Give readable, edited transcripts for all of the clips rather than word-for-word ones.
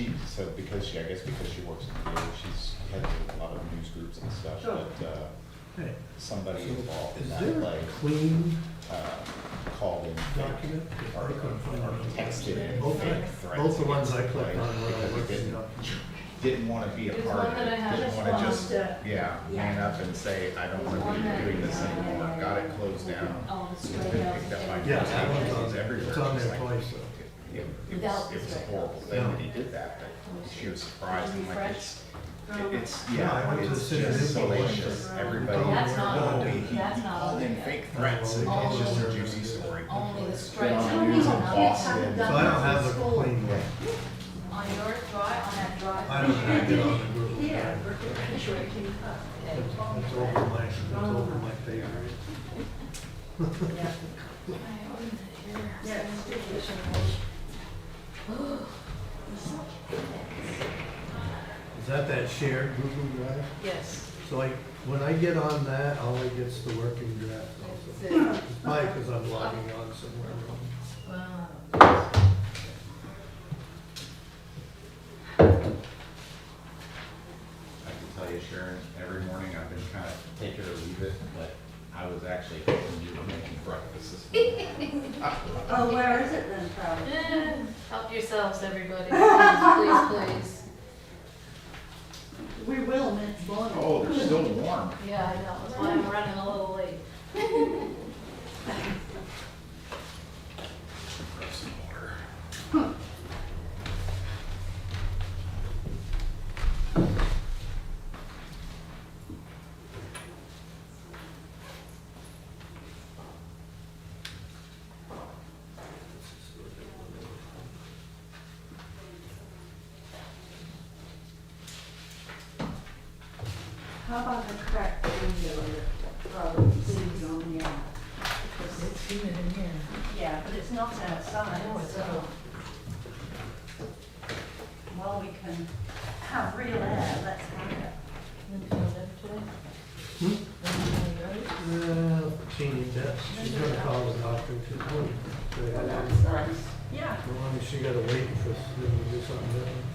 because I guess because she works in the field, she's had a lot of news groups and stuff, Sure. but, Hey, somebody involved in is that there a play, clean called in document? or I couldn't find it. texted in Both fake threats. both the ones I against the clicked play on when I because looked he it up. didn't want to be a There's part one of that I it, have didn't just want to just, wanted to- man up and say, I don't want to be doing this anymore, got it closed down. Oh, It's straight been up. picked up by Yeah, news that one's agencies on, everywhere. it's on Just there like, twice, so. It was a horrible thing that he did that, but she was surprised and like it's, Yeah, I went to the it's city of just Newport. salacious. Everybody, That's not- he that's not called on in there. fake threats and it's just a juicy story. Only the Been straight. on the news in Boston. So I don't have the clean one. On your drive, on that drive. I don't have it on the Google Yeah. Drive. It's working up. It's over my pay grade. Yeah. Yeah. Is that shared Google Drive? Yes. So when I get on that, all I get's the working draft also. It's probably because I'm logging on somewhere wrong. Wow. I can tell you, Sharon, every morning I've been kind of take it or leave it, but I was actually hoping you were making breakfast this morning. Oh, where is it then, Charlie? Help yourselves, everybody. Please, please. We will next morning. Oh, they're still warm. Yeah, I know. That's why I'm running a little late. Grab some water. How about the cracked window that seems on the end? It's humid in here. Yeah, but it's not outside. I know it's so not. while we can have real air, let's have it. Winfield ever today? Teeny bit. She's gonna call the doctor too. That's nice. Yeah. Well, she gotta wait for us to do something different.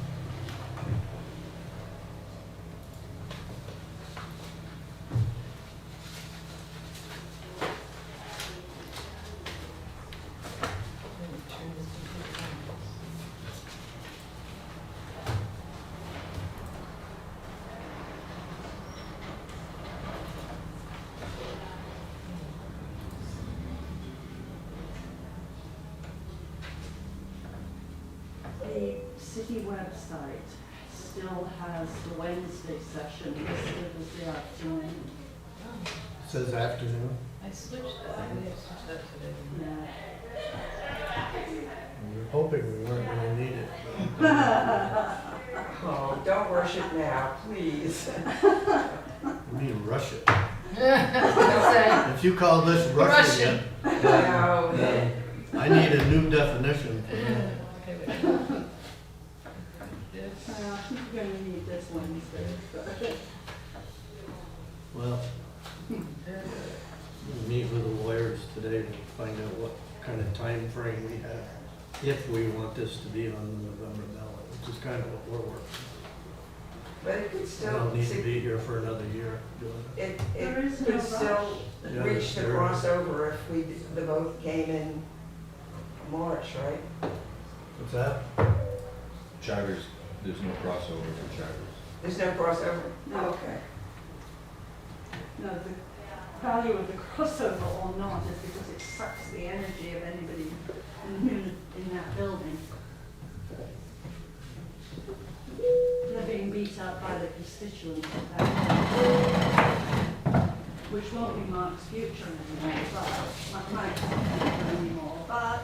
The city website still has the Wednesday session listed as the afternoon. It says afternoon. I switched that. I may have switched that today. Yeah. We were hoping we weren't gonna need it. Oh, don't rush it now, please. We need to rush it. Say, If you call this rushing it, No, then I need a new definition for that. okay, wait. I think we're gonna need this Wednesday, but Well, we'll meet with the lawyers today to find out what kind of time frame we have, if we want this to be on the November ballot, which is kind of what we're working. but it could I still, don't need to be here for another year doing it. There it is no could rush. still Yeah, reach the there is. crossover if the vote came in March, right? What's that? Charters, there's no crossover for charters. There's no crossover? no. Okay. No, the value of the crossover or not is because it sucks the energy of anybody in that building. They're being beat up by the constituents of that building, which won't be Mark's future anymore, but Mike's future anymore, but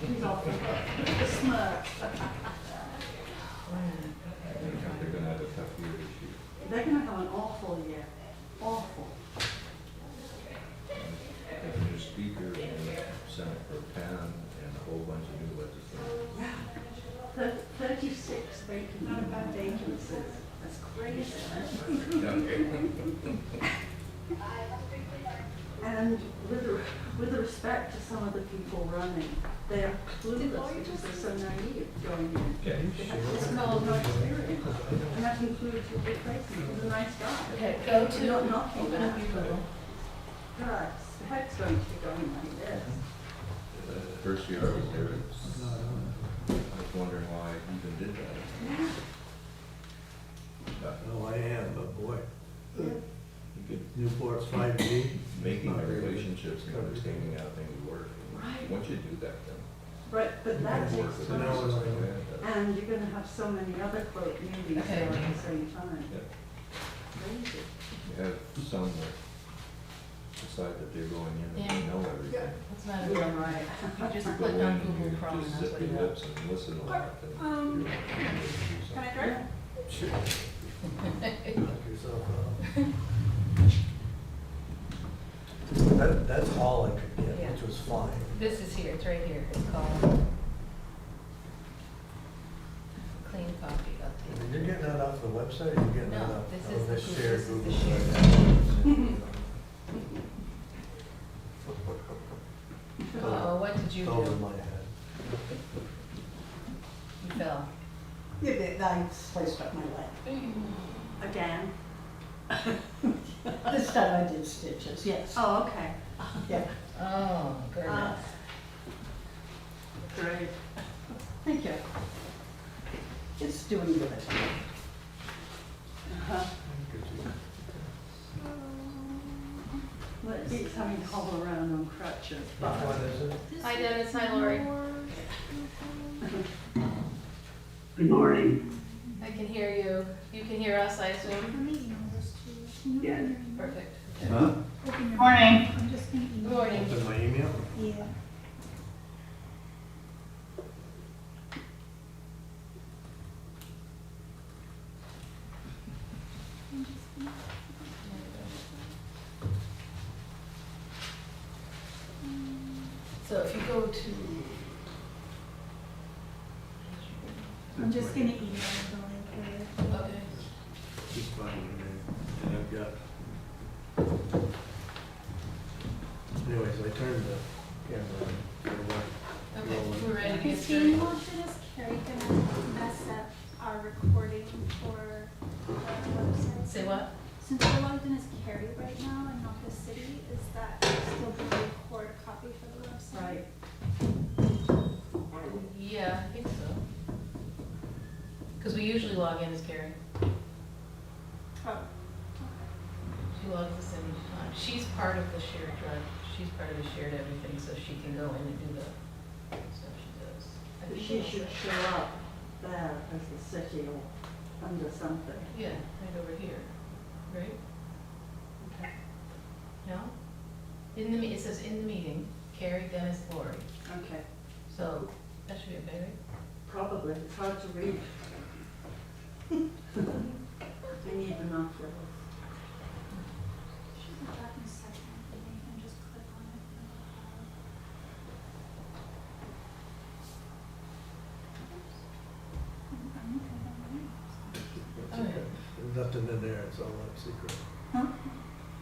he's off the smirk. They're gonna have a tough year this year. They're gonna have an awful year, awful. Have a new speaker and Senate Pro Tem and a whole bunch of new legislation. Yeah. 36 vacancies. That's crazy. And with respect to some of the people running, they are clueless because they're so naive going in. Okay. They have no experience. And that includes the big Tracy, he's a nice guy. Okay, go to. Not knocking Open up your that. Google. Right, the head's going to be going like this. The first year I was there, Not on. I was wondering why I even did that. But Oh, I am, but boy, you could, Newport's 5G. making Not the really. relationships and understanding how things work. Right. Once you do that, then Right, but you that can work takes with So now the time. we're system. like- Yeah, And you're gonna have so many other quote newbies Okay. there at the same time. yeah. Crazy. You have some that decide that they're going in and Yeah. they know everything. That's not Yeah, a, right. you just You go click in on and Google you Chrome and just that's zip what you your got. lips and listen a lot, and you're able to do Can I something. drive? Sure. Knock yourself out. That's all I could get, Yeah. which was fine. This is here, it's right here, it's called Clean Coffee Update. You're getting that off the website, or you're getting that No, off? this oh, is the this Google- shared this is the Google shared. Drive. Oh, what did you Over do? my head. You fell. Yeah, I sliced up my leg. Again? This time I did stitches, yes. Oh, okay. Yeah, Oh, goodness. Great. thank you. It's doing good. Uh-huh. Well, it beats having to hobble around on crutches, Which but one is it? Hi Dennis, hi Lori. Good morning. I can hear you. You can hear us, I assume? Yes. Perfect. Huh? Morning. Good morning. Open my email? Yeah. So if you go to. I'm just gonna email the link later. Okay. Just finding it, and I've got. Anyways, I turned the camera on. so Okay, rolling. we're ready to get Christine, started. motion is Carrie gonna mess up our recording for the website? Say what? Since we're logged in as Carrie right now and not the city, is that still gonna record a copy for the website? right. Yeah, I think so. Because we usually log in as Carrie. Oh, She logs us in each time. She's part of the shared drive. She's part of the shared everything, so she can go in and do the stuff she does. I But think she that's- should show up there as the city or under something. Yeah, right over here, right? Okay. No? In the, it says in the meeting, Carrie, Dennis, Lori. Okay, So that should be okay, right? probably, it's hard to read. I need binoculars. should have that in a second, and you can just click on it and Oh, yeah. There's nothing in there, it's all up secret. Huh?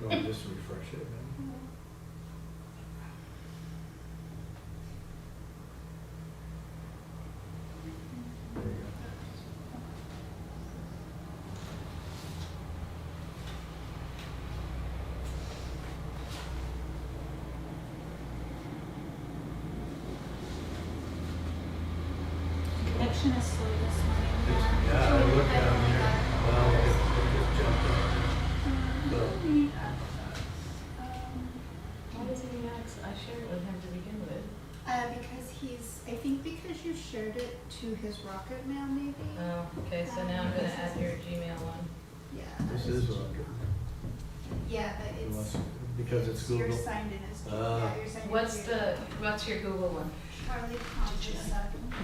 You want to just refresh it, maybe? There you go. Connection is slow this morning. Yeah, I looked down here, well, it just jumped up. So, Why does he not, I shared it with him to begin with. because you shared it to his rocket mail maybe? Oh, okay, so now I'm gonna add your Gmail one. Yeah. this is Rocket, Yeah, but unless, because it's Google. You're signed in as, Ah. yeah, you're signed in. What's as the, what's your Google one? Charlie Thompson.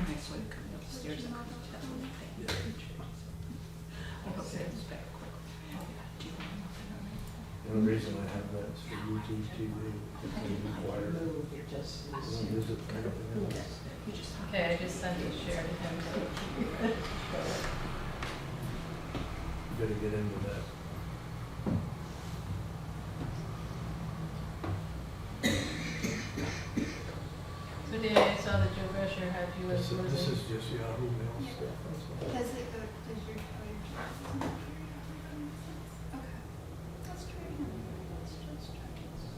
Next week, upstairs. The only reason I have that is for YouTube TV, it's required. I don't use it for anything else. Okay, I just sent it, share with him, so. Gotta get into that. saw that Joe Gresher had you as This Lizzie. is just Yahoo Mail stuff, that's all. Does it go, does your, oh, your draft isn't up here yet, if that makes sense. Okay. Let's try again. Let's just try this.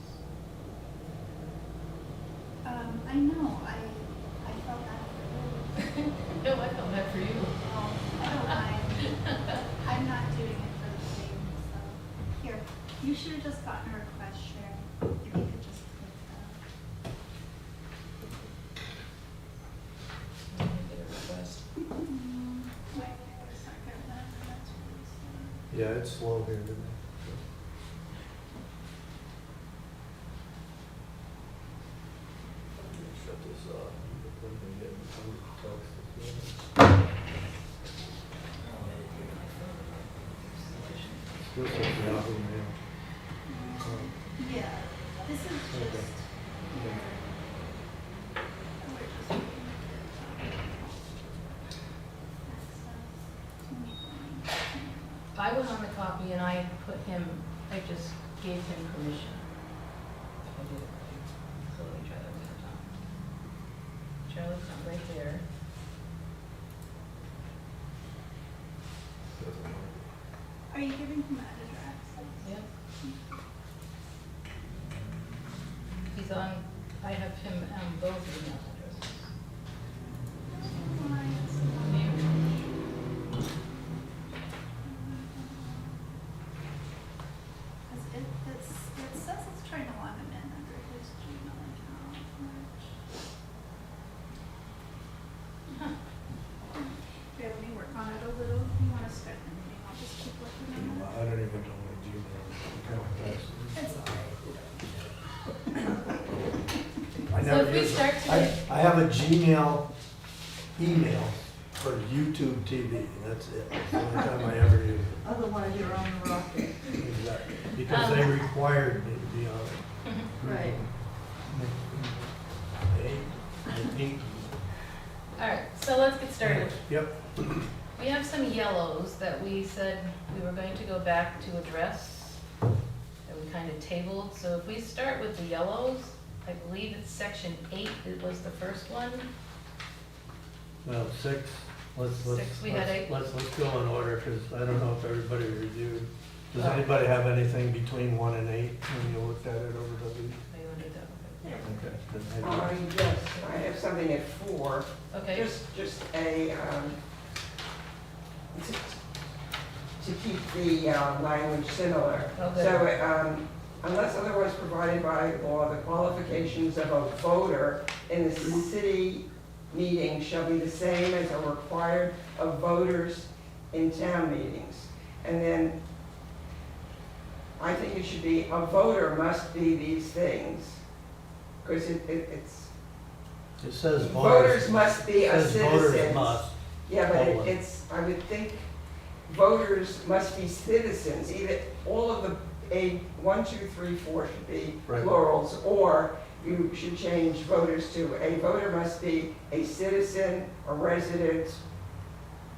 I know, I felt that for you. No, I felt that for you. Oh, I don't mind. I'm not doing it for the thing, so. Here, you should have just gotten a request, Sharon. If you could just click that. Let me get a request. Wait, it's not good, that's really slow. Yeah, it's slow here today. Shut this off. Let me get text as well. Still says Yahoo Mail. Yeah, this is just. Okay. We're just waiting to, access. I was on the copy and I put him, I just gave him permission. I did it right. So let me try that one more time. Charlie's not right there. Doesn't work. Are you giving him editor access? Yep. He's on, I have him on both email addresses. Because it says it's trying to log him in under his Gmail account, which. Huh. Okay, let me work on it a little. You want to start the meeting? I'll just keep looking at it. I don't even know what Gmail is. It's alright. I So never if we use it. start today- I have a Gmail email for YouTube TV, and that's it. It's the only time I ever use it. Otherwise, you're on the rocket. Exactly. Because they required me to be on it. Right. All right, so let's get started. Yep. We have some yellows that we said we were going to go back to address, that we kind of tabled. So if we start with the yellows, I believe it's section 8, it was the first one. Well, 6, let's, Six, we had eight. let's go in order, because I don't know if everybody reviewed. Does Oh. anybody have anything between 1 and 8 when you looked at it over the week? Maybe we'll do that. Okay. then maybe- Yes, I have something at 4. Okay, Just a, to keep the language similar. Oh, good. So, unless otherwise provided by law, the qualifications of a voter in the city meeting shall be the same as are required of voters in town meetings. And then, I think it should be, a voter must be these things, because it's, It says voters must be a It says voters citizen. must. Yeah, but Colon. it's, I would think voters must be citizens, either, all of the, 1, 2, 3, 4 should be Right. plurals, or you should change voters to, a voter must be a citizen, a resident,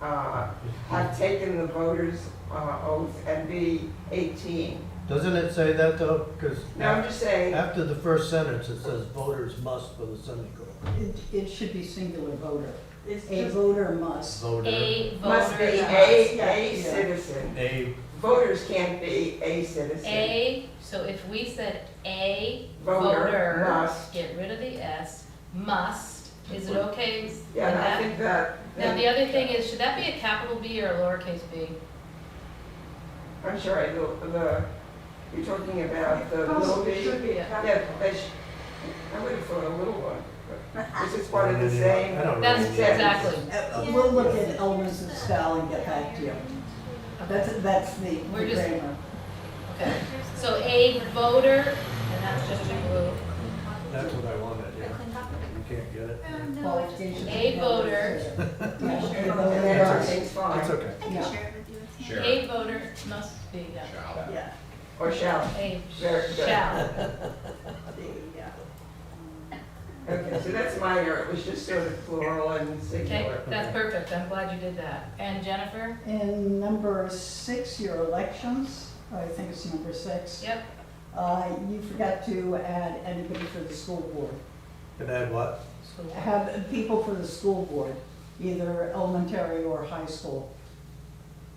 have taken the voter's oath, and be 18. Doesn't it say that though? Because No, I'm just saying, after the first sentence, it says voters must with a semicolon. It should be singular voter. It's A just, voter must. Voter, a must be voter, a Yeah. citizen. a, Voters can't be a citizen. a, so if we said a Voter voter, must. get rid of the S, must, is it okay with Yeah, and I that? think that. Now, the other thing is, should that be a capital B or a lowercase b? I'm sorry, you're talking about the little possibly b? should be a Yeah. capital. Yeah, I would have thought a little one, but this is part of the same. I don't That's really- exactly, We'll look at elements of style and get back to you. That's the We're just- grammar. okay. So a voter, and that's just a blue, That's what I wanted, yeah. You can't get it? No, Qualifications. A voter. Yeah, a And voter everything's must. fine, It's okay. I can Yeah. share it with you. It's Sure. A voter must be, yeah, Shall. Yeah. or shall. a Very good. shall. Okay, so that's minor, it was just sort of plural and Okay, singular. that's perfect, I'm glad you did that. And Jennifer? In number 6, your elections, I think it's number 6. Yep, You forgot to add anybody for the school board. Could add what? So Have people for the school board, either elementary or high school.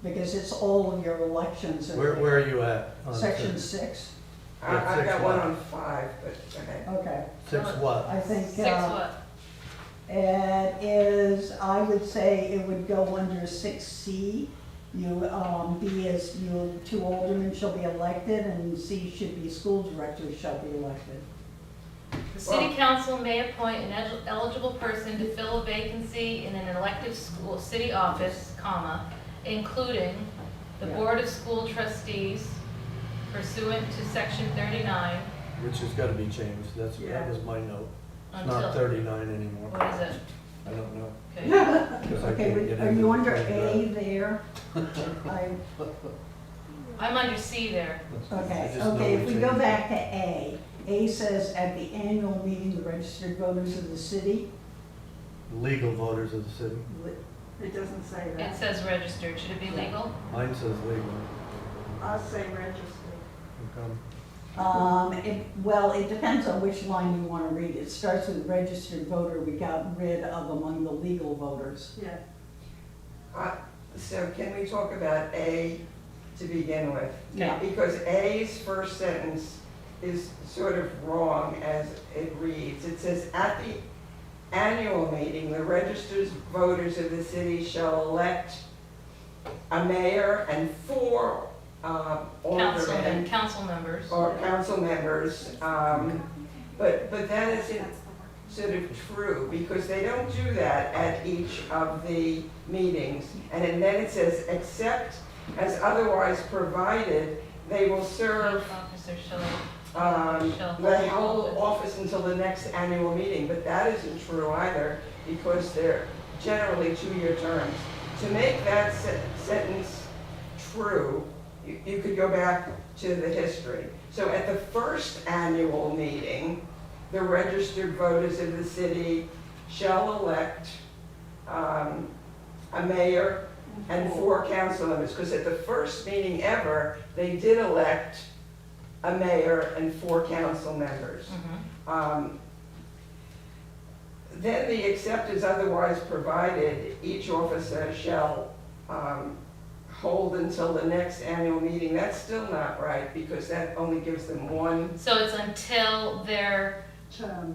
Because it's all of your elections. are Where are you at? on Section six? 6, Yeah, I've six got one what? on 5, but okay. okay. Six what? I think, Six what? it is, I would say it would go under 6C. You, B is, you, 2 aldermen shall be elected, and C should be school directors shall be elected. The city council may appoint an eligible person to fill a vacancy in an elective school, city office, comma, including the Yeah. board of school trustees pursuant to section 39, Which has gotta be changed, that Yeah. was my note. It's until, not 39 anymore, what is it? I don't know. Okay. 'cause I Okay, can't get are into you the under pen A drive. there? I'm under C there. I Okay, just know okay, if we go changed it. back to A says at the annual meeting, the registered voters of the city. Legal voters of the city, It doesn't say It that. says registered, should it be legal? mine says legal. I'll say registered. Okay. Well, it depends on which line you wanna read. It starts with registered voter, we got rid of among the legal voters. Yeah. So can we talk about A to begin with? Yeah. Because A's first sentence is sort of wrong as it reads. It says, "At the annual meeting, the registered voters of the city shall elect a mayor and 4 aldermen Council members. or council members." But that isn't sort of true, because they don't do that at each of the meetings. And then it says, "Except as otherwise provided, they will serve Officer shall the whole office until the next annual meeting." But that isn't true either, because they're generally 2-year terms. To make that sentence true, you could go back to the history. So at the first annual meeting, the registered voters of the city shall elect a mayor and 4 council members. Because at the first meeting ever, they did elect a mayor and 4 council members. Mhm. Then the except as otherwise provided, each officer shall hold until the next annual meeting. That's still not right, because that only gives them 1, So it's until their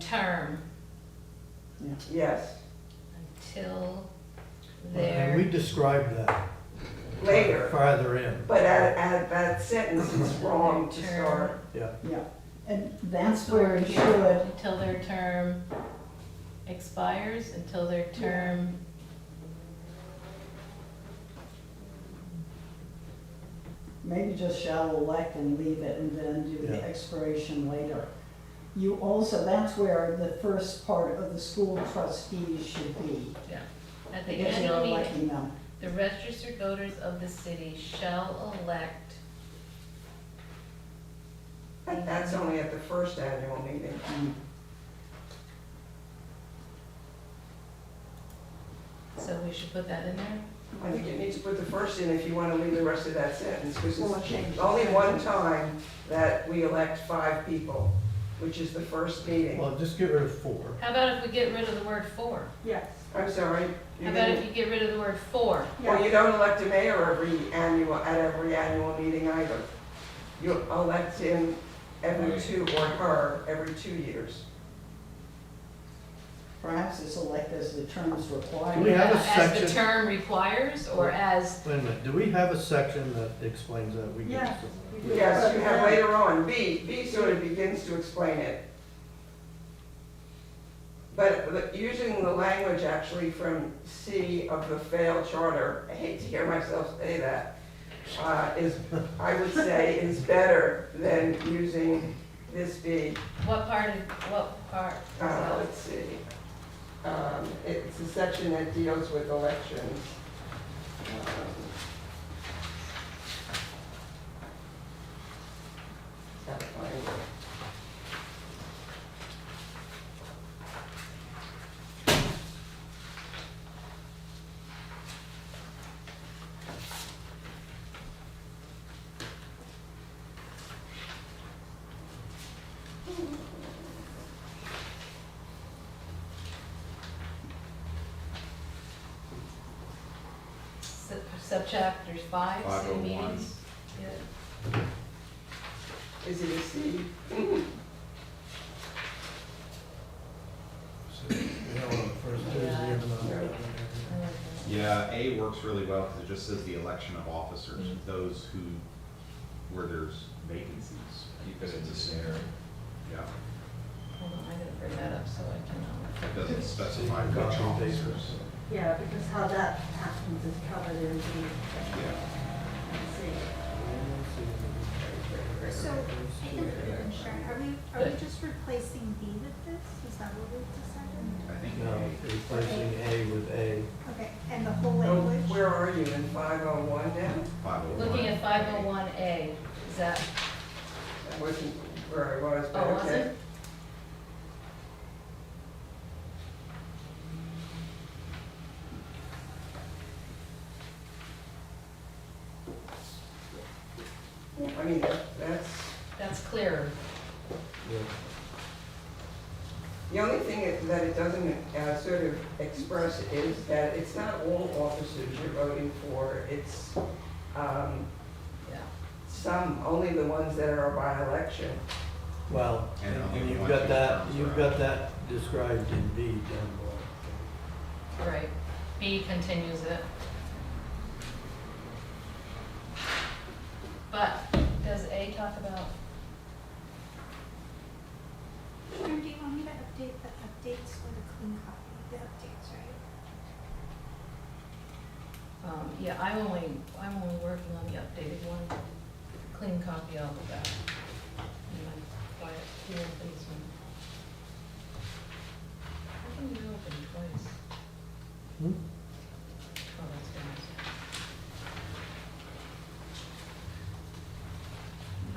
term, yes, until And we their, described that later. farther in, But at that sentence, it's wrong to start. yeah. Yeah, and that's where it should, until their term expires, until their term, maybe just shall elect and leave it and then do the Yeah. expiration later. You also, that's where the first part of the school trustees should be, at the because you're annual meeting, electing them. the registered voters of the city shall elect, That's only at the first annual meeting. so we should put that in there? I think you need to put the first in if you want to leave the rest of that sentence, because Well, it's change the only one sentence. time that we elect 5 people, which is the first meeting. Well, just get rid of 4. How about if we get rid of the word for? Yes. I'm sorry. you How about didn't- if you get rid of the word for? Well, you don't elect a mayor at every annual meeting either. You elect him every 2, or her, every 2 years. Perhaps it's elect as the terms require. Do we have a As the section? term requires, or as, Wait a minute, do we have a section that explains that? We Yes. get Yes, you have later on. B sort of begins to explain it. But using the language actually from C of the failed charter, I hate to hear myself say that, is, I would say, is better than using this B. what part is that? Let's see. It's a section that deals with elections. Gotta find it. subchapters 5, city 501. meetings. Yeah. Is it a C? So, you know, on the first Tuesday of the month. I like that. Yeah, A works really well because it just says the election of officers, Mhm. those who, where there's vacancies. Keep it in the center. Yeah, Hold on, I gotta bring that up so I can, it doesn't specify Copy which and paste. officers. Yeah, because how that happens is covered in the, Yeah. see. So, I think, Sharon, are we just replacing B with this? Is that what we've decided? I think No, A. replacing A with A. Okay, and the whole Oh, language? where are you, in 501 now? 501. looking at 501A, is that, That wasn't where I was, but oh, was okay. it? I mean, that's, That's clearer. Yeah. the only thing that it doesn't sort of express is that it's not all officers you're voting for. It's Yeah. some, only the ones that are by election. Well, And and only you've one got two that, terms you've are got out. that described in B down below. Right. B continues it. But does A talk about, Sharon, do you want me to update the updates or the clean copy? The updates, right? yeah, I'm only working on the updated one. Clean copy, I'll go back. In my quiet, clear basement. How come you open twice? Hmm? Oh, that's nice.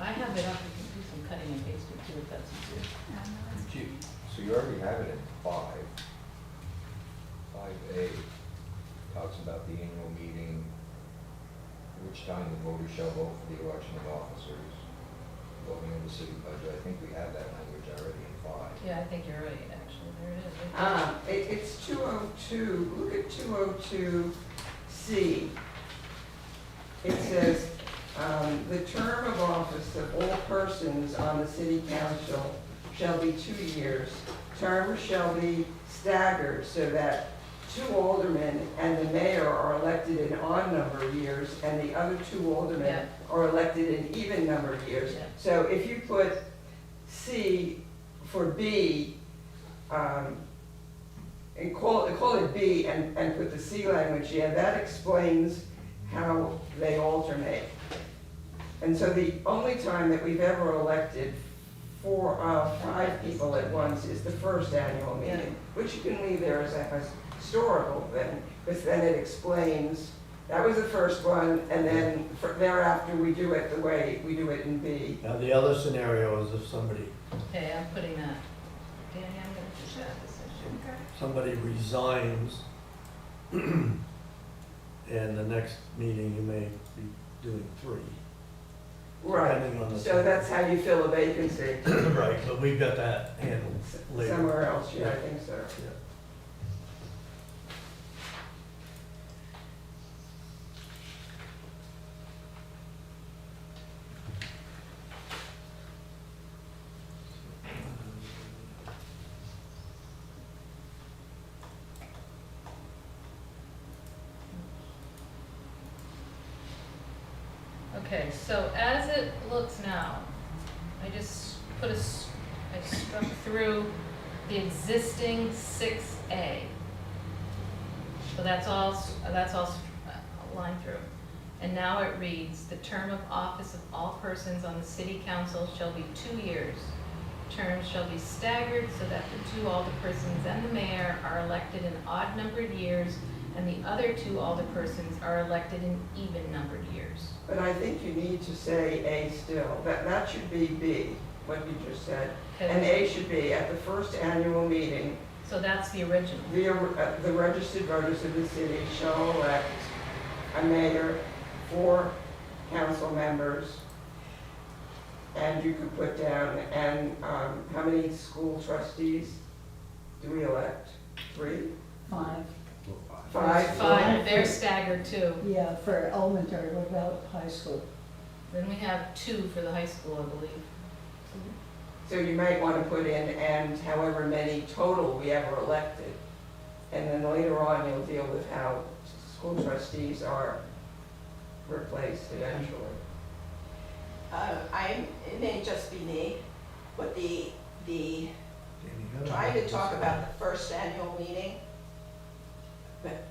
I have it up, you can do some cutting and pasting too, if that's easier. So you already have it in 5. 5A talks about the annual meeting, which time the voters shall vote for the election of officers, voting on the city budget. I think we have that language already in 5. Yeah, I think you're right, actually, there it is. It's 202, look at 202C. It says, the term of office of all persons on the city council shall be 2 years. Terms shall be staggered so that 2 aldermen and the mayor are elected in odd number of years, and the other 2 aldermen Yeah. are elected in even number of years. Yeah. So if you put C for B, and call it B and put the C language in, that explains how they alternate. And so the only time that we've ever elected 5 people at once is the first annual meeting, which you can leave there as a historical thing, because then it explains, that was the first one, and then thereafter we do it the way we do it in B. Now, the other scenario is if somebody Okay, I'm putting that. Danny, I'm gonna push that decision. Okay. somebody resigns, and the next meeting you may be doing 3. Depending on Right, the- so that's how you fill a vacancy. Right, but we've got that handled later. Somewhere else, yeah, I think so. Yeah. Okay, so as it looks now, I just put I struck through the existing 6A. So that's all lined through. And now it reads, the term of office of all persons on the city council shall be 2 years. Terms shall be staggered so that the 2 alderpersons and the mayor are elected in odd numbered years, and the other 2 alderpersons are elected in even numbered years. But I think you need to say A still. That should be B, what you just said. And A should be at the first annual meeting, So that's the original. the registered voters of the city shall elect a mayor, 4 council members, and you could put down, and how many school trustees do we elect? 3? 5. 5. Five, they're staggered too. Yeah, for elementary, what about high school? Then we have 2 for the high school, I believe. So you might want to put in, and however many total we ever elected. And then later on, you'll deal with how school trustees are replaced eventually. It may just be me, but the Danny, how do trying I- to talk about the first annual meeting, but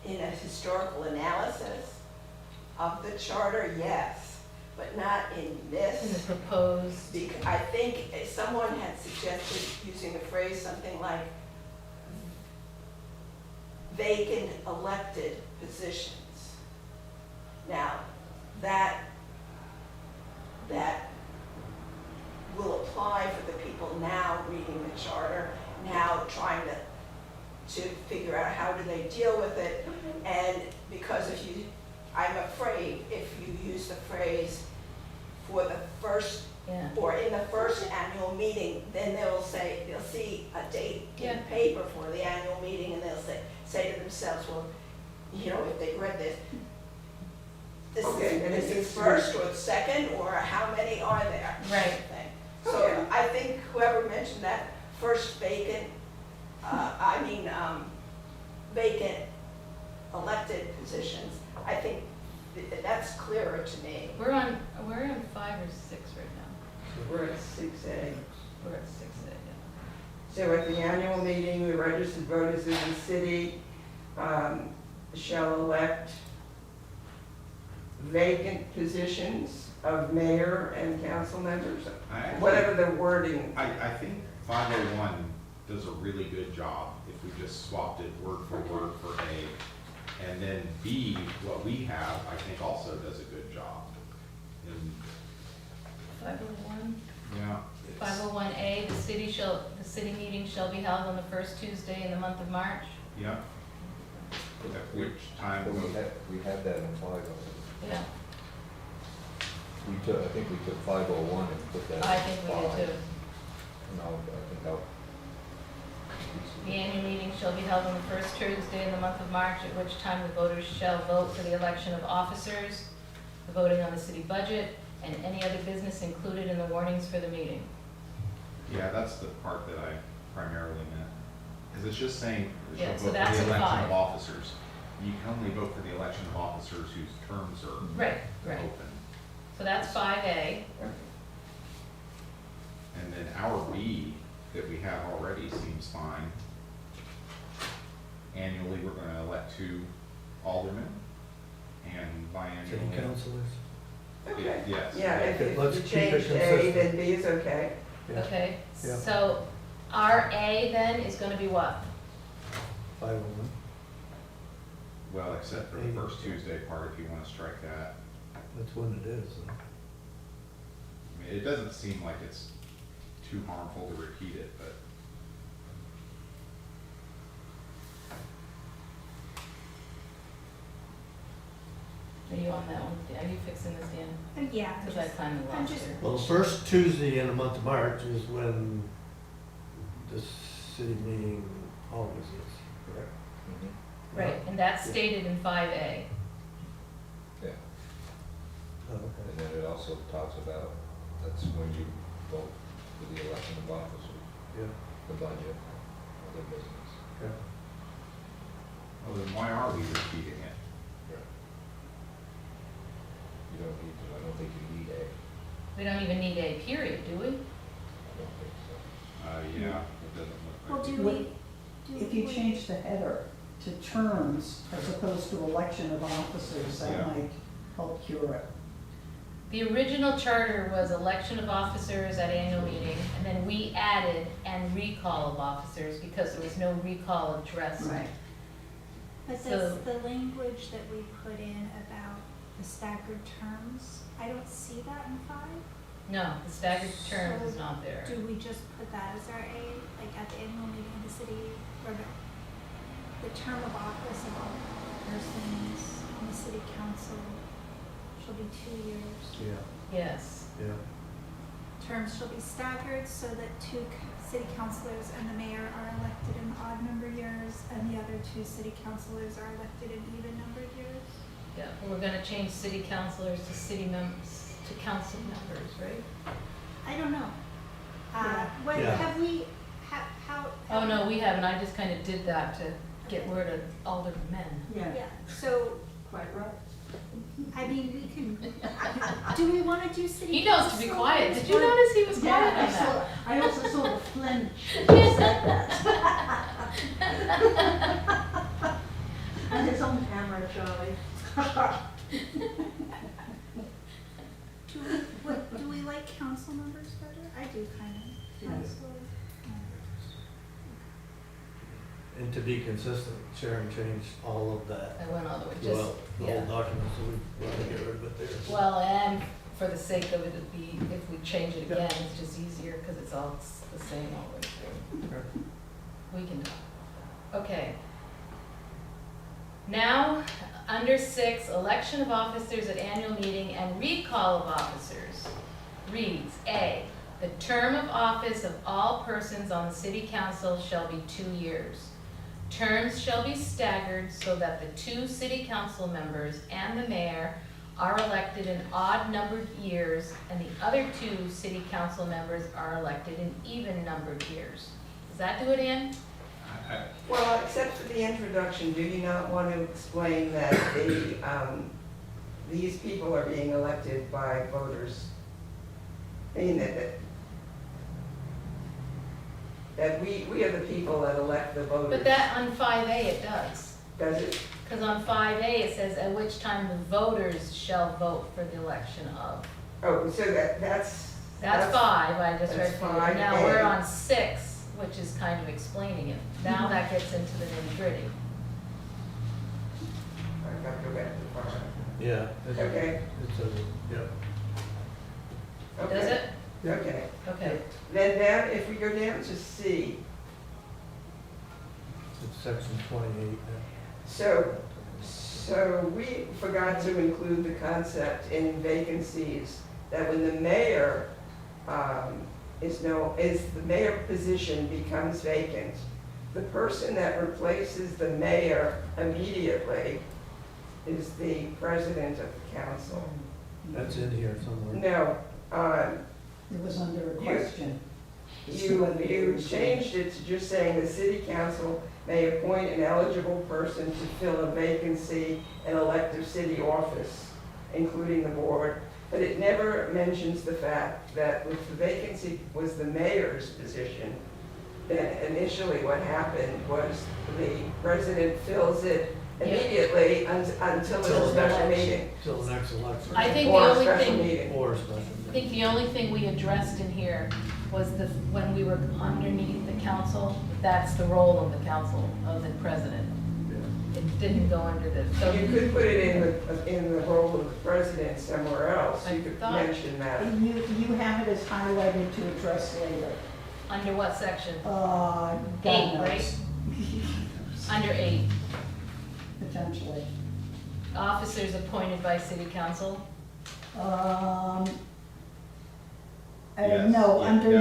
in a historical analysis of the charter, yes, but not in In the this. proposed, I think someone had suggested using the phrase something like vacant elected positions. Now, that will apply for the people now reading the charter, now trying to figure out how do they deal with it. And because I'm afraid if you use the phrase for the first, yeah. or in the first annual meeting, then they'll see a date in Yeah. paper for the annual meeting, and they'll say to themselves, well, you know, if they read this, Okay, and this it is needs to be- first or second, or how many are there? Right. sort of thing. So Okay. I think whoever mentioned that first vacant, vacant elected positions, I think that's clearer to me. We're on 5 or 6 right now. We're at 6A. We're at 6, yeah. So at the annual meeting, the registered voters of the city shall elect vacant positions of mayor and council members, whatever the wording. I think 501 does a really good job if we just swapped it word for word for A. And then B, what we have, I think also does a good job. And, 501. yeah. it's- 501A, the city meeting shall be held on the first Tuesday in the month of March. Yeah. At which time, But we had that in 501. Yeah, I think we took 501 and put that in 5. I think we did too. No, I think I'll. The annual meeting shall be held on the first Tuesday in the month of March, at which time the voters shall vote for the election of officers, the voting on the city budget, and any other business included in the warnings for the meeting. yeah, that's the part that I primarily meant. Because it's just saying, we Yeah, shall so vote that's for the in election 5. of officers. You can only vote for the election of officers whose terms are Right, right. open. So that's 5A. And then our B that we have already seems fine. Annually, we're gonna elect 2 aldermen, and City biannually. councilors. Okay. Yes. Yeah, if Let's you keep it changed A, consistent. then B is okay. Yeah. Okay, Yeah. so our A then is gonna be what? 501. Well, except for the first Tuesday part, if you wanna strike that. That's when it is. I mean, it doesn't seem like it's too harmful to repeat it, but. Are you on that one? Are you fixing this, Dan? Yeah. Because I kind of I'm lost just- here. Well, the first Tuesday in the month of March is when the city meeting always is, correct? Mhm. Right, and that's Yeah. stated in 5A. Yeah, Oh, okay. and then it also talks about, that's when you vote for the election of officers, Yeah, the budget, other business. yeah. Well, then why are we repeating it? You don't need to, I don't think you need A, We don't even need A period, do we? I don't think so. Yeah, it doesn't look Well, like. do we? do If you we- change the header to terms as opposed to election of officers, Yeah. that might help cure it. The original charter was election of officers at annual meeting, and then we added and recall of officers because there was no recall addressed. But So- does the language that we put in about the staggered terms, I don't see that in 5. No, the staggered terms is not there. Do we just put that as our A, like at the annual meeting of the city, or the term of office of all persons on the city council shall be 2 years? Yeah, Yes. yeah. terms shall be staggered so that two city councilors and the mayor are elected in odd numbered years and the other two city councilors are elected in even numbered years. Yeah, we're gonna change city councilors to council members, right? I don't know. Yeah. What, Yeah. have we, how? Oh, no, we haven't, I just kinda did that to get rid of aldermen. Yeah, Yeah, so, quite right. I mean, we can, do we wanna do city? He knows to be council quiet, as did you one? notice he was quiet Yeah, on that? I also saw the flinch when you said that. And it's on camera, Charlie. Do we like council members better? I do kind of, Yeah. council. And to be consistent, Sharon changed all of that. I went all the way, Well, just, the yeah. whole document, so we want to get rid of it there. Well, and for the sake of it, it'd be, if we change it Yeah. again, it's just easier, cause it's all the same all the way through. Okay. We can talk about that. Okay. Now, under 6, election of officers at annual meeting and recall of officers reads, A, the term of office of all persons on the city council shall be 2 years. Terms shall be staggered so that the 2 city council members and the mayor are elected in odd numbered years and the other 2 city council members are elected in even numbered years. Does that do it, Ann? Well, except for the introduction, do you not want to explain that these people are being elected by voters? I mean, that we are the people that elect the voters. But that, on 5A, it does. Does it? Because on 5A, it says, at which time the voters shall vote for the election of. Oh, so that's. That's 5, I just read that's for you. 5A. Now, we're on 6, which is kind of explaining it. Now that gets into the nitty-gritty. I've got to go back to the farm. Yeah. it's- Okay. It's a, yeah. Okay. Does it? Okay. Okay. Then down, if we go down to C, It's section 28. so we forgot to include the concept in vacancies that when the mayor the mayor position becomes vacant, the person that replaces the mayor immediately is the president of the council. That's in here somewhere. No, It was under a You- question. you changed it to just saying the city council may appoint an eligible person to fill a vacancy in elective city office, including the board. But it never mentions the fact that if the vacancy was the mayor's position, then initially what happened was the president fills it immediately until it's a special meeting. Till the next election. I think the Or a only special thing, meeting. Or a special I meeting. think the only thing we addressed in here was when we were underneath the council, that's the role of the council, of the president. Yeah. It didn't go under the, so. You could put it in the role of the president somewhere else. I You could thought- mention that. You have it as highlighted to address later. Under what section? God 8, knows. right? Under 8, Potentially. officers appointed by city council. Yes, No, yeah, under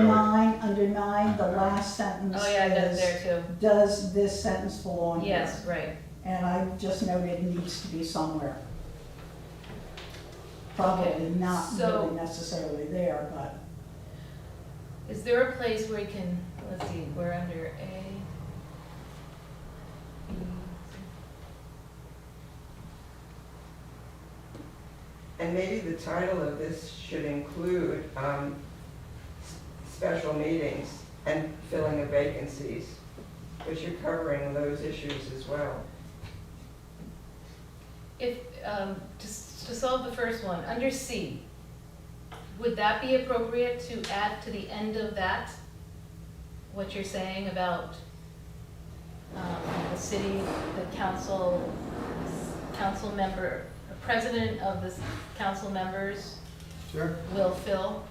no. 9, the last sentence Oh, yeah, I got it is, there too. does this sentence belong here? Yes, right. And I just noted it needs to be somewhere. Probably Okay, not so- really necessarily there, but Is there a place where you can, let's see, we're under A, B, And maybe the title of this should include special meetings and filling of vacancies, because you're covering those issues as well. If, just to solve the first one, under C, would that be appropriate to add to the end of that, what you're saying about the city, the council member, the president of the council members Sure. will fill,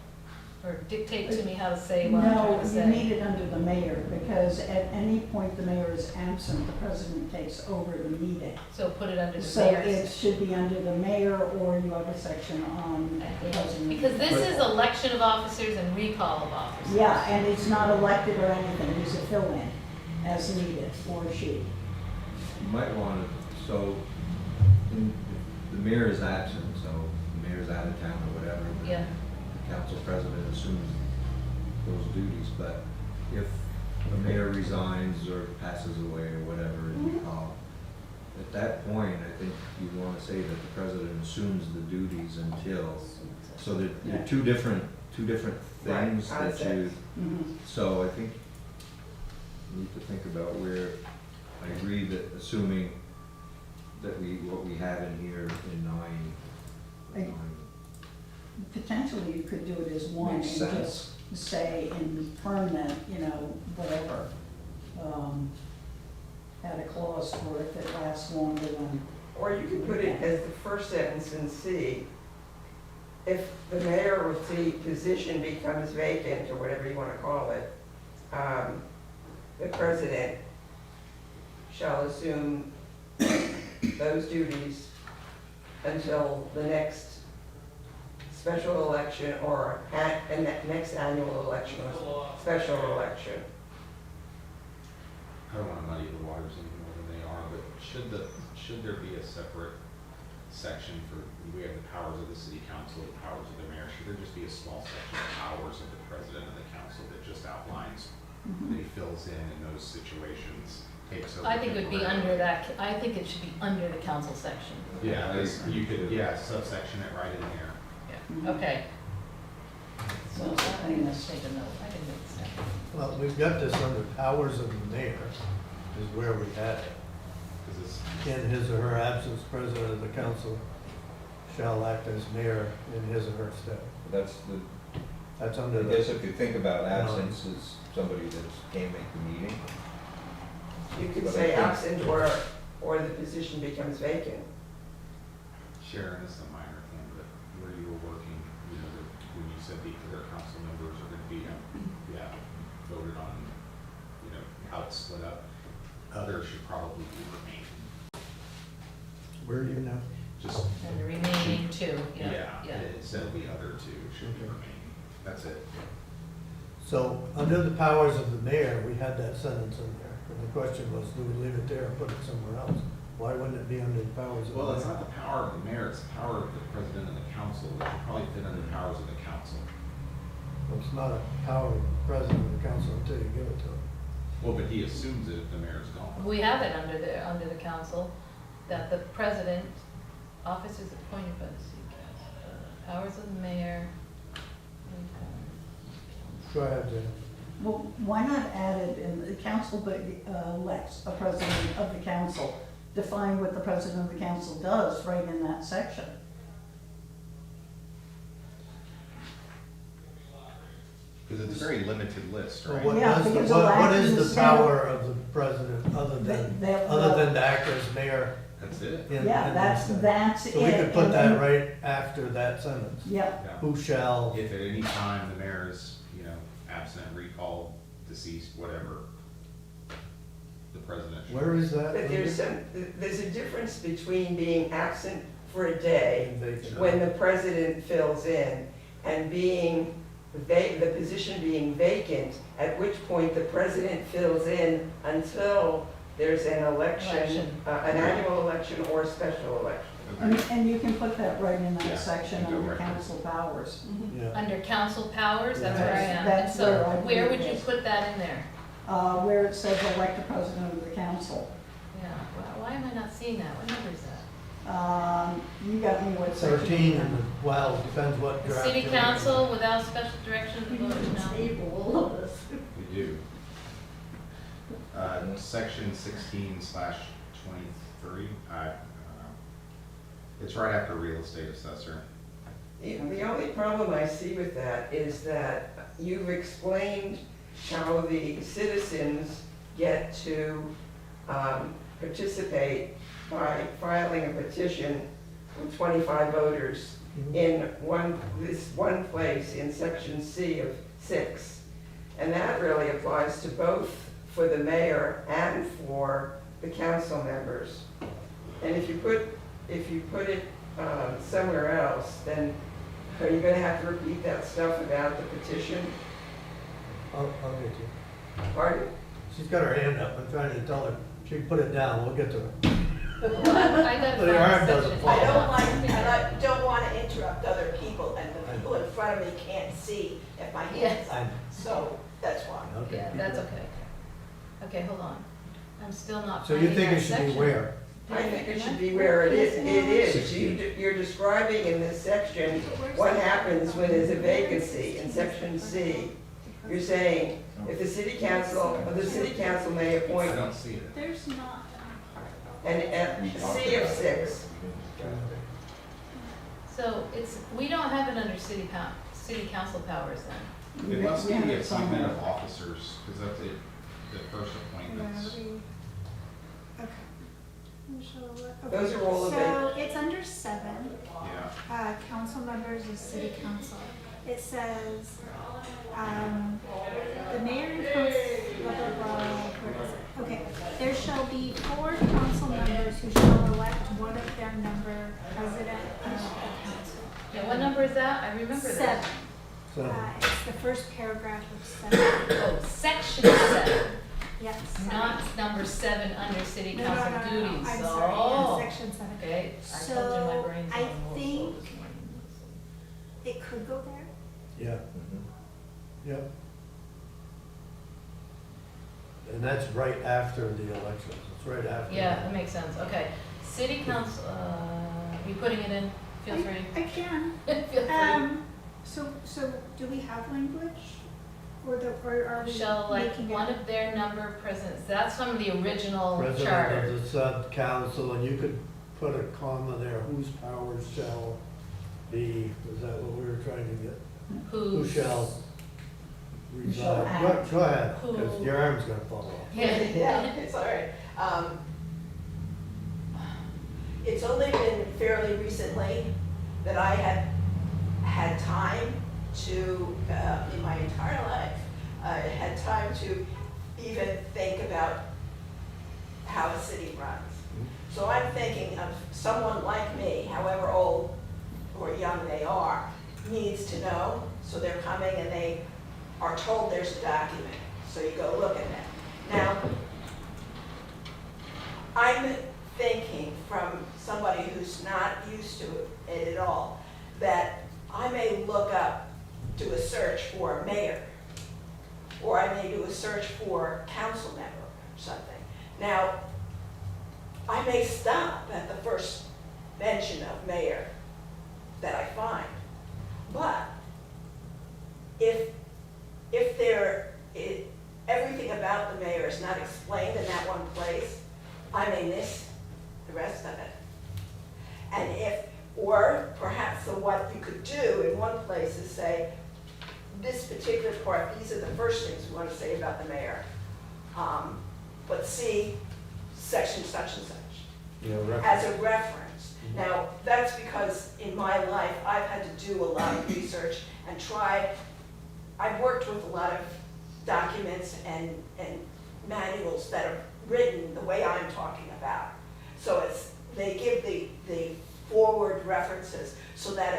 or dictate to me how to say what I'm trying No, to you say. need it under the mayor, because at any point the mayor is absent, the president takes over the meeting. So put it under the So mayor's. it should be under the mayor, or you have a section on the president. Because this is election of officers and recall of officers. Yeah, and it's not elected or anything, he's a fill-in as needed, or she. You might want to, so, the mayor is absent, so the mayor's out of town or whatever. but Yeah. The council president assumes those duties, but if the mayor resigns or passes away or whatever, at that point, I think you want to say that the president assumes the duties until, so they're two different things Right, that you, Mhm. so I think you need to think about where, I agree that assuming that what we have in here in nine, Potentially, you could do it as one and Makes just say in permanent, whatever. Add a clause for if it lasts longer than, Or you could put it as the first sentence in C. If the mayor or the position becomes vacant, or whatever you want to call it, the president shall assume those duties until the next special election or and that next annual election or special election. I don't want to muddy the waters any more than they are, but should there be a separate section for, we have the powers of the city council, the powers of the mayor, should there just be a small section of powers of the president of the council that just outlines that he fills in those situations, takes over? I think it would be temporarily? under that, I think it should be under the council section. Yeah, you could, subsection it right in there. Yeah. Okay. So I can just take a note, I can make this down. Well, we've got this under powers of the mayor, is where we had it. 'Cause it's, In his or her absence, president of the council shall act as mayor in his or her stead. that's That's I under guess the, if you think about absence as somebody that can't make the meeting. You could But I say think- absent or the position becomes vacant. Sharon, this is a minor thing, but where you were working, when you said the other council members are gonna be, voted on, how it's split up, others should probably be remaining. where are you now? Just, And the remaining two, yeah. instead of the other two, it should be remaining. That's it. So, under the powers of the mayor, we had that sentence in there. And the question was, do we leave it there or put it somewhere else? Why wouldn't it be under the powers of the mayor? Well, it's not the power of the mayor, it's the power of the president of the council, which should probably fit under the powers of the council. It's not a power of the president of the council until you give it to him. Well, but he assumes it if the mayor's gone. We have it under the council, that the president, office is appointed by the city council. Powers of the mayor. Go ahead, Jen. well, why not add it in the council, but elects a president of the council? Define what the president of the council does right in that section. Because it's a very limited list, So right? what Yeah, is because what electing is the the Senate- power of the president other than to act as mayor That's it. in Yeah, in that's this it. So we could put And that then- right after that sentence. Yep, Yeah. Who shall, If at any time the mayor is, absent, recalled, deceased, whatever, the president should. where is that? But there's a difference between being absent for a day In vacant. when the president fills in and the position being vacant, at which point the president fills in until there's an election, an annual election or a special election. and you can put that right in Yeah, that section you go under right there. council powers. Yeah. Under council powers, that's where I am. That's And so where I where would believe you it. put that in there? Where it says elect the president of the council. Yeah, why am I not seeing that? What number is that? You got me what section? 13, and well, it depends what The draft. city you're looking council without special direction of the voters now. Table all of this. We do. Section 16/23, it's right after real estate assessor. The only problem I see with that is that you've explained how the citizens get to participate by filing a petition with 25 voters in this one place in section C of 6. And that really applies to both for the mayor and for the council members. And if you put it somewhere else, then are you gonna have to repeat that stuff about the petition? I'll get you. Pardon? She's got her hand up, I'm trying to tell her, she can put it down, we'll get to her. I gotta But her arm find doesn't section. fall. I don't like, and I don't want to interrupt other people, and the people in front of me can't see if my hand's up, so that's why. Okay. Yeah, that's okay. Okay, hold on. I'm still not So finding you think that it should be section. where? I think it should be where it is. You're describing in this section what happens when there's a vacancy in section C. You're saying, if the city council may I appoint, don't see it. There's not and C of 6. So it's, we don't have it under city council powers then. It must be Yeah, the it's appointment somewhere. of officers, because that's it, the first appointments. okay. Okay. Those are all So available. it's under 7. Yeah. Council members of city council. It says, the mayor and council, blah, blah, blah, where is it? Okay, there shall be 4 council members who shall elect one of their number president of the council. Yeah, what number is that? I remember that. 7. So, It's the first paragraph of 7. Oh, section 7, Yes. not number 7 under city No, council no, no, no, duties. I'm sorry, Oh, yeah, section 7. okay. I told you my So, brain's I on a little slow think- this morning. It could go there. yeah. Yep. And that's right after the elections, it's right after. Yeah, that makes sense. Okay. City council, you putting it in? Feel free. I can. Feel free. So do we have language? Or are we Shall elect making one it? of their number of presidents. That's from the original President charter. of the sub-council, and you could put a comma there, whose powers shall be, is that what we were trying to get? Who Who's- shall Who shall reside? Go act. go ahead, Who- because your arm's gonna fall off. Yeah. It's all right. It's only been fairly recently that I have had time to, in my entire life, had time to even think about how a city runs. So I'm thinking of someone like me, however old or young they are, needs to know, so they're coming and they are told there's a document, so you go look at that. Now, I'm thinking from somebody who's not used to it at all, that I may look up, do a search for a mayor, or I may do a search for council member or something. Now, I may stop at the first mention of mayor that I find, but if everything about the mayor is not explained in that one place, I may miss the rest of it. And or perhaps what you could do in one place is say, this particular part, these are the first things we want to say about the mayor. But see section such and such You know, as a reference. Now, that's because in my life, I've had to do a lot of research and I've worked with a lot of documents and manuals that are written the way I'm talking about. So they give the forward references so that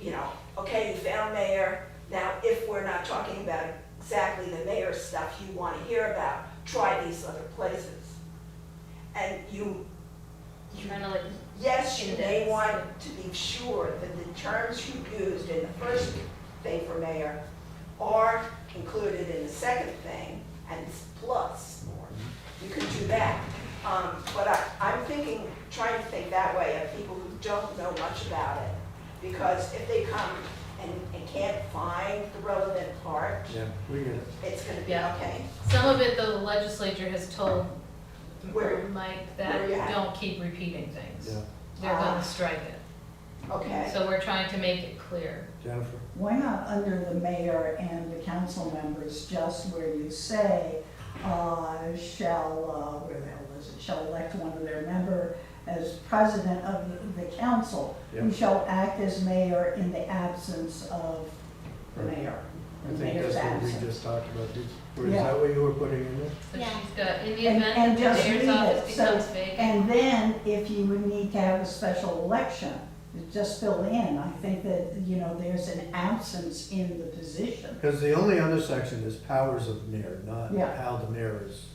if, okay, you found mayor, now if we're not talking about exactly the mayor stuff you want to hear about, try these other places. And Kind of like, yes, you may Index. want to be sure that the terms you used in the first thing for mayor are included in the second thing, and it's plus more. You can do that. But I'm trying to think that way of people who don't know much about it. Because if they come and can't find the relevant part, Yeah, we get it. it's gonna be Yeah. okay. some of it, the legislature has told Where- Mike where you that at? don't keep repeating things. Yeah, They're gonna strike it. Okay. So we're trying to make it clear. Jennifer? Why not under the mayor and the council members, just where you say, shall, where the hell is it, shall elect one of their member as president of the council, who Yeah. shall act as mayor in the absence of the mayor. I The think mayor's that's what we absence. just talked about. Is Yeah. that what you were putting in there? So Yeah. she's got, in the And- event and that the just mayor's leave office it, so- becomes vacant. And then, if you would need to have a special election, just fill in, I think that, you know, there's an absence in the position. Because the only other section is powers of the mayor, not Yeah. how the mayor is.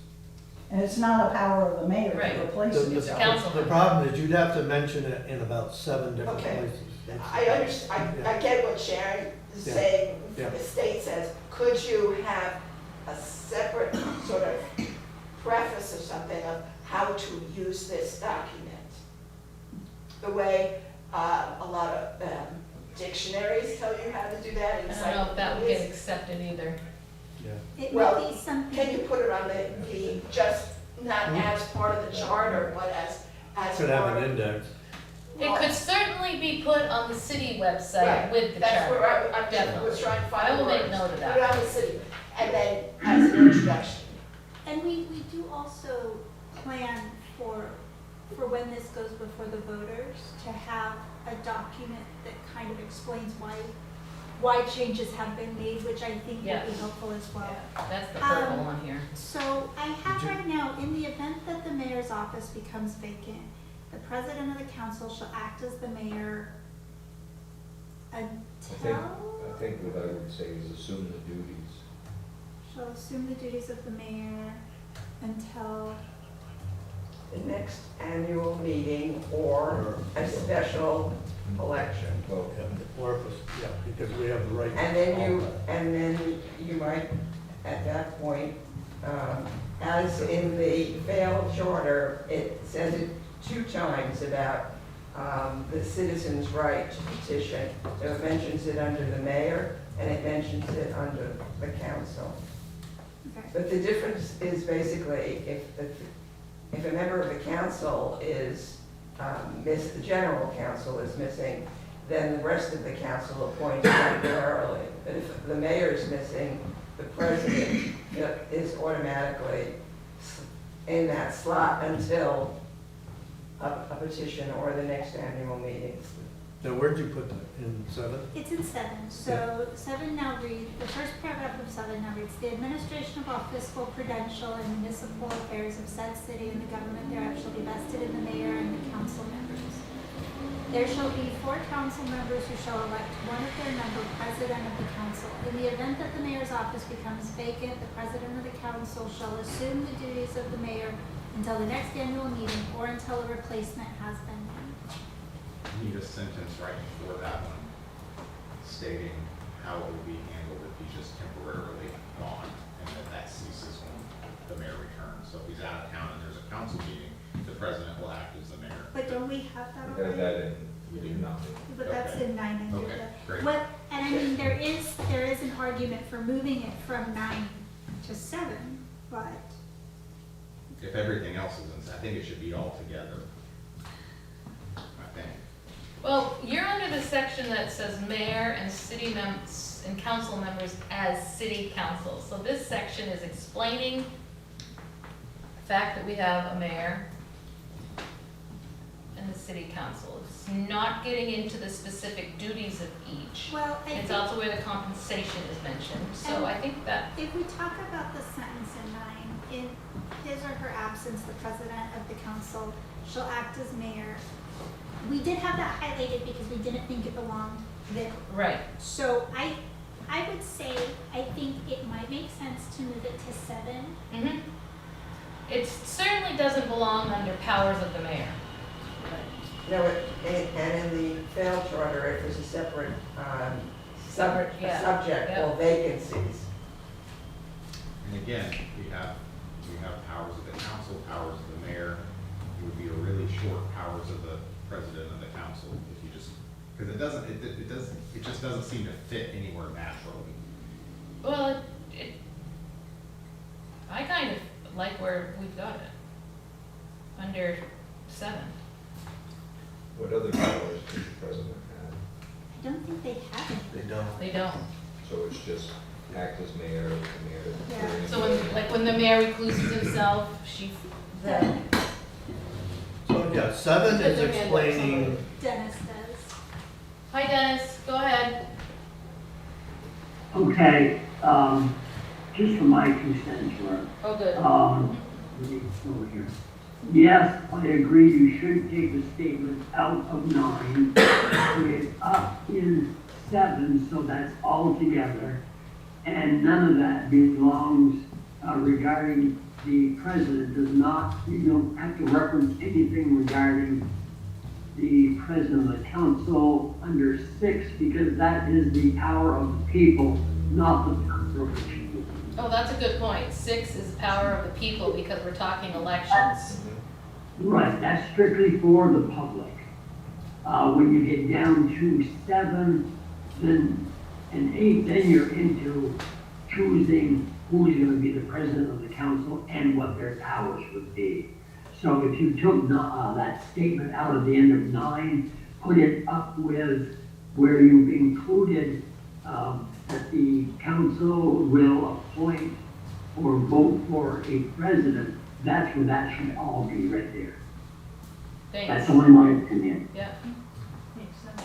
And it's not a power of the mayor Right. to replace The- It's a it. council The member. problem is you'd have to mention it in about 7 different Okay. places. That's- I understand, I get what Sharon is Yeah. saying. Yeah. The state says, could you have a separate sort of preface or something of how to use this document? The way a lot of dictionaries tell you how to do that. I don't know if that would get encyclopedias. accepted either. Yeah. It Well, might be something. Can you put it on the just not as part of the charter, but as Could have part an of? index. It could certainly be put on the city website Right, with the That's charter. where I just Definitely. was trying to find I will make words. note of that. Put it on the city, and then as an introduction. And we do also plan for when this goes before the voters, to have a document that kind of explains why changes have been made, which I think would Yes. be helpful as well. Yeah, that's the purple Um, one here. So I have Did you- right now, in the event that the mayor's office becomes vacant, the president of the council shall act as the mayor I until, think what I would say is assume the duties. shall assume the duties of the mayor until, The next annual meeting or a special election. Well, Yeah, or if it's- yeah, because we have the right. And then you might, at that point, as in the failed charter, it says it 2 times about the citizen's right to petition. So it mentions it under the mayor, and it mentions it under the council. okay. But the difference is basically, if a member of the council is, the general council is missing, then the rest of the council appoints temporarily. But if the mayor is missing, the president is automatically in that slot until a petition or the next annual meeting. Now, where'd you put that? In 7? It's in 7, so 7 now reads, the first paragraph of 7 now reads, the administration of all fiscal, prudential, and municipal affairs of said city and the government thereof shall be vested in the mayor and the council members. There shall be 4 council members who shall elect one of their number president of the council. In the event that the mayor's office becomes vacant, the president of the council shall assume the duties of the mayor until the next annual meeting or until a replacement has been named. Need a sentence right before that one stating how it will be handled if he's just temporarily gone, and that ceases when the mayor returns. So if he's out of town and there's a council meeting, the president will act as the mayor. But don't we have that we have already? that in, we do nothing. But that's Okay. in 9 and you're Okay, the- great. What, and I mean, there is an argument for moving it from 9 to 7, but If everything else is in, I think it should be all together. I think. Well, you're under the section that says mayor and city and council members as city council. So this section is explaining the fact that we have a mayor and the city council. It's not getting into the specific duties of each. well, I It's think also where the compensation is mentioned. So I think that, if we talk about the sentence in 9, in his or her absence, the president of the council shall act as mayor. We did have that highlighted because we didn't think it belonged there. right. So I would say, I think it might make sense to move it to 7. Mm-hmm. It certainly doesn't belong under powers of the mayor. No, and in the failed charter, it was a separate, Yeah, subject yeah. called vacancies. And again, we have powers of the council, powers of the mayor. It would be a really short powers of the president of the council if you just, because it just doesn't seem to fit anywhere naturally. Well, I kind of like where we've got it. Under 7. What other powers does the president have? I don't think they have it. They don't. They don't. So it's just act as mayor, the mayor. Yeah. So when the mayor recluses himself, she, So Yeah, 7 Put is their hand up, explaining, somebody. Dennis does. Hi Dennis, go ahead. Okay, just for my 2 cents worth. Oh, good. Let me go here. Yes, I agree, you should take the statement out of 9, put it up in 7, so that's all together. And none of that belongs regarding the president, does not, you don't have to reference anything regarding the president of the council under 6, because that is the power of the people, not the corporation. Oh, that's a good point. 6 is power of the people because we're talking elections. Right, that's strictly for the public. When you get down to 7, then, and 8, then you're into choosing who's gonna be the president of the council and what their powers would be. So if you took that statement out of the end of 9, put it up with where you've included that the council will appoint or vote for a president, that's where that should all be right there. That's Thanks. only my opinion. Yeah. Makes sense.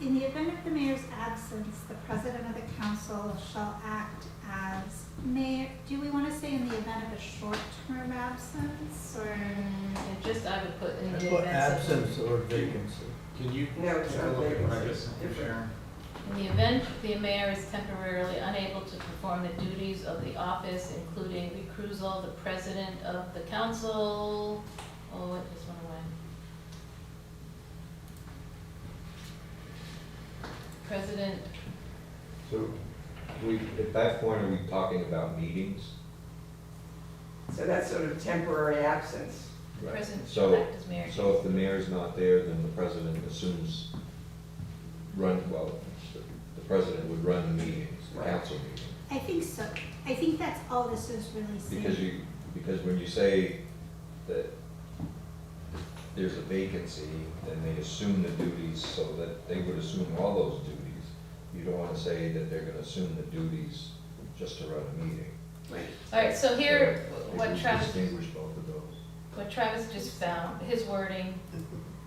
In the event of the mayor's absence, the president of the council shall act as mayor. Do we want to say in the event of a short-term absence, or? Just, I would put in the I put event of. absence or vacancy. Can you No, it's take a not look at what I vacancy. just sent you, Different. Sharon? In the event the mayor is temporarily unable to perform the duties of the office, including recusal, the president of the council, oh, it just went away. President, So, at that point, are we talking about meetings? So that's sort of temporary absence. president shall So, act as mayor. so if the mayor's not there, then the president assumes the president would run the meetings, the Right. council meetings. I think so. I think that's all this is really saying. Because when you say that there's a vacancy, then they assume the duties, so that they would assume all those duties. You don't wanna say that they're gonna assume the duties just to run a meeting. All right, so here, So, what we Travis, distinguish both of those. what Travis just found, his wording,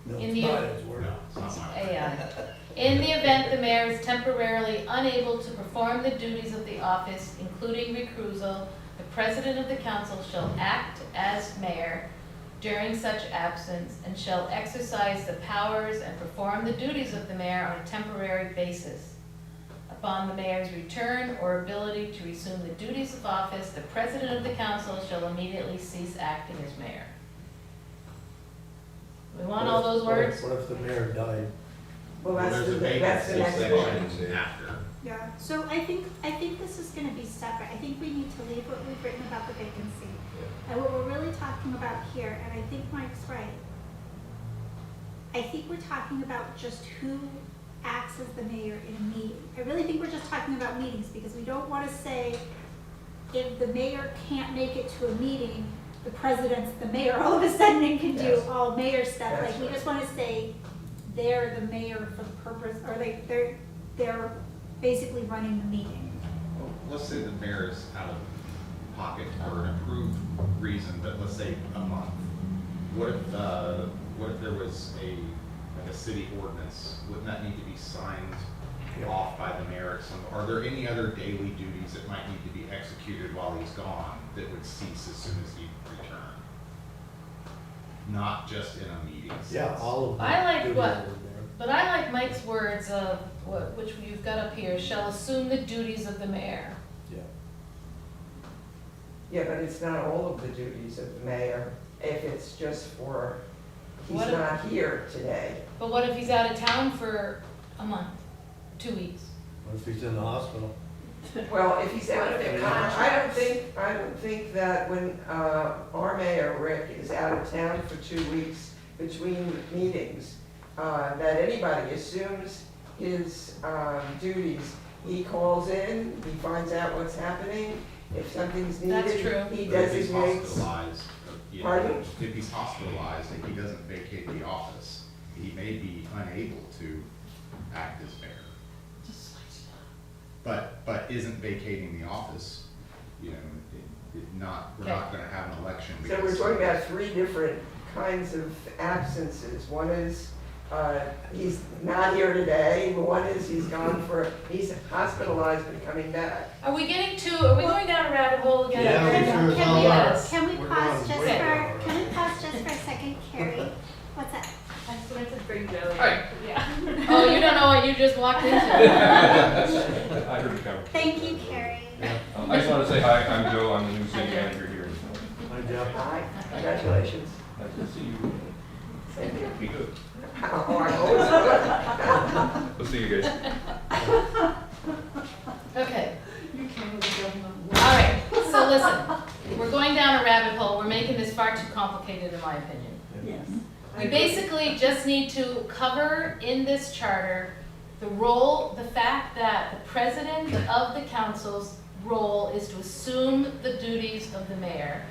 No, In it's the- not his word. No, it's not mine. AI. In the event the mayor is temporarily unable to perform the duties of the office, including recusal, the president of the council shall act as mayor during such absence and shall exercise the powers and perform the duties of the mayor on a temporary basis. Upon the mayor's return or ability to resume the duties of office, the president of the council shall immediately cease acting as mayor. We want all those words? What if the mayor died? Well, Well, that's there's the, a that's the vacancy next section one. after. Yeah, so I think this is gonna be separate. I think we need to leave what we've written about the vacancy. And what we're really talking about here, and I think Mike's right, I think we're talking about just who acts as the mayor in a meeting. I really think we're just talking about meetings, because we don't wanna say if the mayor can't make it to a meeting, the president's the mayor all of a sudden and can do Yes. all mayor stuff. That's Like, we right. just wanna say they're the mayor for the purpose, or they're basically running the meeting. Well, let's say the mayor is out of pocket for an approved reason, but let's say a month. What if there was like a city ordinance? Wouldn't that need to be signed off by the mayor at some, are there any other daily duties that might need to be executed while he's gone that would cease as soon as he returned? Not just in a meeting sense. Yeah, all of them. I like do what- that in there. But I like Mike's words of, which you've got up here, shall assume the duties of the mayor. Yeah. Yeah, but it's not all of the duties of the mayor if it's just for, he's What if- not here today. But what if he's out of town for a month, 2 weeks? What if he's in the hospital? Well, if he's out of What if it, it I don't think that when, our mayor, Rick, is out of town for 2 weeks between meetings, that anybody assumes his, duties. He calls in, he finds out what's happening, if something's needed. That's true. He But if he's designates. hospitalized, you know, Pardon? if he's hospitalized and he doesn't vacate the office, he may be unable to act as mayor. But isn't vacating the office, you know, we're not gonna have an election. So we're because- talking about 3 different kinds of absences. One is, he's not here today, one is he's hospitalized but coming back. Are we going down a rabbit hole again? Yeah, we sure Can we, Yes. can we We're pause going just way for, over. can we pause just for a second, Carrie? What's that? I just wanted to bring Joe in. Hi. Yeah. Oh, you don't know what you just walked into. I heard you coming. Thank you, Carrie. I just wanted to say hi, I'm Joe, I'm the new city manager here. Hi, Jeff. Hi, congratulations. Nice to see you. Thank you. Be good. Oh, I always good. We'll see you guys. Okay, You came with the government. all right, so listen, we're going down a rabbit hole, we're making this far too complicated in my opinion. Yes. We basically just need to cover in this charter the role, the fact that the president of the council's role is to assume the duties of the mayor.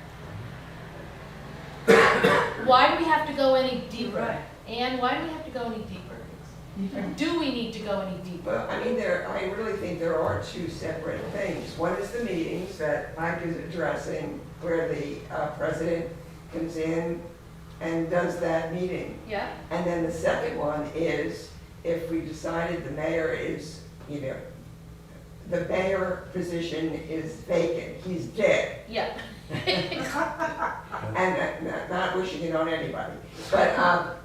Why do we have to go any deeper? Right. And why do we have to go any deeper? Or do we need to go any deeper? Well, I mean, I really think there are two separate things. One is the meetings that Mike is addressing, where the president comes in and does that meeting. Yeah? And then the second one is if we decided the mayor is, the mayor position is vacant, he's dead. Yeah. And not wishing it on anybody. But,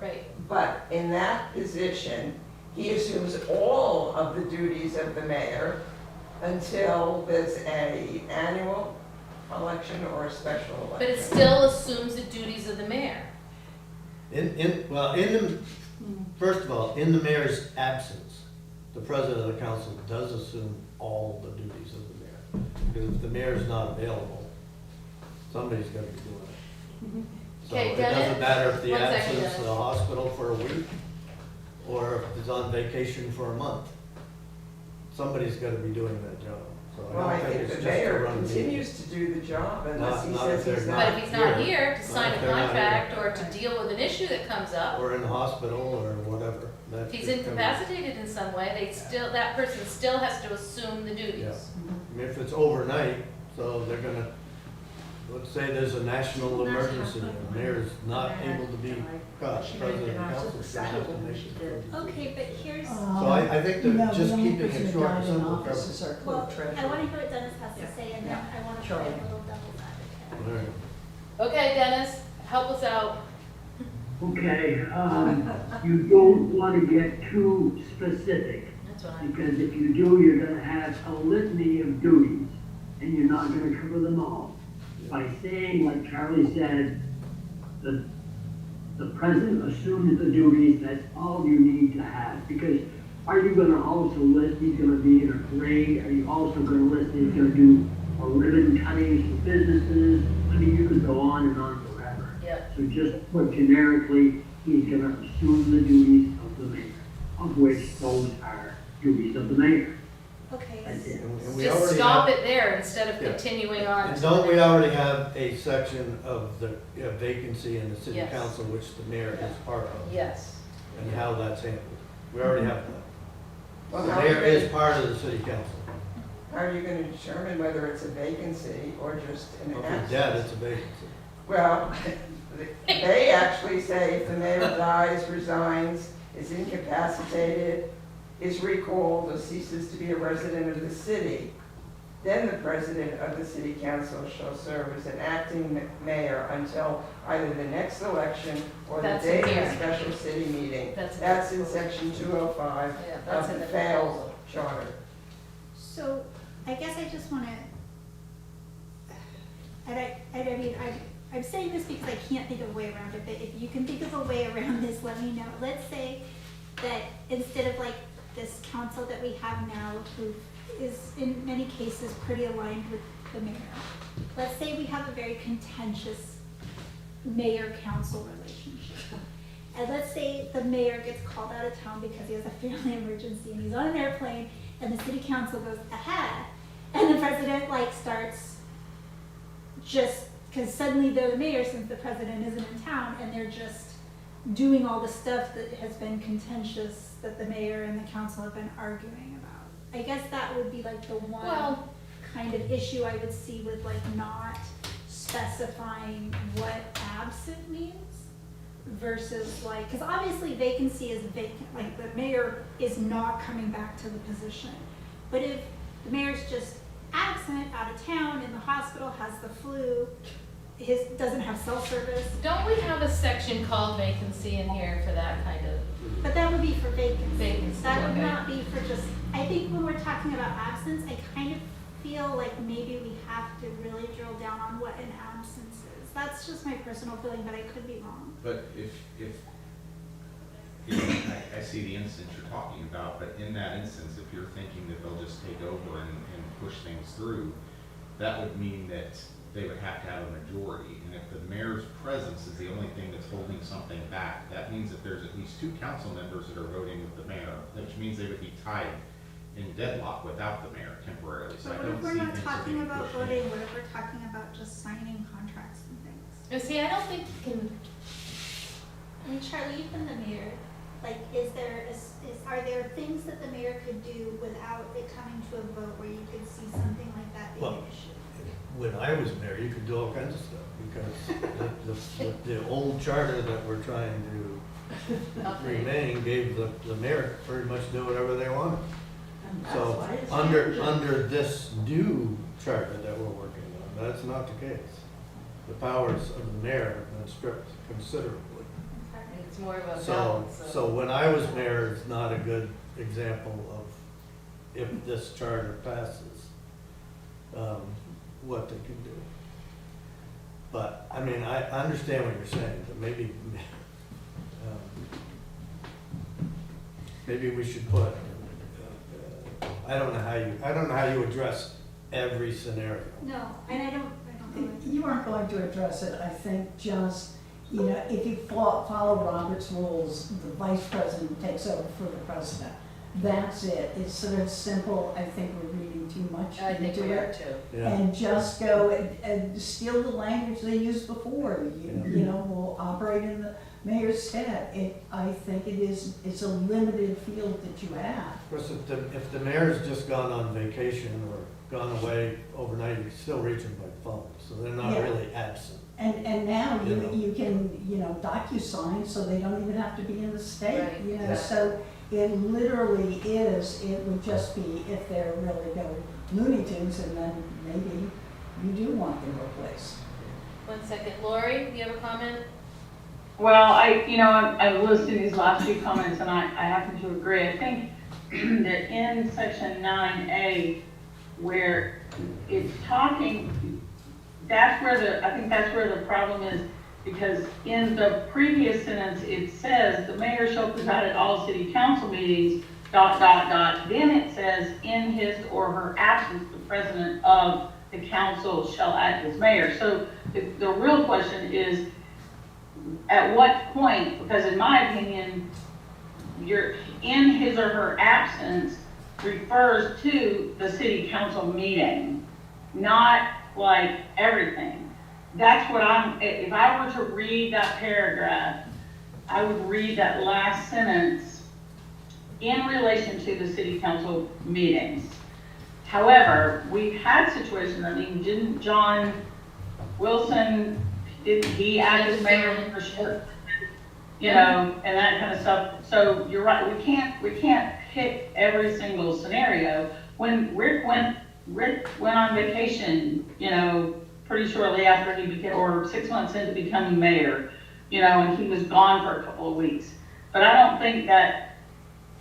Right. but in that position, he assumes all of the duties of the mayor until there's an annual election or a special election. But it still assumes the duties of the mayor. First of all, in the mayor's absence, the president of the council does assume all the duties of the mayor. Because if the mayor's not available, somebody's gonna be doing it. So Okay, it Dennis, doesn't matter if the 1 second, absence Dennis. of the hospital for a week, or if it's on vacation for a month. Somebody's gotta be doing that job. So Well, I think it's the just to mayor run the meeting. continues to do the job unless he Not says if they're he's not. But not. if he's not here. here to sign if a they're not contract or to deal with an issue that comes up, Or in the hospital, or whatever. if he's incapacitated in some way, that person still has to assume the Yeah. duties. I mean, if it's overnight, so they're gonna, let's say there's a national emergency, and the mayor's not able to be caught, president of the council's gonna have to make it. Okay, but here's, So I think that just keeping it short and simple covers. well, I want to hear what Dennis has to say, and then I want to play Sure. a little devil's advocate. All right. Okay, Dennis, help us out. Okay, you don't want to get too specific, That's what I'm, because if you do, you're gonna have a litany of duties, and you're not gonna cover them all. By saying, like Charlie said, the president assumes the duties, that's all you need to have. Because are you gonna also list he's gonna be in a parade? Are you also gonna list he's gonna do a ribbon cutting for businesses? I mean, you could go on and on forever. yeah. So just put generically, he's gonna assume the duties of the mayor, of which those are duties of the mayor. Okay, That's it. And we Just already stop have- it there instead of Yeah. continuing on. And to don't the we next- already have a section of the vacancy in the city Yes. council, which the mayor is part of? Yes. And how that's handled. We already have that. Well, The how mayor are is you part of the city council. gonna determine whether it's a vacancy or just an If absence? he's dead, it's a vacancy. Well, they actually say if the mayor dies, resigns, is incapacitated, is recalled, or ceases to be a resident of the city, then the president of the city council shall serve as an acting mayor until either the next election or the That's day of in the here. special city meeting. That's in That's in section 205 Yeah, that's of in the the failed proposal. charter. so I guess I just want to, and I mean, I'm saying this because I can't think of a way around it, but if you can think of a way around this, let me know. Let's say that instead of like this council that we have now, who is in many cases pretty aligned with the mayor, let's say we have a very contentious mayor-council relationship. And let's say the mayor gets called out of town because he has a family emergency and he's on an airplane and the city council goes ahead and the president like starts just, because suddenly they're the mayor since the president isn't in town and they're just doing all the stuff that has been contentious that the mayor and the council have been arguing about. I guess that would be like the one Well- kind of issue I would see with like not specifying what absent means. versus like, because obviously vacancy is vacant, like the mayor is not coming back to the position. But if the mayor's just absent, out of town, in the hospital, has the flu, doesn't have cell service, Don't we have a section called vacancy in here for that kind of? but that would be for vacancy. Vacancy, That would okay. not be for just, I think when we're talking about absence, I kind of feel like maybe we have to really drill down on what an absence is. That's just my personal feeling, but I could be wrong. But if I see the instance you're talking about, but in that instance, if you're thinking that they'll just take over and push things through, that would mean that they would have to have a majority. And if the mayor's presence is the only thing that's holding something back, that means that there's at least 2 council members that are voting with the mayor, which means they would be tied in deadlock without the mayor temporarily. So I But what don't if we're see not things talking being about pushed in. voting, what if we're talking about just signing contracts and things? And see, I don't think you can, I mean, Charlie, you've been the mayor, like, are there things that the mayor could do without it coming to a vote where you could see something like that being an Well, issue? when I was mayor, you could do all kinds of stuff, because the old charter that we're trying to okay. remain gave the mayor pretty much do whatever they wanted. And that's So, why it's under changing. this new charter that we're working on, that's not the case. The powers of the mayor have been stripped considerably. It's more of a So, balance. so when I was mayor, it's not a good example of if this charter passes, what they can do. But, I mean, I understand what you're saying, but maybe, maybe we should put, I don't know how you address every scenario. No, and I don't know. You aren't going to address it, I think, just, you know, if you follow Robert's rules, the vice president takes over for the president. That's it. It's sort of simple. I think we're reading too much I think into we are it. too. Yeah. And just go and steal the language they used before. You know, we'll operate in the mayor's stead. I think it's a limited field that you have. Of course, if the mayor's just gone on vacation or gone away overnight, you can still reach them by phone, so they're not Yeah. really absent. And now You know. you can, you know, DocuSign, so they don't even have to be in the state, Right, you know, exactly. so it literally is, it would just be if they're really go Looney Tunes, and then maybe you do want them replaced. 1 second, Lori, do you have a comment? Well, I've listened to these last few comments and I happen to agree. I think that in section 9A, where it's talking, I think that's where the problem is, because in the previous sentence, it says, the mayor shall preside at all city council meetings, ... Then it says, in his or her absence, the president of the council shall act as mayor. So the real question is, at what point, because in my opinion, your in his or her absence refers to the city council meeting, not like everything. That's what if I were to read that paragraph, I would read that last sentence in relation to the city council meetings. However, we've had situations, I mean, didn't John Wilson, didn't he act as mayor for short, you know, and that kind of stuff. So you're right, we can't pick every single scenario. When Rick went on vacation, you know, pretty shortly after he became, or 6 months into becoming mayor, you know, and he was gone for a couple of weeks. But I don't think that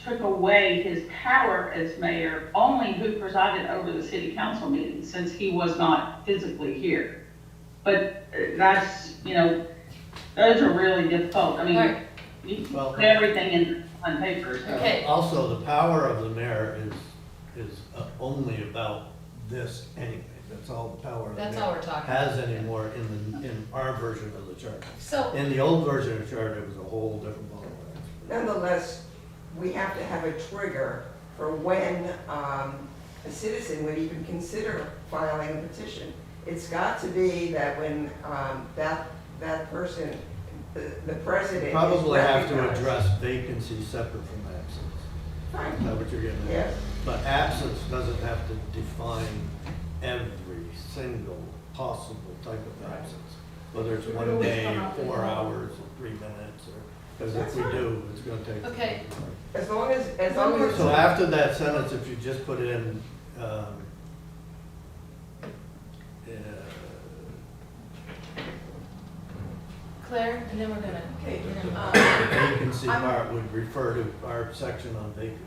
took away his power as mayor, only who presided over the city council meetings, since he was not physically here. But that's, you know, those are really difficult. I mean, Right. you Well- put everything in on paper. So. Okay. Also, the power of the mayor is only about this anyway. That's all the power of the That's mayor all we're talking has anymore in our version of the charter. So, In the old version of the charter, it was a whole different ballgame. Nonetheless, we have to have a trigger for when a citizen would even consider filing a petition. It's got to be that when that person, the president is Probably have to recognized. address vacancy separate from absence. Fine. Is that what you're getting at? Yes. But absence doesn't have to define every single possible type of absence. whether it's one day, or 4 hours, or 3 minutes, or, because if we do, it's gonna take. Okay. As long as. So after that sentence, if you just put in, Claire, and then we're gonna. Okay, the vacancy I'm- part would refer to our section on vacancy.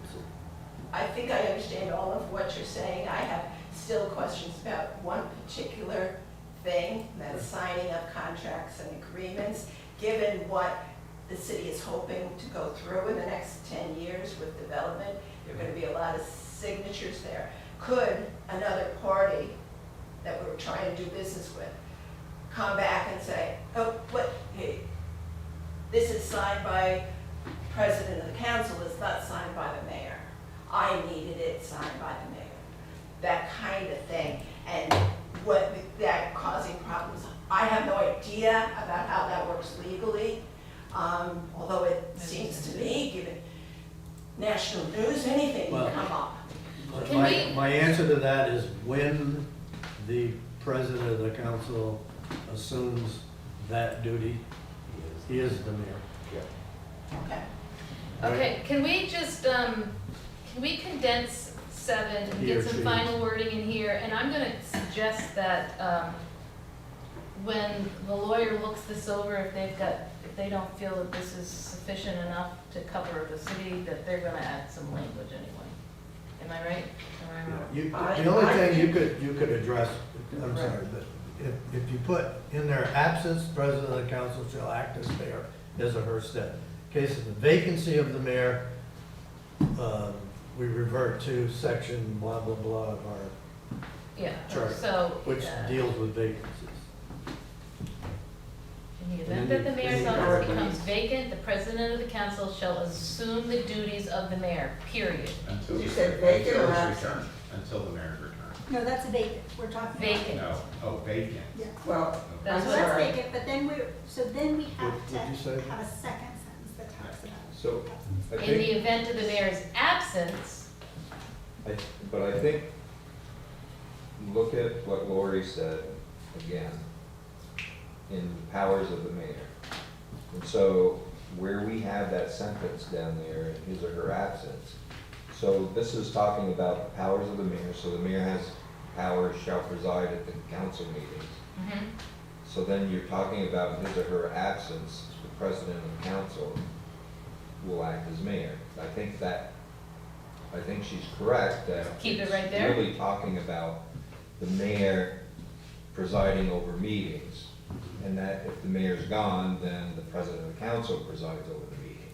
I think I understand all of what you're saying. I have still questions about one particular thing, that's signing of contracts and agreements. Given what the city is hoping to go through in the next 10 years with development, there are going to be a lot of signatures there. Could another party that we're trying to do business with come back and say, oh, what, hey, this is signed by president of the council, it's not signed by the mayor. I needed it signed by the mayor. That kind of thing. And what that causing problems, I have no idea about how that works legally. Although it seems to me, given national news, anything Well, can come up. Can we- My answer to that is when the president of the council assumes that duty, he is the mayor. Okay. Okay, can we just, can we condense 7 and He or get some she. final wording in here? And I'm gonna suggest that, when the lawyer looks this over, if they don't feel that this is sufficient enough to cover the city, that they're gonna add some language anyway. Am I right? Am I wrong? The only thing you could address, I'm sorry, but if you put in their absence, president of the council shall act as mayor, his or her stead. In case of the vacancy of the mayor, we revert to section blah, blah, blah of our, Yeah, Sure. so. which deals with vacancies. In the event that the mayor's office becomes vacant, the president of the council shall assume the duties of the mayor, period. Until You said vacant or until his absent? return, until the mayor's return. No, that's a vacant, we're talking about. Vacant. No, oh, vacant. Yeah. Well, That's So I'm that's sorry. vacant, but then we have Would to you say? have a second sentence that talks about. So, I In the think, event of the mayor's absence, but I think, look at what Lori said again, in powers of the mayor. And so, where we have that sentence down there, in his or her absence, so this is talking about the powers of the mayor, so the mayor has powers, shall preside at the council meetings. So then you're talking about in his or her absence, the president of the council will act as mayor. I think she's correct that. Keep it it's right there? Really talking about the mayor presiding over meetings, and that if the mayor's gone, then the president of the council presides over the meeting.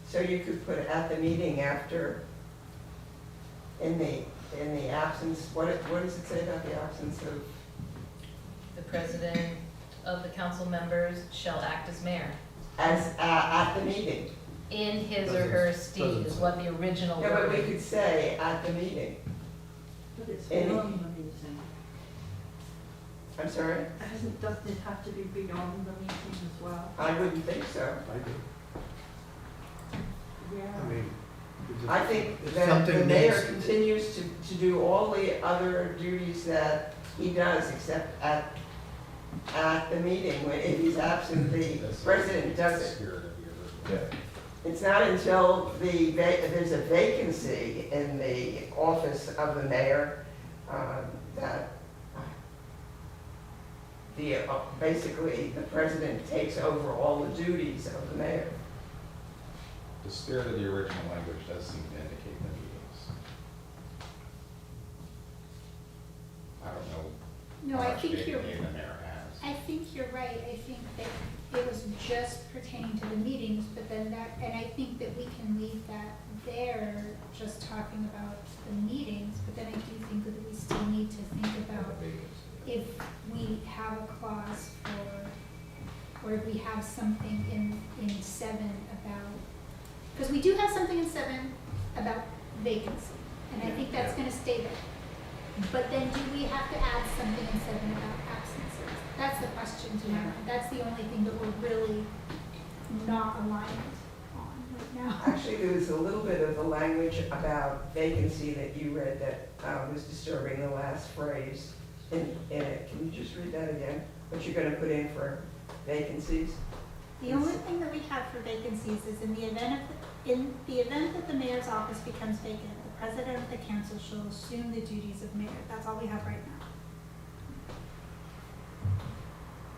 so you could put at the meeting after, in the absence, what does it say about the absence of? the president of the council members shall act as mayor. As, at the meeting? In his or her stead is what the original Yeah, but we word. could say at the meeting. But it's Any- beyond the meeting. I'm sorry? Doesn't it have to be beyond the meeting as well? I wouldn't think so. I do. Yeah. I mean. I think if that something the mayor needs- continues to do all the other duties that he does, except at the meeting, when if he's absent, the That's president does it. Spirit of the original. It's not until there's a vacancy in the office of the mayor, that basically the president takes over all the duties of the mayor. The spirit of the original language does seem to indicate the meetings. I don't know. No, how I much think big you're, name the mayor has. I think you're right, I think that it was just pertaining to the meetings, but then that, and I think that we can leave that there, just talking about the meetings, but then I do think that we still need to think about if we have a clause for, or if we have something in 7 about, because we do have something in 7 about vacancy, and I think that's gonna stay there. But then do we have to add something in 7 about absences? That's the question to my mind. That's the only thing that we're really not aligned on right now. Actually, there was a little bit of the language about vacancy that you read that was disturbing, the last phrase. in it? Can you just read that again? What you're gonna put in for vacancies? The only thing that we have for vacancies is in the event that the mayor's office becomes vacant, the president of the council shall assume the duties of mayor. That's all we have right now.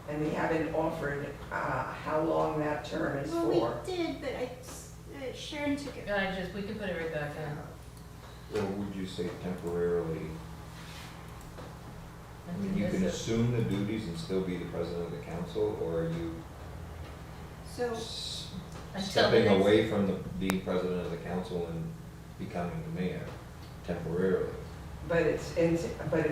And we haven't offered, how long that term is Well, for. we did, but Sharon took it. We can put it right back in. Or would you say temporarily? I mean, you This can is- assume the duties and still be the president of the council, or are you So, Until the stepping next- away from being president of the council and becoming the mayor temporarily? But it's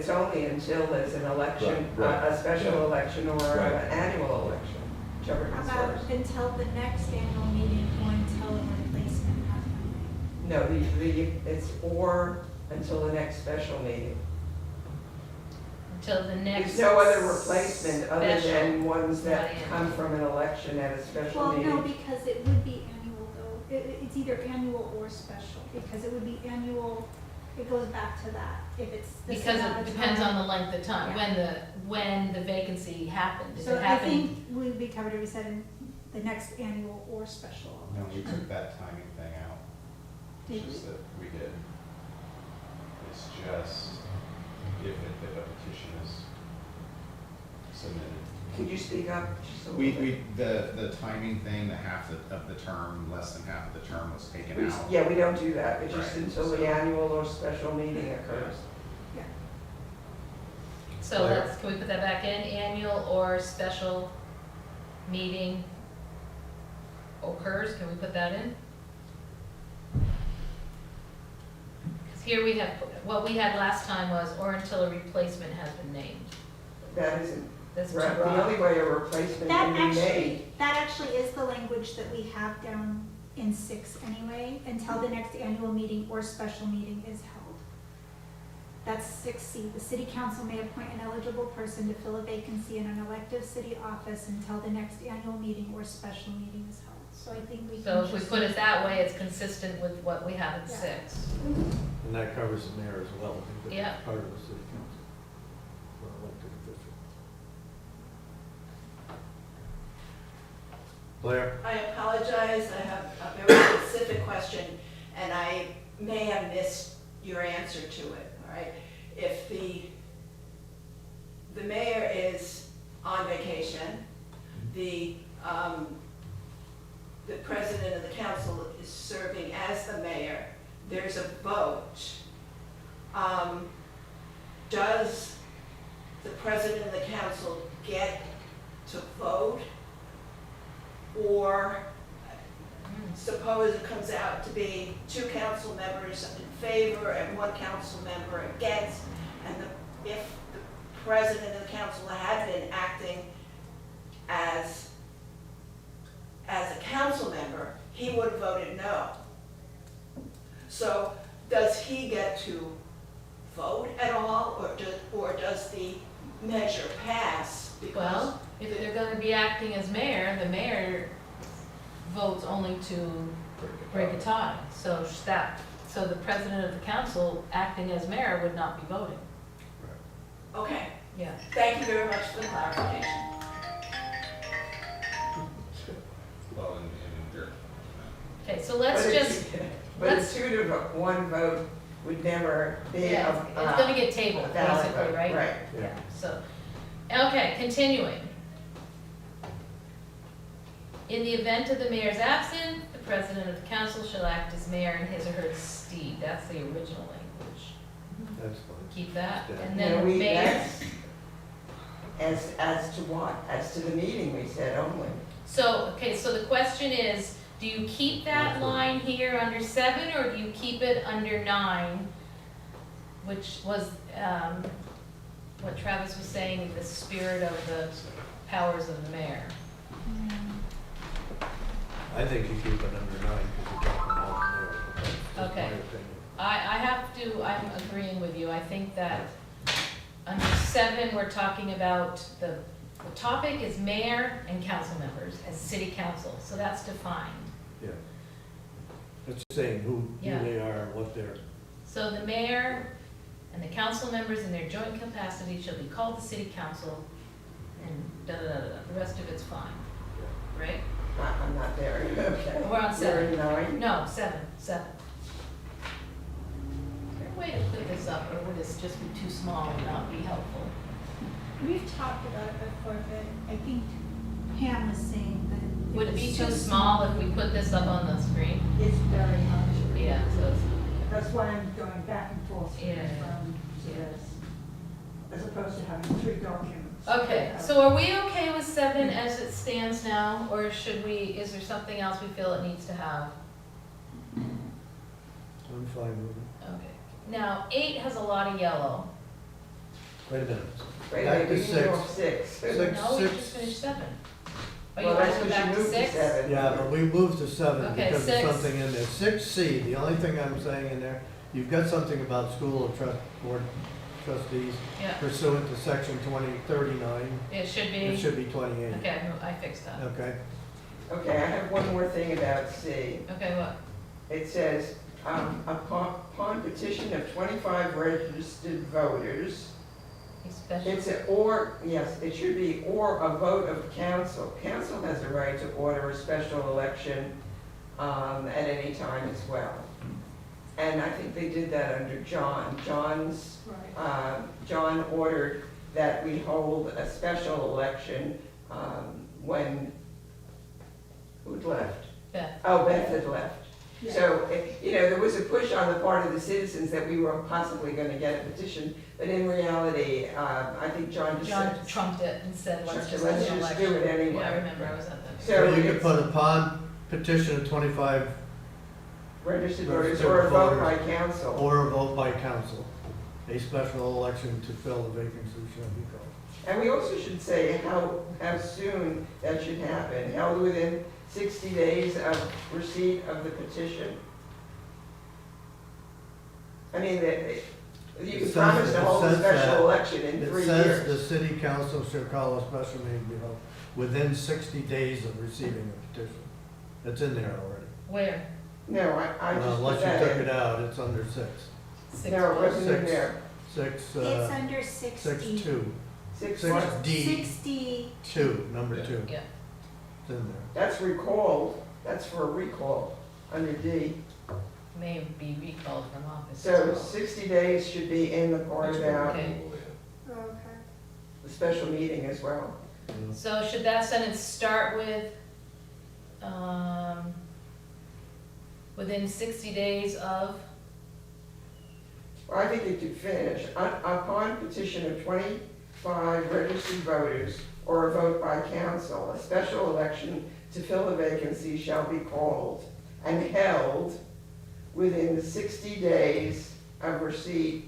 only until there's an election, Right, right, a special yeah. election or Right. an annual election, whichever how comes about first. until the next annual meeting or until a replacement has been made? No, it's or until the next special meeting. Until the next. There's no other replacement other special. than ones that Right. come from an election at a special Well, no, meeting. because it would be annual though. It's either annual or special, because it would be annual, it goes back to that, if it's this Because amount it of depends time. on the length of time, Yeah. when the vacancy happened. If So it I happened, think we'd be covered if we said in the next annual or special No, we election. took that timing thing out. Did It's just we? that we did. It's just if a petition is submitted. Could you speak up just a little bit? The timing thing, the half of the term, less than half of the term was taken out. Yeah, we don't do that, it's just Right, until the so- annual or special meeting occurs. Yeah. so can we put that back in, annual or special meeting occurs, can we put that in? Because here we have, what we had last time was, or until a replacement has been named. That isn't, That's too right, the broad. only way a replacement That can be made. actually is the language that we have down in 6 anyway, until the next annual meeting or special meeting is held. That's 6C. The city council may appoint an eligible person to fill a vacancy in an elective city office until the next annual meeting or special meeting is held. So I think we can So if we just put use it that way, it's consistent with what we have at Yeah. 6. And that covers the mayor as well, I think Yeah. that's part of the city council. Or elected official. Blair? I apologize, I have a very specific question, and I may have missed your answer to it, all right? If the mayor is on vacation, the president of the council is serving as the mayor, there's a vote. Does the president of the council get to vote? Or suppose it comes out to be 2 council members in favor and 1 council member against, and if the president of the council had been acting as a council member, he would have voted no. So does he get to vote at all, or does the measure pass? Because Well, if they're gonna be acting as mayor, the mayor votes only to break a tie. So the president of the council acting as mayor would not be voting. Okay, Yeah. thank you very much for the clarification. Well, and there, Okay, so let's But it's- just, But a let's- 2-to-1 vote would never be yeah, it's gonna get tabled, a valid basically, vote, right? right. Yeah, so, okay, continuing. In the event of the mayor's absence, the president of the council shall act as mayor in his or her stead. That's the original language. That's fine. Keep that, Yeah. and No, then mayor. As to what? As to the meeting, we said only. So, okay, so the question is, do you keep that line here under 7, or do you keep it under 9? Which was, what Travis was saying, the spirit of the powers of the mayor. I think you keep it under 9 because you're talking about the mayor, but that's just my Okay. opinion. I'm agreeing with you, I think that under 7, we're talking about the topic is mayor and council members as city council, so that's defined. Yeah. It's saying who Yeah. they are, what they're, So the mayor and the council members in their joint capacity shall be called the city council, and da-da-da-da-da, the rest of it's fine, right? I'm not there, okay. We're on seven. We're in 9. No, seven. Is there a way to put this up, or would this just be too small and not be helpful? We've talked about it before, but I think Pam was saying that. Would it be was too so small if we put this up on the screen? It's very much. Yeah, so it's, That's why I'm going back and forth Yeah. from to this, as opposed to having 3 documents. okay, so are we okay with 7 as it stands now, or should we, is there something else we feel it needs to have? I'm fine with it. Okay, now 8 has a lot of yellow. Wait a minute. Wait, Back wait, to we can go off 6. Six. No, we just finished 7. Are you Well, want that's to go because back you to moved to 6? 7. Yeah, but we moved to 7 Okay, because of 6. something in there. 6C, the only thing I'm saying in there, you've got something about school of trust, board trustees Yeah, pursuant to section 2039. it should It be, should be 28. okay, I fixed that. Okay. Okay, I have one more thing about C. Okay, what? It says, upon petition of 25 registered voters, A special, it's a or, yes, it should be or a vote of council. Council has a right to order a special election at any time as well. And I think they did that under John. Right. John ordered that we hold a special election when, who'd left? Beth. Oh, Beth had left. Yeah. So, there was a push on the part of the citizens that we were possibly going to get a petition, but in reality, I think John just John said. trumped it and said, let's just Let's have an just election. do it anyway. Yeah, I remember, I was at that. So So you could it's put upon petition of 25 registered voters registered or a vote by voters. council. or a vote by council. A special election to fill the vacancy shall be called. And we also should say how soon that should happen, held within 60 days of receipt of the petition. I mean, you It can says- promise to it hold a says that. special election in It 3 says the years. city council shall call a special meeting to be held within 60 days of receiving a petition. It's in there already. Where? No, I Well, just put unless you that took in. it out, it's under 6. 6 No, it wasn't in 6. there. 6, It's under 60. 6-2. 6 Six. months. D. 60. 2, number Yeah. 2. Yeah. It's in there. That's recalled, that's for a recall under D. May be recalled from office. So as well. 60 days should be in the part about Okay. Okay. the special meeting as well. So should that sentence start with, within 60 days of? Well, I think it could finish. Upon petition of 25 registered voters or a vote by council, a special election to fill a vacancy shall be called and held within the 60 days of receipt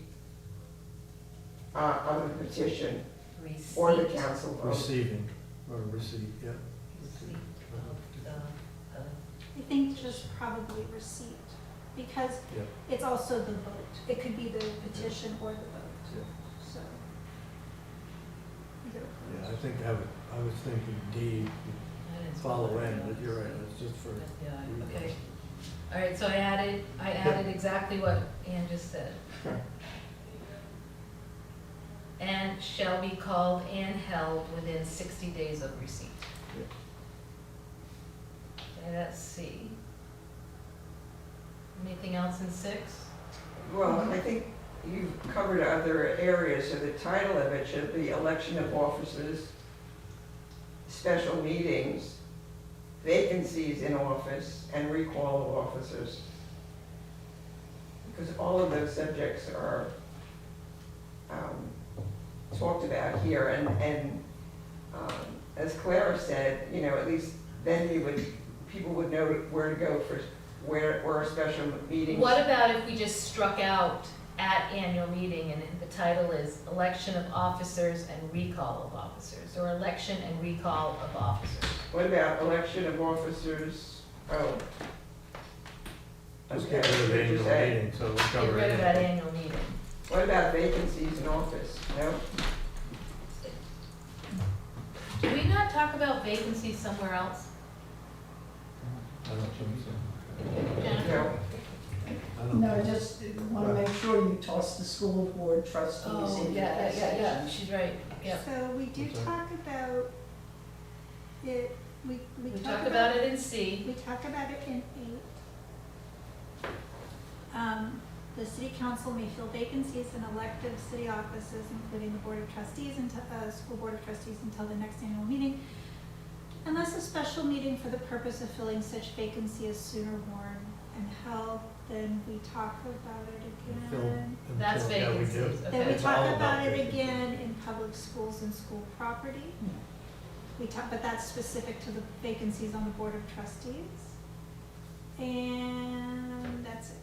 of the petition or the Receipt. council vote. Receiving, or receipt, yeah. Receipt of the- I think just probably receipt, because Yeah. it's also the vote. It could be the petition or the vote, Yeah. so. either Yeah, approach. I think I was thinking D, that is follow what I in, wrote. but you're right, it's just for. Yeah, okay. All right, so I added exactly what Ann just said. And shall be called and held within 60 days of receipt. Yeah. Okay, that's C. Anything else in 6? Well, I think you've covered other areas, so the title of it should be election of officers, special meetings, vacancies in office, and recall of officers. Because all of those subjects are talked about here, and as Clara said, at least then people would know where to go for where a special meeting. What about if we just struck out at annual meeting and the title is election of officers and recall of officers, or election and recall of officers? What about election of officers? Oh. Just Okay, get rid of so annual just add- meeting, so we Get cover rid of that it. annual meeting. What about vacancies in office? No? Did we not talk about vacancies somewhere else? I don't think so. Jennifer? No. I don't No, think- just wanna make sure you toss the school board trustees Oh, into yeah, that yeah, yeah, section. she's right, yeah. So we did What's that? talk about it, we We talked talked about it in C. We talked about it in 8. The city council may fill vacancies in elective city offices, including the board of trustees until, school board of trustees until the next annual meeting, unless a special meeting for the purpose of filling such vacancy is sooner warned and held. Then we talk about it Phil, again. That's until- yeah, we do. vacancies, Then we okay. It's all talk about about it vacancies. again in public schools and school property. We talk, but that's specific to the vacancies on the board of trustees. And that's it.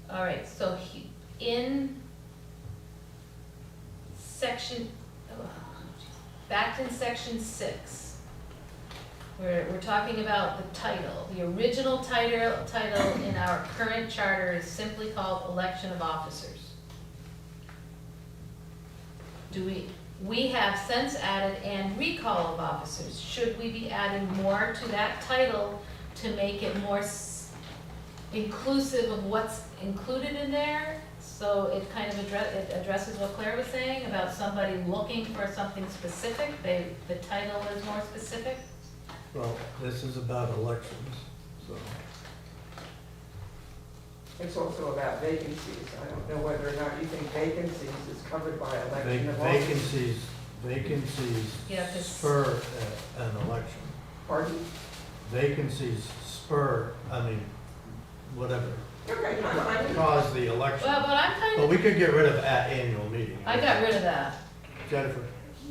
All right, so in section, back in section 6, we're talking about the title. The original title in our current charter is simply called election of officers. We have since added and recall of officers. Should we be adding more to that title to make it more inclusive of what's included in there? So it kind of addresses what Claire was saying about somebody looking for something specific, the title is more specific? Well, this is about elections, so. It's also about vacancies. I don't know whether or not you think vacancies is covered by election of officers. Vacancies Yeah, 'cause- spur an election. Pardon? Vacancies spur, whatever, Okay, I'm cause the election. Well, but I'm kind But of, we could get rid of at annual meeting. I got rid of that. Jennifer,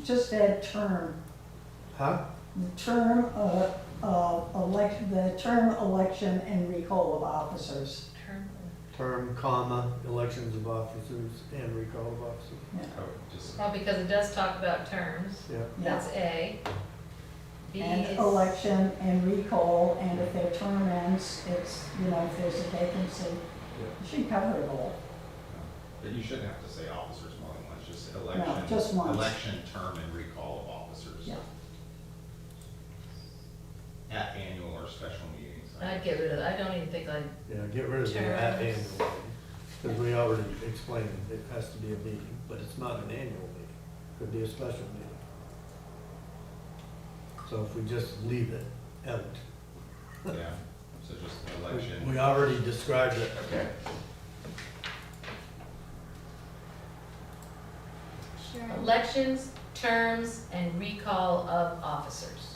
Just add term, huh? the term, the term election and recall of officers. Term, comma, elections of officers and recall of officers. Yeah. Oh, just, Well, because it does talk about terms, Yeah. that's A. B And is. election and recall, and if their term ends, it's, if there's a vacancy, it should cover it all. but you shouldn't have to say officers more than once, just No, election. just once. Election, term, and recall of officers. Yeah. At annual or special meetings. I'd get rid of that, I don't even think I'd, Yeah, get rid of the at Terms. annual meeting, because we already explained it has to be a meeting, but it's not an annual meeting, could be a special meeting. So if we just leave it out, Yeah, so just election. we already described it. Okay. Sharon? elections, terms, and recall of officers.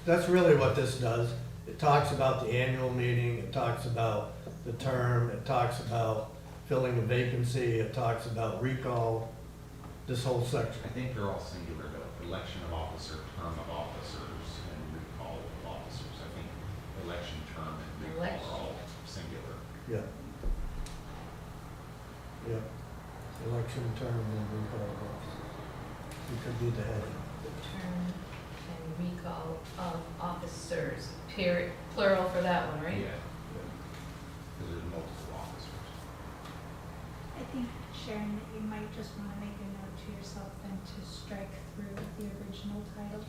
That's really what this does. It talks about the annual meeting, it talks about the term, it talks about filling a vacancy, it talks about recall, this whole section. I think they're all singular, though, election of officer, term of officers, and recall of officers. I think election, term, and recall are all singular. Yeah. Yeah. Election, term, and recall of officers. You could do the heading. Term and recall of officers, period, plural for that one, right? Yeah. Because there's multiple officers. I think, Sharon, that you might just want to make a note to yourself then to strike through the original title,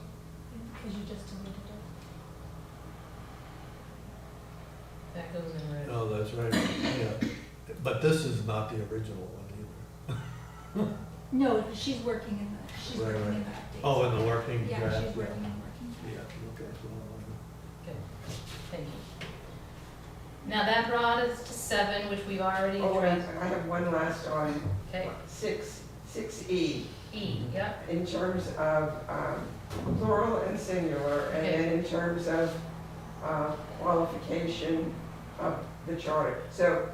because you just deleted it. That goes in red. Oh, that's right, yeah. But this is not the original one either. No, she's working in the, Right, right. updates. Oh, in the working Yeah, draft? she's working and working. Yeah, okay. Good, thank you. Now that brought us to 7, which we've already Oh, and addressed. I have one last on Okay, 6E, E, yep, in terms of plural and singular, and Okay. then in terms of qualification of the charter. So,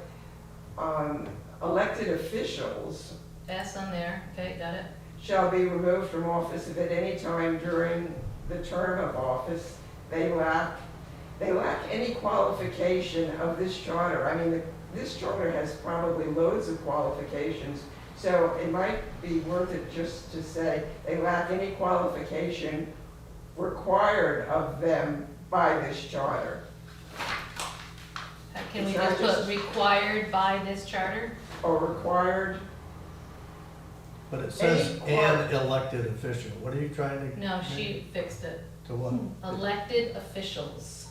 elected officials S on there, okay, got it. shall be removed from office if at any time during the term of office they lack any qualification of this charter. I mean, this charter has probably loads of qualifications, so it might be worth it just to say they lack any qualification required of them by this charter. Can we It's not just put just- required by this charter? Or required, But it says Any an elected official. What are you trying to? No, she fixed it. To what? Elected officials.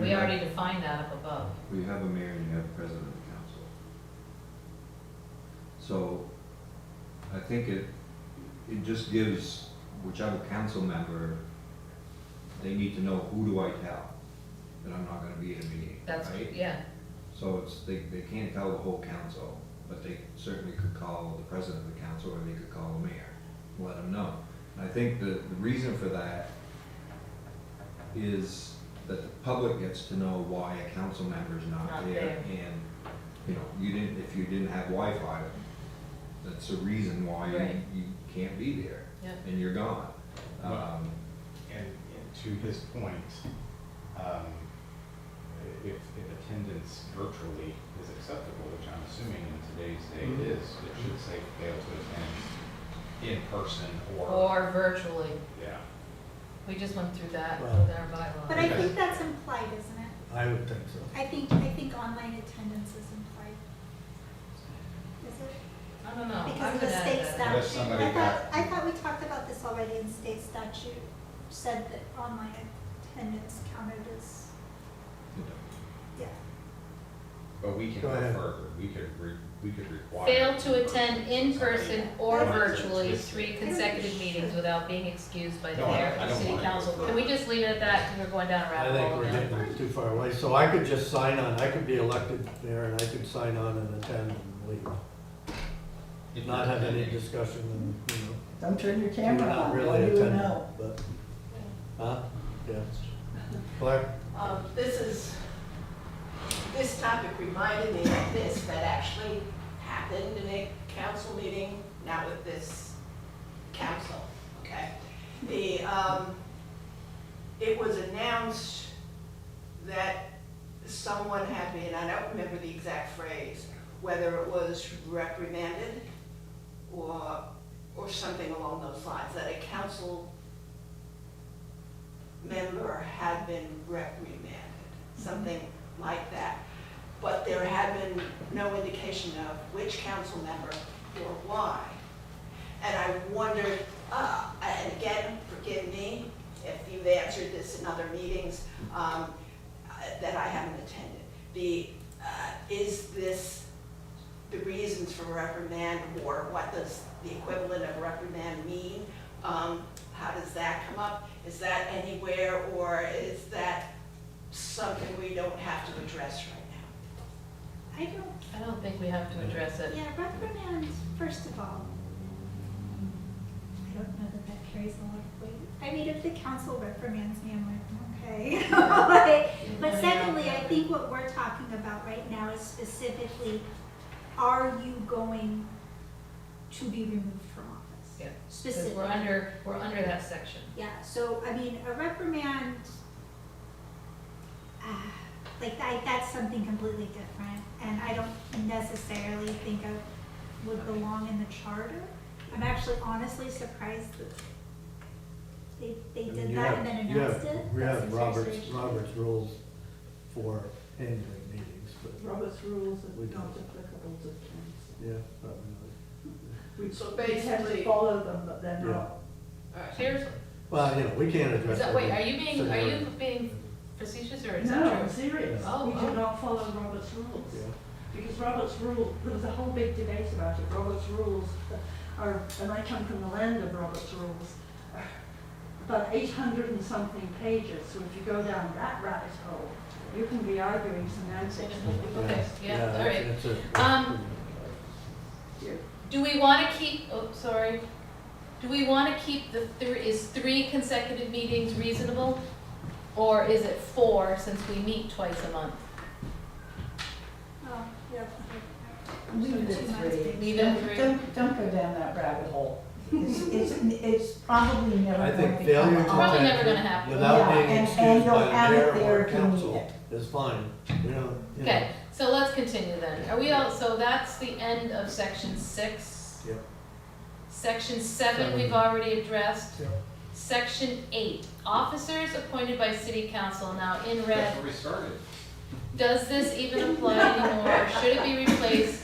We already defined that up above. We have a mayor and you have a president of the council. So I think it just gives whichever council member, they need to know, who do I tell that I'm not gonna be at a meeting, That's, right? yeah, So it's, they can't tell the whole council, but they certainly could call the president of the council, or they could call the mayor, let them know. And I think the reason for that is that the public gets to know why a council member is not Not there. there. And, you know, if you didn't have Wi-Fi, that's a reason why Right. you can't be there. Yep. And you're gone. Well, And to his point, if attendance virtually is acceptable, which I'm assuming in today's day it is, it should say fail to attend in person or virtually. Yeah. We just went through that Well- with our bylaws. But I think that's implied, isn't it? I would think so. I think online attendance is implied. Is it? I don't know. I Because of would the add state that. Unless statute. somebody I thought we talked about this already, and state statute said that online attendance counted as, yeah. But we can Go go ahead. further, we could require. Fail to attend in somebody person or wants to virtually just- 3 consecutive meetings without being excused by the No, I mayor don't- I or don't city want it. council. Can we just leave it at that, because we're going down a I rabbit think hole we're again? getting too far away, so I could just sign on, I could be elected mayor and I could sign on and attend and leave. If Not you're have any attending. discussion and, you know. Don't turn your you're camera not on, really what do you attending, know? But, huh? Yeah. Claire? This topic reminded me of this that actually happened in a council meeting, not with this council, okay? It was announced that someone had been, I don't remember the exact phrase, whether it was reprimanded or something along those lines, that a council member had been reprimanded, something like that. But there had been no indication of which council member or why. And I wondered, and again, forgive me if you've answered this in other meetings that I haven't attended. Is this the reasons for reprimand, or what does the equivalent of reprimand mean? How does that come up? Is that anywhere, or is that something we don't have to address right now? I don't think we have to address it. Yeah, reprimand, first of all, I don't know that carries a lot of weight. I mean, if the council reprimands me, I'm like, okay. But secondly, I think what we're talking about right now is specifically, are you going to be removed from office? Yeah, because Specifically. we're under that section. Yeah, so, I mean, a reprimand, that's something completely different, and I don't necessarily think it would belong in the charter. I'm actually honestly surprised that they I mean, did you that have- and then you announced have- it. We That have seems very Robert's strange. rules for handling meetings, but, Robert's rules We are don't. not applicable to council. yeah, probably So We tend to basically, follow them, but they're Yeah. not. Seriously? not. Well, you know, we can't address. Is that, wait, every are you scenario. being facetious, or is No, that I'm true? serious. Oh, We oh. do not follow Robert's rules. Yeah. Because Robert's rules, there was a whole big debate about it. Robert's rules are, and I come from the land of Robert's rules, are about 800 and something pages. So if you go down that rabbit hole, you can be arguing semantics. Okay, yeah, all right. it's a- Do we want to keep, do we want to keep is 3 consecutive meetings reasonable? Or is it 4 since we meet twice a month? Oh, yeah. Leave it Two at months, 3. maybe. Leave it at 3? Don't go down that rabbit hole. It's probably never I going think to failure come to up. Probably never attend gonna happen. without Yeah, being and excused you'll by the have it mayor there or to meet council it. is fine. We don't, you know. Okay, so let's continue then. Are we all, so that's the end of section 6. Yep. Section 7 we've 7. already addressed. Yep. Section 8, officers appointed by city council. Now in That's red, where we started. does this even apply anymore? Should it be replaced?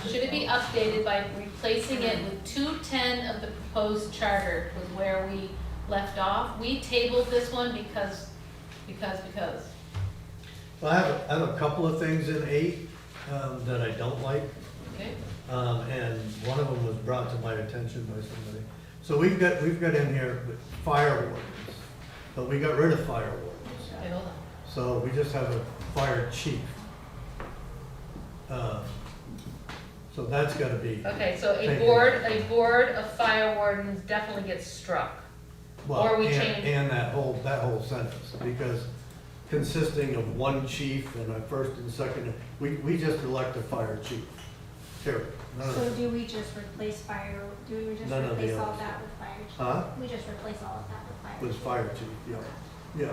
Should it be updated by replacing it with 210 of the proposed charter was where we left off? We tabled this one because. Well, I have a couple of things in 8 that I don't like. Okay. And one of them was brought to my attention by somebody. So we've got in here fire wardens, but we got rid of fire wardens. Okay, hold on. So we just have a fire chief. So that's gotta be, Okay, so a Thank you. board of fire wardens definitely gets struck. well, Or we and, change- and that whole sentence, because consisting of one chief and a first and second, we just elect a fire chief. Period. None of So it. do we just replace fire, do we just None of the replace all others. that with fire chief? Huh? We just replace all of that with fire Was chief? fire chief, yeah.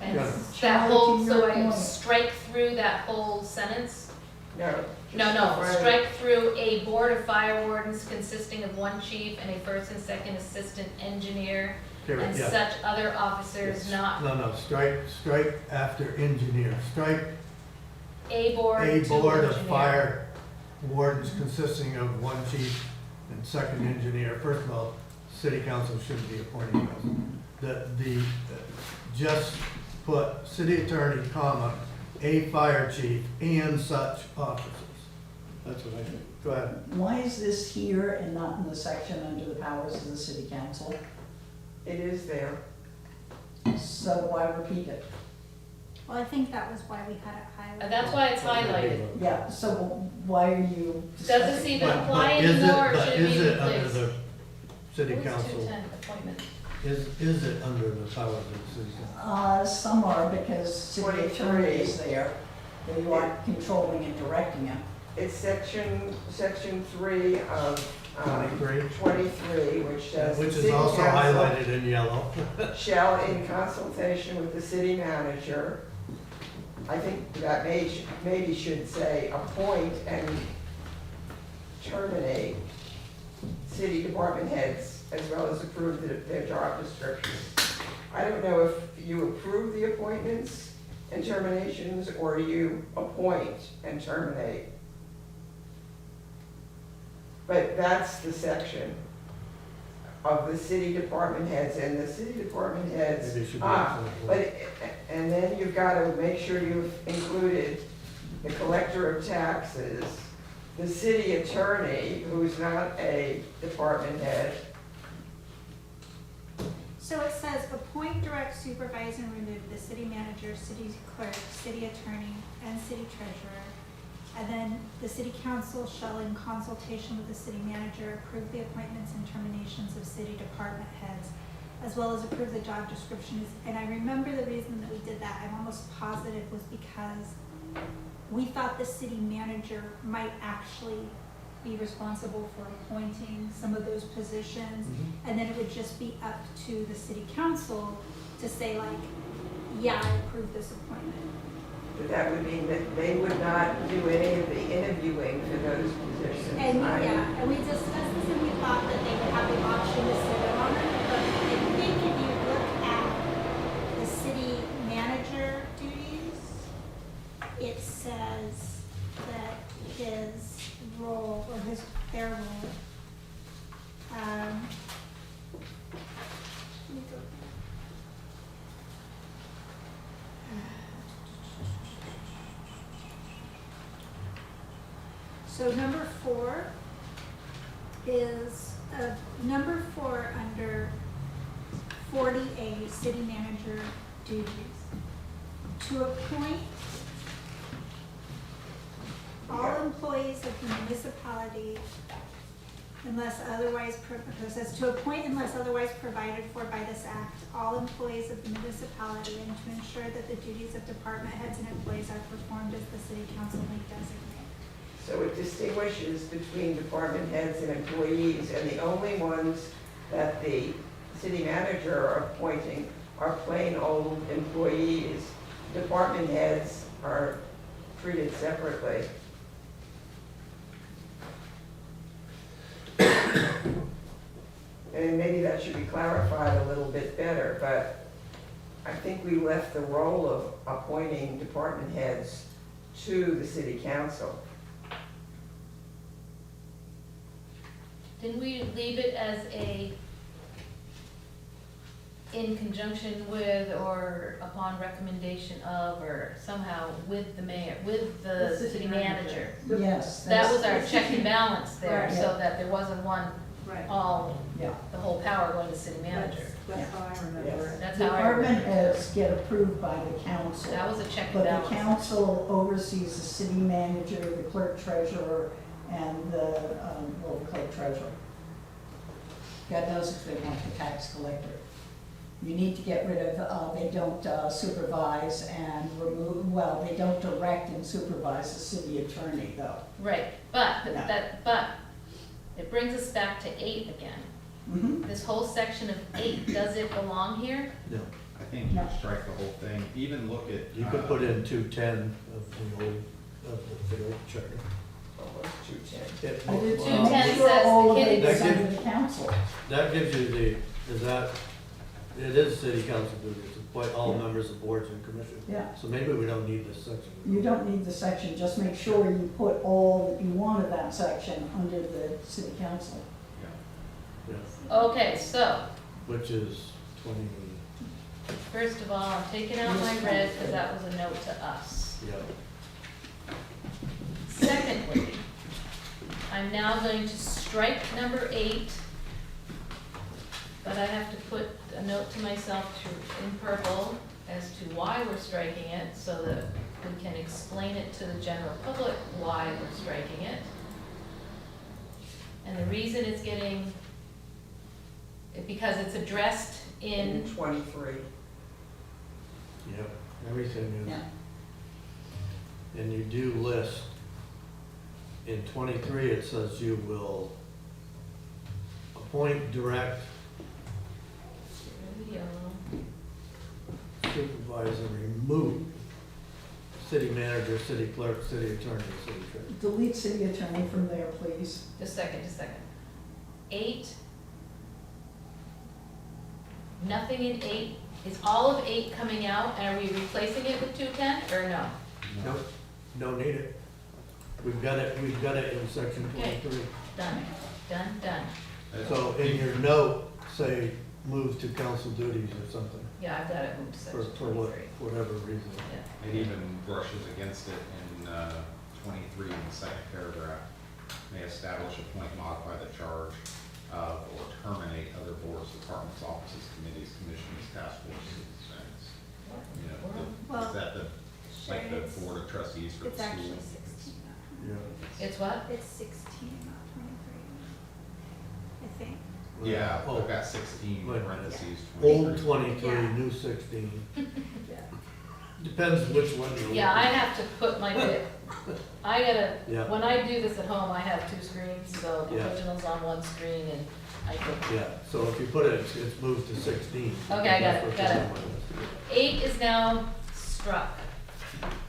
And Yeah. that Charlie, whole, to so your I point. strike through that whole sentence? No. just No, the phrase. strike through a board of fire wardens consisting of one chief and a first and second assistant engineer Period, and yeah. such other officers not No, strike after engineer, strike a board a to board of engineer. fire wardens consisting of one chief and second engineer. First of all, city council shouldn't be appointing those. Just put city attorney, comma, a fire chief and such officers. That's what I think. Go ahead. Why is this here and not in the section under the powers of the city council? It is there. So why repeat it? Well, I think that was why we had it highlighted. And that's why it's highlighted. Yeah, so why are you? Does this even But- apply but is it- anymore, or but should it be is it under replaced? the city What's council? 210 appointment? Is it under the powers of the city council? Some are because city 23. attorney is there. They are controlling and directing him. It's section 3 of 23? 23, which says. Which "The is city also council highlighted in yellow. shall, in consultation with the city manager," I think that maybe should say appoint and terminate city department heads as well as approve their job descriptions. I don't know if you approve the appointments and terminations or you appoint and terminate. But that's the section of the city department heads, and the city department heads. Maybe it should be But, absolute. and then you've got to make sure you've included the collector of taxes, the city attorney, who's not a department head. So it says appoint, direct, supervise, and remove the city manager, city clerk, city attorney, and city treasurer. And then the city council shall, in consultation with the city manager, approve the appointments and terminations of city department heads, as well as approve the job descriptions. And I remember the reason that we did that, I'm almost positive, was because we thought the city manager might actually be responsible for appointing some of those positions. And then it would just be up to the city council to say like, yeah, I approve this appointment. But that would mean that they would not do any of the interviewing for those positions. And yeah, and we discussed this and we thought that they would have the option to sit in on it, but I think if you look at the city manager duties, it says that his role, or their role, let me go back. So number 4 is, number 4 under 40A, city manager duties. To appoint all employees of the municipality unless otherwise, it says to appoint unless otherwise provided for by this act, all employees of the municipality, and to ensure that the duties of department heads and employees are performed as the city council may designate. So it distinguishes between department heads and employees, and the only ones that the city manager are appointing are plain old employees. Department heads are treated separately. And maybe that should be clarified a little bit better, but I think we left the role of appointing department heads to the city council. Didn't we leave it as a in conjunction with or upon recommendation of or somehow with the mayor, with the city manager. Yes. That was our That's- check and balance there, Right. so that there wasn't one, Right. all, Yeah. the whole power going to city manager. That's how I remember Yes. it. That's how I Department remember it. heads get approved by the council. That was a check and But the balance. council oversees the city manager, the clerk treasurer, and the clerk treasurer. God knows if they want the tax collector. You need to get rid of, they don't supervise and remove, well, they don't direct and supervise the city attorney, though. Right, but, Yeah. but it brings us back to 8 again. Mm-hmm. This whole section of 8, does it belong here? No, I think you No. strike the whole thing, even look at. you could put in 210 of the old charter. Almost 210. It- I did well, 210 make sure says all of the it is kids- under the council. That gives you the, it is city council duties, to appoint all Yeah. members of boards and commissions. Yeah. So maybe we don't need this section. You don't need the section, just make sure you put all that you want of that section under the city council. Yeah, Okay, so, which is 20, first of all, I'm taking out my red because that was a note to us. yeah. Secondly, I'm now going to strike number 8, but I have to put a note to myself in purple as to why we're striking it, so that we can explain it to the general public why we're striking it. And the reason it's getting, because it's addressed in, 23. Yep, everything is. Yeah. And you do list, in 23, it says you will appoint, direct, supervise, and remove city manager, city clerk, city attorney, city treasurer. Delete city attorney from there, please. just a second. 8, nothing in 8, is all of 8 coming out, and are we replacing it with 210, or no? Nope, don't need it. We've got it in section Okay. 23. Done, done. So in your note, say, move to council duties or something, Yeah, I've got it moved to for, section for what, 23. whatever reason. Yeah. It even brushes against it in 23 in the second paragraph. May establish, appoint, modify the charge of, or terminate other boards, departments, offices, committees, commissions, task forces, and, you know, Well, is that the, like the it's- board of trustees for the It's school? actually 16, not 23. Yeah. It's what? It's 16, not 23, I think. Yeah, Oh, I've got 16 Wait a minute. parentheses, Old 23. 23, Yeah. new 16. Yeah. Depends which one you're. Yeah, I looking have to put my bit, I gotta, Yeah. when I do this at home, I have 2 screens, so the Yeah. original's on one screen, and I could, at. Yeah, so if you put it, it's moved to 16. Okay, I got That's it, what got the it. new one is. 8 is now struck.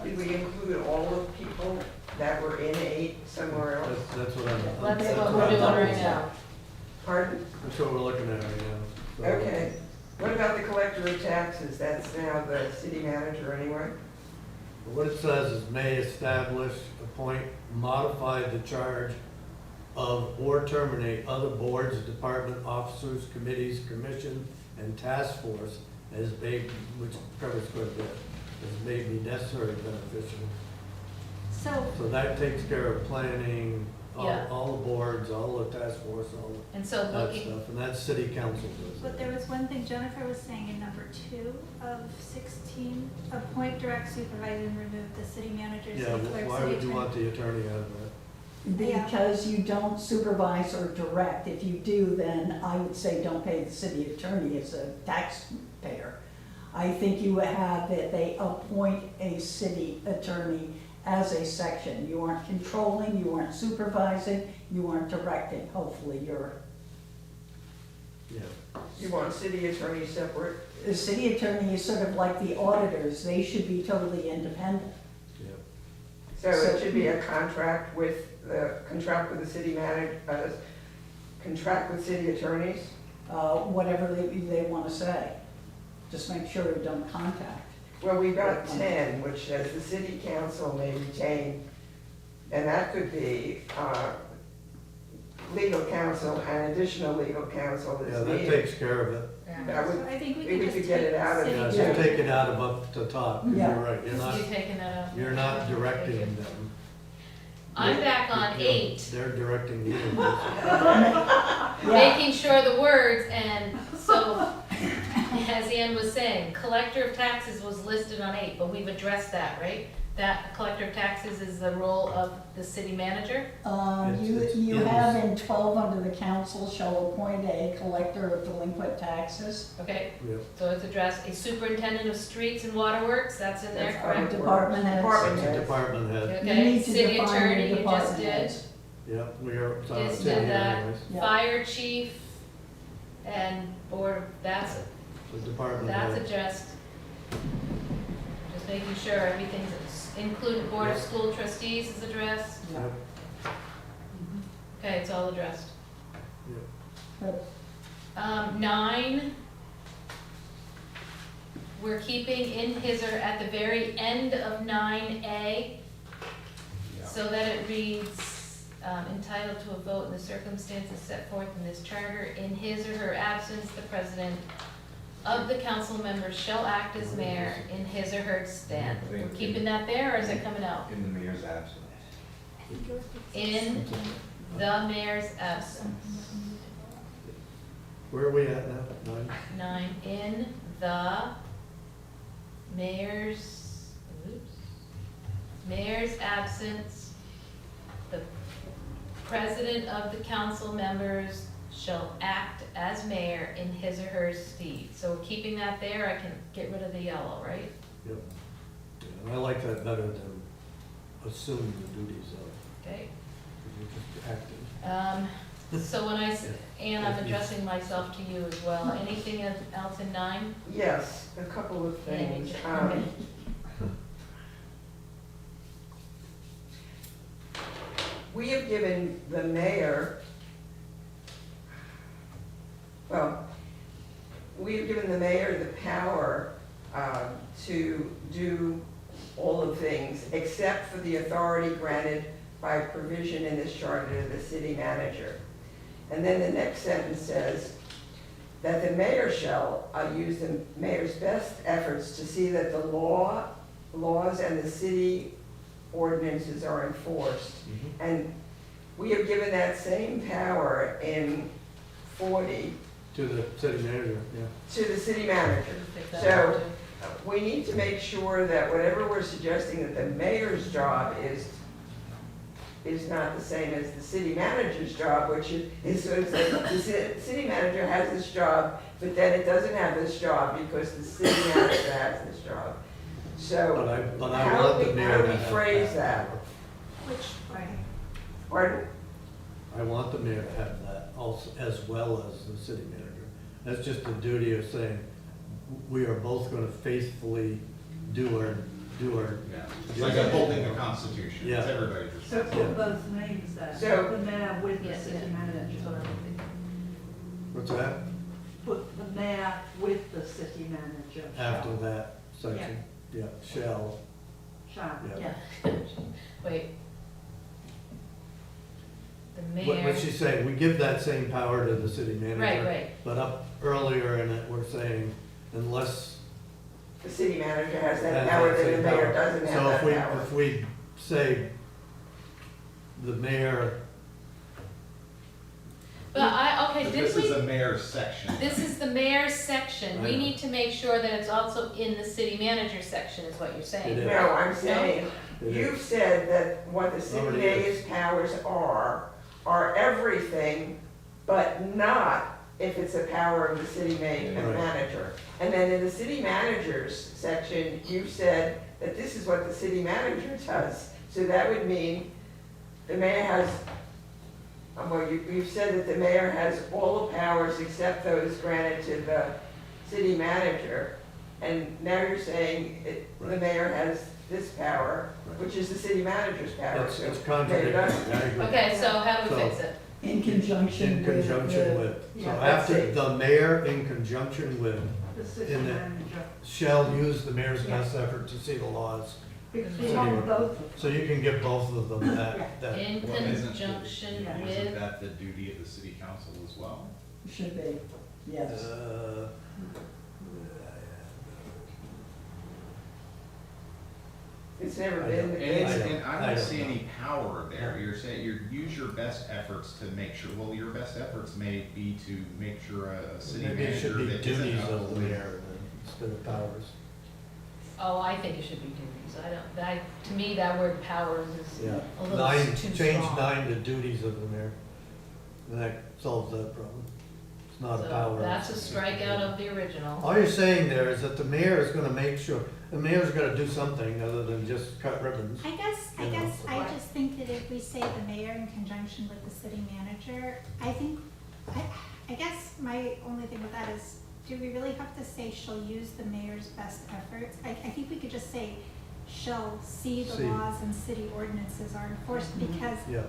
Did we include all the people that were in 8 somewhere else? That's what I'm. That's what I'm we're doing double right now. Pardon? That's what we're looking at right now. So- Okay. What about the collector of taxes? That's now the city manager anyway? What it says is may establish, appoint, modify the charge of or terminate other boards, department, officers, committees, commission, and task force as may, which covers quite a bit, as may be necessary or beneficial. So, So that takes care of planning, Yeah. all the boards, all the task force, all And so that looking, stuff, and that's city council does but it. there was one thing Jennifer was saying in number 2 of 16, appoint, direct, supervise, and remove the city manager, city Yeah, clerk, why city would you attorney. want the attorney out of that? Yeah. Because you don't supervise or direct. If you do, then I would say don't pay the city attorney as a taxpayer. I think you would have that they appoint a city attorney as a section. You aren't controlling, you aren't supervising, you aren't directing. Hopefully you're, Yeah. You want city attorney separate? the city attorney is sort of like the auditors. They should be totally independent. Yeah. So it should be a contract with the city manager, contract with city attorneys? Whatever they want to say. Just make sure you don't contact. Well, we've got 10, which says the city council may retain, and that could be legal counsel and additional legal counsel Yeah, that's that needed. takes care of it. Yeah. That would, So I think we maybe can we just could get it out of take Yeah, the- just take it out of up to top, you're Yeah. right, You taking that out? you're not directing them. I'm back on You're- 8. They're directing you. Yeah. Making sure the words, and so, as Ann was saying, collector of taxes was listed on 8, but we've addressed that, right? That collector of taxes is the role of the city manager? You have in 12 under the council shall appoint a collector of delinquent taxes. Okay, Yep. so it's addressed, a superintendent of streets and waterworks, that's in there, That's correct? public Department heads. Department That's a heads. department head. You Okay, need to city define attorney, your you just department did, heads. Yep, we are, it's on Just sitting did here that. anyways. Yeah. Fire chief, and board, that's The department That's head. addressed. Just making sure everything's included, Board of Yep. School Trustees is addressed. Yeah. Yep, Okay, it's all addressed. yep. But 9, we're keeping in his or at the very end of 9A, so that it reads, entitled to a vote in the circumstances set forth in this charter. In his or her absence, the president of the council members shall act as mayor in his or her stand. We're keeping that there, or is it coming out? In the mayor's absence. I think it was. In the mayor's absence. Where are we at now? 9? 9, in the mayor's, mayor's absence, the president of the council members shall act as mayor in his or her stead. So we're keeping that there, I can get rid of the yellow, right? Yep. Yeah, and I like that better than assuming the duties of, Okay. you're just acting. So when and I'm addressing myself to you as well, anything else in 9? Yes, a couple of things. Okay. We have given the mayor, well, we have given the mayor the power to do all of things except for the authority granted by provision in this charter to the city manager. And then the next sentence says that the mayor shall use the mayor's best efforts to see that the laws and the city ordinances are enforced. And we have given that same power in 40 To the city manager, yeah. to the city manager. Pick that So- up, too. We need to make sure that whatever we're suggesting that the mayor's job is not the same as the city manager's job, which is sort of like, the city manager has this job, but then it doesn't have this job because the city manager has this job. So, But I how want do the we, mayor how to do we have phrase that? Which, right. Pardon? I want the mayor to have that also, as well as the city manager. That's just the duty of saying, we are both gonna faithfully do our. Yeah, it's like upholding the Constitution, Yeah. it's everybody's So responsibility. put both names there, So- the mayor with the Yes, city yeah. manager. What's that? Put the mayor with the city manager. After shall. that section, yeah, shall, Shall. yeah. Yeah. Wait. The What mayor, she's saying, we give that same power to the city manager. right. But up earlier in it, we're saying, unless. The city manager has that has power, that then same the mayor power. doesn't have that So power. if we say the mayor, But okay, But didn't this is we, the mayor's section. this is the mayor's section, I we know. need to make sure that it's also in the city manager section, is what you're It saying. is. No, I'm saying, It you've said that what the city Already mayor's is. powers are everything, but not if it's a power of the city Right. manager. And then in the city manager's section, you've said that this is what the city manager does. So that would mean the mayor has, well, you've said that the mayor has all the powers except those granted to the city manager. And now you're saying the Right. mayor has this power, Right. which is the city manager's power. it's So it's mayor contradictory, doesn't. I agree. Okay, so how do we So- fix it? in conjunction In with. conjunction the- with, so yeah, that's after it. the mayor in conjunction with, The city In the- manager. shall use the mayor's Yeah. best effort to see the laws Because we want both. So you can give both of them that. In Well, isn't- conjunction Yeah. with, Isn't that the duty of the city council as well? Should be, yes. It's never I been don't- the And, case. and I I don't don't see know. any power there. You're saying, use your best efforts to make sure, well, your best efforts may be to make sure a city Maybe it should manager be that isn't duties of the upholding- mayor instead of powers. oh, I think it should be duties. I don't, that, to me, that word powers is Yeah. a little Nine, too change strong. 9 to duties of the mayor. And that solves that problem. It's not a So power. that's a strikeout of the original. All you're saying there is that the mayor is gonna make sure, the mayor's gotta do something other than just cut ribbons. I guess, Yeah. I just think that if we say the mayor in conjunction with the city manager, I guess my only thing with that is, do we really have to say shall use the mayor's best efforts? I think we could just say shall see the See. laws and city ordinances are enforced, because Yeah,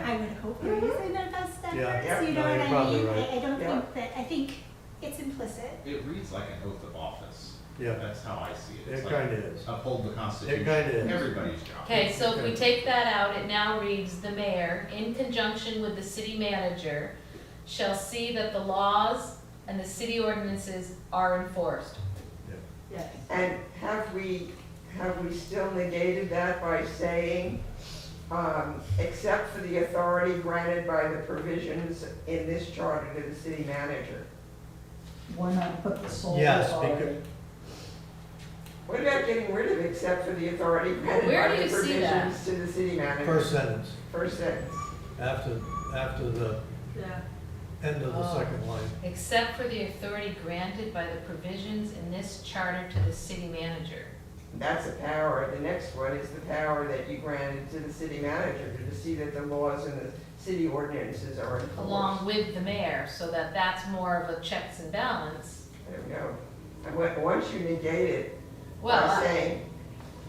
I would hope they're using their best Yeah. efforts, you know No, what you're I probably mean? right. I don't Yeah. think that, I think it's implicit. It reads like an oath of office. yeah, That's how I see it. It's it like kinda is. uphold the Constitution. It kinda is. Everybody's job. Okay, so if we Okay. take that out, it now reads, the mayor, in conjunction with the city manager, shall see that the laws and the city ordinances are enforced. Yes. And have we still negated that by saying, except for the authority granted by the provisions in this charter to the city manager? Why not put the sole Yes, authority? What about getting rid of except for the authority granted Where by do the you see that? provisions to the city manager? First sentence, First sentence. after the Yeah. end of the Oh. second line. Except for the authority granted by the provisions in this charter to the city manager. That's a power. The next one is the power that you granted to the city manager to see that the laws and the city ordinances are enforced. Along with the mayor, so that that's more of a checks and balance. There we go. And once you negate it Well, by saying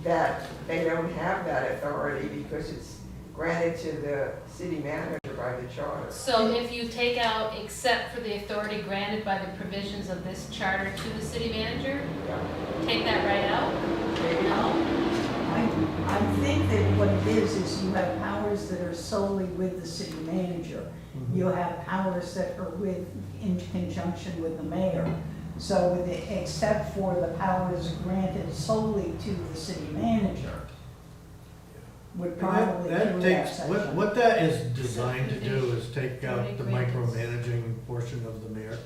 that they don't have that authority because it's granted to the city manager by the charter. so if you take out except for the authority granted by the provisions of this charter to the city manager, Yeah. take that right out? Maybe. I think that what it is you have powers that are solely with the city manager. You have powers that are in conjunction with the mayor. So with the, except for the powers granted solely to the city manager, would probably That do that takes, section. what that is designed to do is take out Authority the granted. micromanaging portion of the mayor,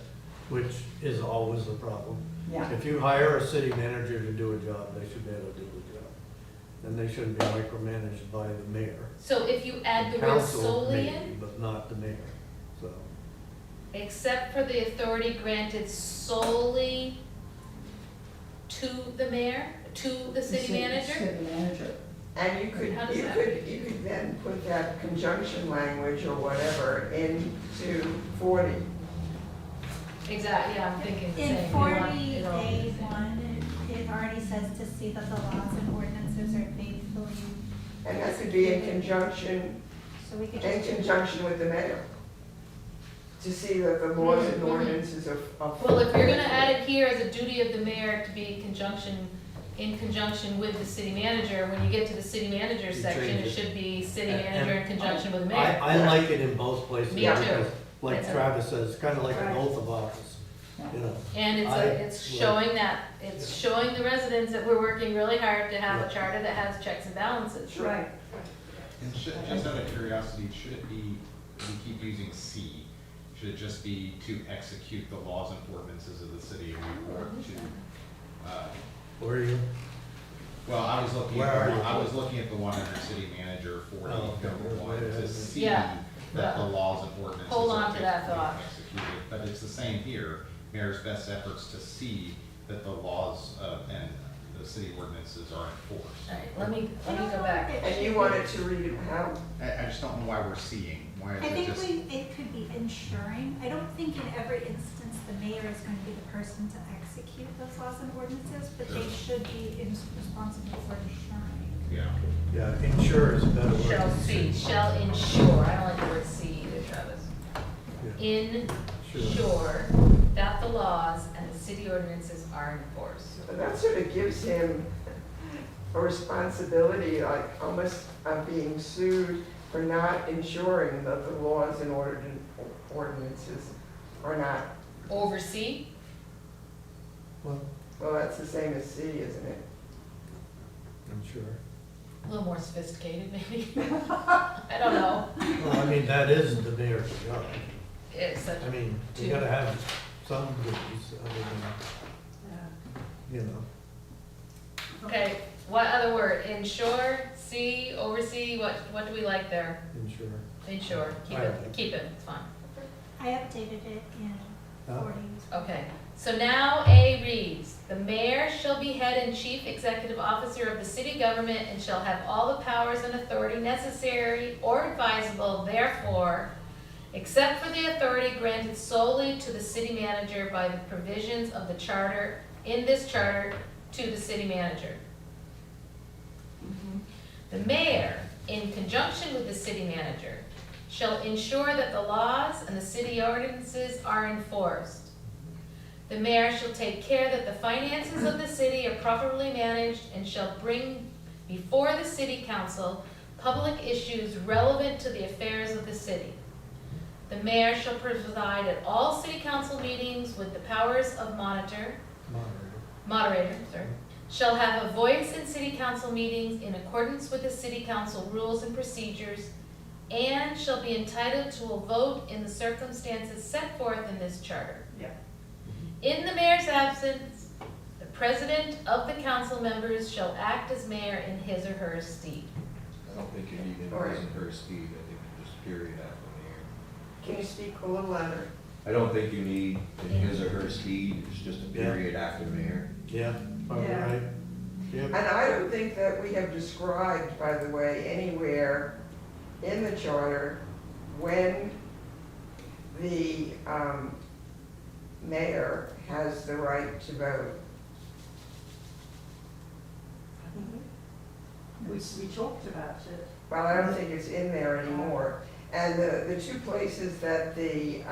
which is always a problem. Yeah, If you hire a city manager to do a job, they should be able to do the job. And they shouldn't be micromanaged by the mayor. So if you add the word Council solely maybe, in, but not the mayor, so. except for the authority granted solely to the mayor, to the city manager? City manager. And you could, How does you that could, read? you could then put that conjunction language or whatever into 40. Exactly, yeah, I'm thinking the same. In You want 40 it all to be the same. A1, it already says to see that the laws and ordinances are faithfully. And that could be in conjunction, So we could in just. conjunction with the mayor. To see that the laws and Mhm. ordinances are. Well, if you're gonna add it here as a duty of the mayor to be in conjunction with the city manager, when you get to the city manager You section, change it it. should be city And- manager in conjunction with the mayor. I like it in both places. Me too. because, like It's a- Travis says, it's kind of like an Right. oath of office, you know. And it's showing that, it's showing the residents that we're working really hard to have a Yeah. charter that has checks and balances. Right. And just out of curiosity, should it be, we keep using C, should it just be to execute the laws and ordinances of the city of Newport to, Where are you? well, I was looking Where are at, you? I was looking at the one under city manager 40, Oh, okay. number 1, to see Yeah. that the laws and ordinances Hold are on to that faithfully thought. executed. But it's the same here, mayor's best efforts to see that the laws and the city ordinances are enforced. All right, let me go back. And you wanted to read it how? I just don't know why we're seeing, why is I it think just? it could be ensuring. I don't think in every instance the mayor is going to be the person to execute those laws and ordinances, but they should be responsible for ensuring. Yeah. Yeah, ensure is a better word. Shall see, shall ensure, I don't like the word see either, Travis. Yeah. Ensure that the laws and the city ordinances are enforced. But that sort of gives him a responsibility, like almost being sued for not ensuring that the laws and ordinances are not, Oversee? Well, well, that's the same as C, isn't it? I'm sure. A little more sophisticated, maybe. I don't know. Well, I mean, that is the mayor's job. It's such, I mean, you Two. gotta have some duties, other than, you know. okay, what other word? Ensure, see, oversee, what do we like there? Ensure. Ensure, keep it, it's fine. I updated it in Huh? 40. Okay, so now A reads, the mayor shall be head and chief executive officer of the city government and shall have all the powers and authority necessary or advisable therefore, except for the authority granted solely to the city manager by the provisions of the charter, in this charter, to the city manager. The mayor, in conjunction with the city manager, shall ensure that the laws and the city ordinances are enforced. The mayor shall take care that the finances of the city are properly managed and shall bring before the city council public issues relevant to the affairs of the city. The mayor shall preside at all city council meetings with the powers of moderator, shall have a voice in city council meetings in accordance with the city council rules and procedures, and shall be entitled to a vote in the circumstances set forth in this charter. Yeah. In the mayor's absence, the president of the council members shall act as mayor in his or her stead. I don't think you need any Right. reason for a speed, I think just period after mayor. Can you speak a little louder? I don't think you need in his or her speed, it's just a period after mayor. Yeah, probably Yeah. right. Yep. And I don't think that we have described, by the way, anywhere in the charter when the mayor has the right to vote. We talked about it. Well, I don't think it's in there anymore. And the two places that the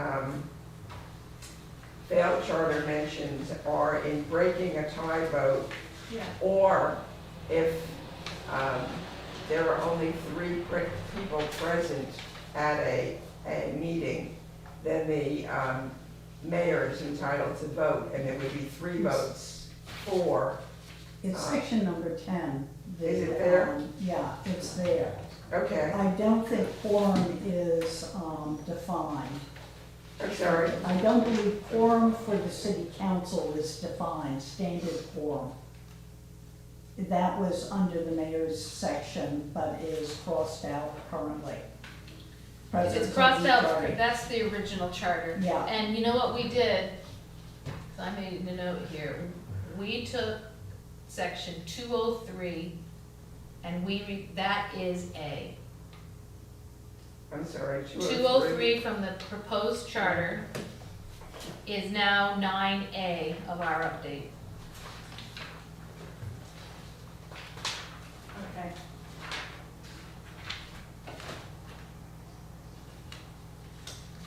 failed charter mentions are in breaking a tie vote, Yeah. or if there are only three people present at a meeting, then the mayor is entitled to vote, and there would be 3 votes for. It's section number 10. the, Is it there? Yeah, it's there. Okay, I don't think quorum is defined. I'm sorry. I don't believe quorum for the city council is defined, standard quorum. That was under the mayor's section, but is crossed out currently. It's crossed out, that's the original charter. Yeah. And you know what we did? So I made a note here. We took section 203 and that is A. I'm sorry. 203 from the proposed charter is now 9A of our update. Okay.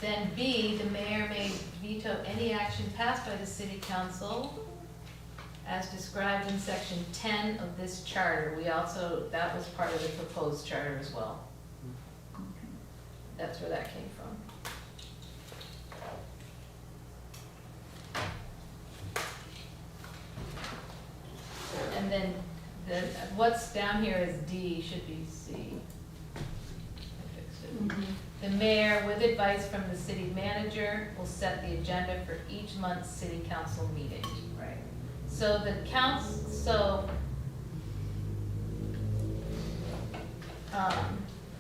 Then B, the mayor may veto any action passed by the city council as described in section 10 of this charter. That was part of the proposed charter as well. That's where that came from. And then what's down here is D, should be C. I fixed it. The mayor, with advice from the city manager, will set the agenda for each month's city council meeting. Right. So the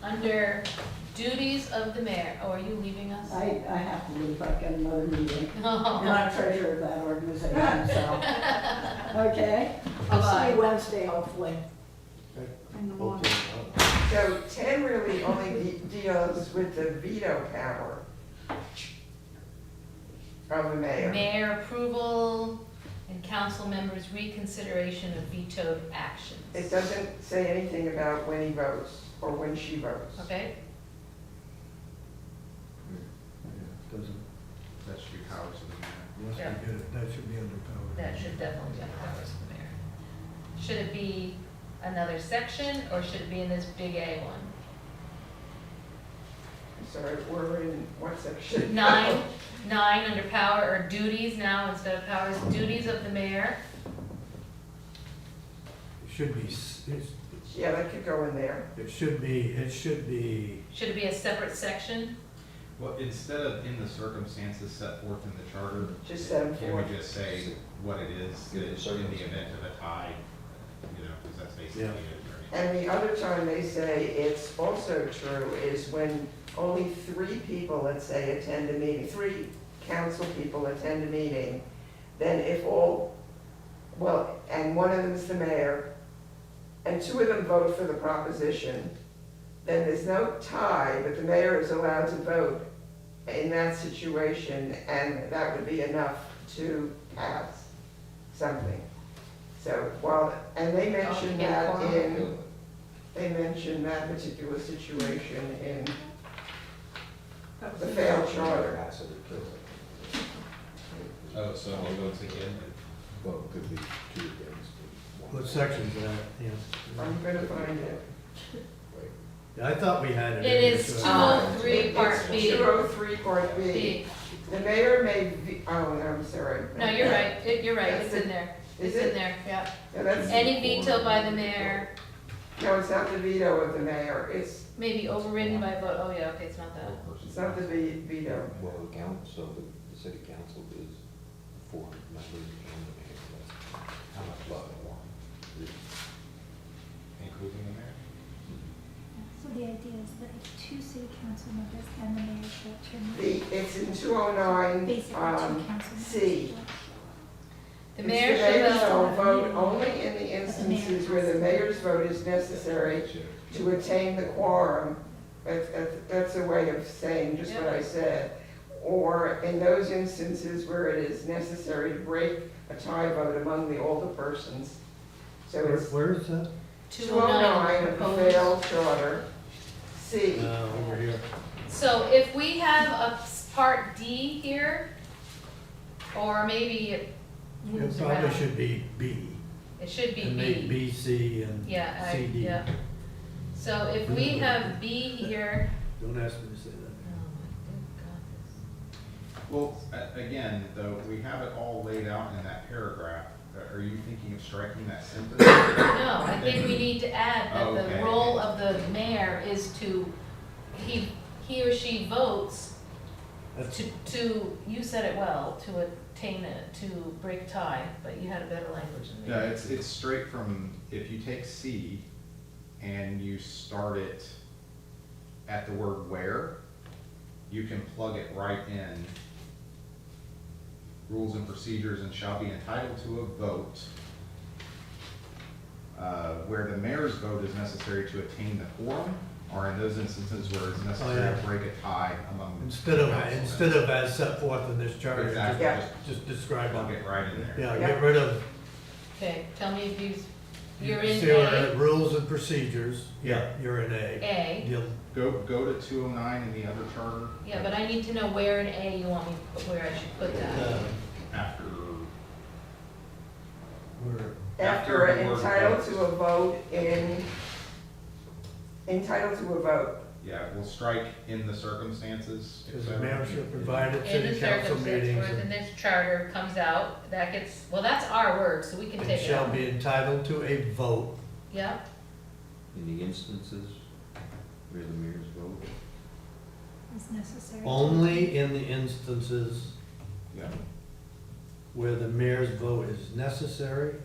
under duties of the mayor, oh, are you leaving us? I have to leave, I've got another meeting, and Oh, I'm treasurer of that organization, so. Okay, I'll see you Wednesday, hopefully. In the morning. Okay, So 10 really only deals with the veto power of the mayor. Mayor approval and council members' reconsideration of vetoed actions. It doesn't say anything about when he votes or when she votes. Okay? Doesn't, That should be powers of the mayor. unless we get it, that should be under power. That should definitely be under powers of the mayor. Should it be another section, or should it be in this big A one? Sorry, we're in what section? Nine under power or duties now instead of powers, duties of the mayor. It should be, Yeah, that could go in there. it should be, Should it be a separate section? Well, instead of in the circumstances set forth in the charter, Just set them can forth. we just say what it is, that in the event of a tie, you know, because that's basically Yeah. it. And the other time they say it's also true is when only 3 people, let's say, attend a meeting, 3 council people attend a meeting, then if all, well, and one of them is the mayor, and 2 of them vote for the proposition, then there's no tie, but the mayor is allowed to vote in that situation, and that would be enough to pass something. So, while, and they mentioned get that quorum. they mentioned that particular situation in the failed charter. Pass it or kill it. Oh, so it votes again? Well, it could be 2 against. what section's that, yeah. I'm gonna find it. Yeah, I thought we had it. It in is there, so- 203 part B. It's 203 Part B. B. The mayor may, oh, no, I'm sorry. No, you're right, you're right, it's in there. Is It's in it? there, yeah. No, that's, Any veto by the mayor no, it's not the veto of the mayor, it's may be overridden by vote, oh yeah, okay, it's not that. not the veto. Well, the council, the city council is 4 members and the mayor, that's how much love they want. Including the mayor? So the idea is that if 2 city council members and the mayor show up to a meeting, It's in 209, basically 2 council members. C. The It's mayor the mayor should shall vote, vote only in the instances where the mayor's vote is necessary to attain the quorum. That's a way of saying just what I said. Or in those instances where it is necessary to break a tie vote among the older persons. So it's Where is that? 209 of the proposed. failed charter, C. Over here. So if we have a part D here, or maybe it It moves probably around. should be B. It should be And make B. B, C, and Yeah, C, D. yeah. So if we have B here, Don't ask me to say that. oh my good Well, again, though, we have it all laid out in that paragraph. Are you thinking of striking that sentence? God. No, I think we need to add that the Okay. role of the mayor is to, he or she votes That's, to, you said it well, to attain it, to break tie, but you had a better language than me. Yeah, it's straight from, if you take C and you start it at the word where, you can plug it right in. Rules and procedures and shall be entitled to a vote where the mayor's vote is necessary to attain the quorum, or in those instances where it's necessary yeah. to break a tie among. instead of as set forth in this charter, Exactly, Yeah. just just describe plug it. it right in there. Yeah, Yeah. get rid of. Okay, tell me if you're in See where A. Rules and procedures, yeah, you're in A. A, You'll- Go to 209 in the other charter. yeah, but I need to know where in A you want me to put, where I should put that. After, we're- After After the word entitled vote. to a vote in, entitled to a vote. yeah, we'll strike in the circumstances. Because the etc. mayor should provide at In the city council circumstance meetings where the and next charter comes out, that gets, well, that's our word, so we can and take it shall out. be entitled to a vote. Yeah, In the instances where the mayor's vote. Is necessary. Only in the instances Yeah. where the mayor's vote is necessary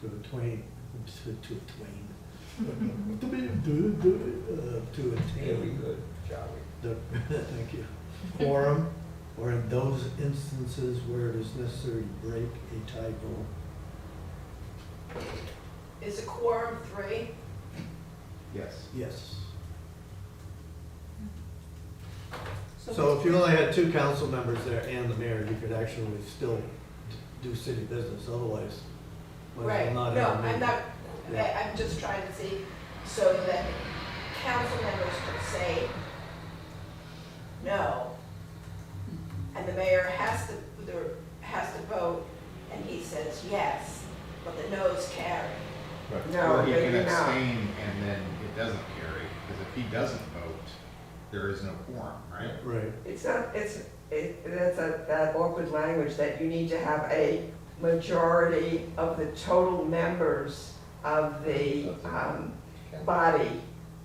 to attain, to attain good, shall we? the, thank you, quorum, or in those instances where it is necessary to break a tie vote. Is a quorum 3? Yes. Yes. So if you only had 2 council members there and the mayor, you could actually still do city business, otherwise. might as well Right, not no, have a I'm meeting. not, Yeah. I'm just trying to see, so that council members could say no, and the mayor has to vote, and he says yes, but the no's carry. No, Or he can maybe not. abstain and then it doesn't carry, because if he doesn't vote, there is no quorum, right? Right. It's not, that's that awkward language that you need to have a majority of the total members of the, body,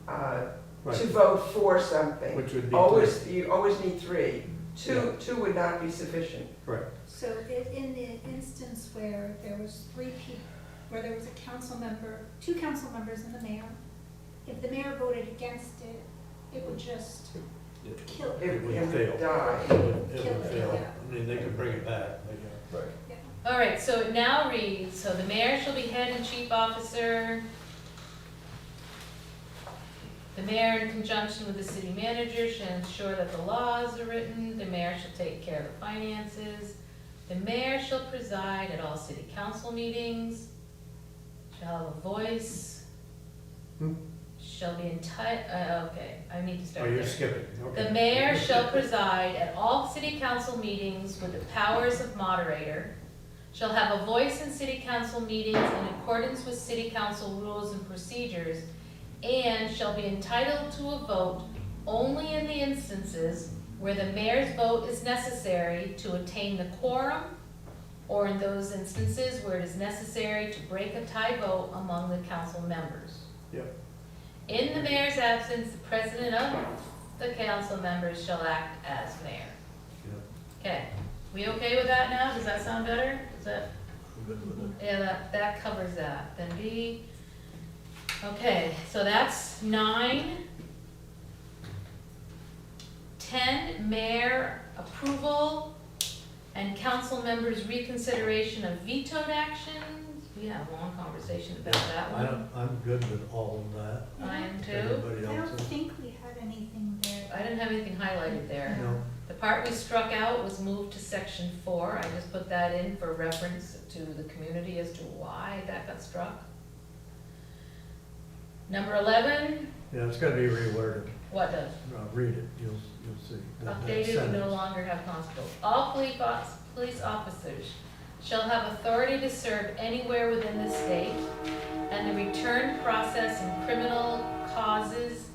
to Right. vote for something. Which would be Always, you always need three. Two would not be sufficient. Correct. So in the instance where there was three people, where there was a council member, two council members and the mayor, if the mayor voted against it, it would just kill it. It would fail. die. It would Kill it, fail. yeah. I mean, they could bring it back. Right. All right, so it now reads, so the mayor shall be head and chief officer. The mayor, in conjunction with the city manager, shall ensure that the laws are written. The mayor shall take care of the finances. The mayor shall preside at all city council meetings. Shall have a voice. Shall be okay, I need to Oh, start you're there. skipping, okay. The mayor shall preside at all city council meetings with the powers of moderator, shall have a voice in city council meetings in accordance with city council rules and procedures, and shall be entitled to a vote only in the instances where the mayor's vote is necessary to attain the quorum, or in those instances where it is necessary to break a tie vote among the council members. Yep. In the mayor's absence, the president of the council members shall act as mayor. Okay, we okay with that now? Does that sound better? Is that, yeah, that covers that. Then B, okay, so that's 9. 10, mayor approval and council members' reconsideration of vetoed actions. We had a long conversation about that one. I'm good with all of that. I am too. Everybody I else don't is? think we had anything there. I didn't have anything highlighted there. No. The part we struck out was moved to section 4. I just put that in for reference to the community as to why that got struck. Number 11, Yeah, it's gotta be reworded. what does? Read it, you'll see. That Updated, we no sentence. longer have constables. All police officers shall have authority to serve anywhere within the state, and the return process in criminal causes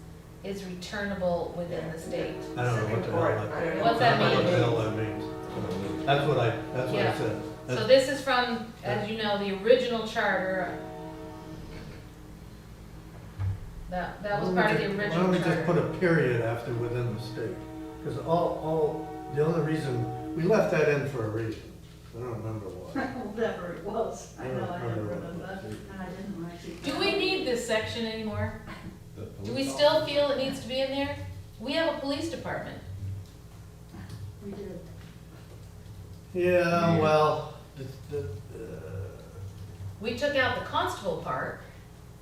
is returnable within the state. I don't know what the hell I don't that, know. What's that I don't know what mean? the hell that means. That's what I Yeah. said. So That's- this is from, as you know, the original charter. That was part of the Why don't original we just put charter. a period after within the state? Because the only reason, we left that in for a reason. I don't remember why. Whatever it was, I know I don't remember, what it was. and I didn't actually. Do we need this section anymore? The Do we police still officer- feel it needs to be in there? We have a police department. We did. Yeah, well, We took out the constable part.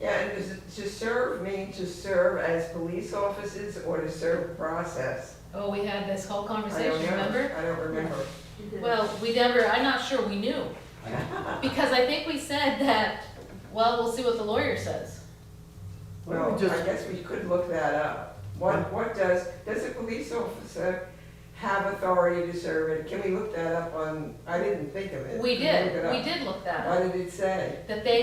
Yeah, and does it to serve mean to serve as police officers or to serve process? Oh, we had this whole I don't conversation, know. remember? I don't remember. We did. Well, we never, I'm not sure we knew. Because I think we said that, well, we'll see what the lawyer says. why don't Well, we I just, guess we could look that up. What does a police officer have authority to serve it? Can we look that up on, I didn't think of it. We Can look did, it we up? did look that What up. did it say? That they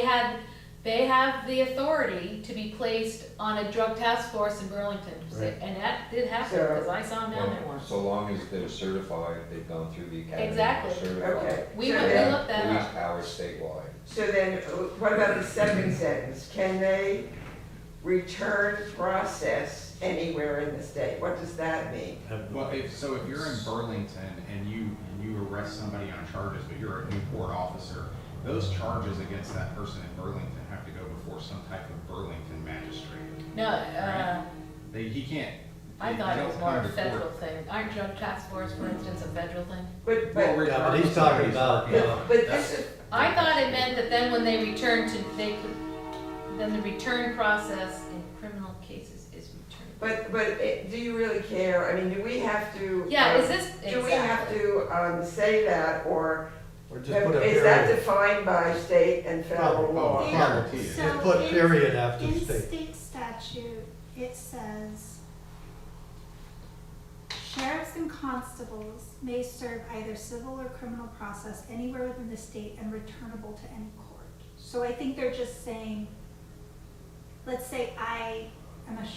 have the authority to be placed on a drug task force in Burlington. Right. And that did happen, So- because I saw them down there Well, once. so long as they're certified, they've gone through the academy. Exactly. Certified. Okay. We So went, we then- looked that Police up. powers statewide. So then, what about the second sentence? Can they return process anywhere in the state? What does that mean? Well, if you're in Burlington and you arrest somebody on charges, but you're a Newport officer, those charges against that person in Burlington have to go before some type of Burlington magistrate. No, He can't. I they thought it don't was more come of a to federal court. thing. Aren't drug task force, for instance, a federal thing? But, Well, but, yeah, but he's regardless of talking where about, working, but that's- this is, I thought it meant that then when they return to, then the return process in criminal cases is returned. but do you really care? I mean, do we have to? Yeah, is this, Do we have to, say that, or just put a is that period. defined by state and federal Probably. law? Yeah. Probably. Just So put in- period after In state. state statute, it says, sheriffs and constables may serve either civil or criminal process anywhere within the state and returnable to any court. So I think they're just saying, let's say I am a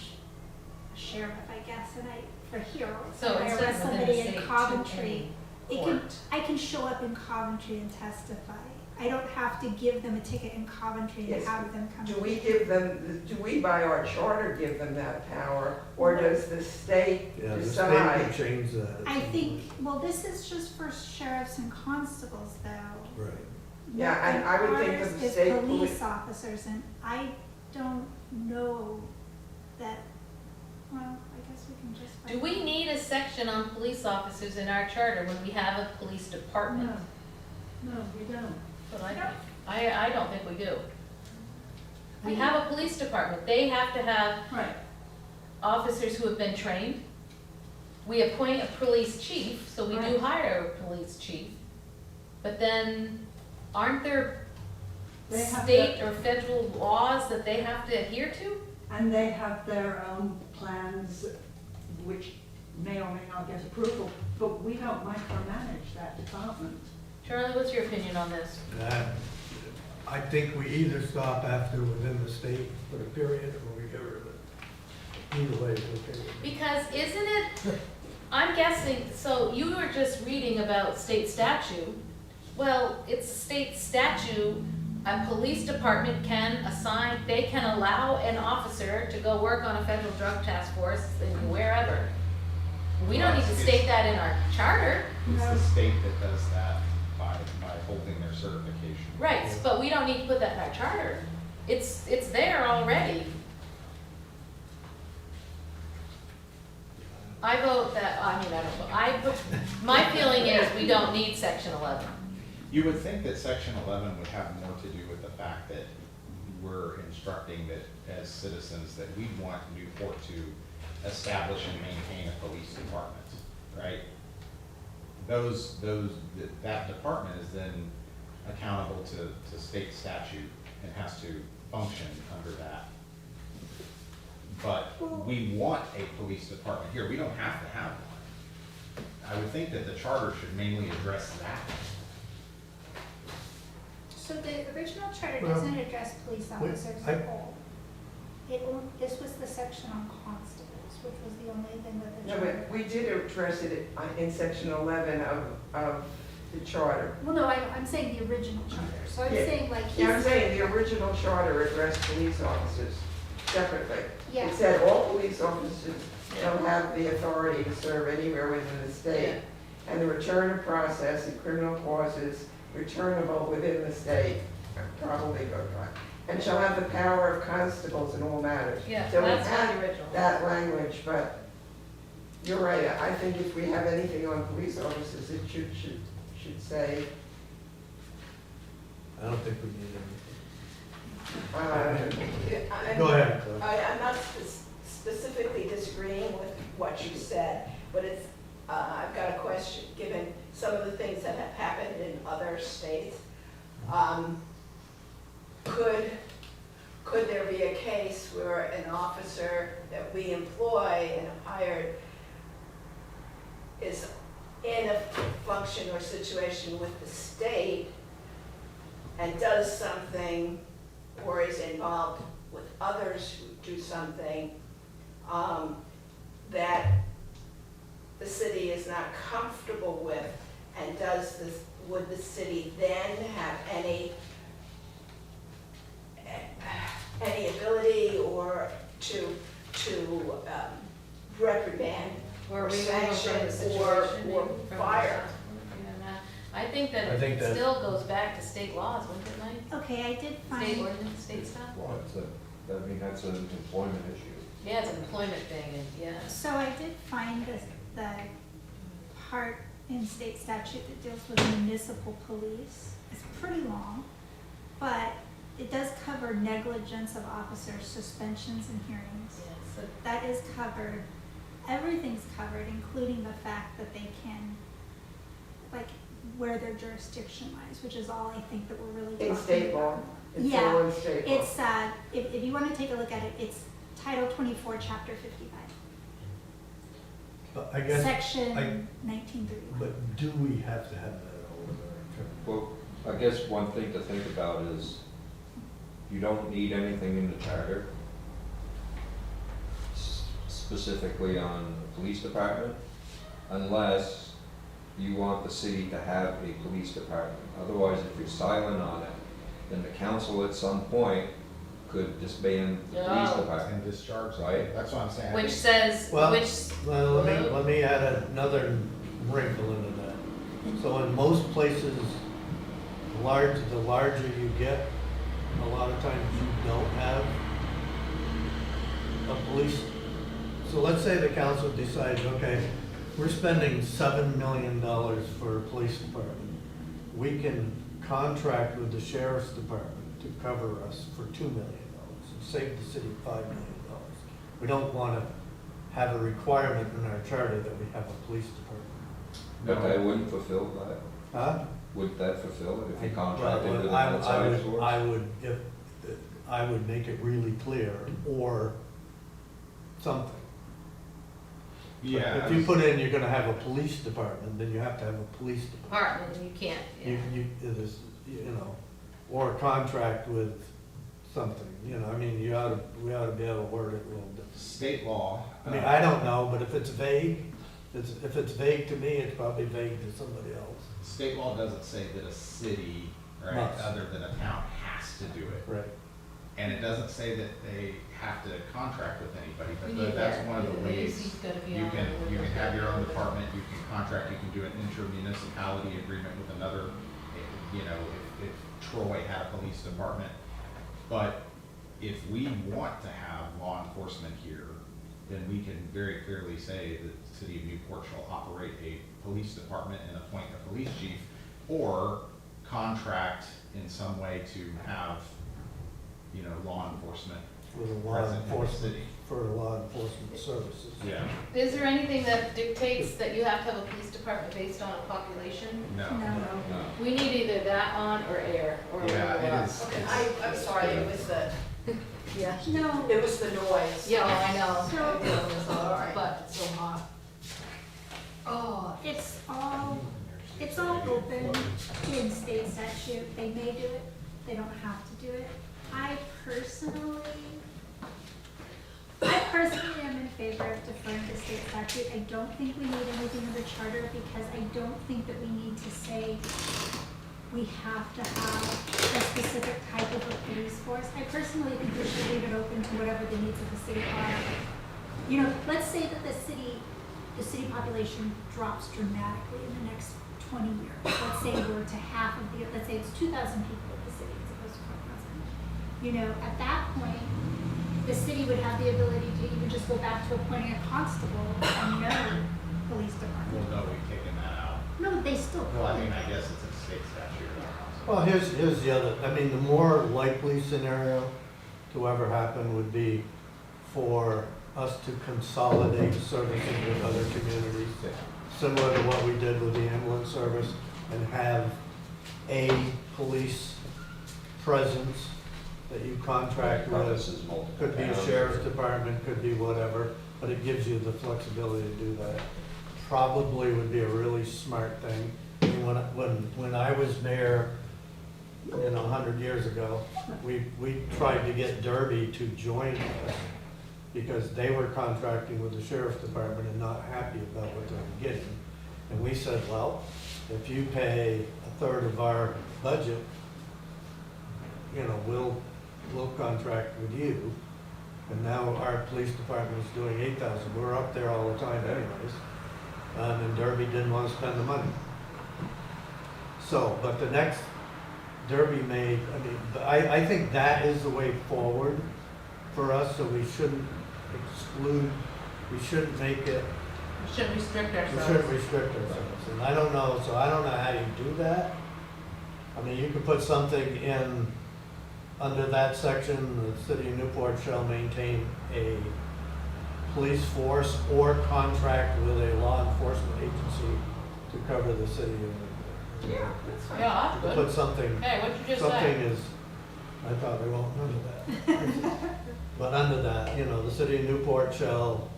sheriff, I guess, and for here, So I instead arrest of within somebody the in state to Coventry, any it can, court. I can show up in Coventry and testify. I don't have to give them a ticket in Coventry and Yes. have them come. Do we give them, do we by our charter give them that power, or does the state Yeah, the state decide? could change that. at I some think, point. well, this is just for sheriffs and constables though. Right. Yeah, and I would think Ours that the is state police officers, and I don't know that, well, I guess we can just. Do we need a section on police officers in our charter when we have a police department? No, we don't. But I don't think we do. We have a police department, they have to have Right. officers who have been trained. We appoint a police chief, so we do Right. hire a police chief. But then, aren't there They have state or federal laws that they have to adhere to? And they have their own plans, which may or may not get approval, but we don't micromanage that department. Charlie, what's your opinion on this? I think we either stop after within the state, put a period, or we get rid of it. Either way, it's okay with me. Because isn't it, I'm guessing, so you were just reading about state statute. Well, it's a state statute, a police department can assign, they can allow an officer to go work on a federal drug task force in wherever. We don't need to state that in our charter. It's the state that does that by holding their certification. Right, but we don't need to put that in our charter. It's there already. I vote that, I mean, I don't vote, my feeling is we don't need section 11. You would think that section 11 would have more to do with the fact that we're instructing that as citizens that we want Newport to establish and maintain a police department, right? That department is then accountable to state statute and has to function under that. But we want a police department here. We don't have to have one. I would think that the charter should mainly address that. So the original charter Well, doesn't address police officers I- at all. This was the section on constables, which was the only thing that the No, charter. but we did address it in section 11 of the charter. Well, no, I'm saying the original charter, so I'm Yeah. saying like Yeah, I'm he's, saying the original charter addressed police officers separately. Yeah. It said all police officers shall have the authority to serve anywhere within the state, and the return of process in criminal causes returnable within the state, probably go by, and shall have the power of constables in all matters. Yeah, So we that's had the original. that language, but you're right, I think if we have anything on police officers, it should say, I don't think we need anything. I'm- Go ahead, Claire. I'm not specifically disagreeing with what you said, but it's, I've got a question, given some of the things that have happened in other states. Could there be a case where an officer that we employ and have hired is in a function or situation with the state and does something or is involved with others who do something that the city is not comfortable with, and would the city then have any ability or to reprimand Or or remove them from sanction the situation, or from fire? I think that I think it that- still goes back to state laws, wouldn't it, Mike? okay, I did State find, ordinance, state stuff? Well, I mean, that's an employment issue. Yeah, it's an employment thing, and yeah. so I did find the part in state statute that deals with municipal police. It's pretty long, but it does cover negligence of officers, suspensions and hearings. Yeah, so That is covered, everything's covered, including the fact that they can, like, where their jurisdiction lies, which is all I think that we're really talking about. In state law, it's all in state law. It's, if you wanna take a look at it, it's Title 24, Chapter 55, But I guess, Section 1931. but do we have to have that over there? Well, I guess one thing to think about is you don't need anything in the charter specifically on the police department, unless you want the city to have a police department. Otherwise, if you're silent on it, then the council at some point could disband the police Oh. And department. discharge, Right. That's what I'm saying. I Which think- says, Well, which, Well, let me add another wrinkle into that. So in most places, the larger you get, a lot of times you don't have a police. So let's say the council decides, okay, we're spending $7 million for a police department. We can contract with the sheriff's department to cover us for $2 million and save the city $5 million. We don't want to have a requirement in our charter that we have a police department. But that wouldn't fulfill that. Huh? Would that fulfill it if you Well, contracted with an I outside source? I would make it really clear, or something. Yeah. If you put in, you're gonna have a police department, then you have to have a police department. apartment, you can't, You, yeah. it is, or a contract with something, I mean, we ought to be able to word it a little bit. State law. I mean, I don't know, but if it's vague, if it's vague to me, it's probably vague to somebody else. State law doesn't say that a city, right, Must. other than a town has to do it. Right. And it doesn't say that they have to contract with anybody, We but need that's that. one of the The ways. AC's gotta be You on can, it with you can those have your own guys. department, you can contract, you can do an inter-municipality agreement with another, if Troy had a police department. But if we want to have law enforcement here, then we can very clearly say that the city of Newport shall operate a police department and appoint a police chief, or contract in some way to have, law enforcement For the law present in the enforcement, city. for law enforcement services. Yeah, Is there anything that dictates that you have to have a police department based on a population? no. No. No. We need either that on or air, or Yeah, level it up. is. Okay, I'm sorry, it was the, Yeah. No, it was the noise. Yeah, I know. So- All right. But it's so hot. Oh, it's all open in state statute. They may do it, they don't have to do it. I personally am in favor of deferring to state statute. I don't think we need anything in the charter because I don't think that we need to say we have to have a specific type of a police force. I personally think we should leave it open to whatever the needs of the city are. Let's say that the city population drops dramatically in the next 20 years. Let's say we're to half of let's say it's 2,000 people in the city as opposed to 4,000. At that point, the city would have the ability to even just go back to appointing a constable and no police Well, department. no, we've taken that out. No, they still Well, I could. mean, I guess it's a state statute. Well, here's the other, the more likely scenario to ever happen would be for us to consolidate services with other communities, similar to what we did with the ambulance service, and have a police presence that you contract with. Encompasses multiple Could be a towns. sheriff's department, could be whatever, but it gives you the flexibility to do that. Probably would be a really smart thing. I mean, when I was mayor, 100 years ago, we tried to get Derby to join us because they were contracting with the sheriff's department and not happy about what they were getting. And we said, well, if you pay a third of our budget, we'll contract with you. And now our police department is doing 8,000. We're up there all the time anyways. And Derby didn't want to spend the money. So, but the next Derby I think that is the way forward for us, so we shouldn't exclude, we shouldn't make it, we shouldn't restrict we ourselves. shouldn't restrict ourselves. And I don't know how you do that. You could put something in, under that section, the city of Newport shall maintain a police force or contract with a law enforcement agency to cover the city of Newport. Yeah, that's fine. Yeah, that's good. Put something, Hey, what'd you just something say? is, I thought we won't under that. But under that, the city of Newport shall,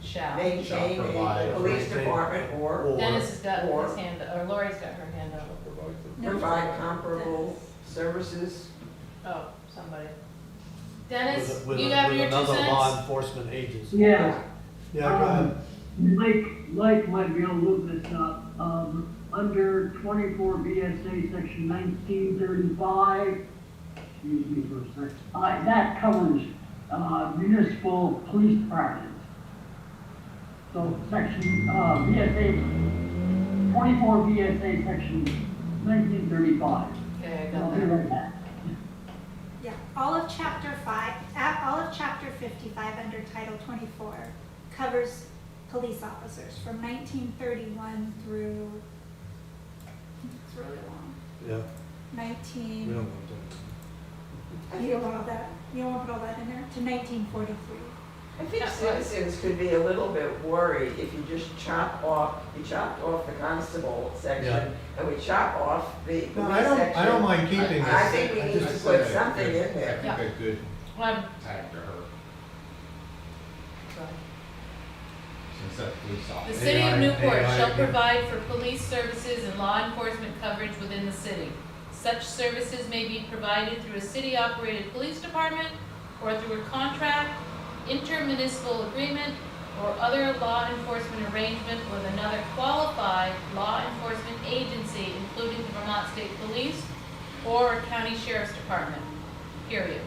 Shall. Maintain Shall provide- a police department or or- Dennis has got or- his hand, or Lori's got her hand up. Provide for provide comparable services? Oh, somebody. Dennis, with you have your 2 another law cents? enforcement agency. Yeah. Yeah, go ahead. Mike might be able to look this up. Under 24 VSA section 1935, excuse me for a second, that covers municipal police departments. So section, VSA, 24 VSA section 1935. Okay, I I'll got be that. right back. Yeah, all of chapter 55 under title 24 covers police officers from 1931 through, it's really long, Yeah, we 19, don't want you don't want that, you don't want to put all that in there, to 1943. I think That's right. citizens could be a little bit worried if you just chopped off the constable section, Yeah. and we chop off the No, police section. I don't mind keeping I this. think we need to I'd put say something in I there. think a good Um, tag to her, sorry. instead of police The officer. city of Newport AI shall again. provide for police services and law enforcement coverage within the city. Such services may be provided through a city-operated police department or through a contract, intermunicipal agreement, or other law enforcement arrangement with another qualified law enforcement agency, including the Vermont State Police or County Sheriff's Department, period.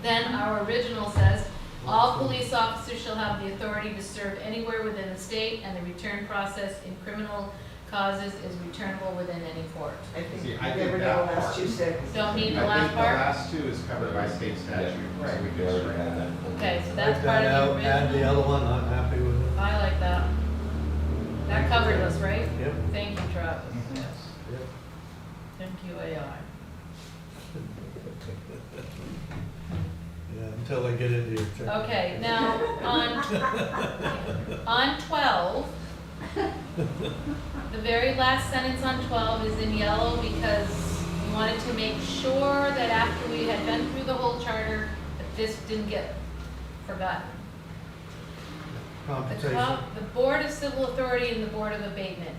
Then our original says, all police officers shall have the authority to serve anywhere within the state, and the return process in criminal causes is returnable within any court. I think See, you I never think know that the last part- 2 sentences. Don't need the I last think the part? last 2 is covered by state statute, so Right. we We can already strike had that. that. Okay, so Take that's part that of out, the add the original. other one, I'm happy with it. I like that. That covered us, right? Yep. Thank you, Travis. Yes. Yep. Thank you, AI. Yeah, until they get into your check. Okay, now, on 12, the very last sentence on 12 is in yellow because we wanted to make sure that after we had been through the whole charter, that this didn't get forgotten. Compensation. The Board of Civil Authority and the Board of Abatement.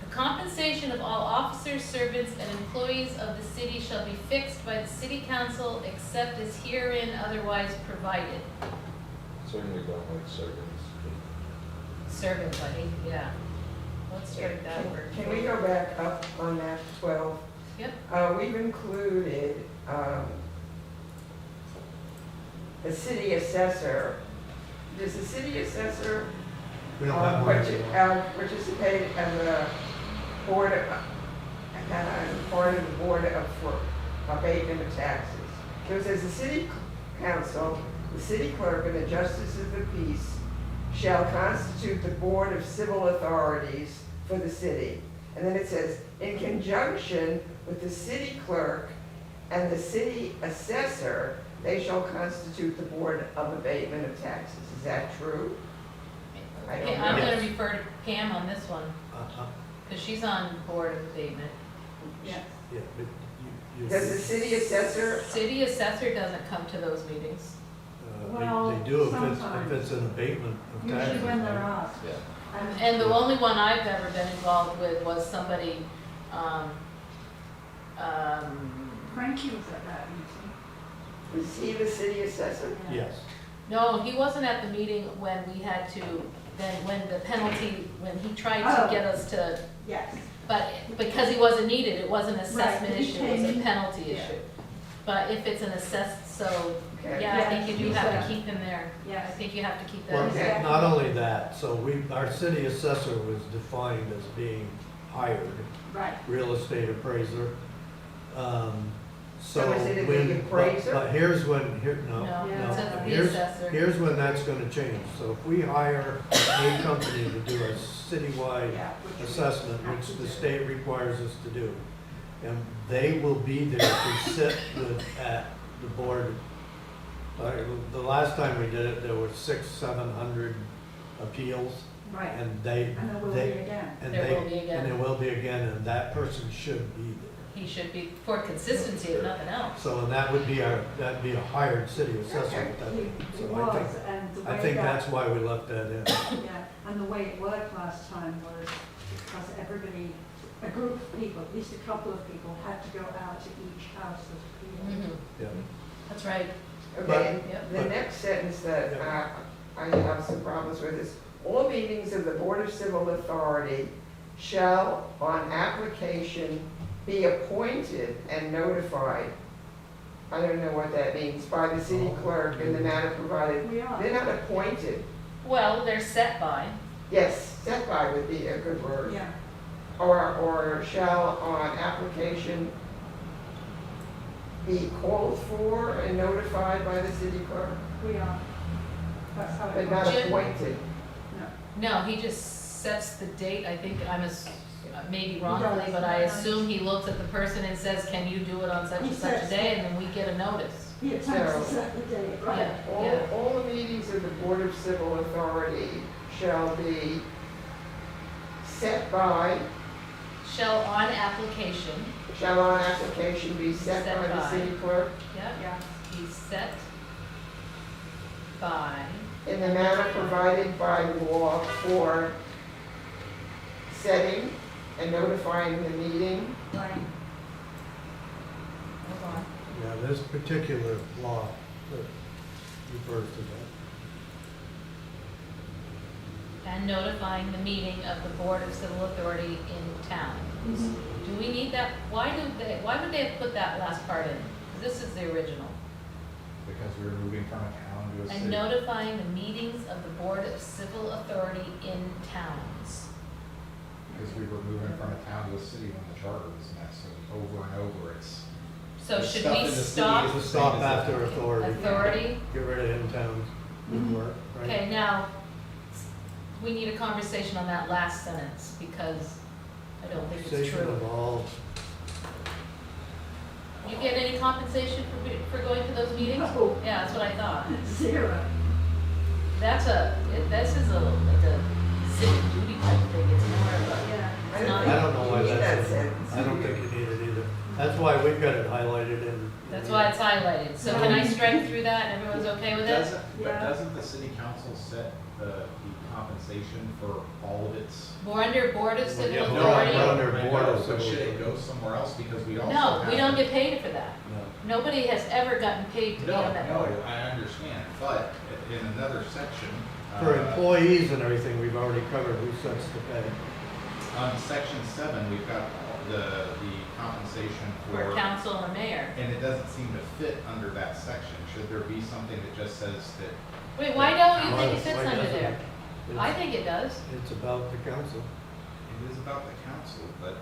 The compensation of all officers, servants, and employees of the city shall be fixed by the city council except as herein otherwise provided. Certainly don't like servants. Servants, I hate, yeah. Let's strike that word. Can we go back up on that 12? Yep. We've included, the city assessor. Does the city assessor We don't have one anymore. participate as a board of, part of the board of, for abatement of taxes? So it says the city council, the city clerk, and the justice of the peace shall constitute the board of civil authorities for the city. And then it says, in conjunction with the city clerk and the city assessor, they shall constitute the board of abatement of taxes. Is that true? I don't Okay, know. I'm gonna Yes. refer to Pam on this one, Uh-huh. because she's on Board of Abatement. Yes. Yeah, but you. Does the city assessor, City assessor doesn't come to those meetings. Well, They do if sometimes. it's an abatement of taxes. Usually when they're right? asked. Yeah. And the only one I've ever been involved with was somebody, Frankie was at that meeting. is he the city assessor? Yes. no, he wasn't at the meeting when we had to, then when the penalty, when he tried to Oh. get us to, Yes. but because he wasn't needed, it wasn't an assessment Right, he issue, it was a came- penalty yeah. issue. But if it's an assessed, so, Okay. yeah, I think you do Yes, have yeah. to keep him there. I Yes. think you have to keep Well, that. Okay. not only that, so our city assessor was defined as being hired, Right. real estate appraiser. So is it the when- appraiser? But here's when, no, No, it says the Here's- assessor. Here's when that's gonna change. So if we hire a company to do a citywide Yeah. which we assessment, have which to the do. state requires us to do, and they will be there to sit at the board. The last time we did it, there were 600-700 appeals, Right. and they, And there will be again. and There they, will be again. and there will be again, and that person should be there. He should be, for consistency if nothing else. So, and that would be that'd be a hired city assessor Okay. at that He point. he So I think, was, and the I way think that, that's why we left that in. yeah, and the way it worked last time was because everybody a group of people, at least a couple of people, had to go out to each house of people. Yeah. That's right. Okay, Yep. the next sentence that I have some problems with is, all meetings of the Board of Civil Authority shall, on application, be appointed and notified. I don't know what that means, by the city clerk in the manner provided. We are. They're not appointed. Well, they're set by. Yes, set by would be a good word. Yeah, Or shall on application be called for and notified by the city clerk, we are. That's how it but not works. appointed. No, he just sets the date, I think, maybe wrongly, does. but I assume he looks at the person and says, can you do it on such He and such a sets day, and then we get a notice. He attempts to set the date, right? Yeah. All the meetings of the Board of Civil Authority shall be set by, Shall on application, shall on application be set Set by the by. city clerk yeah, Yeah. he's set by, in the manner provided by law for setting and notifying the meeting. Right. hold on, Yeah, this particular law that refers to that. and notifying the meeting of the Board of Civil Authority in town. Mhm. Do we need that? Why would they have put that last part in? 'Cause this is the original. Because we were moving from a town to a city. And notifying the meetings of the Board of Civil Authority in towns. Because we were moving from a town to a city when the charter was next, so over and over, it's. So the should stuff we in the city stop is the Just stop same as after it- authority. authority? Get rid of in towns would work, right? Okay, now, we need a conversation on that last sentence, because I don't think it's Conversation true. of all, You get any compensation for going to those meetings? No. Yeah, that's what I thought. Zero. This is like a civic duty type thing, it's more of a, Yeah. I It's don't not- think I don't know why you need that that's, sentence. I don't think you need it either. That's why we've got it highlighted in. that's why it's highlighted. So can I strike through that and everyone's okay with it? Doesn't, but Yeah. doesn't the city council set the compensation for all of its? We're under Board of Well, Civil yeah, No, we're Authority? under I Board know, of but Civil should it Authority. go somewhere else, because we also No, have. we don't get paid for that. No. Nobody has ever gotten paid to be No, on that board. no, I understand, but in another section. For uh, employees and everything, we've already covered who sets the pay. On section 7, we've got the compensation For council and mayor. and it doesn't seem to fit under that section. Should there be something that just says that? Wait, why don't you Why- think it fits why under doesn't there? it? I think it does. It's about the council. It is about the council, but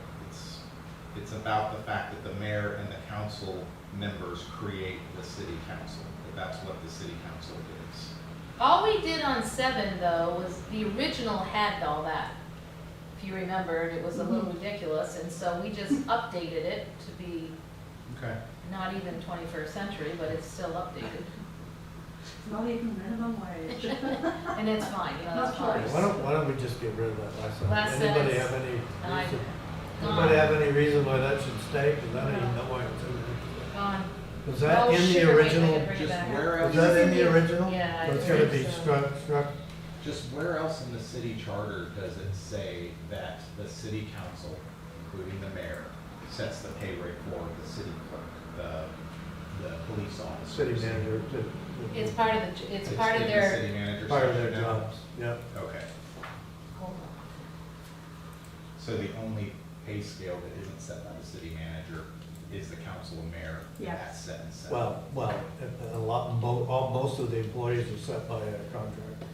it's about the fact that the mayor and the council members create the city council. That's what the city council is. All we did on 7, though, was the original had all that, if you remember, and it was a little ridiculous, and so we just updated it to be Okay. not even 21st century, but it's still updated. It's not even minimum wage. And it's fine, you know, that's Not fine. choice. Why don't we just get rid of that last Last sentence? Anybody sentence. have any And I- reason? Gone. Anybody have any reason why that should stay? Because I don't even know why it's in there. Gone. Was that Oh, in the sugar, wait, I original? can bring it Just back. where else? Was that in the original? Yeah, I So it's gonna think be so. struck, Just where else in the city charter does it say that the city council, including the mayor, sets the pay rate for the city clerk, the police officer? city manager, It's part of the, it's part of in the their, city manager's part of their section now? jobs, yeah. Okay, hold on. So the only pay scale that isn't set by the city manager is the council and mayor. and Yes. That's set and set. Well, a lot, most of the employees are set by a contract.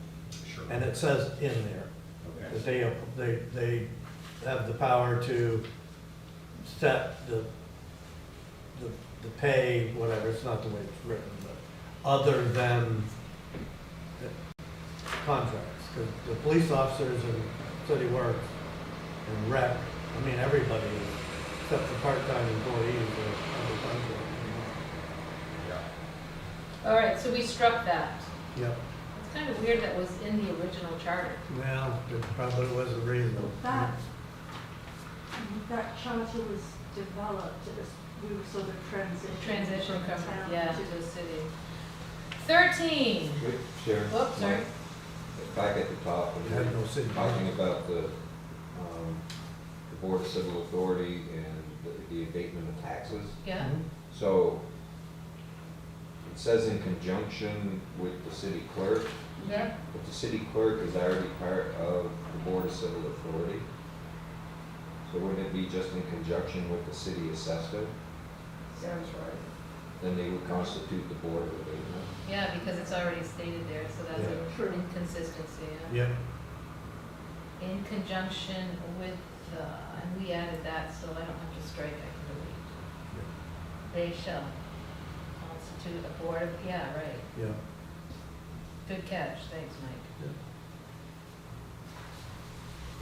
Sure. And it says in there Okay. that they have the power to set the pay, whatever, it's not the way it's written, but other than the contracts. Because the police officers and city works and rec, I mean, everybody, except for part-time employees are under contract. Yeah. All right, so we struck that. Yep, It's kind of weird that was in the original charter. well, there probably was a reason. That charter was developed as we were sort of Transition from from, town yeah, to to the city. 13. Wait, Sharon. Whoops, sorry. Back at the top, We had no city. talking about the Board of Civil Authority and the abatement of taxes. Yeah, So it says in conjunction with the city clerk, yeah, but the city clerk is already part of the Board of Civil Authority. So wouldn't it be just in conjunction with the city assessor? Sounds right. Then they would constitute the Board of Abatement. yeah, because it's already stated there, so that's an inconsistency, yeah. Yep, In conjunction with, and we added that, so I don't have to strike, I can delete. They shall constitute a board of, yeah, right. yeah. Good catch, thanks, Mike. Yeah.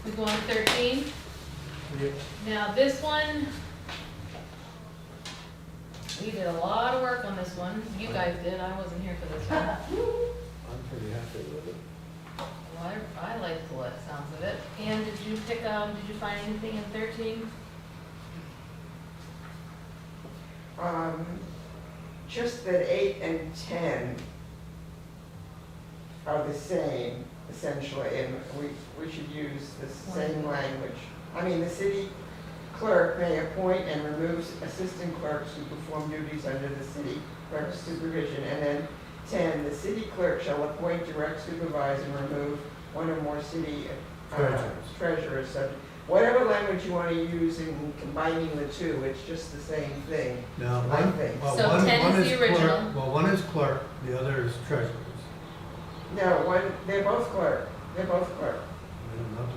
We go on to 13. Yep. Now, this one, we did a lot of work on this one. You guys did, I wasn't here for this one. I'm pretty happy with it. Well, I like the sounds of it. And did you find anything in 13? Just that 8 and 10 are the same, essentially, and we should use the same language. I mean, the city clerk may appoint and remove assistant clerks who perform duties under the city clerk's supervision. And then 10, the city clerk shall appoint, direct, supervise, and remove one or more city treasurers. So whatever language you want to use in combining the two, it's just the same thing. Now, I one, think. well, So one 10 is the clerk- original. Well, one is clerk, the other is treasurer. No, they're both clerk. They're both clerk.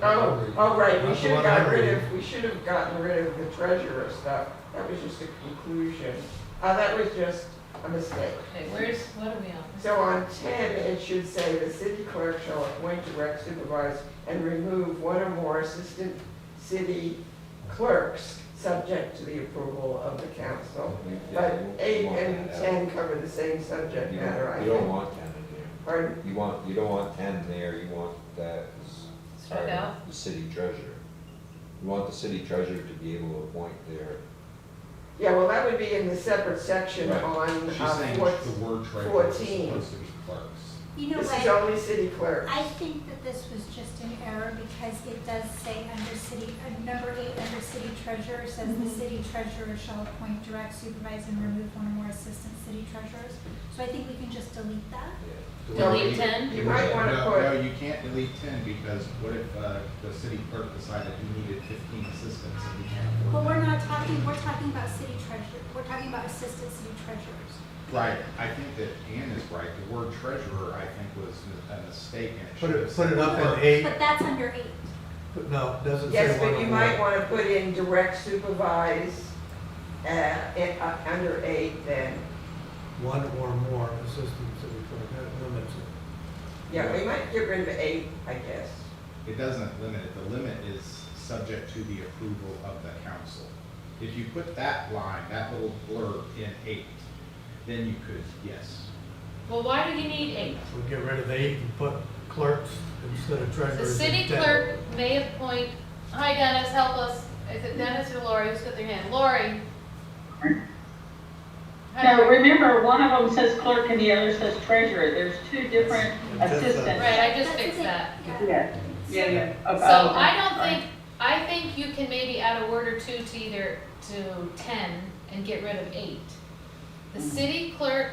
Not the one I'm reading. Oh, right, Not the one I'm reading. we should have gotten rid of the treasurer stuff. That was just a conclusion. That was just a mistake. Okay, what are we on? So on 10, it should say the city clerk shall appoint, direct, supervise, and remove one or more assistant city clerks, subject to the approval of the council. But 8 and 10 cover the same subject matter, I You don't think. want 10 in there. Pardon? You don't want 10 there, you want that as Strike part out? of the city treasurer. You want the city treasurer to be able to appoint their, Yeah, well, that would be in the separate section Right. on She's saying the word treasurer is 14. supposed to be clerks. You know This is what? only city clerk. I think that this was just an error because it does say under city, number 8 under city treasurer says the city treasurer shall appoint, direct, supervise, and remove one or more assistant city treasurers. So I think we can just delete that. Delete 10? You might want to No, put, you can't delete 10 because what if the city clerk decided he needed 15 assistants and he can't But afford we're that? we're talking about city treasurer, we're talking about assistant city treasurers. Right, I think that Ann is right. The word treasurer, I think, was a mistake and it Put should have it said up clerk. in 8, But that's under 8. no, it doesn't say yes, one but or you more. might want to put in direct, supervise, under 8 then. One or more assistant city clerk, that limits it. Yeah, we might get rid of 8, I guess. It doesn't limit it. The limit is subject to the approval of the council. If you put that line, that little blurb in 8, then you could, yes. Well, why do you need 8? We'll get rid of 8 and put clerks instead of The treasurers. in city 10. clerk may appoint, hi Dennis, help us. Is it Dennis or Lori? Who's got their hand? Lori? Now, remember, one of them says clerk and the other says treasurer. There's two different It's just assistants. Right, I just That's fixed the thing. that. Yeah, yeah, yeah. Okay. So I think you can maybe add a word or two to either, to 10 and get rid of 8. The city clerk,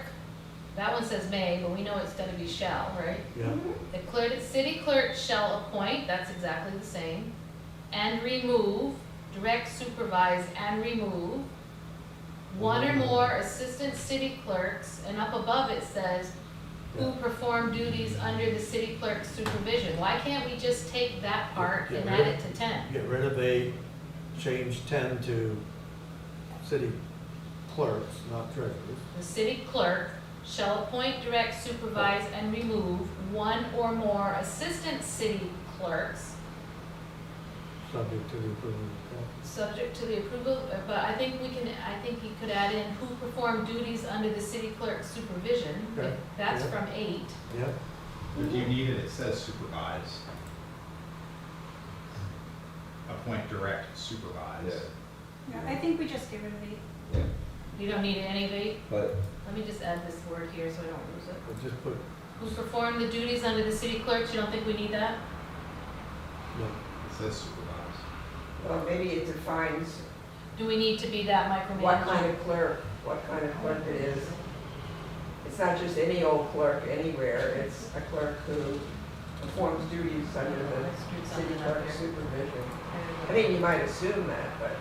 that one says may, but we know it's gonna be shall, right? Yeah, The city clerk shall appoint, that's exactly the same, and remove, direct, supervise, and remove one or more assistant city clerks, and up above it says, who perform duties under the city clerk's supervision. Why can't we just take that part and add it to 10? get rid of 8, change 10 to city clerks, not treasurers. The city clerk shall appoint, direct, supervise, and remove one or more assistant city clerks, Subject to the approval of the council. subject to the approval, but I think you could add in who perform duties under the city clerk's supervision. Okay. That's Yeah. from 8. Yep, If you need it, it says supervise. Appoint, direct, supervise. Yeah, I think we just get rid of 8. yeah, You don't need any of 8? but Let me just add this word here so I don't lose it. we'll just put, Who perform the duties under the city clerks, you don't think we need that? no, It says supervise. Well, maybe it defines Do we need to be that what kind micromanaging? of clerk it is. It's not just any old clerk anywhere, it's a clerk who performs duties under the city clerk's supervision. I mean, you might assume that, but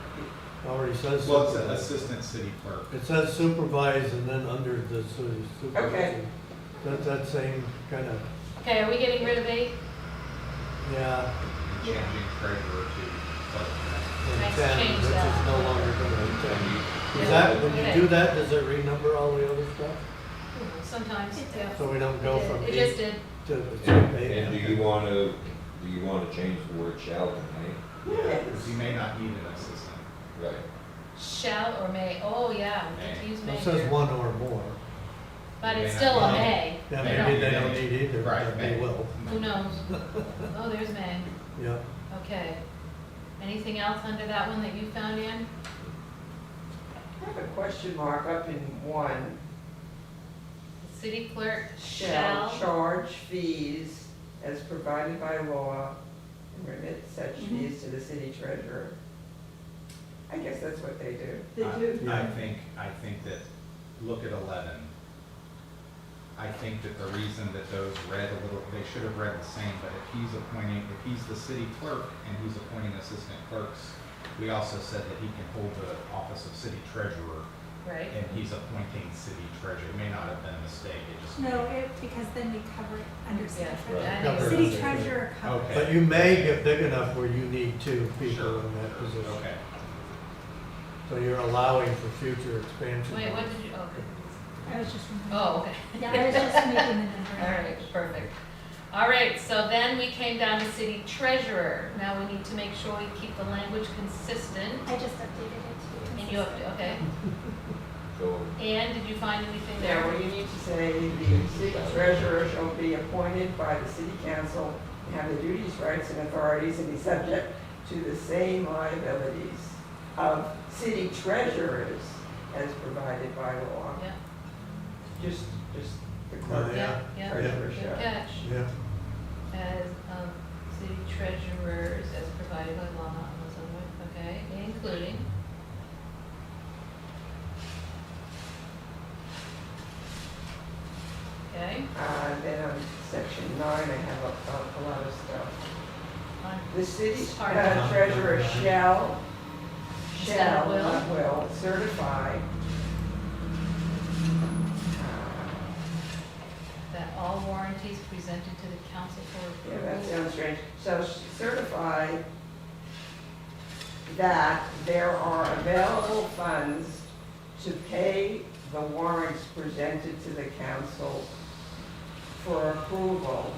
Already says Well, it's an supervise. assistant city clerk. It says supervise and then under the supervision. Okay. That's that same kind of, Okay, are we getting rid of 8? yeah. And changing treasurer to clerk. Nice, intent, change which that. is no longer going to intend. Yeah. Is that, when you Okay. do that, does it renumber all the other stuff? Sometimes, yeah. So we don't go from It just 8 did. to And 8? do you wanna change the word shall to may? Yeah, because you may not need an assistant. Right. Shall or may, oh yeah, we May. get to use It may says here. 1 or more. But May it's not still a need. may. Yeah, May maybe not they need don't any. need either, Right, but may. they will. Who knows? Oh, there's may. Yeah. Okay. Anything else under that one that you found, Ann? I have a question mark up in 1. City clerk Shall shall. charge fees as provided by law and remit such fees to the city treasurer. I guess that's what they do. They do. I think that, look at 11. I think that the reason that those read a little, they should have read the same, but if he's the city clerk and he's appointing assistant clerks, we also said that he can hold the office of city treasurer, Right. and he's appointing city treasurer. It may not have been a mistake, it just. No, because then we cover it under city Yeah, treasurer. I Cover know. it City under treasurer covers. Okay. But you may get big enough where you need 2 people Sure. in that position. Okay. So you're allowing for future expansion. Wait, what did you, okay. I was just. Oh, okay. Yeah, I was just making the number. All right, perfect. All right, so then we came down to city treasurer. Now we need to make sure we keep the language consistent. I just updated it too. And you have to, okay. So, And did you find anything Now, there? well, you need to say the city treasurer shall be appointed by the city council and have the duties, rights, and authorities and be subject to the same liabilities of city treasurers as provided by law. Yeah, Just the Oh, clerk. yeah, yeah. Treasurer Good shall. catch. Yeah. As, city treasurers as provided by law, okay, including. Okay, Then on section 9, I have a lot of stuff. on The city It's hard. treasurer shall, Instead of will? not will, certify that all warranties presented to the council for yeah, approval. that sounds strange. So certify that there are available funds to pay the warrants presented to the council for approval.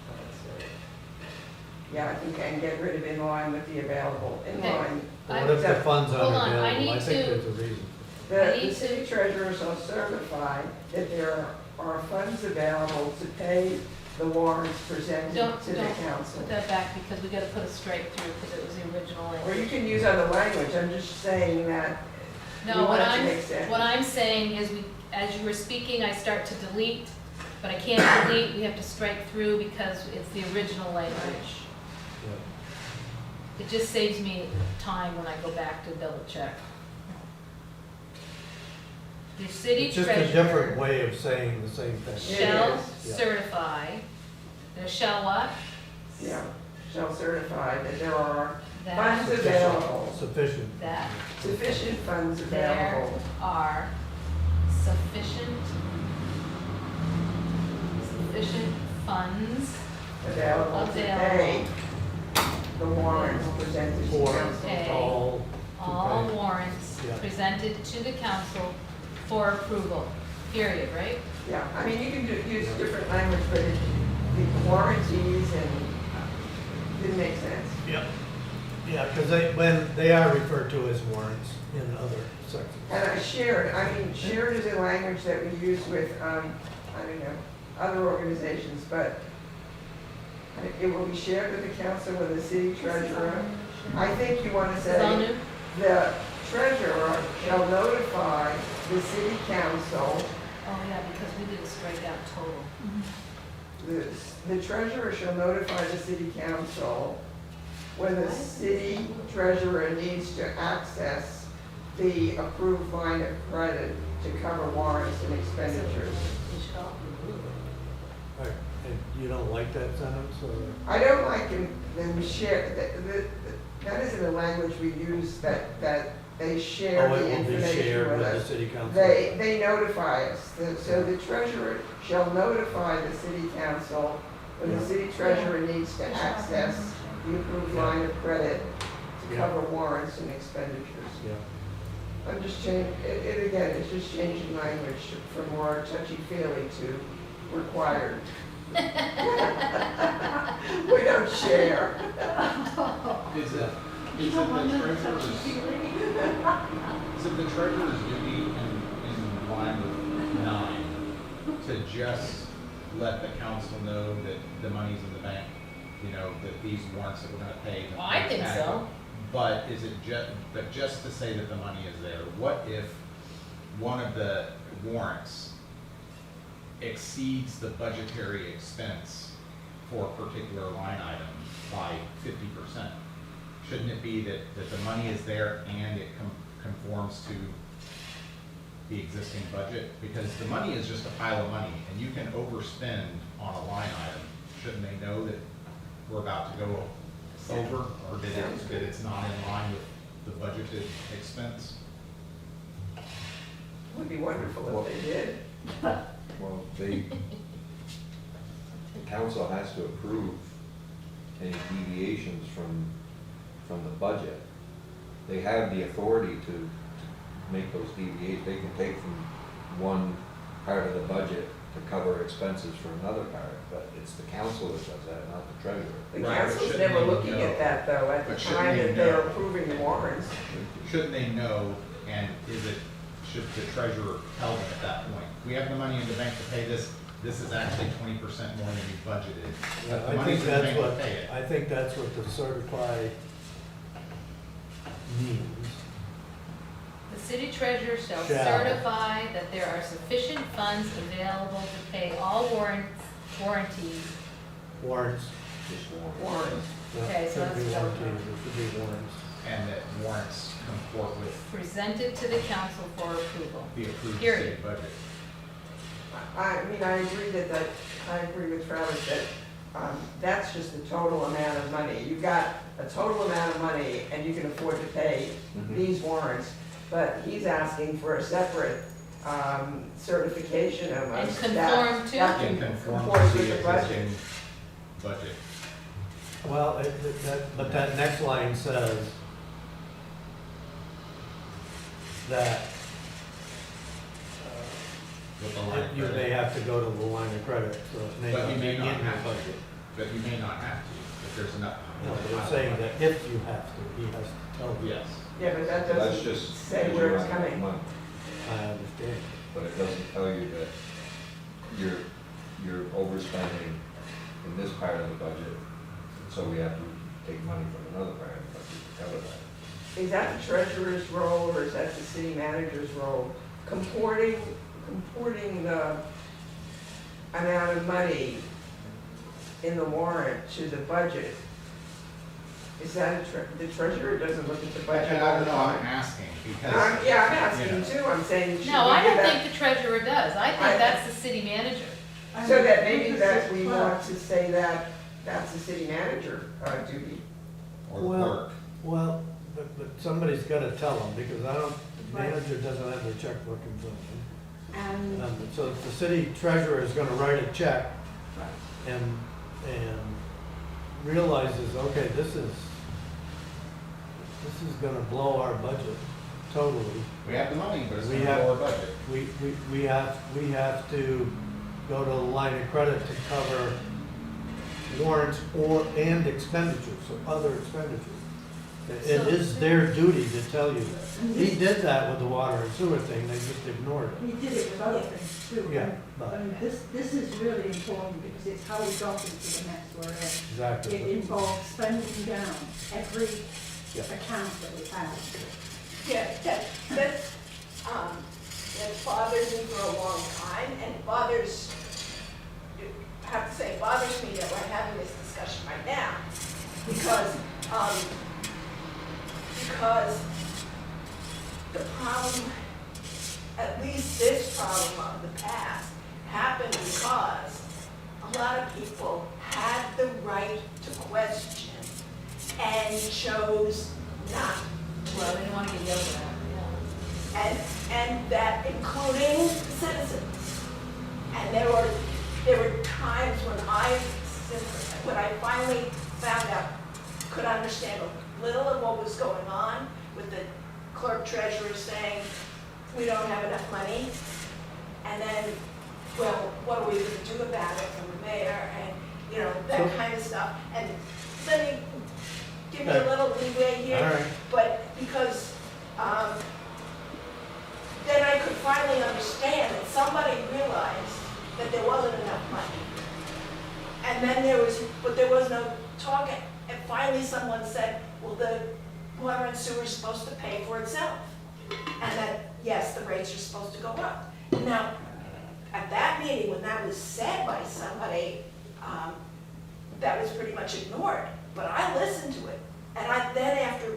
Let's see. Yeah, I think I can get rid of in line with the available, in Okay. line. But what if the funds Hold aren't on, I available? I need think to- there's a reason. I The need city treasurer shall certify that there are funds available to pay the warrants presented Don't, to the don't council. put that back because we gotta put a strike through because it was the original Or language. you can use other language, I'm just saying that you No, want it to make sense. what I'm saying is we, as you were speaking, I start to delete, but I can't delete, we have to strike through because it's the original language. It just saves me time when I go back to double check. The city It's just a different treasurer way of saying the same thing. shall It is. certify, there shall what? Yeah, shall certify that there are That, funds available, Sufficient. that sufficient funds there available. are sufficient funds Available to pay the warrants presented to For council. Okay. all. to all pay. warrants Yeah. presented to the council for approval, period, right? Yeah, I mean, you can use different language, but the warranties and didn't make sense. Yep. Yeah, because when they are referred to as warrants in other sections. And shared is a language that we use with, I don't know, other organizations, but it will be shared with the council with the city treasurer. I think you want to Is this all say, new? the treasurer shall notify the city council, Oh, yeah, because we did a strike out total. the treasurer shall notify the city council when the city treasurer needs to access the approved line of credit to cover warrants and expenditures. Right, and you don't like that sentence, or? I don't like them share, that isn't a language we use, that they share Oh, it the will be information shared with with the us. city council? They notify us, so the treasurer shall notify the city council when the city treasurer needs to access the approved line of credit to Yeah. cover warrants and expenditures. Yeah. I'm just changing, it again, it's just changing language from more touchy-feely to required. We don't share. Is it the treasurer's duty in line with 9 to just let the council know that the money's in the bank? You know, that these warrants that we're gonna pay. Well, I think so. But is it just to say that the money is there? What if one of the warrants exceeds the budgetary expense for a particular line item by 50%? Shouldn't it be that the money is there and it conforms to the existing budget? Because the money is just a pile of money and you can overspend on a line item. Shouldn't they know that we're about to go over, or that it's not in line with the budgeted expense? Would be wonderful if they did. Well, the council has to approve any deviations from the budget. They have the authority to make those deviations. They can take from one part of the budget to cover expenses for another part, but it's the council that does that, not the treasurer. The Right, council's shouldn't never they looking know? at that though, at the But shouldn't time they that they're know? approving the warrants. Shouldn't they know, and should the treasurer tell them at that point, we have the money in the bank to pay this, this is actually 20% more than you budgeted. But the I money's think in the that's bank to what, pay it. I think that's what the certify means. The city treasurer shall Shall. certify that there are sufficient funds available to pay all warranties. Warrants. Just warrants. Warrants. Yeah, Okay, so shouldn't be that's warranties, covered. it should be warrants. And that warrants comport with Presented to the council for approval. the approved city Period. budget. I mean, I agree with Travis that, that's just the total amount of money. You've got a total amount of money and you can afford to pay Mhm. these warrants, but he's asking for a separate, certification of And us. conform that- to? that And can conform comport to with the the budget. existing budget. Well, but that next line says that With the line of you may credit. have to go to the line of credit, so it may But not you be may in not your have to. budget. But you may not have to, if there's enough. No, but it's saying that if you have to, he has to tell you. Yes. Yeah, but that That's doesn't just. say because where you it's run out of coming. money, I understand. but it doesn't tell you that you're overspending in this part of the budget, so we have to take money from another part of the budget to cover that. Is that the treasurer's role or is that the city manager's role? Comporting the amount of money in the warrant to the budget. Is that the treasurer doesn't look at the budget And all I the don't know, I'm time? asking, because. Yeah, I'm asking you know, too, I'm saying. should No, we I give don't that- think the treasurer does. I I- think that's the city manager. So that maybe that we want to say that that's the city manager duty. Or the Well- clerk. Well, but somebody's gotta tell them, because I don't, the Right. manager doesn't have their checkbook in front of And, them. So if the city treasurer is gonna write a check and realizes, okay, this is gonna blow our budget totally. We have the money, but it's We in have- our budget. We have to go to the line of credit to cover warrants and expenditures, so other expenditures. It is their duty to tell you that. He did that with the water and sewer thing, they just ignored it. he did it with other things too. Yeah, but- And this is really important because it's how we got into the mess we're in. It Exactly. involves spending down every Yeah. account that we have. Yeah, that's bothered me for a long time, and bothers, I have to say, bothers me that we're having this discussion right now. Because Because the problem, at least this problem of the past, happened because a lot of people had the right to question and chose not to. Well, they didn't want to get yelled at, And that including citizens. And there were times when I finally found out, could understand a little of what was going on with the clerk treasurer saying, we don't have enough money. And then, well, what are we going to do about it from the mayor and, you know, that kind of stuff. And let me give me a little leeway here. All right. But because then I could finally understand that somebody realized that there wasn't enough money. And then there was no talk, and finally someone said, well, the water and sewer is supposed to pay for itself. And that, yes, the rates are supposed to go up. Now, at that meeting, when that was said by somebody, that was pretty much ignored. But I listened to it. And then after,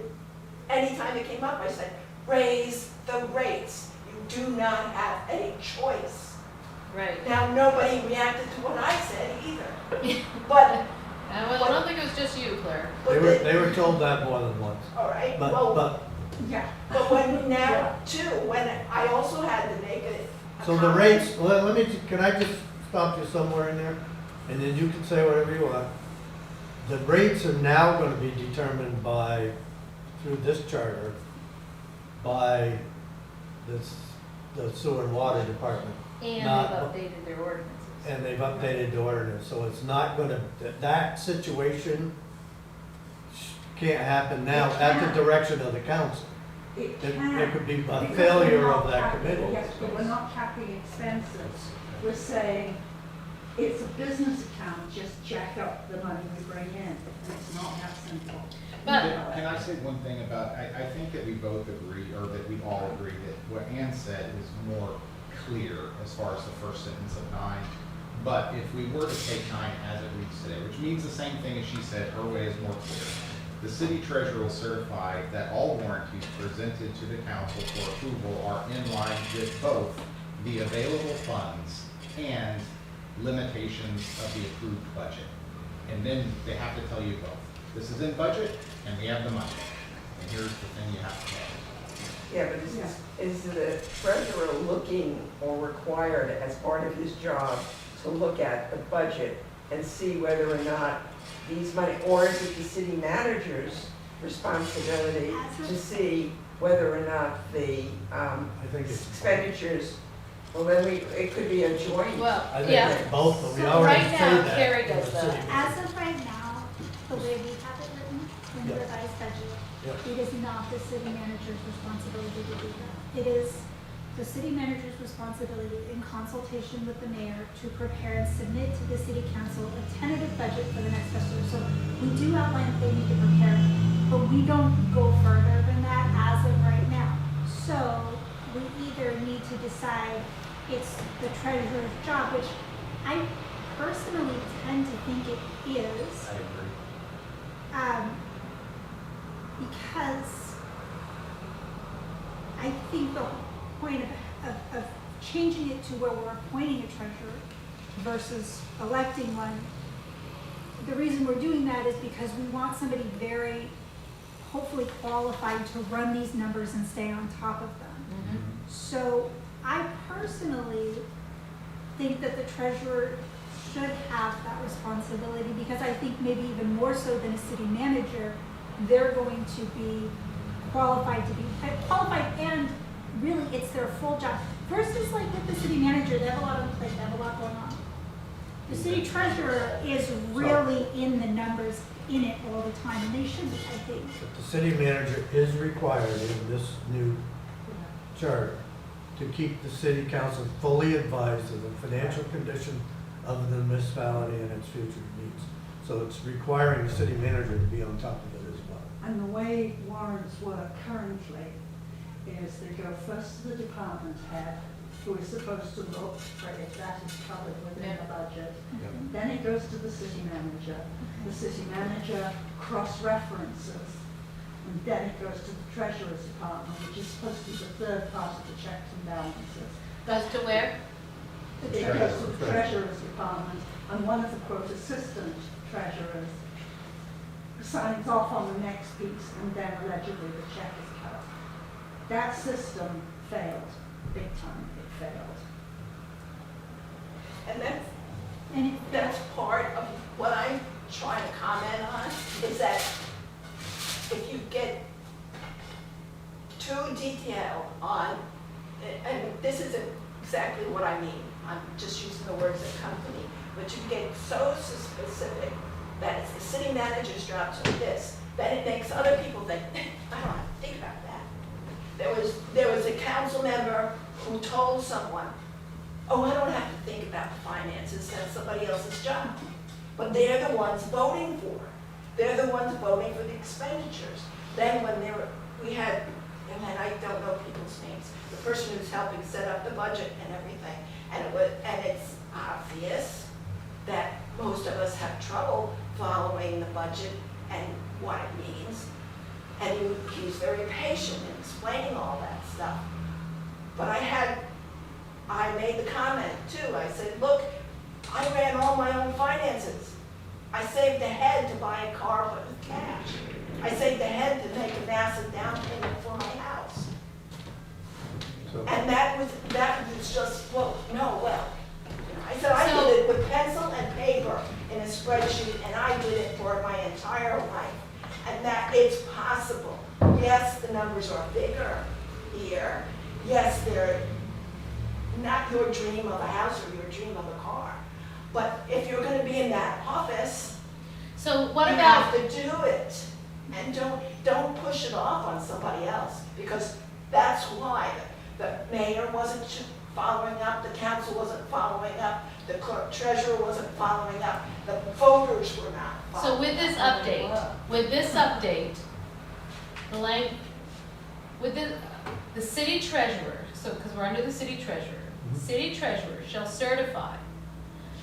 any time it came up, I said, raise the rates. You do not have any choice. right? Now, nobody reacted to what I said either. But, Well, I don't think it was just you, Claire. They were told that more than once. all right, But, well, but, Yeah. but when now, too, when I also had to make a so the comment. rates, let me, can I just stop you somewhere in there? And then you can say whatever you want. The rates are now gonna be determined by, through this charter, by the sewer and water department. And Not- they've updated their ordinances. And they've updated the ordinance, so it's not gonna, that situation can't happen now at the direction of the council. It It can. could be a Because failure we're not of that capping- committee. Yes, but we're not capping expenses. We're saying it's a business account, just jack up the money we bring in. It's not that simple. But- Can I say one thing about, I think that we both agree, or that we all agree that what Ann said is more clear as far as the first sentence of 9. But if we were to take 9 as it reads today, which means the same thing as she said, her way is more clear. The city treasurer will certify that all warranties presented to the council for approval are in line with both the available funds and limitations of the approved budget. And then they have to tell you both. This is in budget, and we have the money. And here's the thing you have to pay. Yeah, but is the treasurer looking or required as part of his job to look at the budget and see whether or not these money, or is it the city manager's responsibility to see whether or not the I think it's, expenditures, well, then it could be a joint. Well, I think yeah, it's both, but we So already right say now, that. Carrie in does the city. As of right now, the way we have it written in the Yeah. revised budget, Yeah. it is not the city manager's responsibility to do that. It is the city manager's responsibility in consultation with the mayor to prepare and submit to the city council a tentative budget for the next fiscal year. So we do outline that they need to prepare, but we don't go further than that as of right now. So we either need to decide it's the treasurer's job, which I personally tend to think it is. I agree. Because I think the whole point of changing it to where we're appointing a treasurer versus electing one, the reason we're doing that is because we want somebody very hopefully qualified to run these numbers and stay on top of them. So I personally think that the treasurer should have that responsibility, because I think maybe even more so than a city manager, they're going to be qualified and really it's their full job. Versus like with the city manager, they have a lot on the plate, they have a lot going on. The city treasurer is really in the numbers, in it all the time, and they should be, I think. But the city manager is required in this new charter to keep the city council fully advised of the financial condition of the municipality and its future needs. So it's requiring the city manager to be on top of it as well. And the way warrants work currently is they go first to the department head, who is supposed to look for if that is covered within Yeah. the budget. Yeah. Then it goes to the city manager. The city manager cross-references, and then it goes to the treasurer's department, which is supposed to be the third part of the checks and balances. Goes to where? It goes to the treasurer's department, and one of the quote assistant treasurers signs off on the next piece, and then allegedly the check is cut. That system failed, big time, it failed. And that's, And that's part of what I'm trying to comment on, is that if you get too detailed on, and this isn't exactly what I mean, I'm just using the words that come to me, but you get so specific that it's the city manager's job to do this, then it makes other people think, I don't have to think about that. There was a council member who told someone, oh, I don't have to think about the finances, that's somebody else's job. But they're the ones voting for it. They're the ones voting for the expenditures. Then when we had, and I don't know people's names, the person who's helping set up the budget and everything, and it's obvious that most of us have trouble following the budget and what it means. And he was very patient in explaining all that stuff. But I made the comment too. I said, look, I ran all my own finances. I saved ahead to buy a car but with cash. I saved ahead to make a massive down payment for my house. So, And that was just, well, no, well. I said, I did it with pencil and paper in a spreadsheet, and I did it for my entire life. And that it's possible. Yes, the numbers are bigger here. Yes, they're not your dream of a house or your dream of a car. But if you're gonna be in that office, So what you about, have to do it. And don't push it off on somebody else, because that's why the mayor wasn't following up, the council wasn't following up, the clerk treasurer wasn't following up, the voters were not so following up. with this update, with the city treasurer, so, because we're under the city treasurer, the city treasurer shall certify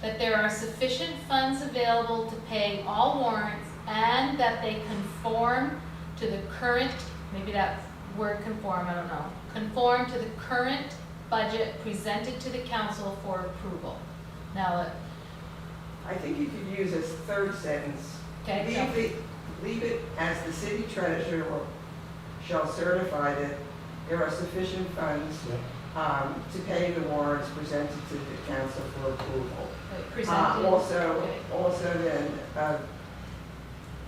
that there are sufficient funds available to pay all warrants and that they conform to the current, maybe that word conform, I don't know, conform to the current budget presented to the council for approval. Now, I think you could use as third sentence. okay, Leave it as the city treasurer shall certify that there are sufficient funds to pay the warrants presented to the council for approval. presented. Also then,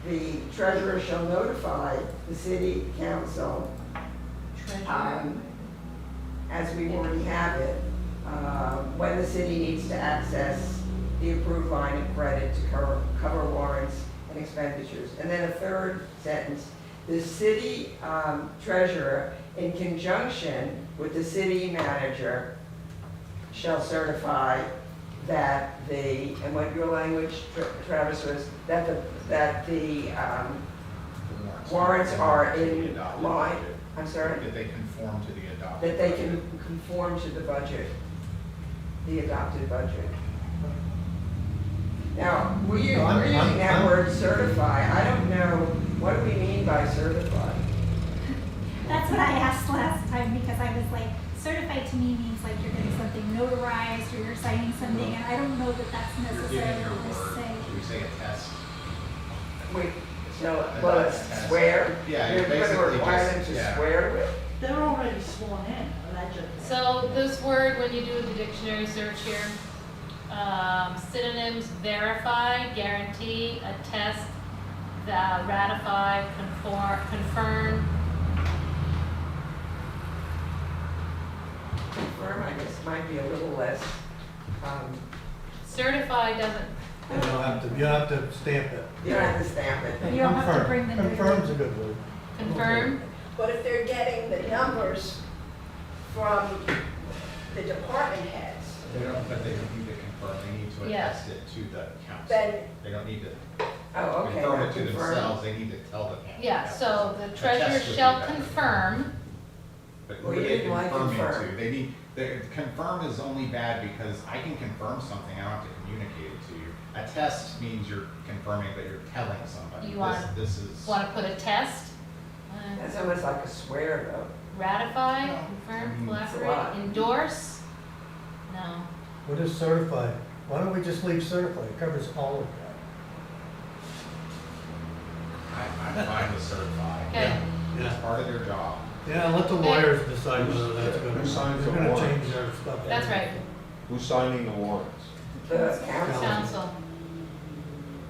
the treasurer shall notify the city council, Treasurer. as we already have it, when the city needs to access the approved line of credit to cover warrants and expenditures. And then a third sentence, the city treasurer, in conjunction with the city manager, shall certify that and what your language, Travis, was, that the warrants are in line. I'm sorry? That they conform to the adopted. That they can conform to the budget, the adopted budget. Now, we're using that word certify. I don't know, what do we mean by certify? that's what I asked last time, because I was like, certified to me means like you're getting something notarized or you're signing something, and I don't know that that's You're giving necessarily your the word, same. should we say a test? Wait, so, well, it's swear? Yeah, You're going to basically require them just- to yeah. swear to it? They're already sworn in, allegedly. So this word, when you do the dictionary search here, synonyms: verify, guarantee, attest, ratify, confirm. Confirm, I guess, might be a little less, Certify doesn't, you have to stamp it. you don't have to stamp it. You don't have to Confirm. bring the Confirm's a good word. confirm. But if they're getting the numbers from the department heads, But they don't need to confirm, they need to Yeah. attest it to the council. then, They don't need to Oh, okay. confirm not it to confirm. themselves, they need to tell the council. Yeah, so the treasurer Attest would be shall better. confirm. But Well, who you are they didn't like confirming confirm. to? They need, The confirm is only bad because I can confirm something, I don't have to communicate it to you. A test means you're confirming, but you're telling somebody. You want- This is. Want to put a test? That's almost like a swear though. Ratify, No. confirm, It's a lot. collaborate, endorse? No. What is certified? Why don't we just leave certified? It covers all of that. I'm fine with certified. Okay. It's Yeah, part of their job. yeah, let the lawyers decide whether that's gonna, Who signs they're the gonna warrant? change their stuff. That's right, Who's signing the warrants? The council. council.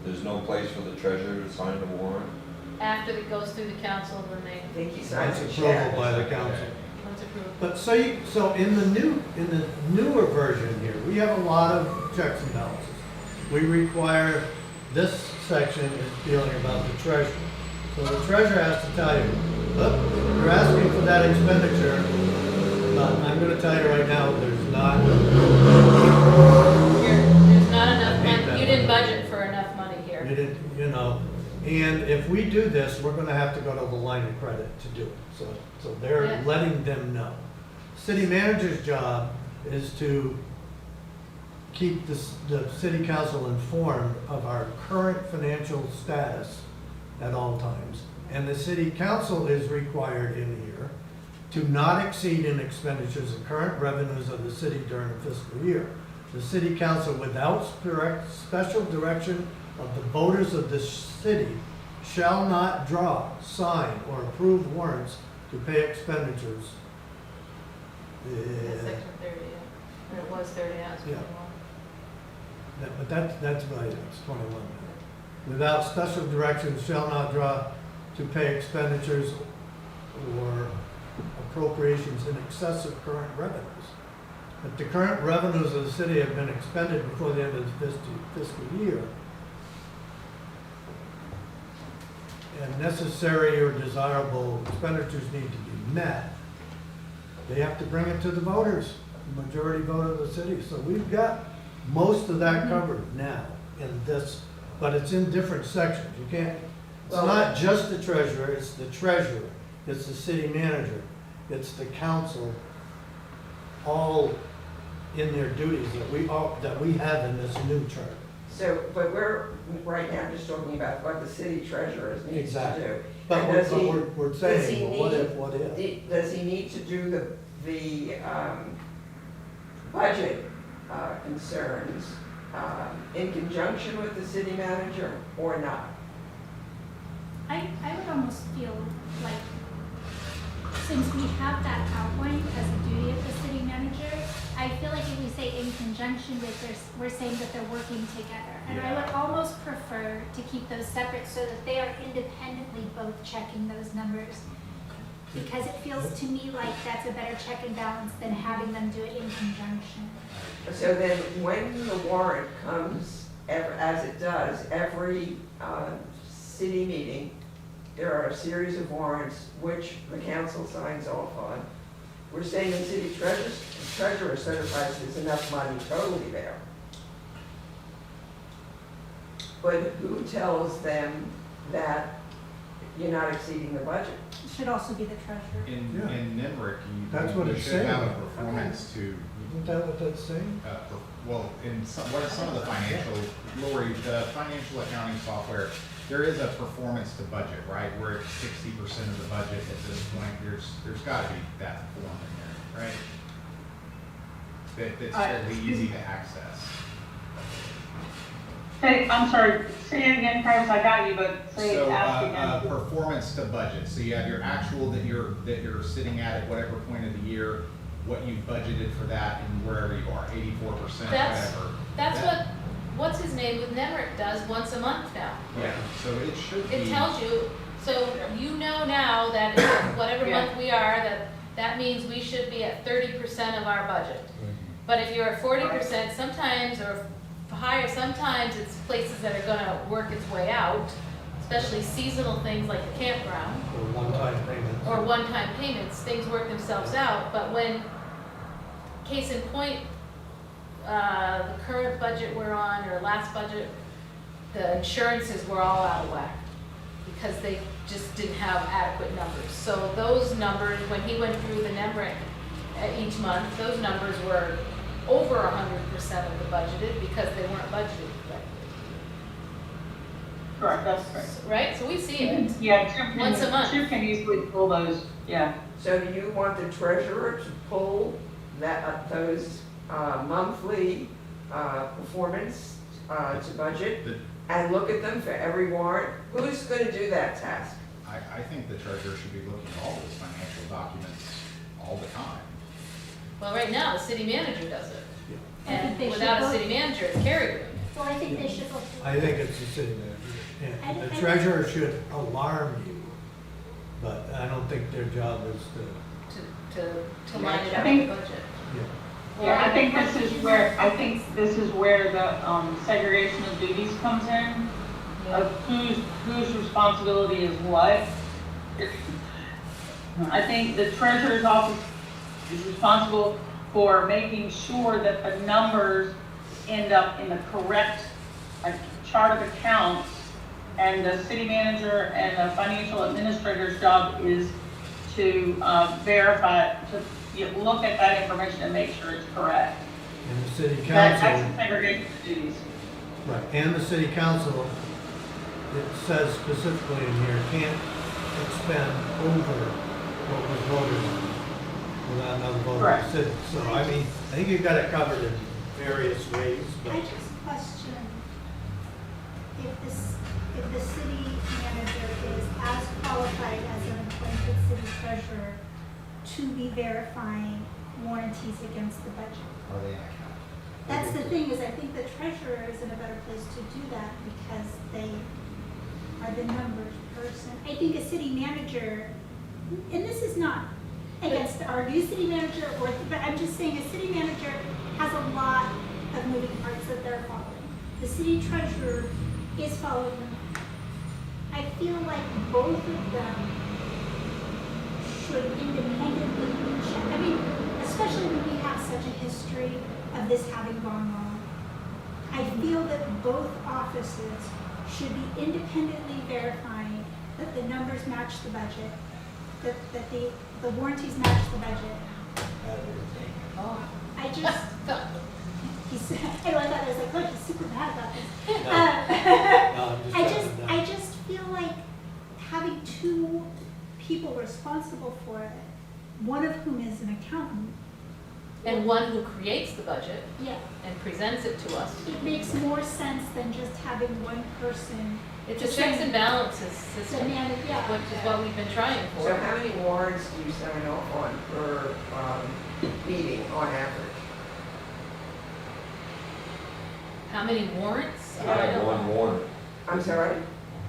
There's no place for the treasurer to sign the warrant? After it goes through the council, then I they, think he signs That's a approval check. by the council. once approved. But so in the newer version here, we have a lot of checks and balances. We require, this section is dealing about the treasurer. So the treasurer has to tell you, look, you're asking for that expenditure, but I'm gonna tell you right now, there's not. There's not enough I hate money, that you didn't one. budget for enough money You here. didn't, and if we do this, we're gonna have to go to the line of credit to do it. So they're Yeah. letting them know. City manager's job is to keep the city council informed of our current financial status at all times. And the city council is required in here to not exceed in expenditures and current revenues of the city during the fiscal year. The city council, without special direction of the voters of the city, shall not draw, sign, or approve warrants to pay expenditures. That's section 30, yeah. Or it was 30, now it's Yeah. 21. But that's right, it's 21. Without special direction shall not draw to pay expenditures or appropriations in excess of current revenues. If the current revenues of the city have been expended before the end of the fiscal year, and necessary or desirable expenditures need to be met, they have to bring it to the voters, the majority vote of the city. So we've got most of that covered now in this, but it's in different sections. You can't, it's not just the treasurer, it's the treasurer, it's the city manager, it's the council, all in their duties that we have in this new charter. So, but we're right now just talking about what the city treasurer needs to Exactly. do. But And does he- we're does saying, he well, what need- if? Does he need to do the budget concerns in conjunction with the city manager or not? I would almost feel like, since we have that outlined as a duty of the city manager, I feel like if we say in conjunction with, we're saying that they're working together. And I would almost prefer to keep those separate so that they are independently both checking those numbers. Because it feels to me like that's a better check and balance than having them do it in conjunction. So then, when the warrant comes, as it does, every city meeting, there are a series of warrants which the council signs off on. We're saying the city treasurer certifies there's enough money totally there. But who tells them that you're not exceeding the budget? It should also be the treasurer. Yeah. In NIMRIC, That's what you it's should have a saying. performance to, Isn't that what that's saying? well, in some of the financial, Lori, the financial accounting software, there is a performance to budget, right? We're at 60% of the budget at this point. There's gotta be that form in there, right? That's fairly easy to access. Say, I'm sorry, say it again, Travis, I got you, but say it, So, ask again. performance to budget, so you have your actual that you're sitting at whatever point of the year, what you budgeted for that and wherever you are, 84%, whatever. That's That- what's his name with Nemrick does once a month now. Yeah, so it should be. It tells you, so you know now that whatever Yeah. month we are, that means we should be at 30% of our budget. But if you're at 40%, sometimes, or higher, sometimes it's places that are gonna work its way out, especially seasonal things like the campground, Or one-time payments? or one-time payments, things work themselves out. But when, case in point, the current budget we're on, or last budget, the insurances were all out of whack because they just didn't have adequate numbers. So those numbers, when he went through the NEMRIC each month, those numbers were over 100% of the budgeted because they weren't budgeted correctly. Correct, that's correct. Right, so we see it. Yeah, Chip can, Once a month. Chip can easily pull those, yeah. So do you want the treasurer to pull that, those monthly performance to budget and look at them for every warrant? Who's gonna do that task? I think the treasurer should be looking at all those financial documents all the time. Well, right now, the city manager does it. I think And they should without a both- city manager, it's Carrie doing it. Well, I think they should go. I think it's the city manager. I- And the I- treasurer should alarm you, but I don't think their job is To line it I up with think- the budget. to, Yeah, I think this is where the segregation of duties comes in, of whose responsibility is what. I think the treasurer's office is responsible for making sure that the numbers end up in the correct chart of accounts, and the city manager and the financial administrator's job is to verify, to look at that information and make sure it's correct. and the city That's council, the segregation of duties. right, and the city council, it says specifically in here, can't expend over what was voted on without another vote of the Correct. city. So, I mean, I think you've got it covered in various ways, but. I just question if the city manager is as qualified as an appointed city treasurer to be verifying warranties against the budget. Are they an account? That's the thing, is I think the treasurer is in a better place to do that because they are the numbers person. I think a city manager, and this is not against our new city manager, but I'm just saying a city manager has a lot of moving parts that they're following. The city treasurer is following them. I feel like both of them should independently check. I mean, especially when we have such a history of this having gone wrong. I feel that both offices should be independently verifying that the numbers match the budget, that the warranties match the budget. Oh. I just, I thought I was like, look, he's super mad about this. No, I'm just I just feel like having two people responsible for it, one of whom is an accountant. And one who creates the budget Yeah, and presents it to us. it makes more sense than just having one person. It's a checks and balances system, The man- yeah. which is what we've been trying So for. how many warrants do you sign off on per meeting on average? How many warrants? I Yeah, don't one know. warrant. I'm sorry,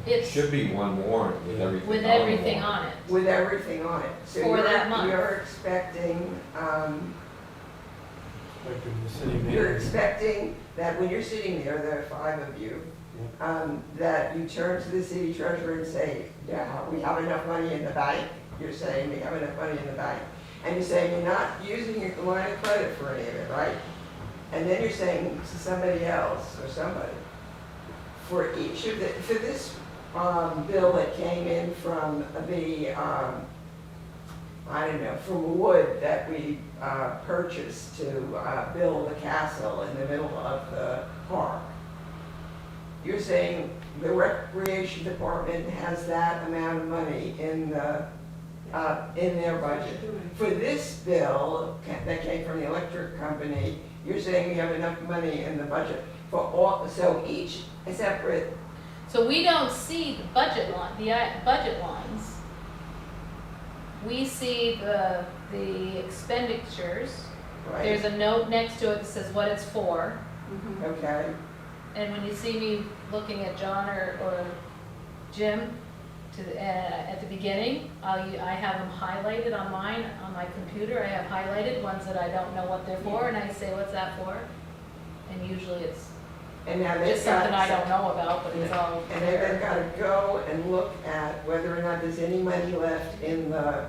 It's Should be one warrant with everything. with on everything warrant. on it. with everything on it. So For you're- that month. You're expecting, Like in the city you're manager. expecting that when you're sitting there are 5 of you, that you turn to the city treasurer and say, yeah, we have enough money in the bank. You're saying we have enough money in the bank. And you're saying you're not using your line of credit for any of it, right? And then you're saying to somebody else or somebody, for each of the, for this bill that came in from the, I don't know, from wood that we purchased to build a castle in the middle of the park. You're saying the recreation department has that amount of money in the, in their budget. For this bill that came from the electric company, you're saying we have enough money in the budget for all, so each separate, So we don't see the budget line, budget lines. We see the expenditures. right? There's a note next to it that says what it's for. Okay, And when you see me looking at John or Jim at the beginning, I have them highlighted on mine, on my computer. I have highlighted ones that I don't know what they're for, and I say, what's that for? And usually it's and now they've just something I got, don't know about, but it's all and then they've there. got to go and look at whether or not there's any money left in the,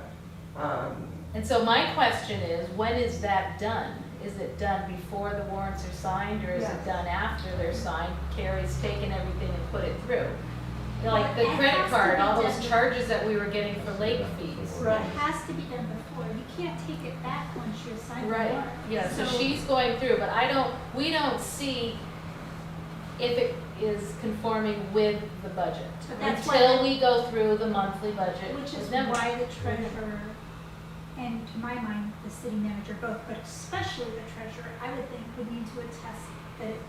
And so my question is, when is that done? Is it done before the warrants are signed, or is Yes. it done after they're signed? Carrie's taken everything and put it through. like the Well, it credit has to card, be all those done. charges that we were getting for late fees. Right. It has to be done before, you can't take it back once you assign the Right, warrant. yeah, so she's going through, but we don't see if it is conforming with the budget. But that's why Until the- we go through the monthly budget. Which is with them. why the treasurer, and to my mind, the city manager both, but especially the treasurer, I would think would need to attest that it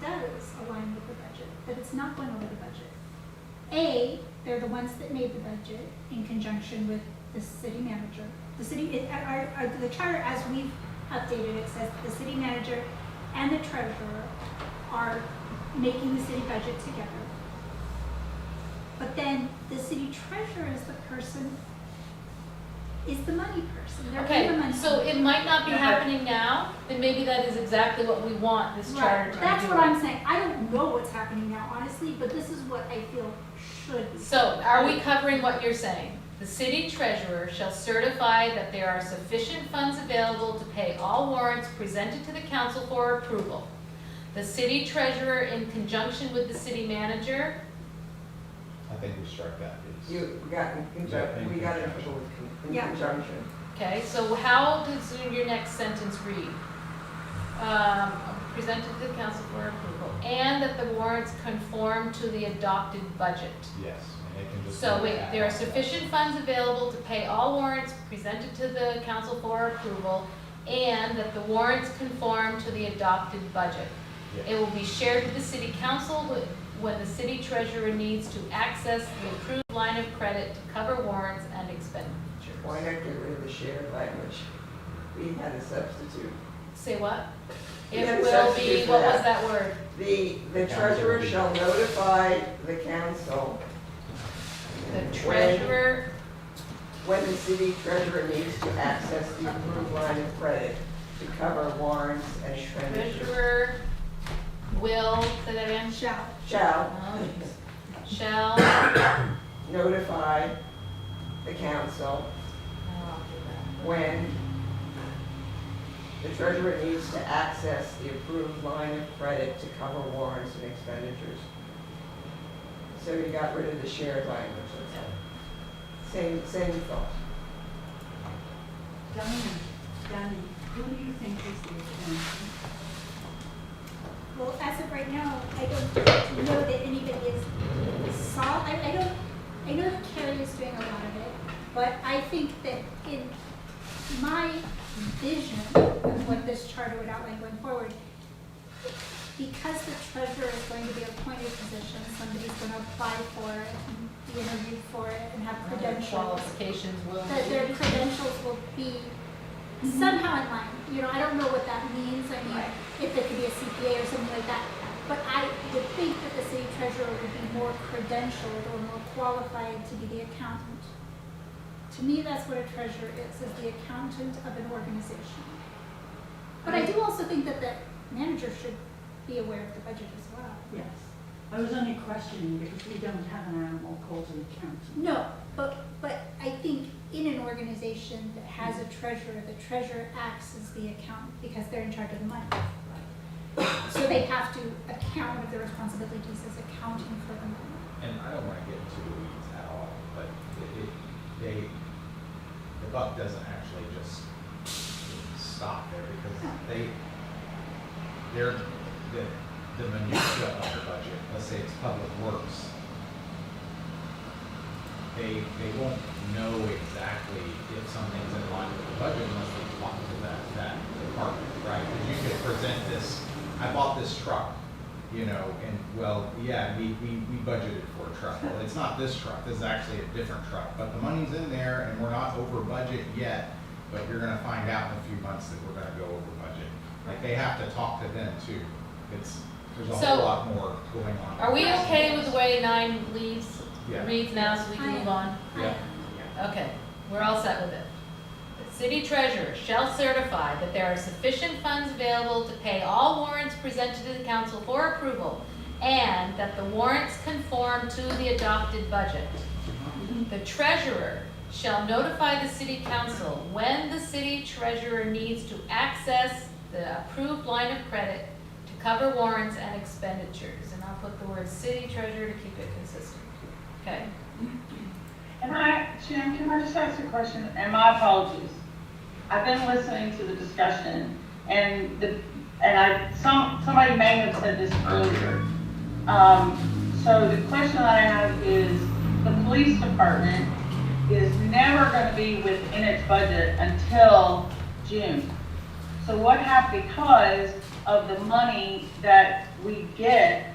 does align with the budget, that it's not going over the budget. A, they're the ones that made the budget in conjunction with the city manager. The the charter, as we've updated it, says the city manager and the treasurer are making the city budget together. But then the city treasurer is the person, is the money person. They're in the Okay, money. so it might not be Yeah. happening now, then maybe that is exactly what we want this charter Right, to be that's what doing. I'm saying. I don't know what's happening now, honestly, but this is what I feel should be. So, are we covering what you're saying? The city treasurer shall certify that there are sufficient funds available to pay all warrants presented to the council for approval. The city treasurer, in conjunction with the city manager, I think we struck that piece. We got in conjunction with Yeah. conjunction. okay, so how does your next sentence read? Presented to the council for approval, and that the warrants conform to the adopted budget. Yes, and it can just. So say wait, that. there are sufficient funds available to pay all warrants presented to the council for approval, and that the warrants conform to the adopted budget. Yeah. It will be shared with the city council when the city treasurer needs to access the approved line of credit to cover warrants and expenditures. Why not get rid of the shared language? We had a substitute. Say what? Yeah, It the will substitute be, for what was that. that word? The treasurer shall notify the council The treasurer, when the city treasurer needs to access the approved line of credit to cover warrants and expenditures. treasurer will, say that again? Shall Shall, notify the council oh, when the treasurer needs to access the approved line of credit to cover warrants and expenditures. So you got rid of the shared language, that's all. Same thought. Danny, who do you think is the attorney? Well, as of right now, I don't know that anybody is I know that Carrie is doing a lot of it, but I think that in my vision of what this charter would outline going forward, because the treasurer is going to be appointed position, somebody's going to apply for it, and be interviewed for it, and have credentials. qualifications will That their credentials will be somehow in line. You know, I don't know what that means. I mean, if it could be a CPA or something like that. But I would think that the city treasurer would be more credentialed or more qualified to be the accountant. To me, that's what a treasurer is the accountant of an organization. But I do also think that the manager should be aware of the budget as well. Yes. I was only questioning because we don't have an animal called an accountant. No, but I think in an organization that has a treasurer, the treasurer acts as the accountant because they're in charge of the money. So they have to account, one of their responsibilities is accounting for the money. And I don't wanna get into the weeds at all, but the buck doesn't actually just stop there because they're the minutia of the budget, let's say it's public works. They won't know exactly if something's in line with the budget unless they talk to that department, right? Because you could present this, I bought this truck, you know, and well, yeah, we budgeted for a truck. Well, it's not this truck, this is actually a different truck, but the money's in there and we're not over budget yet, but you're gonna find out in a few months that we're gonna go over budget. Like, they have to talk to them too. There's a So, whole lot more going on. Are we okay with the way 9 Yeah. reads now, so we can move on? Yeah. Okay, we're all set with it. The city treasurer shall certify that there are sufficient funds available to pay all warrants presented to the council for approval, and that the warrants conform to the adopted budget. The treasurer shall notify the city council when the city treasurer needs to access the approved line of credit to cover warrants and expenditures. And I'll put the word city treasurer to keep it consistent. Okay. Jim, can I just ask a question? And my apologies. I've been listening to the discussion and somebody may have said this earlier. So the question that I have is, the police department is never gonna be within its budget until June. So what happened, because of the money that we get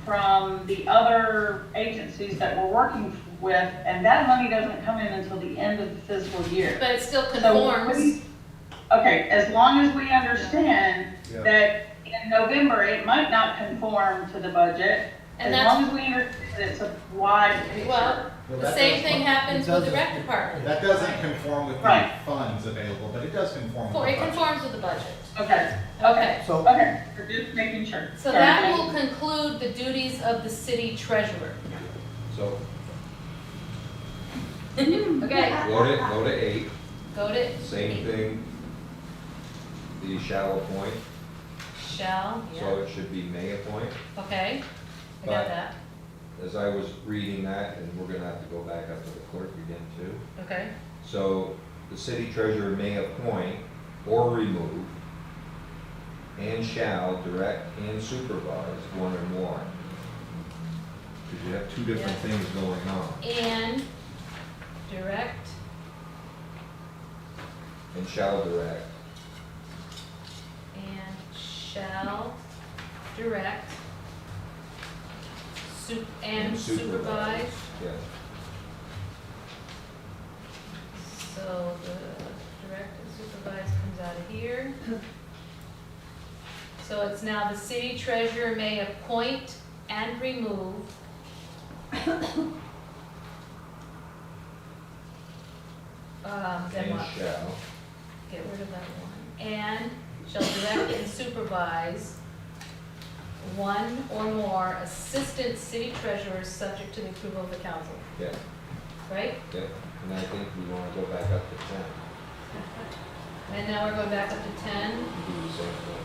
from the other agencies that we're working with, and that money doesn't come in until the end of the fiscal year. But it still So conforms. okay, as long as we understand Yeah. that in November, it might not conform to the budget, And as long as we understand it's a wide picture. Well, Well, the that same does- thing happens it with the doesn't- rec department. That doesn't conform with the Right. funds available, but it does conform with the It budget. conforms with the budget. Okay, Okay. So, okay, we're just making sure. So Sorry, that guys. will conclude the duties of the city treasurer. So, Okay, go to 8, go to. same thing, the shall appoint, Shall, so yeah, it should be may appoint. okay, I got But- that, As I was reading that, and we're gonna have to go back up to the clerk again too. okay, So, the city treasurer may appoint or remove, and shall direct and supervise one or more. Because you have two different Yeah. things going on, and direct, and shall direct, and shall direct, and supervise. yes. So the direct and supervise comes out of here. So it's now the city treasurer may appoint and remove then And what? shall, Get rid of that one. And shall direct and supervise one or more assistant city treasurers subject to the approval of the council, yeah, right? yeah, and I think we wanna go back up to 10, And now we're going back up to 10 and do the same thing,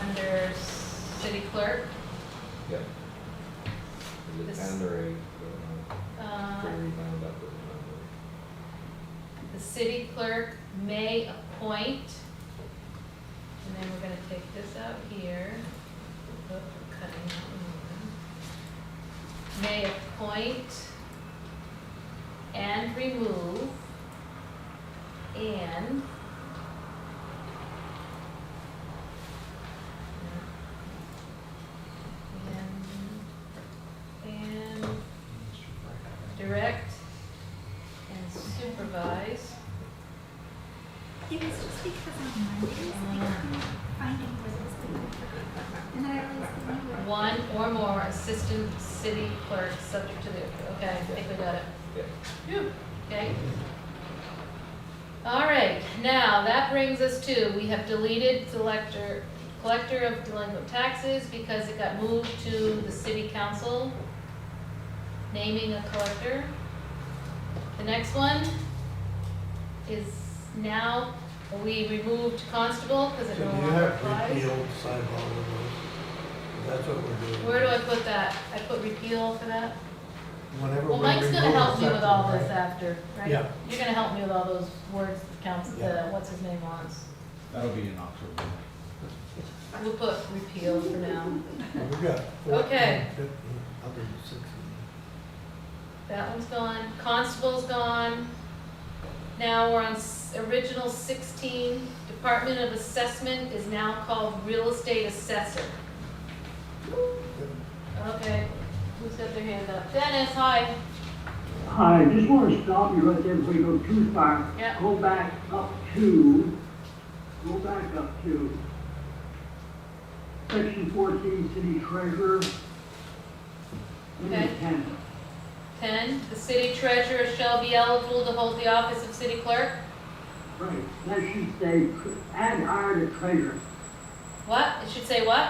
under city clerk. yeah. Is it This- 10 or 8? Uh, Very bound up with the number. The city clerk may appoint, and then we're gonna take this out here. Oop, cutting that one. May appoint and remove and and direct and supervise It was just because on Mondays, I couldn't find it where it was like, and then I realized that you were. one or more assistant city clerk subject to the, okay, I think we got it. Yeah. Phew, okay. All right, now that brings us to, we have deleted collector of delinquent taxes because it got moved to the city council, naming a collector. The next one is now, we removed constable because so it do no you longer have applies. repealed sidewalk of those? That's what we're doing. Where do I put that? I put repeal for that? Whenever Well, we Mike's gonna remove a help me with all section, this right? after, right? Yeah. You're gonna help me with all those words that counts, Yeah. what's his name wants. That'll be in October. We'll put repeal for now. We got 14, Okay. 15, 116. That one's gone. Constable's gone. Now we're on original 16. Department of Assessment is now called Real Estate Assessor. Okay, who's got their hand up? Dennis, hi. I just want to stop you right there before you go too far. Yeah. Go back up to section 14, city treasurer. Number Okay. 10. 10, the city treasurer shall be eligible to hold the office of city clerk. Right, that should say, add R to treasurer. What? It should say what?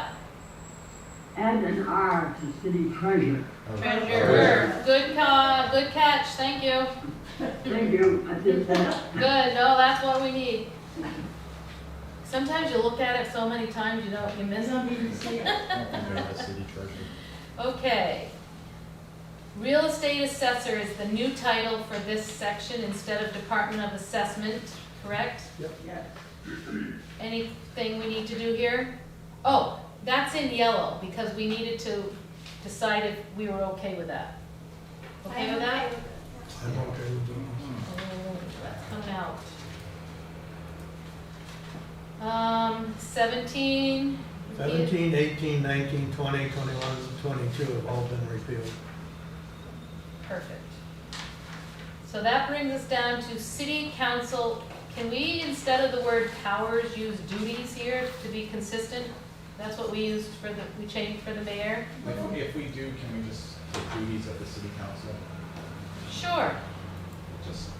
Add an R to city treasurer. Treasurer. Good catch, thank you. Thank you, I did that. Good, no, that's what we need. Sometimes you look at it so many times, you know, you miss them. The city treasurer. Okay. Real estate assessor is the new title for this section instead of Department of Assessment, correct? Yes. Anything we need to do here? Oh, that's in yellow, because we needed to decide if we were okay with that. Okay with that? I'm okay with that. Oh, that's coming out. 17. 17, 18, 19, 20, 21, and 22 have all been repealed. Perfect. So that brings us down to city council. Can we, instead of the word powers, use duties here to be consistent? That's what we used for the, we changed for the mayor? If we do, can we just, the duties of the city council, Sure. just,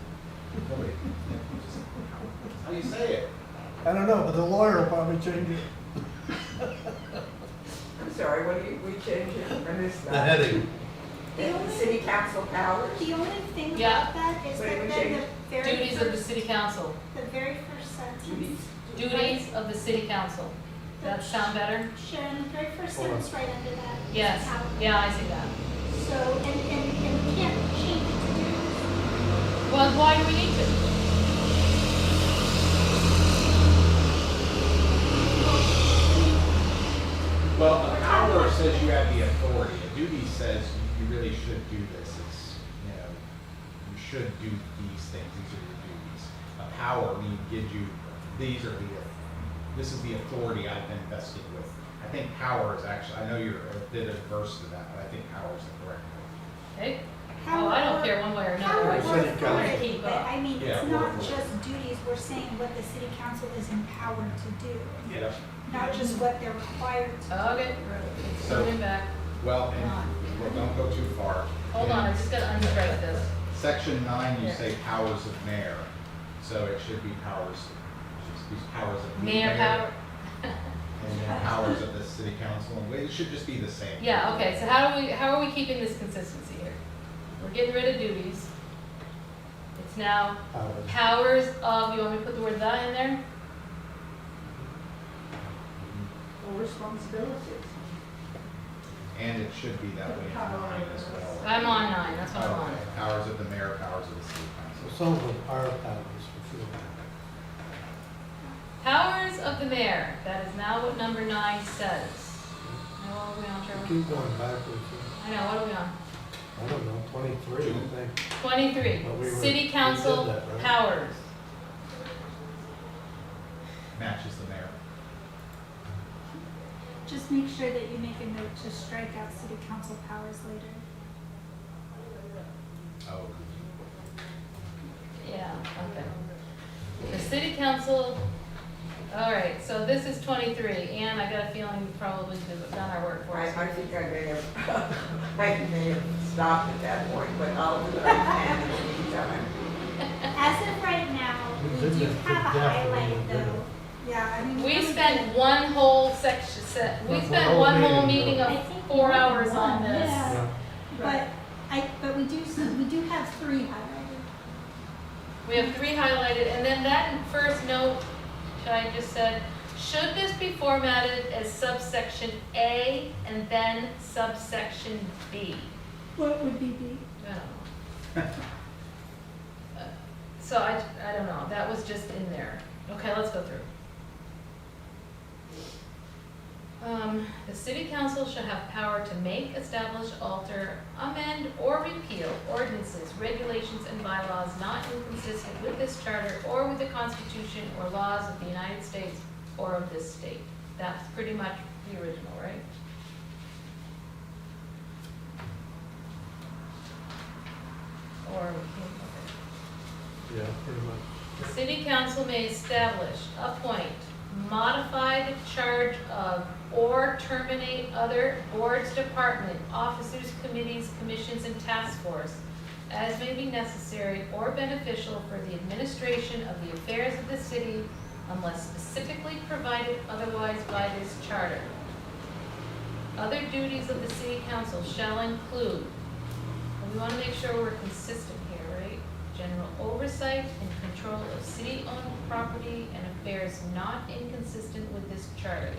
how do you say it? I don't know, but the lawyer will probably change it. I'm sorry, what do we change it from this? The heading. The city council powers? The only thing Yeah. about that is What did that we then change? the very Duties of the first, city council. the very first sentence. Duties of the city council. Does that sound better? Sharon, the very first Hold on. sentence right under that. is Yes. how- Yeah, I see that. So, and we can't change it to duties. Well, why do we need to? Well, a power says you have the authority, a duty says you really should do this, it's, you know, you should do these things, these are your duties. A power gives you, this is the authority I've been vested with. I think power is actually, I know you're a bit adverse to that, but I think power is the correct word. Okay? Oh, I don't care one way or another. Power I City or just council. want to authority, keep but up. I mean, Yeah, it's not or- just duties, we're saying what the city council is empowered to do, Yeah. not just what they're required to do. Okay, it's So- coming back. Well, and, well, don't go too far. Hold on, I just gotta unstrike this. Section 9, you Here. say powers of mayor, so it should be powers, these powers of the Mayor power. And then powers of the city council, and it should just be the same. Yeah, okay, so how are we keeping this consistency here? We're getting rid of duties. It's now powers of, you want me to put the word "the" in there? Or responsibilities. And it should be that way in 9 as well. I'm on 9, that's what I'm on. Okay, powers of the mayor, powers of the city So council. some of them are powers for sure. Powers of the mayor, that is now what number 9 says. Now, what are we on, Charlie? Keep going backwards. I know, what are we on? I don't know, 23, I think. 23, But we city did council that, right? powers. Matches the mayor. Just make sure that you make a note to strike out city council powers later. Oh. Yeah, okay. The city council, all right, so this is 23, and I got a feeling we probably could have done our work for us. I think I may have stopped at that point, but I'll do what I can in the meantime. As of right now, We we did do that for have a definitely, highlight didn't though. Yeah, I mean. We really spent did. one whole section, we One spent whole one whole meeting, meeting I of think 4 we hours had on one, this. yeah. Yeah. But we do have 3 highlighted. We have 3 highlighted, and then that first note, I just said, should this be formatted as subsection A and then subsection B? What would be B? I don't know. So I don't know, that was just in there. Okay, let's go through. The city council shall have power to make, establish, alter, amend, or repeal ordinances, regulations, and bylaws not inconsistent with this charter or with the Constitution or laws of the United States or of this state. That's pretty much the original, right? Or, okay. Yeah, pretty much. The city council may establish, appoint, modify the charge of, or terminate other boards, department, officers, committees, commissions, and task force as may be necessary or beneficial for the administration of the affairs of the city unless specifically provided otherwise by this charter. Other duties of the city council shall include, and we want to make sure we're consistent here, right? General oversight and control of city-owned property and affairs not inconsistent with this charter.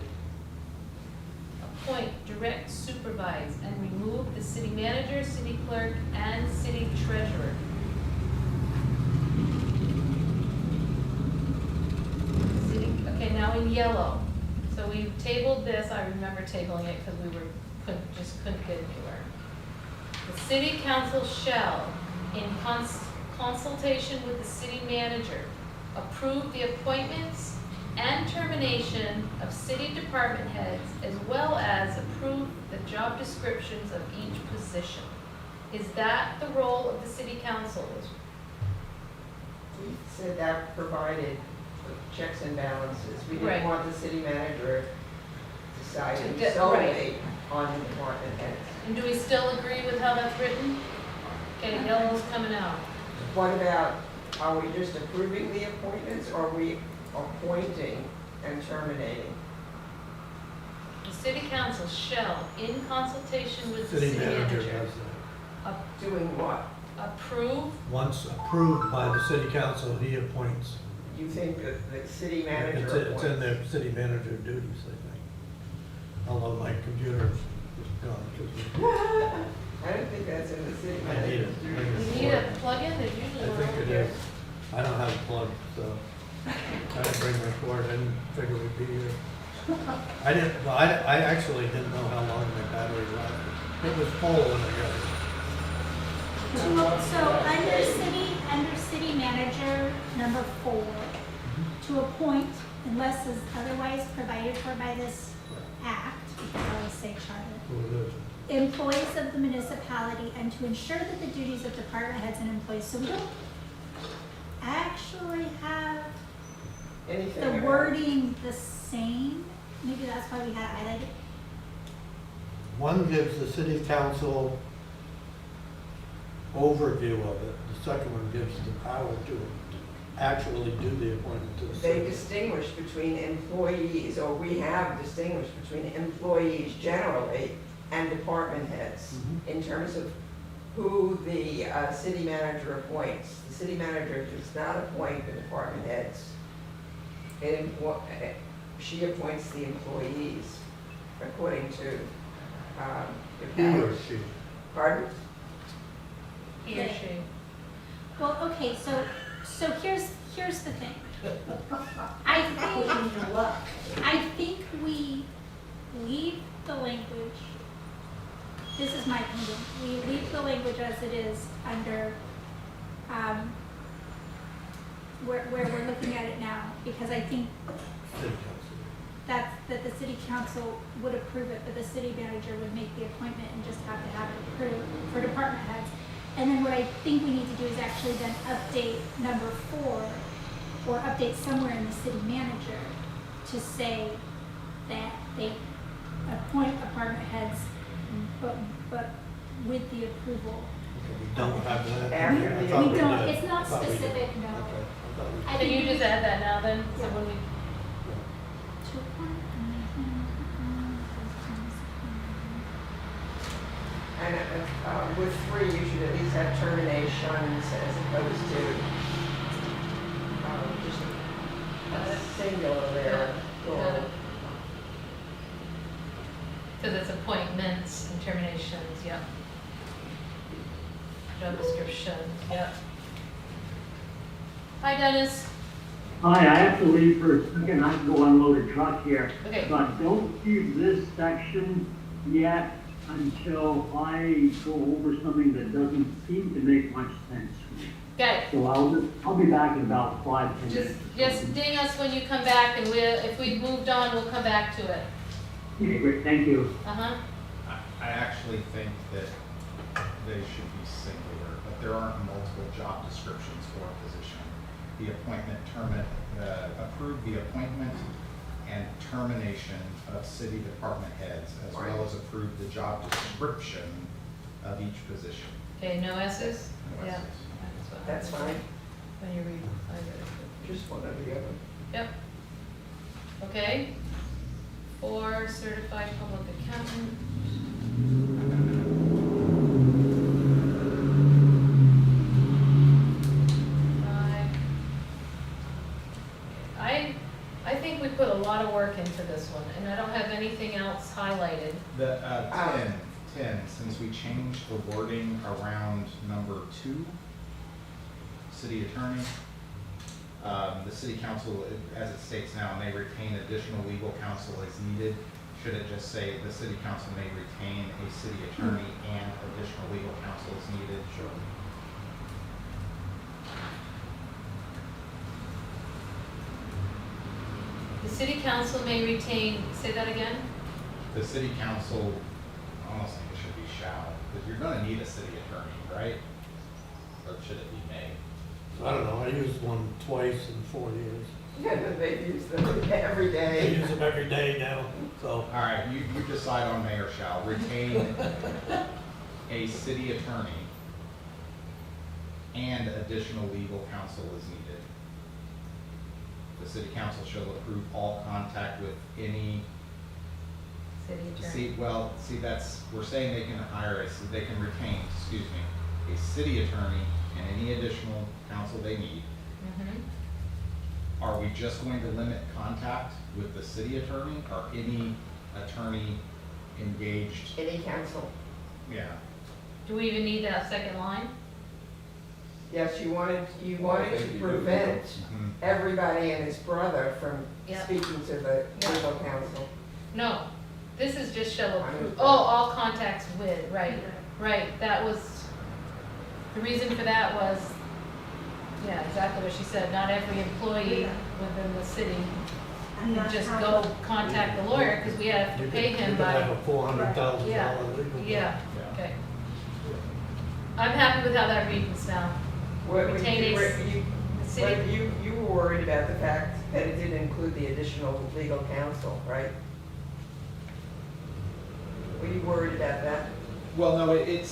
appoint, direct, supervise, and remove the city manager, city clerk, and city treasurer. Okay, now in yellow. So we tabled this, I remember tabling it because we just couldn't get anywhere. The city council shall, in consultation with the city manager, approve the appointments and termination of city department heads, as well as approve the job descriptions of each position. Is that the role of the city council? We said that provided with checks and balances. We Right. didn't want the city manager deciding To- solely on the department heads. And do we still agree with how that's written? Okay, yellow's coming out. What about, are we just approving the appointments, or are we appointing and terminating? The city council shall, in consultation with the City city manager manager, does that. Doing what? approve. Once approved by the city council, he appoints. You think that the city It's manager appoints? in their city manager duties, I think. Although my computer is gone. 'Cause I don't think that's in the city I need manager. it. You need a plug-in, there's usually I one think over it here. is. I don't have a plug, so I didn't bring my cord. I didn't figure we'd be here. I actually didn't know how long my battery lasted. It was full when I got it. So under city manager, number 4, to appoint, unless is otherwise provided for by this act, because I always say charter, Who it is. employees of the municipality, and to ensure that the duties of department heads and employees, so we don't actually have Anything the about- wording the same. Maybe that's why we had it highlighted. One gives the city council overview of it. The second one gives the power to actually do the appointment to the They city. distinguish between employees, or we have distinguished between employees generally and department heads Mhm. in terms of who the city manager appoints. The city manager does not appoint the department heads. She appoints the employees according to the He or powers. she. Pardon? He or she. Well, okay, so here's the thing. I think we leave the language, this is my opinion, we leave the language as it is under, where we're looking at it now, because I think City council. that the city council would approve it, but the city manager would make the appointment and just have to have it approved for department heads. And then what I think we need to do is actually then update number 4, or update somewhere in the city manager to say that they appoint department heads, but with the approval. Okay, we don't have that. After I the- thought We don't, did. it's not I thought we did. specific, no. Okay, I thought we I did. Can you think just add that now then? So when we, To appoint, And with 3, you should at least have terminations as opposed to just a singular there. Yeah. because it's appointments and terminations, yep. Job description, yep. Hi Dennis. Hi, I have to leave for a second, I have to go unload a truck here. Okay. But don't keep this section yet until I go over something that doesn't seem to make much sense to me. Okay, So I'll be back in about 5-10 minutes. just ding us when you come back and if we've moved on, we'll come back to it. Okay, great, thank you. Uh-huh. I actually think that they should be singular, but there aren't multiple job descriptions for a position. The appointment approve the appointment and termination of city department heads, as well as approve the job description of each position. Okay, no S's? No Yeah. S's. That's fine, When you read, I read it. just one or the other. Yep. Okay. 4, certified public accountant. 5. I think we put a lot of work into this one, and I don't have anything else highlighted. the wording around number 2, city attorney. The city council, as it states now, may retain additional legal counsel as needed. Should it just say the city council may retain a city attorney and additional legal counsel as needed? Sure. The city council may retain, say that again? The city council, I almost think it should be shall, because you're gonna need a city attorney, right? Or should it be may? I don't know, I used one twice in 4 years. Yeah, but they use them every I day. use them every day now, so. All right, you decide on may or shall. Retain a city attorney and additional legal counsel as needed. The city council shall approve all contact with any, City attorney. we're saying they can hire they can retain, excuse me, a city attorney and any additional counsel they need. Mhm. Are we just going to limit contact with the city attorney or any attorney engaged? Any counsel. Yeah. Do we even need that second line? Yes, you wanted Well, I to think you do. prevent Mhm. everybody and his brother from Yeah. speaking to the Yeah. legal counsel. No, this is just shall I approve, understand. oh, all contacts with, right, that was, the reason for that was, yeah, exactly what she said, not every employee within the city And can that's just how go the- contact the lawyer, because we have to pay him You could have by, a $400,000 Yeah. legal bill. yeah, Yeah. okay. I'm happy with how that reads now. Retain the city, You were worried about the fact that it didn't include the additional legal counsel, right? Were you worried about that? Well, no, it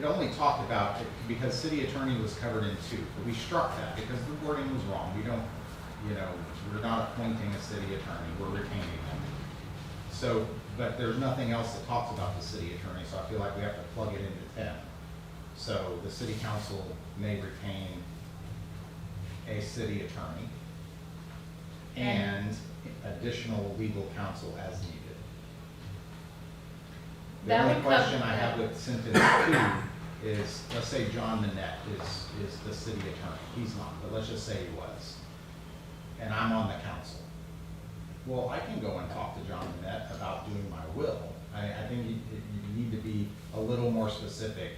only talked about, because city attorney was covered in 2, but we struck that because the wording was wrong. We don't, we're not appointing a city attorney, we're retaining them. So, but there's nothing else that talks about the city attorney, so I feel like we have to plug it into 10. So the city council may retain a city attorney and additional legal counsel as needed. The That only would cover- question I have with sentence 2 is, let's say John Manette is the city attorney. He's not, but let's just say he was. And I'm on the council. Well, I can go and talk to John Manette about doing my will. I think you need to be a little more specific,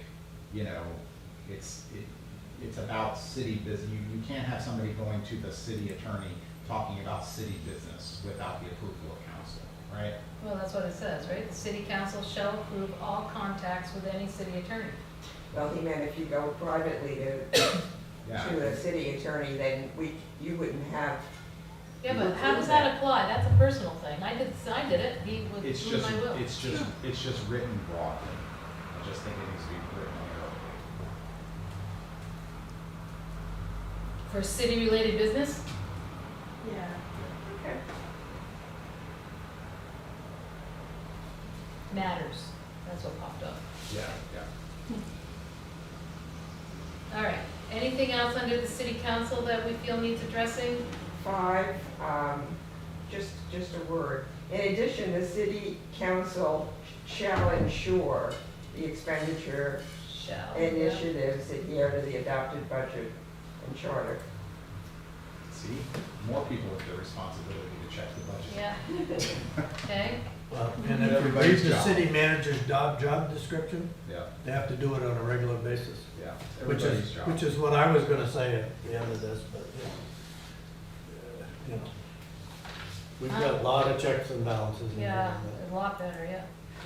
it's about city business. You can't have somebody going to the city attorney talking about city business without the approval of council, right? well, that's what it says, right? The city council shall approve all contacts with any city attorney. Well, he meant if you go privately to Yeah. a city attorney, then you wouldn't have. Yeah, but how does that apply? That's a personal thing. I did it, he would It's approve just, my will. it's just written broadly. I just think it needs to be written narrowly. For city-related business? Yeah. Okay. Matters. That's what popped up. Yeah, yeah. All right. Anything else under the city council that we feel needs addressing? 5, just a word. In addition, the city council shall ensure the expenditure Shall. initiatives adhere to the adopted budget and charter. See, more people with the responsibility to check the budget. Yeah. Okay. Well, and if you Everybody's read the job. city manager's job description, Yeah, they have to do it on a regular basis. yeah. Which Everybody's is, job. which is what I was gonna say at the end of this, but, we've got a lot of checks and balances. in Yeah, there. a lot better, yeah.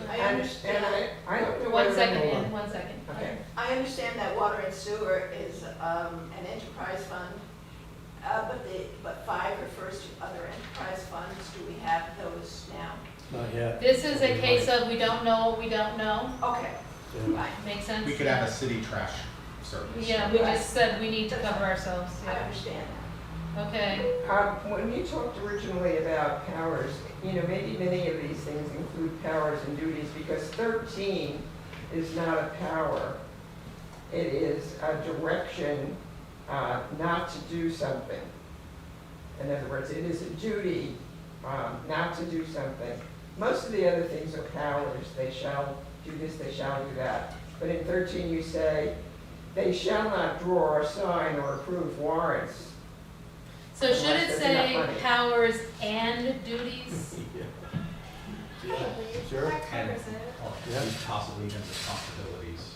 I And understand. I don't know One whether. second, hold Ann, on. 1 second. Okay. I understand that water and sewer is an enterprise fund, but 5 refers to other enterprise funds. Do we have those now? Not yet. This is a case of we don't know what we don't know. Okay, Yeah. fine, Make sense? We could have a city trash service. Yeah, we just said we need to cover ourselves, I yeah. understand. Okay. When you talked originally about powers, maybe many of these things include powers and duties, because 13 is not a power. It is a direction not to do something. In other words, it is a duty not to do something. Most of the other things are powers. They shall do this, they shall do that. but in 13 you say, they shall not draw or sign or approve warrants. So should it Unless there's say enough money. powers and duties? Probably, Sure. that covers it. Or Yeah. possibly even responsibilities.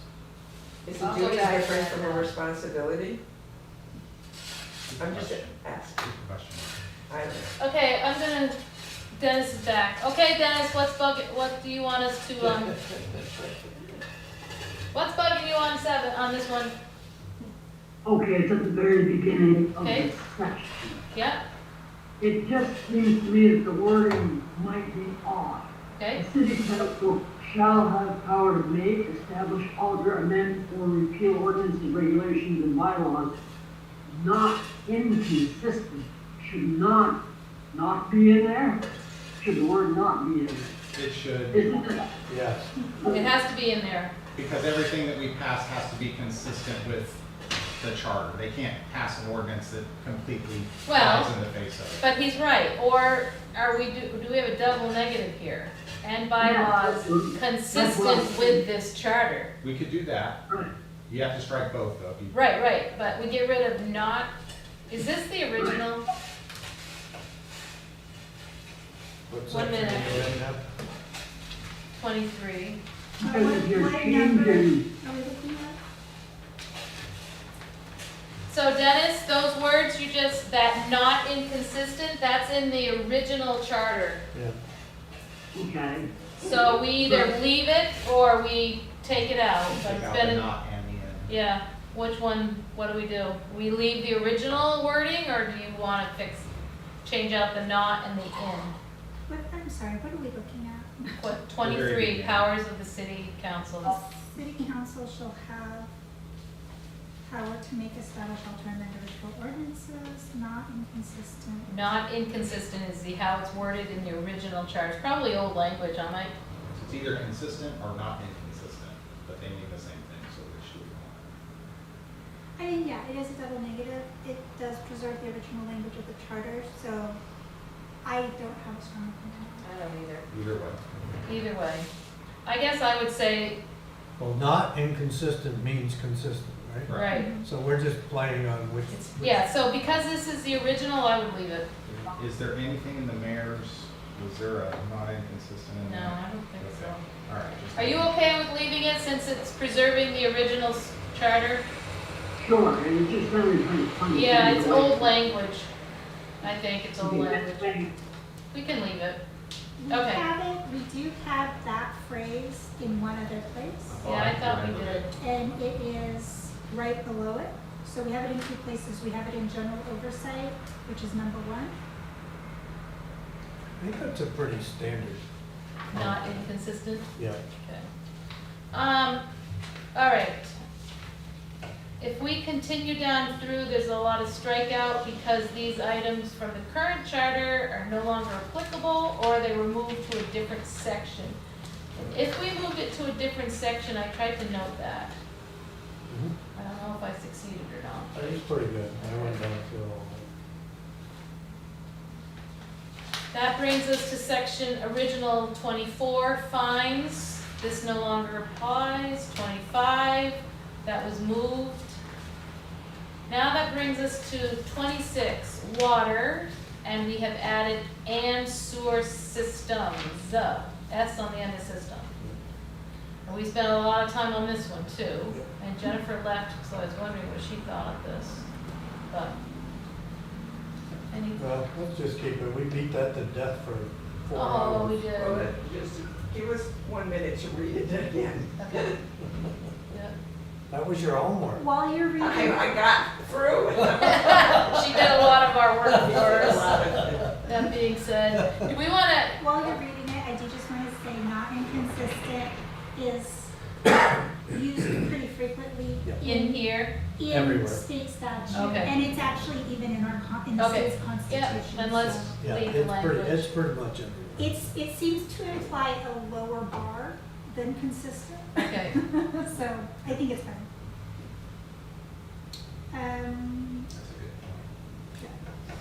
Is I'll a go duty back to different that from a now. responsibility? I'm just asking. Good question. I don't know. Okay, I'm gonna, Dennis is back. Okay, Dennis, what do you want us to, what's bugging you on 7, on this one? Okay, it's at the very beginning of Okay. the section. Yeah, It just seems to me that the wording might be off. okay, The city council shall have power to make, establish, alter, amend, or repeal ordinances, regulations, and bylaws not inconsistent. Should not be in there? Should the word not be in there? It should, Isn't it? Yes. it has to be in there. because everything that we pass has to be consistent with the charter. They can't pass an ordinance that completely Well, flies in the face of it. But he's right, or are we, do we have a double negative here? And bylaws consistent with this charter. We could do that. Right. You have to strike both though. You- Right, but we get rid of not, is this the original? What One section minute. are you in now? 23. Because if you're What number changing, are we looking at? So Dennis, those words you just, that not inconsistent, that's in the original charter. Yeah. okay, So we either leave it or we take it out. But Take it's out been the in- not and the end. Yeah, which one, what do? We leave the original wording, or do you want to change out the not and the in? What, I'm sorry, what are we looking at? What, The 23, very beginning. powers of the city council. The city council shall have power to make, establish, alter, amend, or repeal ordinances, not inconsistent. Not inconsistent is how it's worded in the original charter. It's probably old language, I might, It's either consistent or not inconsistent, but they mean the same thing, so which do we want? I mean, yeah, it is a double negative. It does preserve the original language of the charter, so I don't have a strong opinion. I don't either. Either way. Either way. I guess I would say, Well, not inconsistent means consistent, right? right. So we're just playing on which. It's, yeah, so because this is the original, I would leave it. Is there anything in the mayor's, was there a not inconsistent in No, there? I don't think Okay. so. All right. just- Are you okay with leaving it since it's preserving the original charter? sure, and it's just very funny. Yeah, it's old language. I think it's old Okay, language. that's fine. We can leave it. We Okay. have it, we do have that phrase in one other place, Yeah, I thought we did. and it is right below it. So we have it in 2 places. We have it in general oversight, which is number 1. I think that's a pretty standard. Not inconsistent? Yeah. Okay. All right. If we continue down through, there's a lot of strikeout because these items from the current charter are no longer applicable or they were moved to a different section. If we moved it to a different section, I tried to note that. Mhm. I don't know if I succeeded or not. I think it's pretty good. I went down through all That brings us to section original 24, fines. This no longer applies. 25, that was moved. Now that brings us to 26, water, and we have added and sewer systems, S on the end of system. And we spent a lot of time on this one too, and Jennifer left, so I was wondering what she thought of this. But, any, Well, let's just keep it. We beat that to death for 4 oh, hours. we did. Well, just give us 1 minute to read it again. Okay. Yeah. That was your homework. While you're reading, I got through. She did a lot of our work for A us. lot of it. That being said, do we want to, while you're reading it, I do just want to say not inconsistent is used pretty frequently in here? in Everywhere. state statute. Okay. And it's actually even in our, in the Okay. state's Yeah, constitution. then let's so Yeah, leave the it's language. pretty much everywhere. it seems to imply a lower bar than consistent. Okay, So I think it's fine. That's a good point. Yeah.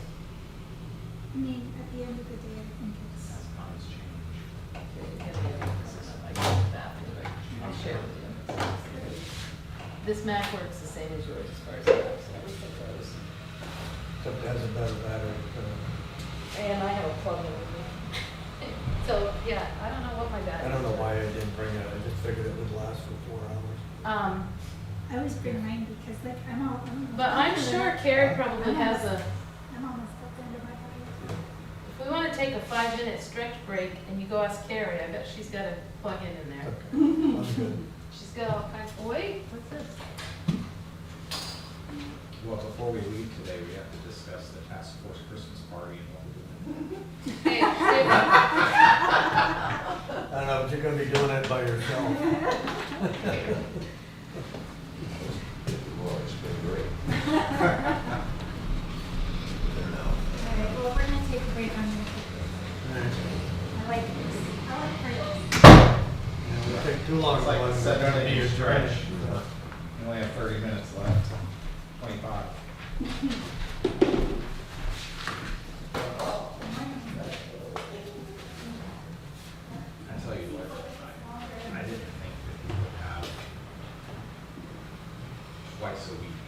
I mean, at the end of the day, I think it's, That's not as change. I get that. I'll share with you. this Mac works the same as yours as far as everything goes. Except it has a better battery. And I have a plug-in with me. So, yeah, I don't know what my battery. I don't know why I didn't bring it, I just figured it would last for 4 hours. I always bring mine because like But I'm sure Carrie probably has a, I'm almost at the end of my battery. if we wanna take a 5-minute stretch break and you go ask Carrie, I bet she's got a plug-in in there. Okay, I'm good. She's got all kinds, wait, what's this? Well, before we leave today, we have to discuss the task force Christmas party and what we're doing. Hey, I don't know, but you're gonna be doing it by yourself. Well, it's been great. Alright, well, we're gonna take a break. I'm gonna take Alright. this. I like this. I like Curtis. Yeah, it'll take too long. It's to like let a them go to 7-minute your stretch. stretch. We only have 30 minutes left, 25. I tell you what, I didn't think that we would have twice a week,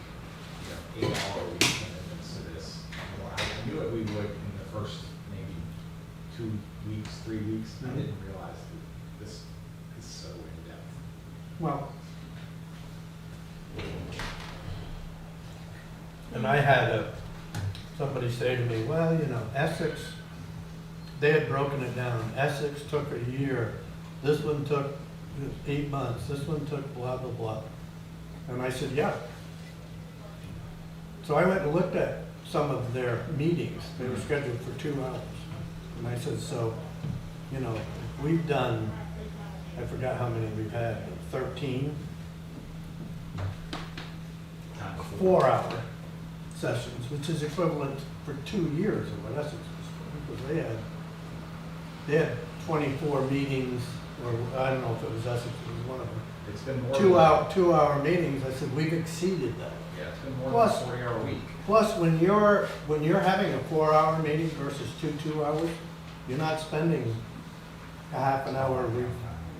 8-hour-a-week commitments to this. Well, I knew it we would in the first maybe 2 weeks, 3 weeks. I didn't realize that this is so in-depth. Well. And I had somebody say to me, well, you know, Essex, they had broken it down. Essex took a year, this one took 8 months, this one took blah, blah, blah. And I said, yeah. So I went and looked at some of their meetings. They were scheduled for 2 hours. And I said, so, you know, we've done, I forgot how many we've had, but 13 4-hour sessions, which is equivalent for 2 years of what Essex was, because they had 24 meetings, or I don't know if it was Essex, it was one of them. It's been more. 2-hour meetings. I said, we've exceeded that. Yeah, it's been more Plus- than a 40-hour week. Plus, when you're having a 4-hour meeting versus 2 hours, you're not spending a half an hour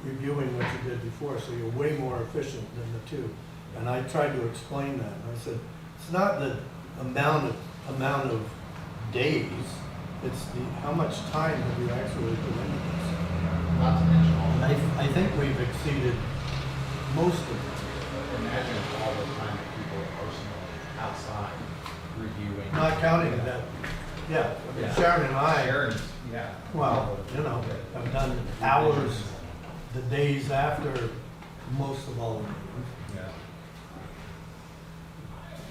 reviewing what you did before, so you're way more efficient than the 2. And I tried to explain that. And I said, it's not the amount of days, it's the how much time have you actually put into this. Not to mention all And the, I think we've exceeded most of it. imagine all the time that people are personally outside reviewing. Not counting that, yeah, I mean, Yeah. Sharon and I, Sharon's, yeah. well, you know, have done hours the days after most of all of them. Yeah.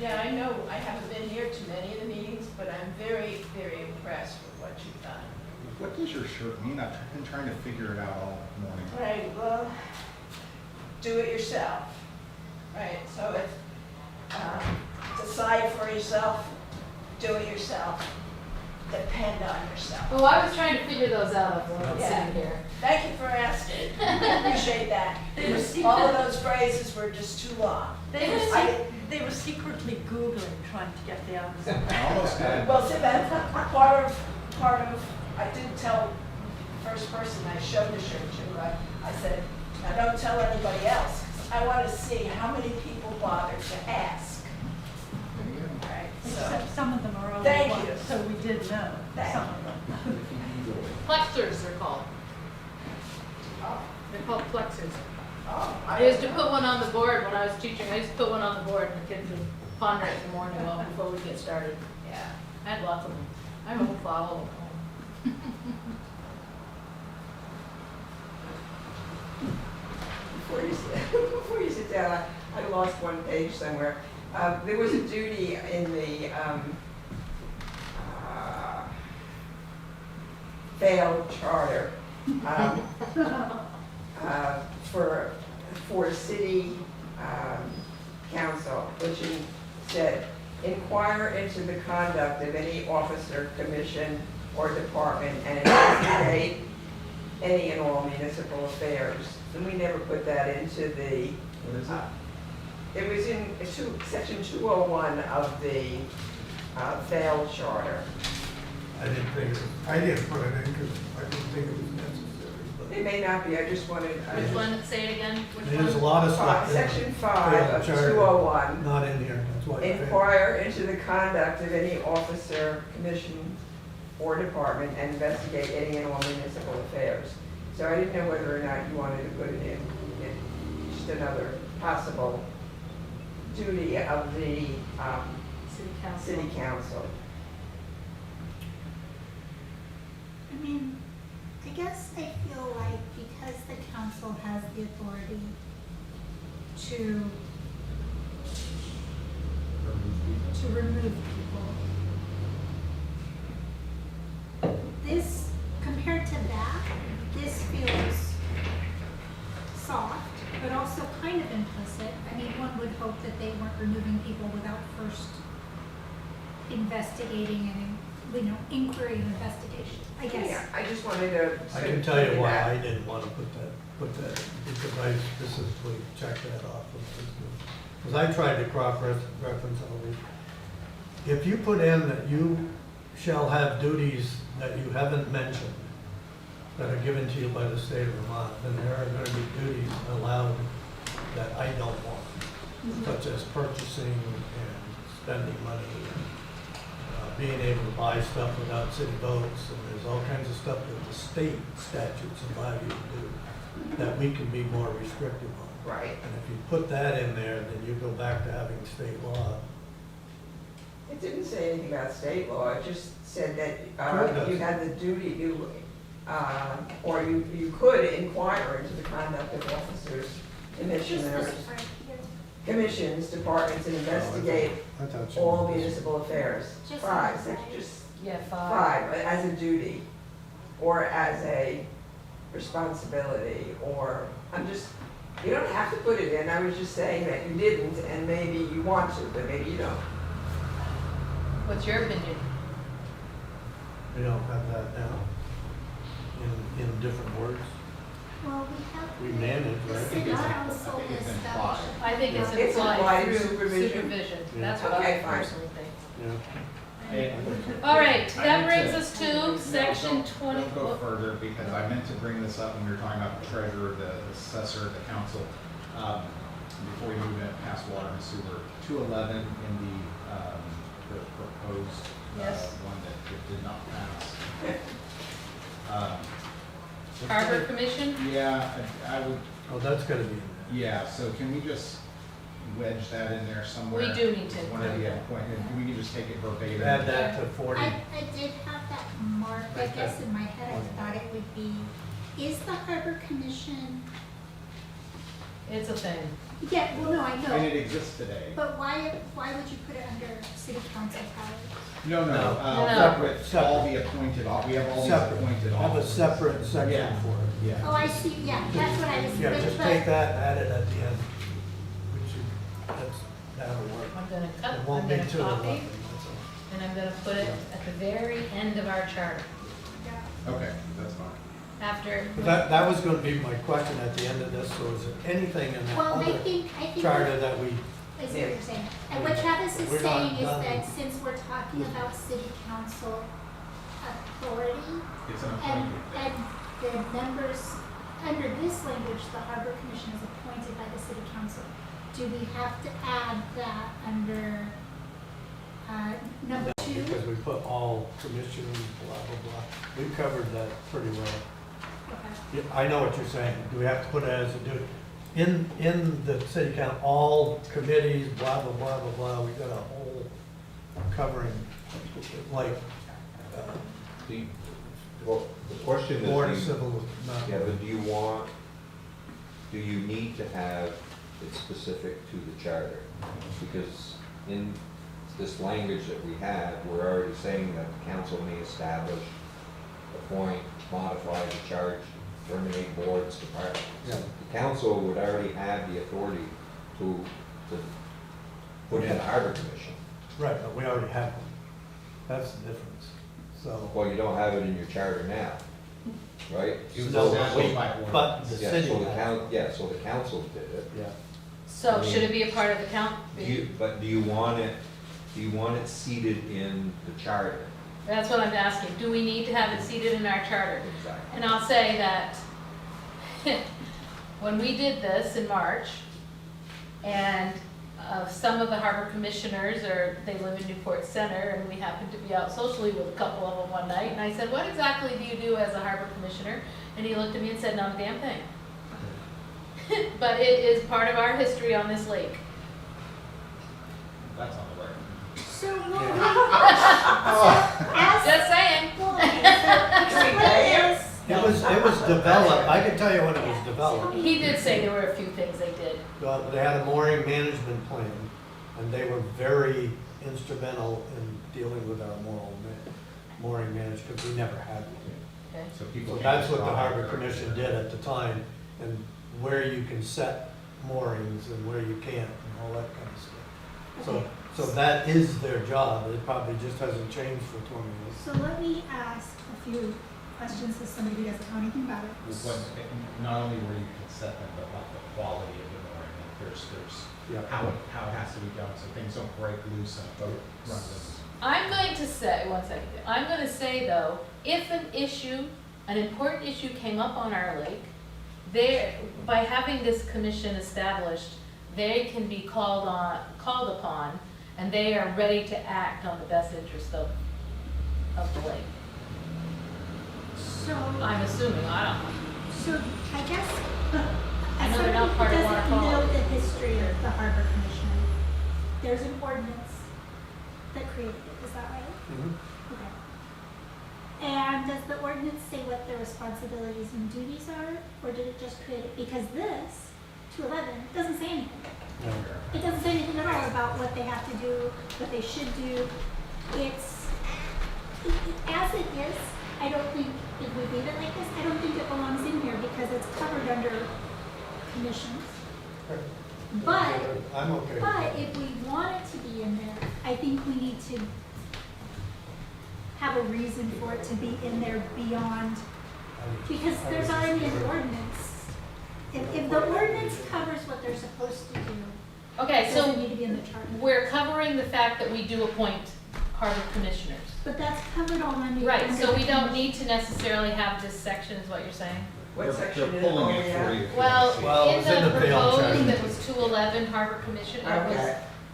Yeah, I know, I haven't been here to many of the meetings, but I'm very, very impressed with what you've done. What does your shirt mean? I've been trying to figure it out all morning. Right, well, do it yourself. Right, so it's, decide for yourself, do it yourself, depend on yourself. Oh, I was trying to figure those out while I was Yeah. sitting here. Thank you for asking, I appreciate that. All of those phrases were just too long. They were secretly Googling, trying to get the answer. I almost had. Well, see, that's part of, I did tell the first person I showed the shirt to, I said, now don't tell anybody else. I want to see how many people bothered to ask. Right, so, Except some of them are old Thank ones, you. so we did know Thank some of them. Plexers they're called. oh, They're called plexers. oh, I used to put one on the board when I was teaching. I used to put one on the board and the kids would ponder it in the morning well before we get started. Yeah. I had lots of them. I have a whole file of them. Before you sit down, I lost one page somewhere. There was a duty in the failed charter for city council, which said, inquire into the conduct of any officer, commission, or department and investigate any and all municipal affairs. And we never put that into the, What is it? it was in section 201 of the failed charter. I didn't put it in because I didn't think it was necessary, but. It may not be, I just wanted. Which one, say it again, which There's a one? lot of stuff in Section the 5 of charter 201. not in here, that's why. Inquire into the conduct of any officer, commission, or department and investigate any and all municipal affairs. So I didn't know whether or not you wanted to put it in just another possible duty of the City council. city council. I mean, I guess I feel like because the council has the authority to remove people, this, compared to that, this feels soft, but also kind of implicit. I mean, one would hope that they weren't removing people without first investigating and, inquiry and investigation, I guess. Yeah, I just wanted to. I can tell you why I didn't want to put that, because I specifically checked that off. Because I tried to cross-reference all these. If you put in that you shall have duties that you haven't mentioned, that are given to you by the state of Vermont, then there are going to be duties allowed that I don't want, such as purchasing and spending money, and being able to buy stuff without city votes, and there's all kinds of stuff that the state statutes allow you to do that we can be more restrictive on. Right. And if you put that in there, then you go back to having state law. It didn't say anything about state law, it just said that Sure it does. you had the duty, or you could inquire into the conduct of officers, Just commissioners, this part here. commissions, departments, and investigate I thought you all meant- municipal affairs. Just 5, on the that's side. just Yeah, 5, as a duty, or as a responsibility, or, you don't have to put it in, I was just saying that you didn't, and maybe you want to, but maybe you don't. What's your opinion? We don't have that now, in different words. Well, we have. We manage, The right? city it's- council I think it's established. implied. I think it's It's implied implied through supervision. supervision. Yeah. That's what Okay, I fine. personally think. Yeah. All right, I that need brings to- us to No, section 20. Don't go further, because I meant to bring this up when we were talking about the treasurer, the assessor, the council, before we move it past water and sewer. 211 in the proposed Yes. one that did not pass. What's Harbor the- Commission? Yeah, I would, Oh, that's gotta be in yeah, so can we just wedge that in there somewhere? We do need to. One of the appointment, we can just take it verbatim. there. Add that to 40. I did have that marked, I guess in my head, I thought it would be, is the Harbor Commission, It's a thing. yeah, well, no, I And know, it exists today. but why would you put it under city council powers? No, No. No. with all the appointed, we have all these Separate, appointed have a offices. separate section Yeah. for it. Yeah. Oh, I see, yeah, that's what I was, Yeah, but, just take that and add it at the end, that'll work. I'm gonna cut, It I'm won't be gonna to the left, copy, that's all. and I'm gonna put it at the very end of our charter. yeah. Okay, that's fine. After, But that was gonna be my question at the end of this, so is there anything in that Well, I other think charter that we, I see what you're saying. And what Travis is We're not saying is done. that since we're talking about city council authority, It's an and, appointed. and the members, under this language, the harbor commission is appointed by the city council. Do we have to add that under, number 2? because we put all commissioners, blah, blah, blah. We covered that pretty well. Okay. Yeah, I know what you're saying. Do we have to put it as a duty? In the city council, all committees, blah, blah, blah, blah, blah, we got a whole covering, like, Well, the question board of is, civil, yeah, but do you need to have it specific to the charter? Because in this language that we have, we're already saying that the council may establish, appoint, modify the charge, terminate boards, departments. Yeah. The council would already have the authority to put in a harbor commission. Right, but we already have one. That's the difference. So, Well, you don't have it in your charter now, right? It was No, established by order. but the Yeah, city so the has. yeah, so the council did it. Yeah. so should it be a part of the count? But do you want it seated in the charter? That's what I'm asking. Do we need to have it seated in our charter? Exactly. And I'll say that when we did this in March, and some of the harbor commissioners they live in Newport Center, and we happened to be out socially with a couple of them one night, and I said, what exactly do you do as a harbor commissioner? And he looked at me and said, not a damn thing. But it is part of our history on this lake. That's on the record. So, well, Just saying. well, okay, so explain this. It was developed, I can tell you when it was developed. He did say there were a few things they did. They had a mooring management plan, and they were very instrumental in dealing with our mooring management, because we never had one. Okay. So people. So can't that's what the draw Harbor their- Commission did at the time, and where you can set moorings and where you can't, and all that kind of stuff. Okay. So that is their job, it probably just hasn't changed for 20 years. So let me ask a few questions as somebody who doesn't know anything about it. Not only where you can set them, but about the quality of the mooring. Like there's Yeah. how it has to be done so things don't break loose and a boat runs I'm going to say, one second, I'm going to say though, if an important issue came up on our lake, by having this commission established, they can be called upon, and they are ready to act on the best interest of the lake. So, I'm assuming, I don't know. so I guess, I as know they're not somebody who part of doesn't water know quality. the history of the Harbor Commission, there's an ordinance that created it, is that right? Mhm. Okay. And does the ordinance say what their responsibilities and duties are, or did it just create it? Because this, 211, doesn't say anything. No. It doesn't say anything at all about what they have to do, what they should do. As it is, I don't think, if we leave it like this, I don't think it belongs in here because it's covered under commissions. But, I'm okay with but that. if we want it to be in there, I think we need to have a reason for it to be in there beyond, because there's already an ordinance. If the ordinance covers what they're supposed to do, Okay, it so doesn't need to be in the charter. we're covering the fact that we do appoint harbor commissioners. But that's covered already. Right, under so the we don't commission. need to necessarily have this section, is what you're saying? What section They're is it? pulling Oh, it yeah. for you. Well, in it's in the the failed proposed, charter. that was 211 harbor commission,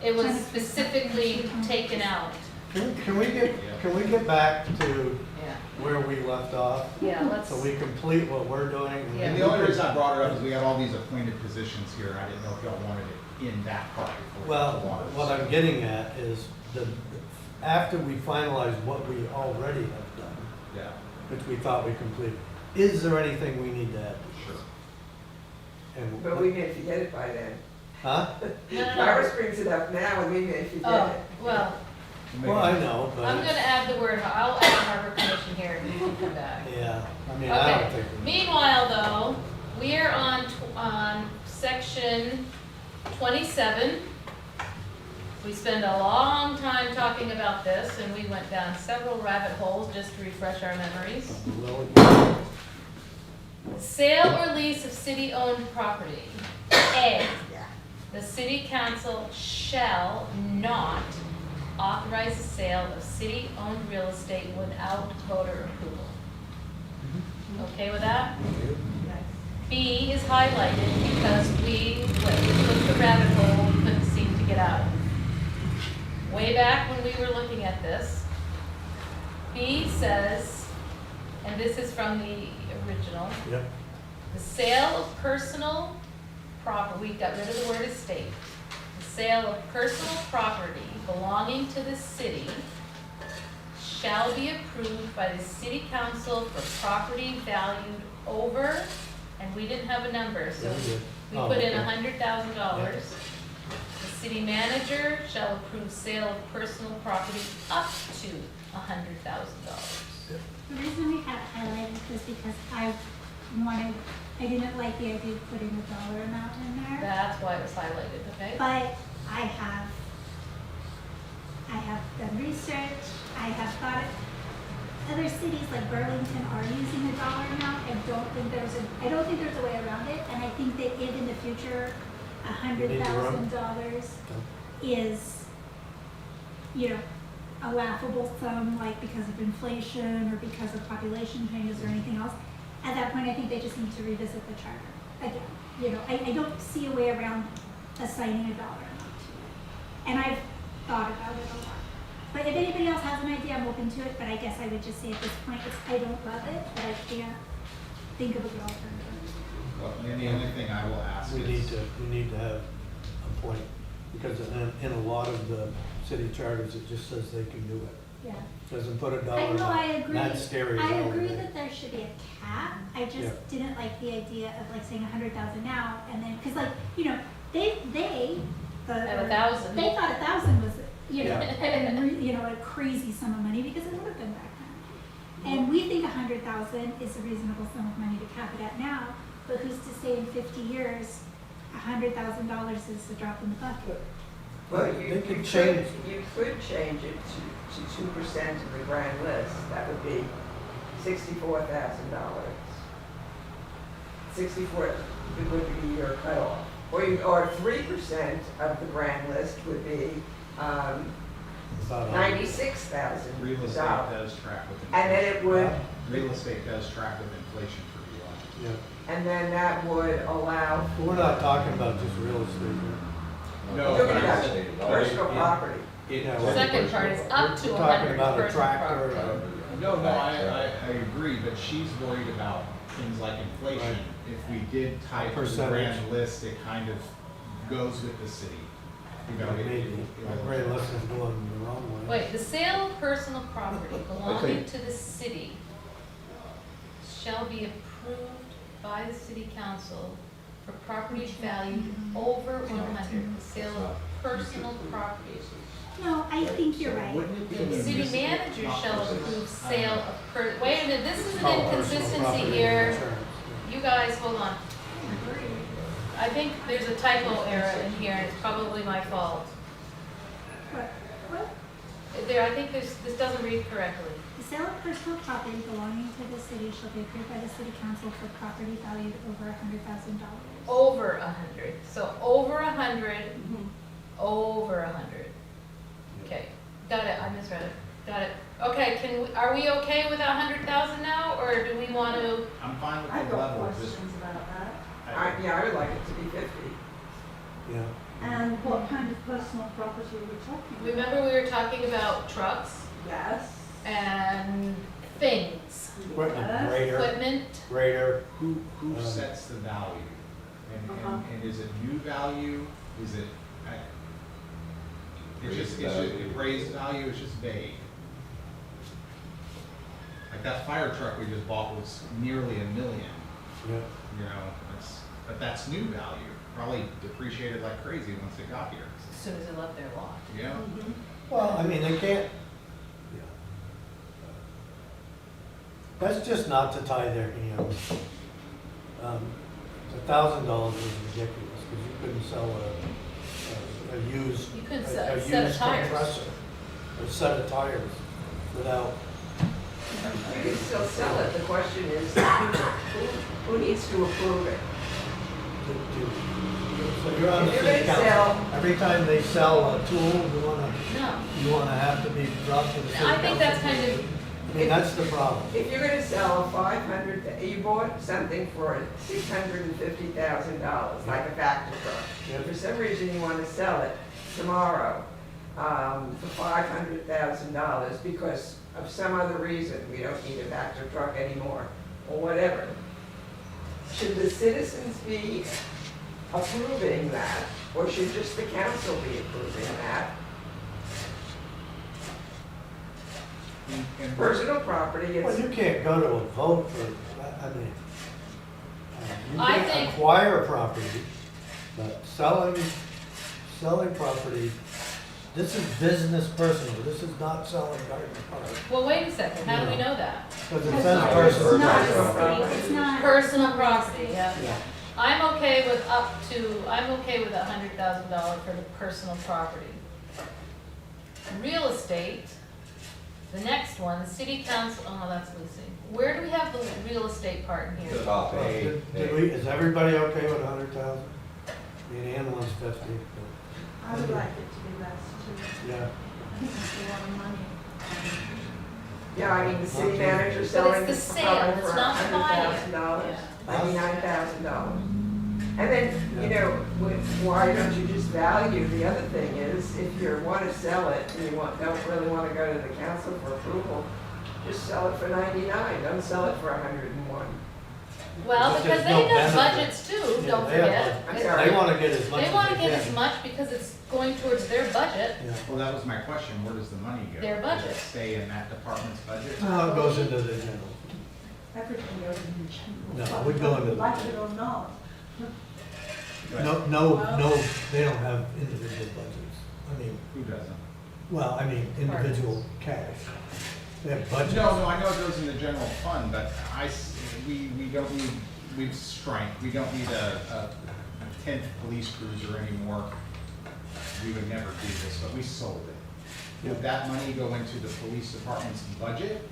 it was specifically taken out. Can we get back to Yeah. where we left off? Yeah, let's, So we complete what we're doing? Yeah. And the only reason I brought it up is we have all these appointed positions here. I didn't know if y'all wanted it in that part before. Well, the water. what I'm getting at is after we finalize what we already have done, Yeah, which we thought we completed, is there anything we need to add? sure. And But we may forget it by then. Huh? no. Iris brings it up now and we may forget Oh, it. well, Well, I know, but. I'm gonna add the word, I'll add harbor commission here and you can come back. Yeah, I mean, I don't Okay, think. meanwhile though, we are on section 27. We spent a long time talking about this and we went down several rabbit holes just to refresh our memories. Sale or lease of city-owned property. A, the city council shall not authorize the sale of city-owned real estate without voter approval. Okay with that? B is highlighted because we took the rabbit hole, we couldn't seem to get out of. Way back when we were looking at this, B says, and this is from the original, Yep. the sale of personal property, we got rid of the word estate. The sale of personal property belonging to the city shall be approved by the city council for property valued over, and we didn't have a number, so we Oh, put in okay. $100,000. The city manager shall approve sale of personal property up to $100,000. The reason we have it highlighted is because I didn't like the idea of putting a dollar amount in there. That's why it was highlighted, okay? But I have done research, I have thought, other cities like Burlington are using a dollar amount. I don't think there's a way around it, and I think that if in the future, $100,000 is, a laughable sum, like because of inflation or because of population changes or anything else, at that point, I think they just need to revisit the charter again. You know, I don't see a way around assigning a dollar amount to it. And I've thought about it a lot. But if anybody else has an idea, I'm open to it, but I guess I would just say at this point, I don't love it, but I can't think of a good alternative. Well, and the only thing I will ask We is. need to have a point, because in a lot of the city charters, it just says they can do it. Yeah. Doesn't put a dollar I amount. know, I agree. That's scary as I hell agree to me. that there should be a cap. I just Yeah. didn't like the idea of like saying 100,000 now and then, cause like, you know, they, At 1,000. they thought 1,000 was, you know, Yeah. you know, a crazy sum of money because it would have been back then. And we think 100,000 is a reasonable sum of money to cap it at now, but who's to say in 50 years, $100,000 is a drop in the bucket? Well, They could change. You could change it to 2% of the grand list, that would be $64,000. 64 would be your cutoff. Or 3% of the grand list would be About $96,000. Real estate does track with inflation. And then it would, Real estate does track with inflation pretty well. Yeah, and then that would allow. but we're not talking about just real estate here. No, Look but at I that, said- personal property. Yeah, The second part is up to We're 100 talking about a personal tractor. property. No, I agree, but she's worried about things like inflation. Right. If we did tie it to the Percentage. grand list, it kind of goes with the city. You know, Maybe, my brain list is going the wrong way. Wait, the sale of personal property belonging to the city shall be approved by the city council for property valued over 100. The sale of personal property. No, I think you're right. Wouldn't it be The city municipal manager shall offices? approve sale of wait a minute, this is an Oh, personal inconsistency property here. insurance, You guys, hold on. I think there's a typo error in here, and it's probably my fault. What? I think this doesn't read correctly. The sale of personal property belonging to the city shall be approved by the city council for property valued over $100,000. Over 100, so over 100, Mhm. over 100. Okay, got it, I misread it, got it. Okay, are we okay with 100,000 now, or do we want to? I'm fine with I've the got level, just. questions about that. Yeah, I would like it to be 50. Yeah, And what kind of personal property are we talking about? Remember we were talking about trucks Yes. and things, equipment, Yes. grader, equipment. Who Um, sets the value? And is it new value? Is it, it's just appraised value, it's just vague. Like that fire truck we just bought was nearly $1 million, yeah. you know, but that's new value. Probably depreciated like crazy once it got here. As soon as it left their lot. Yeah. Well, I mean, they can't, yeah. That's just not to tie their hands. $1,000 is ridiculous, because you couldn't sell a used. You couldn't a sell a set of used tires. compressor, a set of tires without, You can still sell it, the question is, who needs to approve it? so you're on the If you're city gonna council. sell- Every time they sell a tool, No, you wanna have to be brought to the city council. I think that's kind of, I mean, that's the problem. If you're gonna sell you bought something for $650,000, like a factor truck. Yeah. For some reason you wanna sell it tomorrow, for $500,000 because of some other reason, we don't need a factor truck anymore, or whatever. Should the citizens be approving that, or should just the council be approving that? And Personal property, Well, it's, you can't go to a vote for, I mean, you I can think- acquire property, but selling property, this is business personal, this is not selling garden parts. well, wait a second, how do we know that? Because it It's says not- personal. It's not Personal a property. state, it's not. Personal property, yeah. Yeah. I'm okay with I'm okay with $100,000 for the personal property. Real estate, the next one, the city council, oh, no, that's leasing. Where do we have the real estate part in here? Top Well, A. is everybody okay with 100,000? I mean, Ann wants 50, but, I would like it to be less too. yeah. I think that's a lot of money. Yeah, I mean, the city Not manager changing. selling the the sale, property it's for not the buying. $100,000, Yeah. $99,000. And then, you know, why don't you just value, the other thing is, if you want to sell it and you don't really want to go to the council for approval, just sell it for 99, don't sell it for 101. Well, Because because there's no they have benefit. budgets too, Yeah, don't they have forget. I'm budget. sorry. They wanna get as much as They wanna they get can. as much because it's going towards their budget. Yeah. Well, that was my question, where does the money go? Their budget. Does it stay in that department's budget? No, it goes into the general. Everything goes in the general. No, fund, we go into the like it general. or not. No, they don't have individual budgets. I mean, Who doesn't? well, I mean, individual cash. They have budgets. No, I know it goes in the general fund, but we don't need, we've shrank, we don't need a 10th police cruiser anymore. We would never do this, but we sold it. Would that money go into the police department's budget?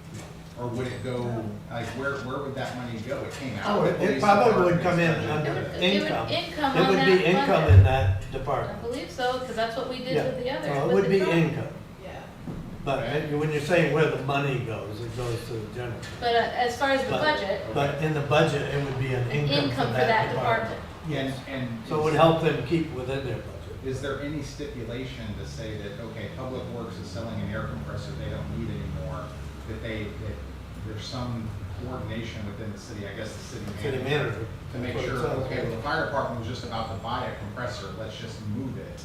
Or would it go, like, where would that money go? It came out Oh, of the it police probably would department's come in budget. under It would income. income It on would that be income budget. in that I department. believe so, because that's what we did Yeah. with the others. So it with would the be truck. income. Yeah. But when you're saying where the money goes, it goes to the general. But as far as the But- budget, But in the budget, it would be an income income for that department. Yes. And So it would help them keep within their budget. is there any stipulation to say that, okay, Public Works is selling an air compressor they don't need anymore, that there's some coordination within the city, I guess the city City manager, manager. to make That's what it sure, says. okay, well, the fire department was just about to buy a compressor, let's just move it,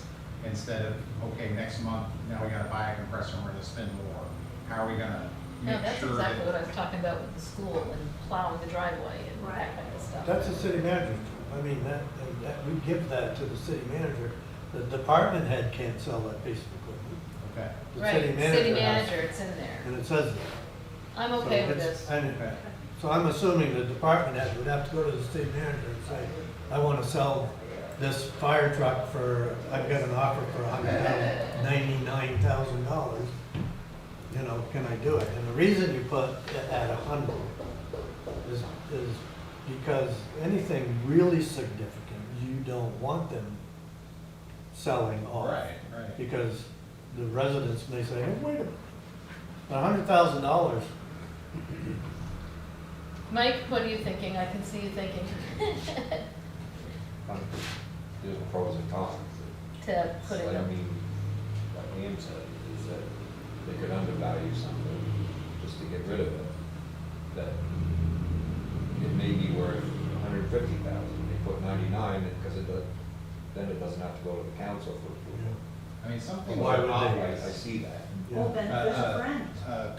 instead of, okay, next month, now we gotta buy a compressor and we're gonna spend more. How are we gonna No, make that's sure exactly what I that? was talking about with the school and plowing the driveway and that kind of stuff. That's the city manager. I mean, we give that to the city manager. The department head can't sell that piece of equipment. Okay, The Right, city manager has. manager, it's in there. And it says that. I'm So okay with it's- this. and- okay. So I'm assuming the department head would have to go to the city manager and say, I wanna sell this fire truck for, I've got an offer for $199,000. You know, can I do it? And the reason you put it at 100 is because anything really significant, you don't want them selling off. Right. Because the residents may say, hey, wait a minute, $100,000, Mike, what are you thinking? I can see you thinking There's pros and cons. to put it Like, I in. mean, like Liam said, is that they could undervalue something just to get rid of it. That it may be worth $150,000. They put 99 because then it doesn't have to go to the council for approval. I mean, something Why like would they? I see that. Or benefit a friend.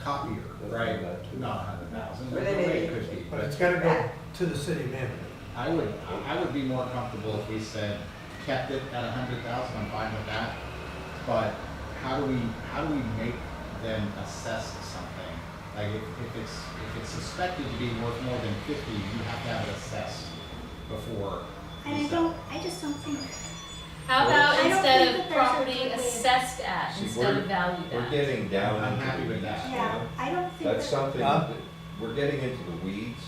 copier, right, not 100,000, but But the it way is. it could be. but it's gotta go to the city manager. I would be more comfortable if we said, kept it at 100,000, I'm fine with that. But how do we make them assess something? Like if it's suspected to be worth more than 50, you have to have it assessed before. And you sell. I just don't think, How I about don't instead think of that there's a property good way of- assessed at, See, instead of valued We're at? getting down I'm into happy the with weeds. that. yeah, I don't think That's that, something, Huh? that we're getting into the weeds.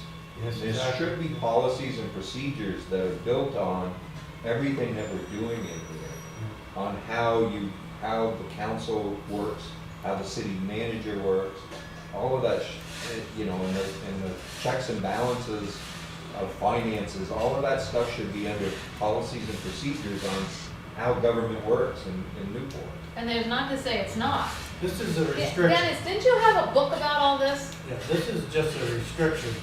Yes, There exactly. should be policies and procedures that are built on everything that we're doing in here, on how the council works, how the city manager works, all of that, and the checks and balances of finances, all of that stuff should be under policies and procedures on how government works in Newport. And there's not to say it's not. This is a restriction. Dennis, didn't you have a book about all this? Yeah, this is just a restriction.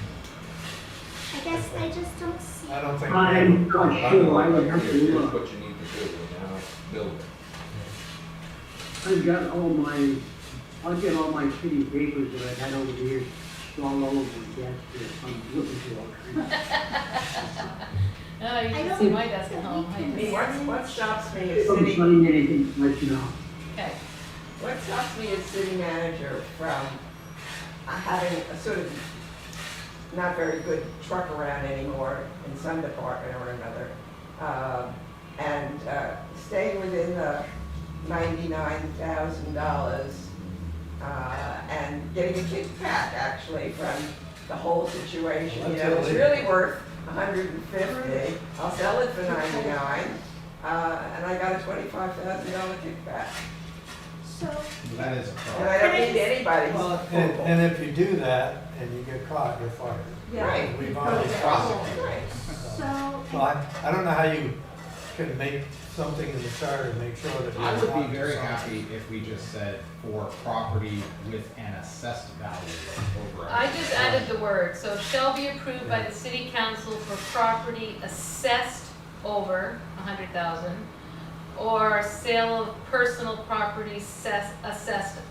I guess I just don't see. I don't think. I'm not I sure, know, I would have here's to look. what you need to do, now build it. I've got I'll get all my city papers that I've had over the years, all over the desk here, I'm looking through all kinds. No, you I should don't see my think desk at that we home. can I I mean, just- what stops me as Don't city, sign anything, to let you know. Okay. what stops me as city manager from having a sort of not very good truck around anymore in some department or another, and staying within the $99,000, and getting a kickback actually from the whole situation. You know, it's really worth 150. I'll sell it for 99, and I got a $25,000 kickback. So, That is a And problem. I don't need anybody's Well, approval. and if you do that and you get caught, you're fired. Right. We've already prosecuted. Right. so, So I don't know how you can make something in the charter, make sure that. I you're would be not very something. happy if we just said for property with an assessed value over. I just added the word, so shall be approved by the city council for property assessed over 100,000, or sale of personal property assessed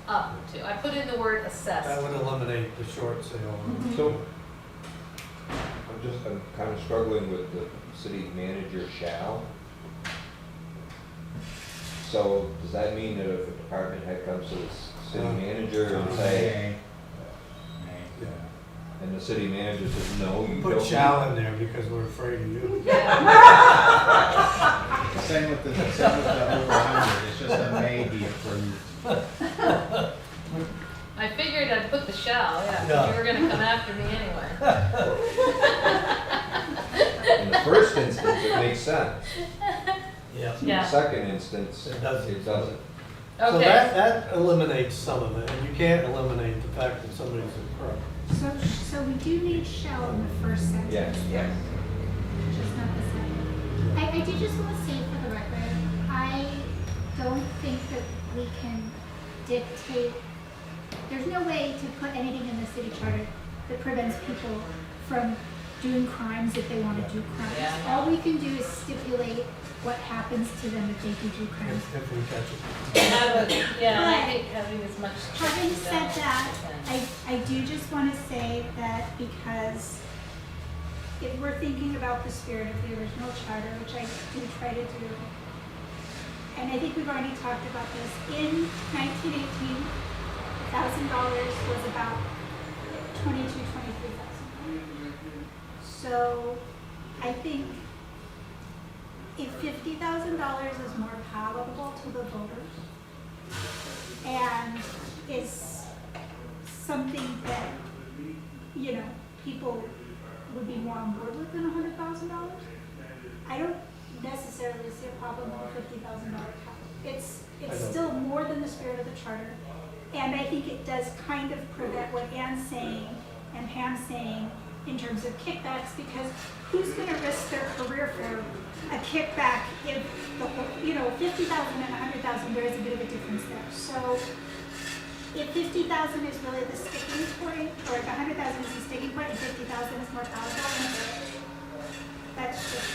up to. I put in the word That assessed. would eliminate the short sale. So, I'm kind of struggling with the city manager shall. So, does that mean that if a department head comes to the city manager and say, May. and the city manager says, no, you don't. Put shall in there because we're afraid of you. Same with the over 100, it's just a may be approved. I figured I'd put the shall, yeah, Yeah. you were gonna come after me anyway. In the first instance, it makes sense. Yeah. In the Yeah. second instance, It doesn't. it doesn't. So Okay, that eliminates some of it, and you can't eliminate the fact that somebody's a crook. so we do need shall in the first sentence. Yes. Yes. Just not the second. I do just want to say for the record, I don't think that we can dictate, there's no way to put anything in the city charter that prevents people from doing crimes if they want to do crimes. Yeah. All we can do is stipulate what happens to them if they do crimes. If we catch it. yeah, and I But think having as much. Having checks said and that, balances. I do just want to say that because if we're thinking about the spirit of the original charter, which I do try to do, and I think we've already talked about this, in 1918, $1,000 was about $23,000. So I think if $50,000 is more palatable to the voters and is something that, you know, people would be more on board with than $100,000, I don't necessarily see a problem with a $50,000 cap. It's still more than the spirit of the charter. And I think it does kind of prevent what Ann's saying and Pam's saying in terms of kickbacks, because who's going to risk their career for a kickback if the whole, 50,000 and 100,000, there is a bit of a difference there. So if 50,000 is really the sticking point, or if 100,000 is the sticking point and 50,000 is more palatable, that's just.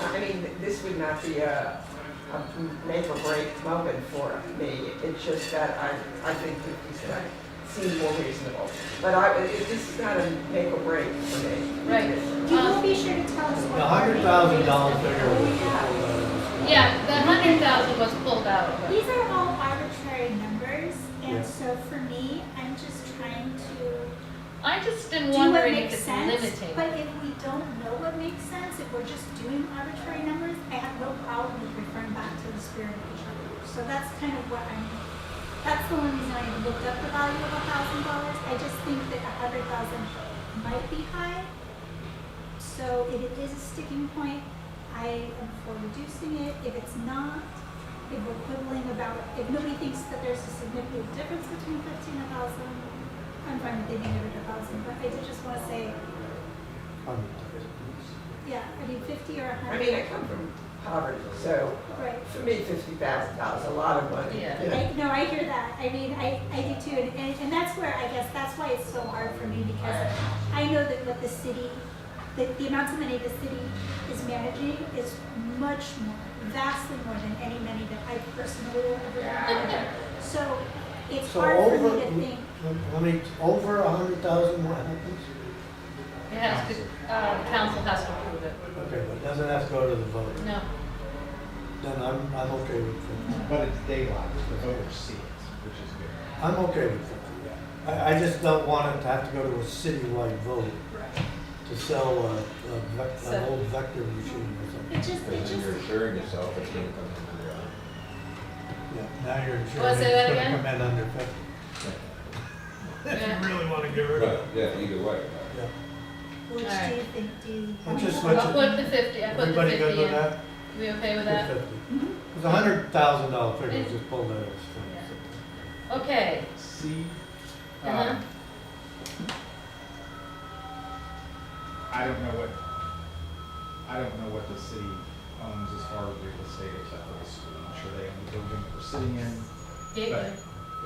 I mean, this would not be a make or break moment for me. It's just that I think 50 seems more reasonable. But this is not a make or break for me. Right. You will be sure to tell us what. The $100,000 figure was. Yeah, the 100,000 was pulled out. but- These are all arbitrary numbers, and Yeah. so for me, I'm just trying to I just am do what wondering if makes it's sense. limiting. But if we don't know what makes sense, if we're just doing arbitrary numbers, I have no problem with referring back to the spirit of the charter. So that's kind of what that's the only reason I even looked up the value of $1,000. I just think that 100,000 might be high. So if it is a sticking point, I am for reducing it. If it's not, if we're quibbling about, if nobody thinks that there's a significant difference between 15 and 1,000, I'm fine with leaving it at 1,000. But I did just want to say, yeah, I mean 50 or 100. I mean, I come from poverty, so Right. for me, $50,000 is a lot of money. Yeah. No, I hear that. I mean, I do too. And that's where I guess that's why it's so hard for me, because I know that what the city, the amount of money the city is managing is much more, vastly more than any money that I personally will ever manage. So it's So hard for over, me to think. over 100,000, what happens? It has to, the council has to approve it. Okay, but it doesn't have to go to the vote. No. Then I'm okay with 50. But it's daylight, the voters see it, which is good. I'm okay with 50, yeah. I just don't want it to have to go to a citywide vote to sell an old vector machine or something. Because then you're assuring yourself it's gonna come into the. Yeah, now you're insuring Wanna it's say that gonna again? come in under 50. If Yeah. you really want to get rid of But, it. yeah, either way. Yeah. Which Alright. do you think? Do you? I'm just I'll switching. put the 50, I put the 50 in. Everybody good with that? We okay with Put that? 50. Because $100,000 figure It- just pulled out of his Yeah. Okay, C, Uh-huh. I don't know what the city owns as far as real estate except for the school. I'm sure they own the building that we're sitting in. gateway.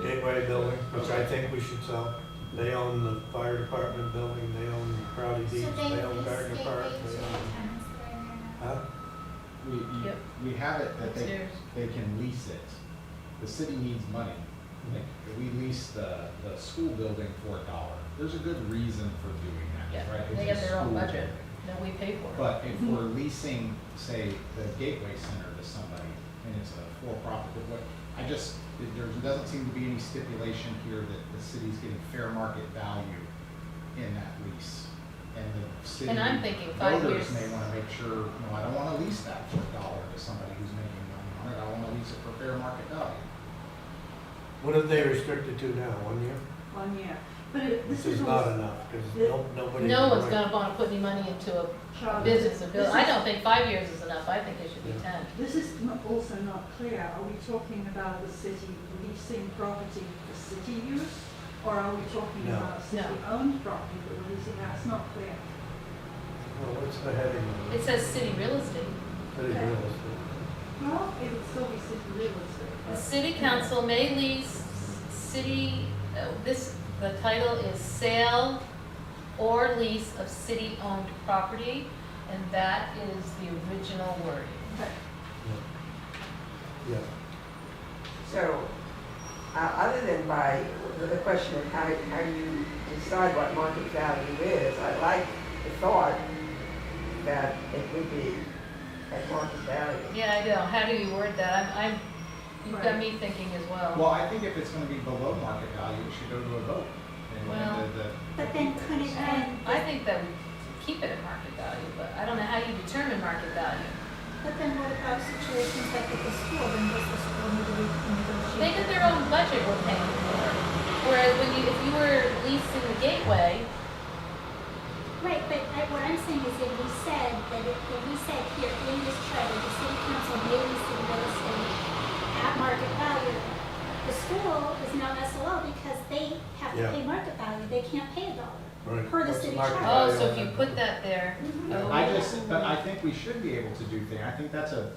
Gateway building, which I think we should sell. They own the fire department building, they own Crowdy Beach, they own Gardner Park, they own. Huh? Yep. We have it that Upstairs. they can lease it. The city needs money. Like, we lease the school building for $1. There's a good reason for doing that, Yeah, right? they It's got a their own school budget building. that we pay for. But if we're leasing, say, the Gateway Center to somebody, and it's a for-profit, there doesn't seem to be any stipulation here that the city's getting fair market value in that lease. And the city And I'm thinking 5 voters years. may wanna make sure, no, I don't wanna lease that for $1 to somebody who's making money on it, I wanna lease it for fair market value. What have they restricted to now, 1 year? 1 year. But this Which is is not also enough, because the- nobody. No one's gonna wanna put any money into a Charlotte. business, a building. This I is- don't think 5 years is enough, I think it should be Yeah. 10. This is also not clear. Are we talking about the city leasing property for city use? Or are we talking No. about city-owned property that we're leasing? That's not clear. Well, what's the heading? It says city real estate. City real estate. Well, it would still be city real estate. The but- city council may lease the title is sale or lease of city-owned property, and that is the original wording. Yeah. So, other than by the question of how you decide what market value is, I like the thought that it would be at market value. Yeah, I know, how do you word that? You've got me thinking as well. Well, I think if it's gonna be below market value, it should go to a vote. And Well- But then couldn't, And I think that we keep it at market value, but I don't know how you determine market value. but then what about situations like at the school, then does the school need to negotiate? They get their own budget we're paying for. Whereas if you were leasing the gateway, Right, but what I'm saying is if we said here in this charter, the city council may lease the real estate at market value, the school is now SOL because they have to Yeah. pay market value, they can't pay $1 Right. per the What's the city market charter. oh, so if you put that there, oh, but I think we should be able to do things, I think that's a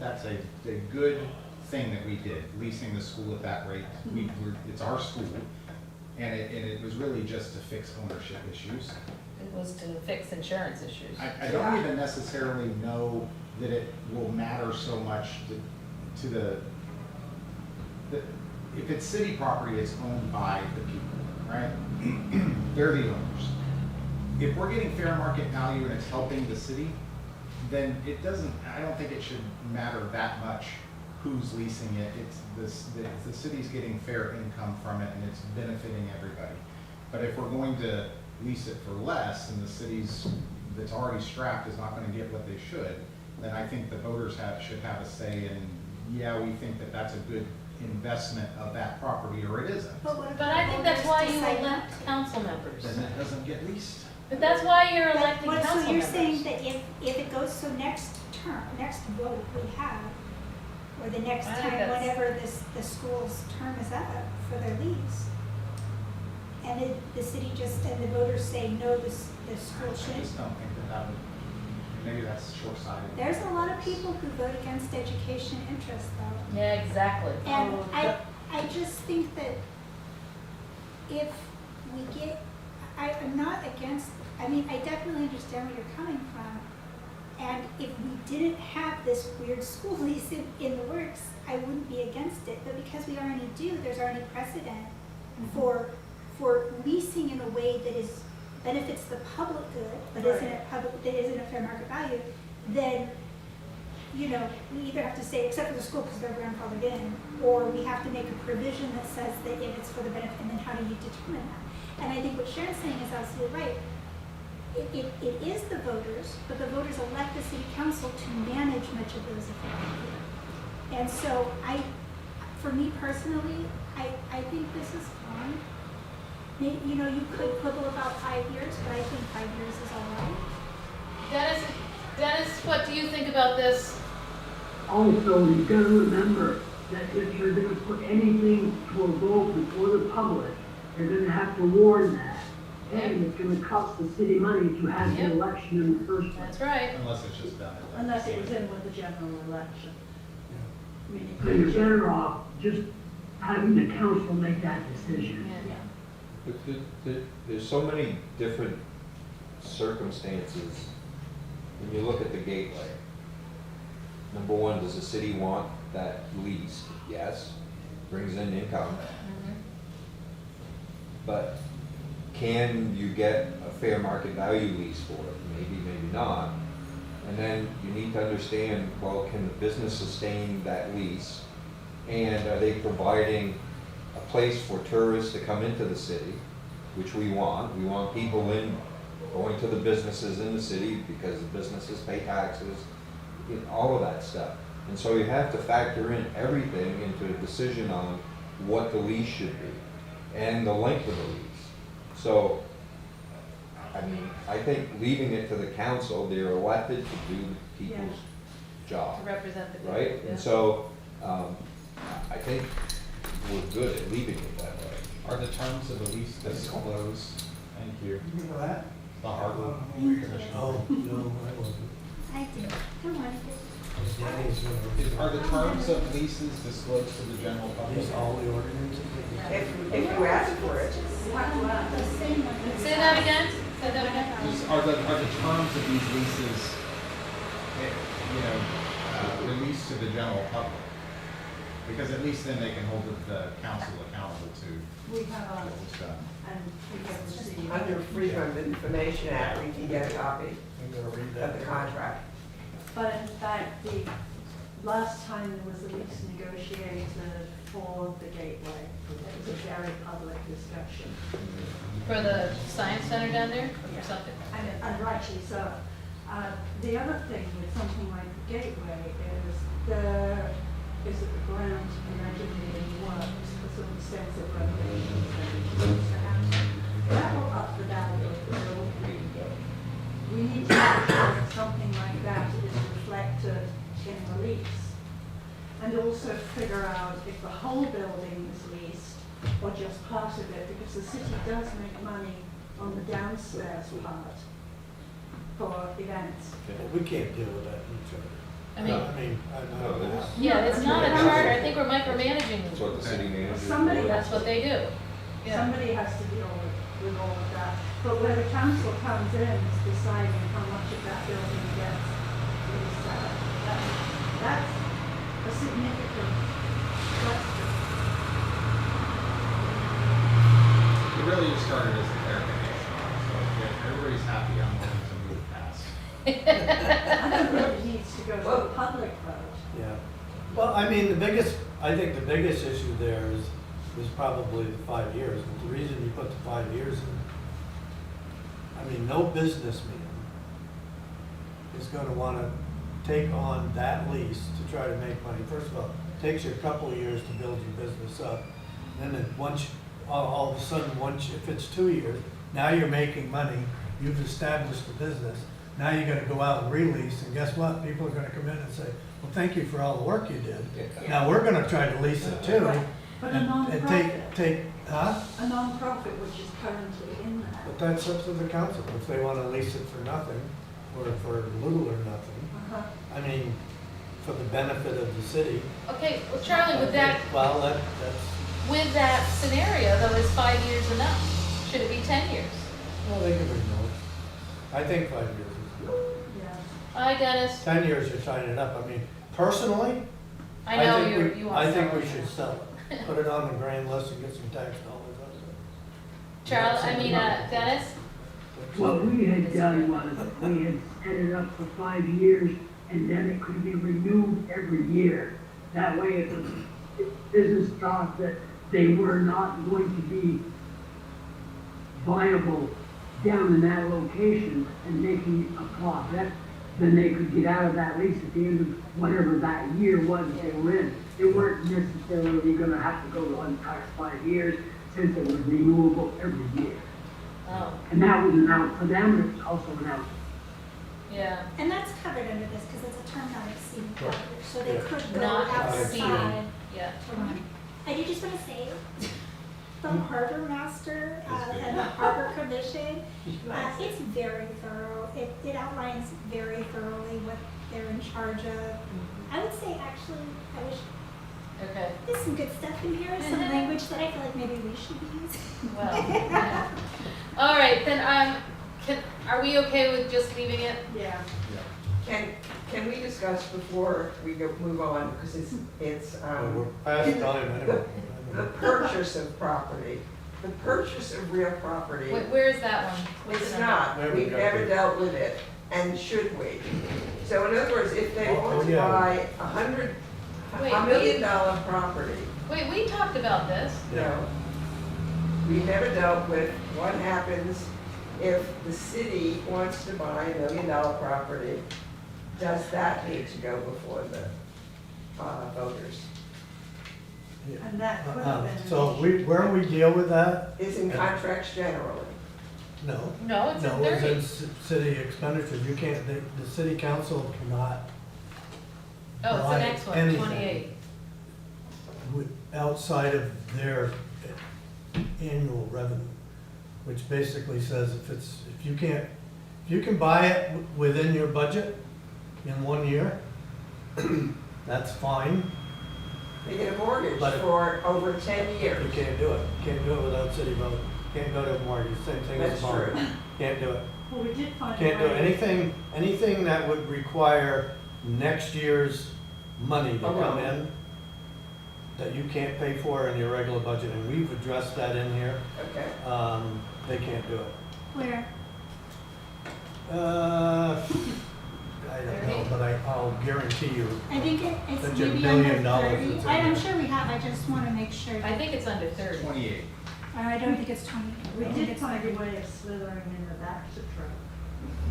good thing that we did, leasing the school at that rate. It's our school, and it was really just to fix ownership issues. it was to fix insurance issues. I don't even necessarily know that it will matter so much to the, if it's city property, it's owned by the people, right? They're the owners. If we're getting fair market value and it's helping the city, then I don't think it should matter that much who's leasing it. The city's getting fair income from it and it's benefiting everybody. But if we're going to lease it for less and the city's that's already strapped is not gonna get what they should, then I think the voters should have a say in, yeah, we think that that's a good investment of that property, or it isn't. But what if But I the think that's voters why you decide not elect to? council members. Then it doesn't get leased. But that's why you're But electing what- council So you're members. saying that if it goes, so next vote we have, or the next I think time, that's- whenever the school's term is up for their lease, and the city and the voters say, no, the school I shouldn't. just don't think that would, maybe that's short-sighted. There's a lot of people who vote against education interests though. Yeah, exactly. And Oh, I just think that if we get, I'm not against, I mean, I definitely understand where you're coming from. And if we didn't have this weird school lease in the works, I wouldn't be against it. But because we already do, there's already precedent for leasing in a way that benefits the public good, but that isn't a fair market value, then, you know, we either have to say, except for the school because they're grandfathered in, or we have to make a provision that says that if it's for the benefit, and then how do you determine that? And I think what Sharon's saying is absolutely right. It is the voters, but the voters elect the city council to manage much of those effectively. And so for me personally, I think this is fine. You know, you could quibble about 5 years, but I think 5 years is all right. Dennis, what do you think about this? Also, you gotta remember, that if you're gonna put anything to a vote before the public, you're gonna have to warn that. And it's gonna cost the city money to have the Yep. election in the first place. That's right. Unless it's just done. Unless it was in with the general election. I mean, it So you're could- better off just having the council make that decision. Yeah. Yeah. There's so many different circumstances when you look at the gateway. Number one, does the city want that lease? Yes, brings in income. Mhm. But can you get a fair market value lease for it? Maybe, maybe not. And then you need to understand, well, can the business sustain that lease? And are they providing a place for tourists to come into the city, which we want? We want people in, going to the businesses in the city because the businesses pay taxes, all of that stuff. And so you have to factor in everything into a decision on what the lease should be and the length of the lease. So, I mean, I think leaving it to the council, they're elected to do people's job, To represent the. right? Yeah. And so, I think we're good at leaving it that way. Are the terms of the lease disclosed? Thank you. You know that? The harbor commissioner. Oh, no, I wasn't. I do. Come on. Danny's gonna- Are the terms of leases disclosed to the general public? These all the ordinances? If you ask for it. You have to ask. The same one. Say that again? Say that again? Are the terms of these leases, released to the general public? Because at least then they can hold the council accountable to We have what ours, was done. and we have received. Under Freedom of Information Act, we can get a copy I'm gonna read of that. the contract. But in fact, the last time there was a lease negotiated for the gateway, it was a very public discussion. For the science center down there or something? And rightly so. The other thing with something like the gateway is there is that the ground regularly works for some extensive renovations and it's supposed to happen. That will up the value of the building. We need to make sure that something like that is reflected in the lease. And also figure out if the whole building is leased or just part of it, because the city does make money on the downstairs part for events. We can't deal with that in each other. I mean, I No, know. it's- yeah, it's not a charter. I think we're micromanaging. That's what the city manager. Somebody That's what they do. Yeah. Somebody has to deal with all of that. But where the council comes in is deciding how much of that building gets leased out. That's a significant question. It really just started as a clarification, so if everybody's happy, I'm willing to move past. I don't think it needs to go to a public vote. Yeah. Well, I mean, I think the biggest issue there is probably the 5 years. But the reason you put the 5 years in, I mean, no businessman is gonna wanna take on that lease to try to make money. First of all, it takes you a couple of years to build your business up. Then all of a sudden, if it's 2 years, now you're making money, you've established the business. Now you're gonna go out and release, and guess what? People are gonna come in and say, well, thank you for all the work you did. Yeah. Now, we're gonna try to lease it too. But a And non-profit, take, huh? a non-profit which is currently in there. But that's up to the council, if they wanna lease it for nothing, or for little or nothing. Uh-huh. I mean, for the benefit of the city. Okay, well, Charlie, with that scenario, though, is 5 years enough? Should it be 10 years? Well, they can renew it. I think 5 years is good. Yeah. Hi, Dennis. 10 years, you're tying it up. I mean, personally, I know think you want I to think sell we it. should sell it. Put it on the grand list and get some tax dollars out of it. Dennis? What we had done was, we had set it up for 5 years, and then it could be renewed every year. That way, if the business thought that they were not going to be viable down in that location and making a profit, then they could get out of that lease at the end of whatever that year was they were in. They weren't necessarily gonna have to go the entire 5 years, since it was renewable every year. Oh, And that was an out for them, and it's also an out. yeah. And that's covered under this because it's a term not exceeding coverage, so they Yeah. could go Not outside. exceeding. Yeah. I do just want to say, the harbor master and the harbor commission, it's very thorough. It outlines very thoroughly what they're in charge of. I would say, actually, I wish Okay. there's some good stuff in here, some language that I feel like maybe we should use. Well, yeah. All right, then, are we okay with just leaving it? Yeah. Can we discuss before we move on, because it's, We're past time anyway. the purchase of property, the purchase of real property. Where is that one? What's It's the number? not, There we we've go. never dealt with it, and should we? So in other words, if they Oh, want to yeah. buy Wait, $1 million property, Wait, we talked about this. no. We've never dealt with what happens if the city wants to buy $1 million property. Does that need to go before the voters? And that could have been. So where we deal with that? Is in contracts generally. No. No, it's in No, it's 30. in city expenditures. You can't, the city council cannot Oh, it's the buy next one, anything 28. outside of their annual revenue, which basically says if you can buy it within your budget in 1 year, that's fine. They get a mortgage But- for over 10 You years. can't do it. Can't do it without city vote. Can't go to a mortgage, same thing as That's a bond. true. Can't do it. Well, we did find. a Can't do way- anything that would require next year's money to come Alone. in that you can't pay for in your regular budget, and we've addressed that in here. Okay. They can't do it. Where? I don't know, but I'll guarantee you. I think it's That's your maybe $1 under billion 30. that's in I'm there. sure we have, I just want to make sure. I think it's under 30. 28. I don't think it's 20. We I think did it's find a 30. way of slithering in the back to true.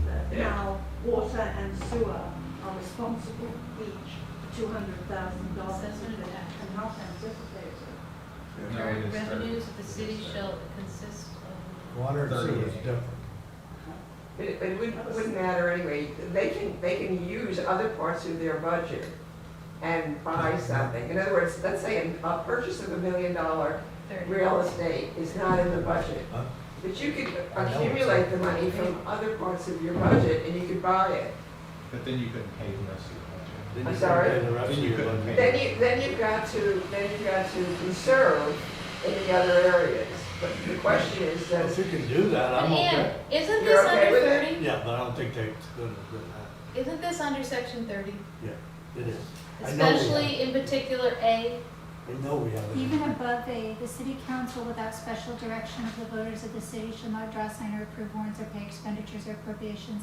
That Yeah. now water and sewer are responsible each for $200,000. Assessment of tax. And not anticipated. No, it is 30. Revenues of the city shall consist of. Water and sewer is 38. different. It wouldn't matter anyway. They can use other parts of their budget and buy something. In other words, let's say a purchase of $1 million 30. real estate is not in the budget. Huh? But you could I know it's accumulate the not. money from other parts of your budget and you could buy it. But then you couldn't pay the rest of your budget. Then I'm you sorry? can pay the rest Then of you your couldn't budget. pay. Then you've got to conserve in the other areas. But the question is, If does, you can do that, I'm But Ann, okay. isn't You're this okay under with it? 30? Yeah, but I don't think that's good at Isn't this under section 30? Yeah, it is. I know we have. Especially in particular A? I know we have it. Even above A, the city council without special direction of the voters of the city shall not draw, sign, or approve warrants or pay expenditures or appropriations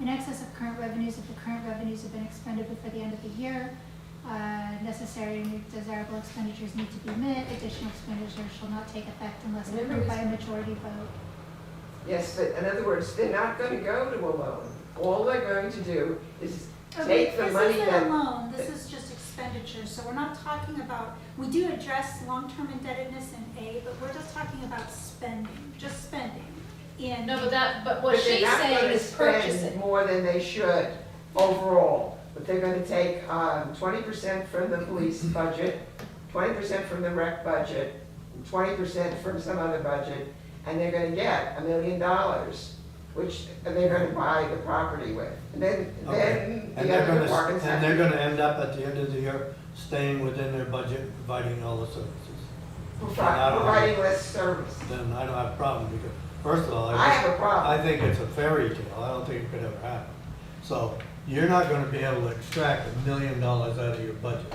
in excess of current revenues if the current revenues have been expended before the end of the year. Necessary and desirable expenditures need to be met. Additional expenditures shall not take effect unless Remember approved by this- a majority vote. yes, but in other words, they're not going to go to a loan. All they're going to do is Okay, take the money This isn't that. a loan, this is just expenditures, so we're not talking about, we do address long-term indebtedness in A, but we're just talking about spending, just spending in. No, but what But they're she's not saying gonna is spend purchasing. more than they should overall. But they're gonna take 20% from the police budget, 20% from the rec budget, 20% from some other budget, and they're gonna get $1 million, which they're gonna buy the property with. And then Okay. the other departments have And they're to gonna end up at the end of the year staying within their budget, providing all the services. providing less service. Then I don't have a problem, because, first of all, I have a problem. I think it's a fairy tale. I don't think it could ever happen. So you're not gonna be able to extract $1 million out of your budget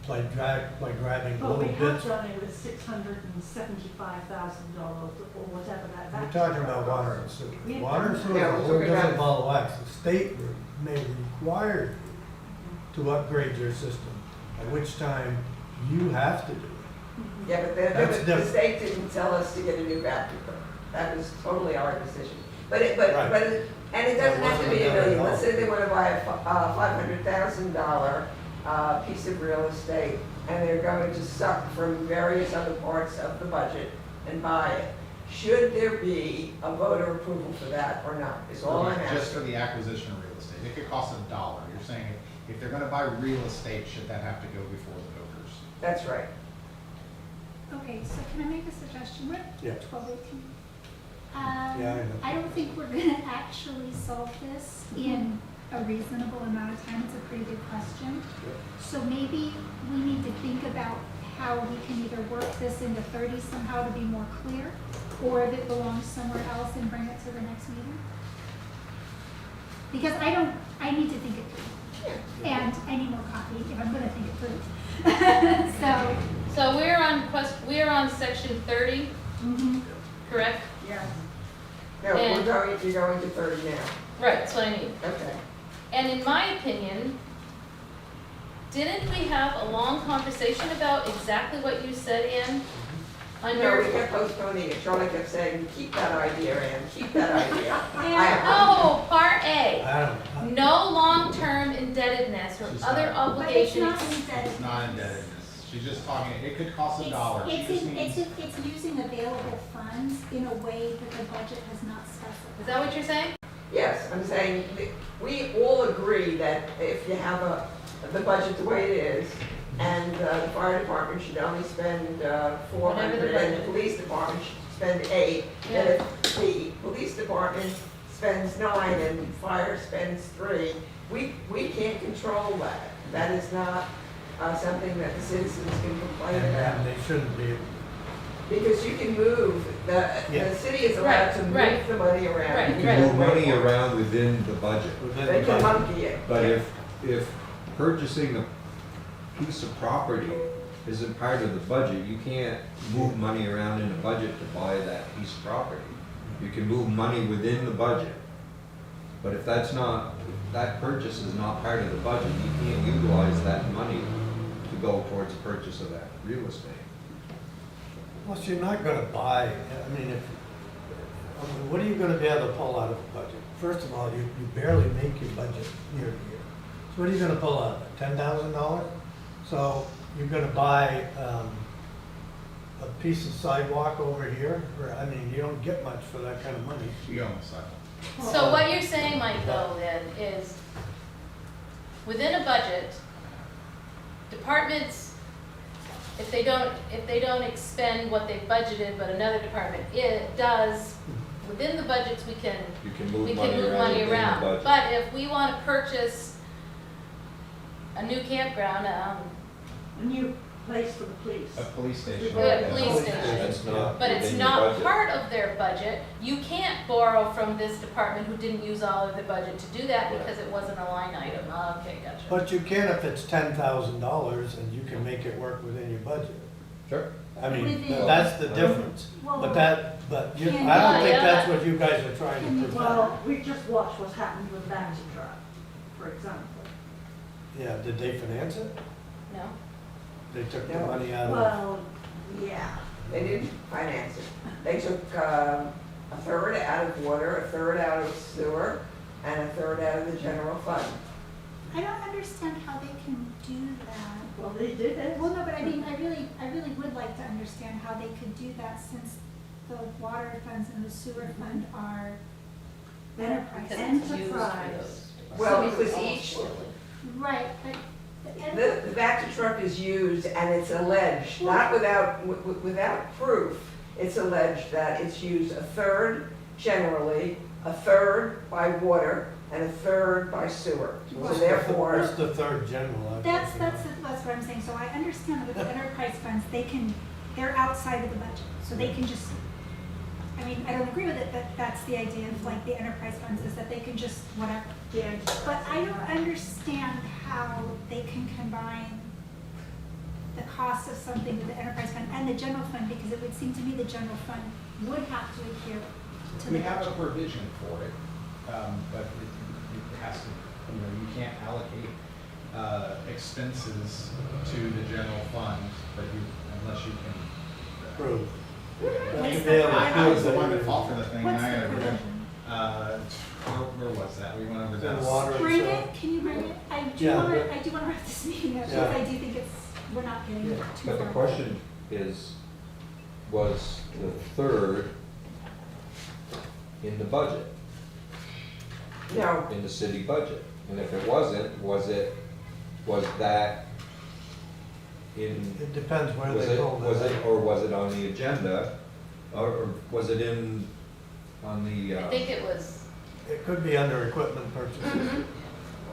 by grabbing But we little have bits. done it with $675,000 or whatever that. We're talking about water and sewer. We- Water and sewer Yeah, is a we're whole talking about- different ball of wax. The state may require you to upgrade your system, at which time you have to do it. Yeah, but That's the different. state didn't tell us to get a new bathroom. That was totally our decision. But Right. and it doesn't have to be $1 million. Let's say they $1 want to buy a $500,000 piece of real estate, and they're going to suck from various other parts of the budget and buy it. Should there be a voter approval for that or not, is all I'm Just for asking. the acquisition of real estate. It could cost $1. You're saying if they're gonna buy real estate, should that have to go before the voters? That's right. Okay, so can I make a suggestion? We're Yeah. at 12:18. Yeah, I know. I don't think we're gonna actually solve this in a reasonable amount of time. It's a pretty big question. So maybe we need to think about how we can either work this into 30 somehow to be more clear, or if it belongs somewhere else and bring it to the next meeting. Because I need to think it through. And I need more coffee if I'm gonna think it through. So we're on section 30, correct? Yes. No, you're And- going to 30 now. Right, that's what I mean. Okay. And in my opinion, didn't we have a long conversation about exactly what you said, Ann? No, Under, we kept postponing it. Charlie kept saying, keep that idea, Ann, keep that idea. oh, part A, I don't, no long-term indebtedness or She's other not. But it's obligations. not indebtedness. It's not indebtedness. She's just talking, it could cost $1. She just needs. It's using available funds in a way that the budget has not specified. Is that what you're saying? Yes, I'm saying, that we all agree that if you have the budget the way it is, and the fire department should only spend Whatever the 400, and the budget. police department should spend 8, Yeah. and if the police department spends 9 and fire spends 3, we can't control that. That is not something that the citizens can complain about. and they shouldn't be, Because you can move, Yeah. the city is allowed to Right, move the money around. Right, You can move money around within the budget. within They the can budget. monkey it. But if purchasing a piece of property isn't part of the budget, you can't move money around in the budget to buy that piece of property. You can move money within the budget. But if that purchase is not part of the budget, you can't utilize that money to go towards the purchase of that real estate. Plus, you're not gonna buy, what are you gonna be able to pull out of the budget? First of all, you barely make your budget year to year. So what are you gonna pull out, $10,000? So you're gonna buy, a piece of sidewalk over here, or, you don't get much for that kind of money. You own the sidewalk. So what you're saying, Mike, though, then, is within a budget, departments, if they don't expend what they budgeted, but another department does, within the budgets, we can You can move move money around money within the around. budget. But if we want to purchase a new campground, A new place for the police. A police station. Good, police station. That's not but it's within the not budget. part of their budget, you can't borrow from this department who didn't use all of the budget to do that because it wasn't a line item. Okay, gotcha. But you can if it's $10,000 and you can make it work within your budget. Sure. Within- That's the difference. Well, But I don't think Yeah. that's what you guys are trying to prevent. Well, we just watched what's happened with Vanity Truck, for example. Yeah, did they finance it? No? They took the No. money out of, Well, yeah. They didn't finance it. They took a third out of water, a third out of sewer, and a third out of the general fund. I don't understand how they can do that. Well, they did it. Well, no, but I really would like to understand how they could do that since the water funds and the sewer fund are enterprise. Because funds. it's used for Enterprise. those. Well, So it's because all each- silly. Right, but The Vector truck is used and it's alleged, not without proof, it's alleged that it's used a third generally, a third by water, and a third by sewer. So what's therefore, the third general? that's what I'm saying. So I understand that with the enterprise funds, they're outside of the budget. So they can just, I don't agree with it, but that's the idea of like the enterprise funds is that they can just whatever. Yeah. But I don't understand how they can combine the cost of something with the enterprise fund and the general fund, because it would seem to me the general fund would have to adhere to the We have a budget. provision for it, but it has to, you can't allocate expenses to the general fund, but unless you can. Prove. What's be able to I was the prove one that that fought for the thing, and What's I the gotta provision? where was that? We went over In that. water. Bring so- it, can you bring it? I do Yeah, want but- to wrap this meeting up, Yeah. because I do think we're not getting too far. But the question was the third in the budget, no, in the city budget? And if it wasn't, was that in, It depends where was they it, go. or was it on the agenda? Or was it on the, I think it was, It could be under equipment purchases.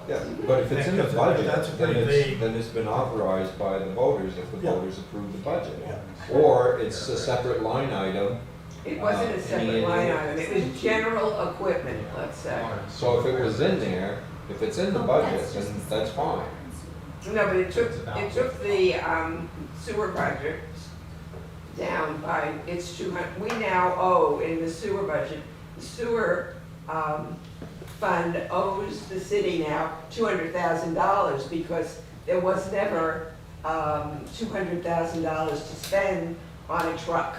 yeah, but if it's in the Yeah, 'cause budget, that's then pretty vague. then it's been authorized by the voters if the Yeah. voters approve the budget. Yeah. Or it's a separate line item. It wasn't a separate line item, it was general equipment, let's say. So if it was in there, if it's in the budget, then that's fine. No, but it took the sewer budget down by, it's 200, we now owe in the sewer budget, the sewer fund owes the city now $200,000 because there was never $200,000 to spend on a truck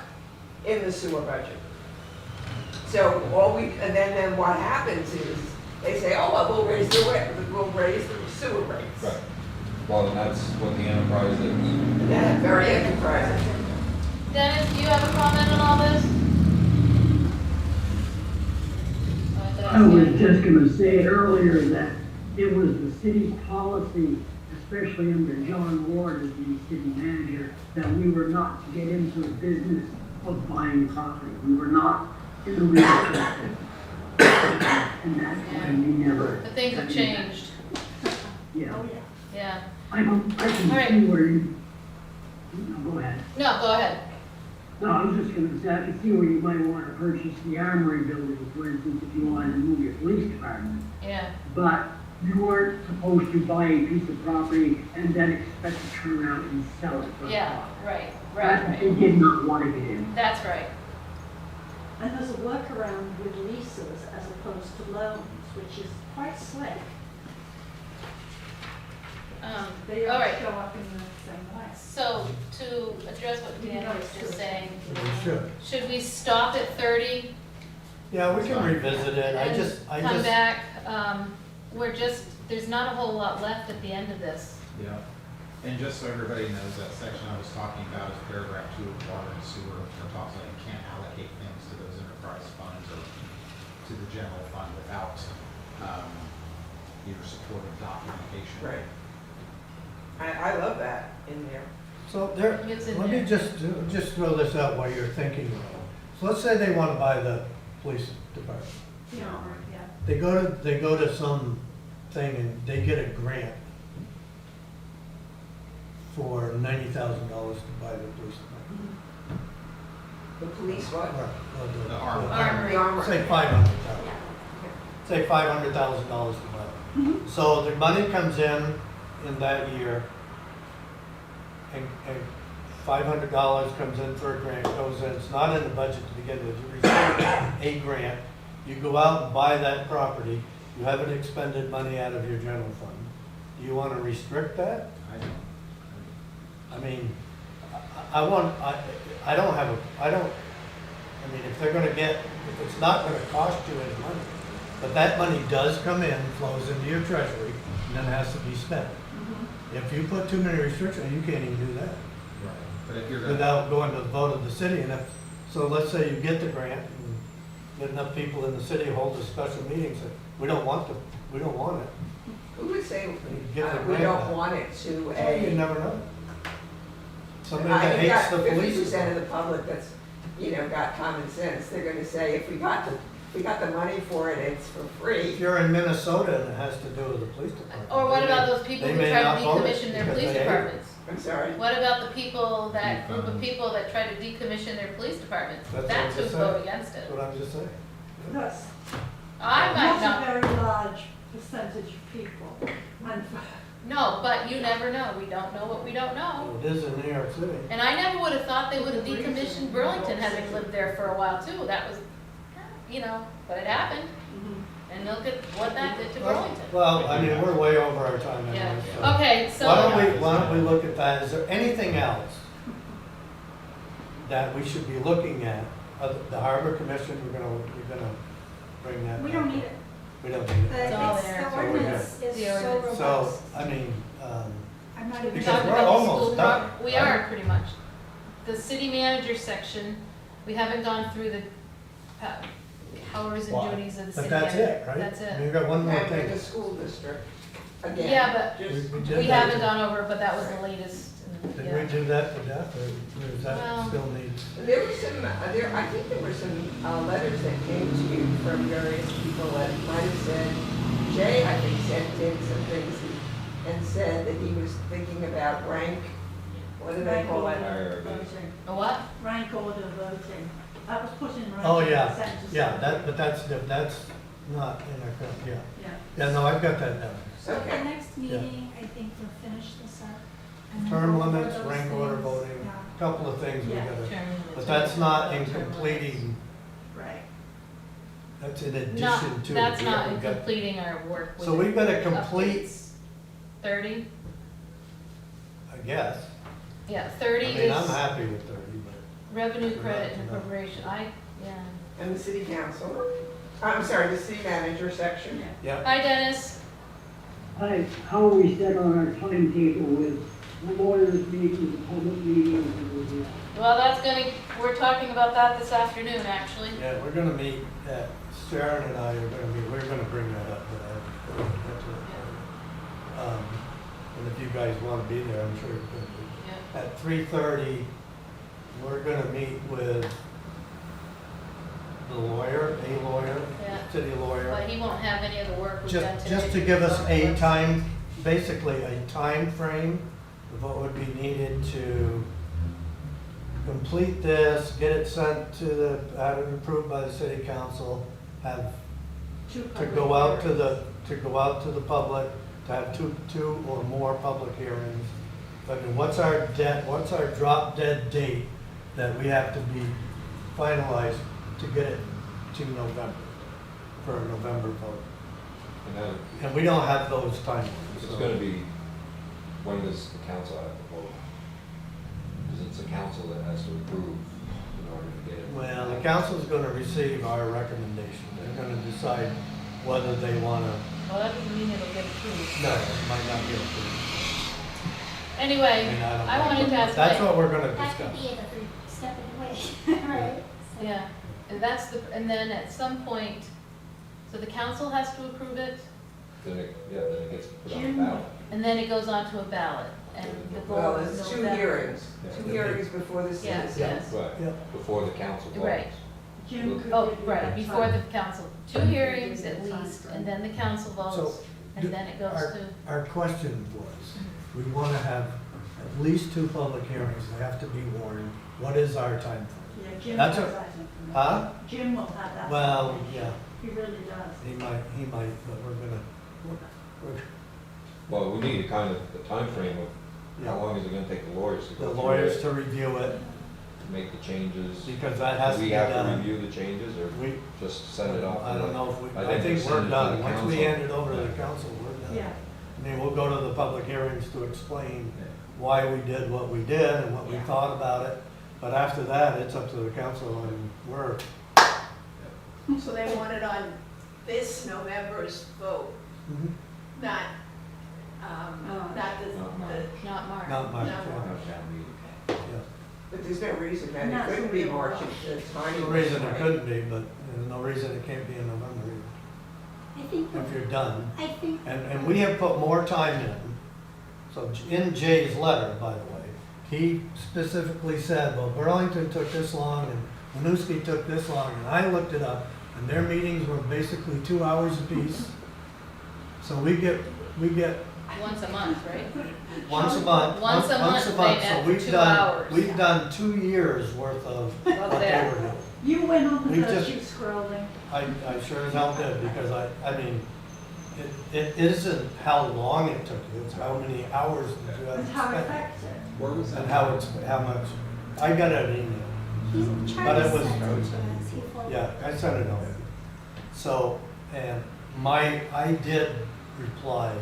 in the sewer budget. So and then what happens is, they say, oh, well, we'll raise the sewer rates. Right. Well, and that's what the enterprise is. That's very enterprising. Dennis, do you have a comment on all this? I was just gonna say earlier that it was the city's policy, especially under John Ward as the city manager, that we were not to get into the business of buying property. We were not in the real estate business. And that's why we never. But things have changed, Yeah, yeah. I can All right. see where you, no, go ahead. No, go ahead. No, I was just gonna say, I can see where you might wanna purchase the armory building, for instance, if you wanted to move your police department. Yeah, But you weren't supposed to buy a piece of property and then expect to turn around and sell it for a yeah, profit. right. They did not want to get in. That's right. And there's a workaround with leases as opposed to loans, which is quite slick. They All don't right. show up in the same way. So to address what Dan was just saying, We should. should we stop at 30? Yeah, we can revisit it. I and just, Come back, there's not a whole lot left at the end of this. Yeah, and just so everybody knows, that section I was talking about is paragraph 2 of water and sewer, that talks about you can't allocate things to those enterprise funds or to the general fund without your supportive documentation. Right. I love that in there. So there, It's in let me there. just throw this out while you're thinking about it. So let's say they want to buy the police department. Yeah, yeah. They go to some thing and they get a grant for $90,000 to buy the police department. The police what? The armor. Armory. The armor. Say $500,000. Say $500,000 to buy it. So the money comes in that year, and $500 comes in for a grant, goes in, it's not in the budget to begin with, you receive a grant, you go out and buy that property, you haven't expended money out of your general fund. Do you want to restrict that? I don't. I mean, if they're gonna get, if it's not gonna cost you any money, but that money does come in, flows into your treasury, and then has to be spent. If you put too many restrictions, you can't even do that Right, but if you're gonna. without going to the vote of the city, and if, so let's say you get the grant, and get enough people in the city hold a special meeting, say, we don't want it. Who would say Give the we grant don't back. want it to Well, you a, never know. Somebody that hates the police. 50% of the public that's, got common sense, they're gonna say, if we got the money for it, it's for If free. you're in Minnesota and it has to do with the police department. Or what they about may- those people they who may try not to vote it decommission their because police they hate it. departments? I'm sorry. What about the people, that group of people that try to decommission their police departments? That's what That's I'm who just vote saying. against it. That's what I'm just saying. That's I might not a not, very large percentage of people. And no, but you never know. We don't know what we don't know. It is in New York City. And I never would have thought they would have decommissioned Burlington, having lived there for a while too. That was, but it happened. And look at what that did to Burlington. Well, I mean, we're way over our time Yeah. anyway, so. Okay, so. Why don't we look at that? Is there anything else that we should be looking at? The Harbor Commission, we're gonna bring that. We back don't up. need it. We don't need The, it. It's all it's, there. the So we're ordinance good. is The so ordinance. So, robust. I mean, I'm not even. because Talked we're about the almost school done, We right? are, pretty much. The city manager section, we haven't gone through the powers and Well, duties of the but city that's manager. it, right? That's I it. mean, we've got one more And thing. with the school district, again. Yeah, but just- We did we that. haven't gone over, but that was the latest. Did Yeah. we do that to death, or does that Well- still need? There were some, I think there were some letters that came to you from various people that might have said, Jay, I think, sent in some things and said that he was thinking about rank, what do they Rank call it? order voting. A what? Rank order voting. That was put in rank. Oh, yeah, sent to yeah, somebody. but that's not in our current, yeah. Yeah. Yeah, no, I've got that down. So at Okay. the next meeting, I think we'll finish this up. and then Term go over limits, those rank order things. voting, Yeah. couple of things we Yeah. gotta, Term limits. but that's not in Term limits. completing, Right. that's in addition Not, to. that's we not haven't in got- completing our work with. So we've gotta the complete, updates. 30? I guess. Yeah, I 30 mean, I'm is happy with 30, but. revenue We're credit not and enough. appropriation. Yeah. And the city council, I'm sorry, the city manager section. Yeah. Yeah, Hi, Dennis. Hi, how are we set on our timetable with the lawyers meetings, the public meetings, and Well, we're talking about that this afternoon, actually. yeah, we're gonna meet, Sharon and I are gonna meet, we're gonna bring that up, but I haven't got to it. And if you guys wanna be there, I'm sure you're gonna be. Yeah. At 3:30, we're gonna meet with the lawyer, a lawyer, Yeah. city lawyer. But he won't have any of the work we've done Just, today. just to give us a time, basically a time frame of what would be needed to complete this, get it sent to have it approved by the city council, have, Two to public go out to hearings. go out to the public, to have two or more public hearings. I mean, what's our drop dead date that we have to be finalized to get it to November, for a November vote? And then And we don't have those timelines. it's so- gonna be, when does the council have to vote? Because it's the council that has to approve in order to get it. Well, the council's gonna receive our recommendation. They're gonna decide whether they wanna, Well, that doesn't mean it'll get approved. no, it might not get approved. Anyway, I mean, don't I know. wanted to ask That's Mike. what we're gonna That could discuss. be a step in the way, right? So- Yeah, and then at some point, so the council has to approve it, Then it gets put on the June. ballot. and then it goes on to a ballot, and the goal Well, is it's November. two hearings, Yeah. two hearings before the Yes, citizens. yes. Right, Yeah. before the council votes. Right. June could Oh, give you right, that before the time. council, 2 hearings at least, and then the council votes, So, and then it goes to, Our question was, we wanna have at least 2 public hearings, they have to be warned. What is our time frame? Yeah, Jim That's has a- that information. Huh? Jim will have that. Well, information. yeah, He really does. he might, but we're, Well, we need a kind of a timeframe of how yeah, long is it gonna take the lawyers to the go through lawyers it, to review it, to make the changes? because that has Do to we be have to done. review the changes or We, just send it off? I don't know if we, I I think think we we're send it to done. the Once we council. hand it over to the Yeah. council, we're done. Yeah. I mean, we'll go to the public hearings to explain Yeah. why we did what we did and what we Yeah. thought about it. But after that, it's up to the council and we're, So they want it on this November's vote, not, not Not the, March. not March. not much. No. yeah, Have town meeting. yeah. But there's no reason that Not it couldn't be so March real. if the timing No was reason it right. couldn't be, but there's no reason it can't be in November I think, either, if you're done. I think. And we have put more time in. So in Jay's letter, by the way, he specifically said, well, Burlington took this long and Winooski took this long, and I looked it up, and their meetings were basically 2 hours apiece. So we get Once a month, right? once a month. Once a month, they met So for we've 2 done- hours. We've done 2 years worth of what they there. were doing. You went on We the just- virtue scrolling. I sure as hell did, because I mean, it isn't how long it took you, it's how many hours did you have And to how spend. effective. Where was that? And how much, I got an email, He's But it Charlie was- sent it to us, he forwarded yeah, it. I sent it over. So, and I did reply,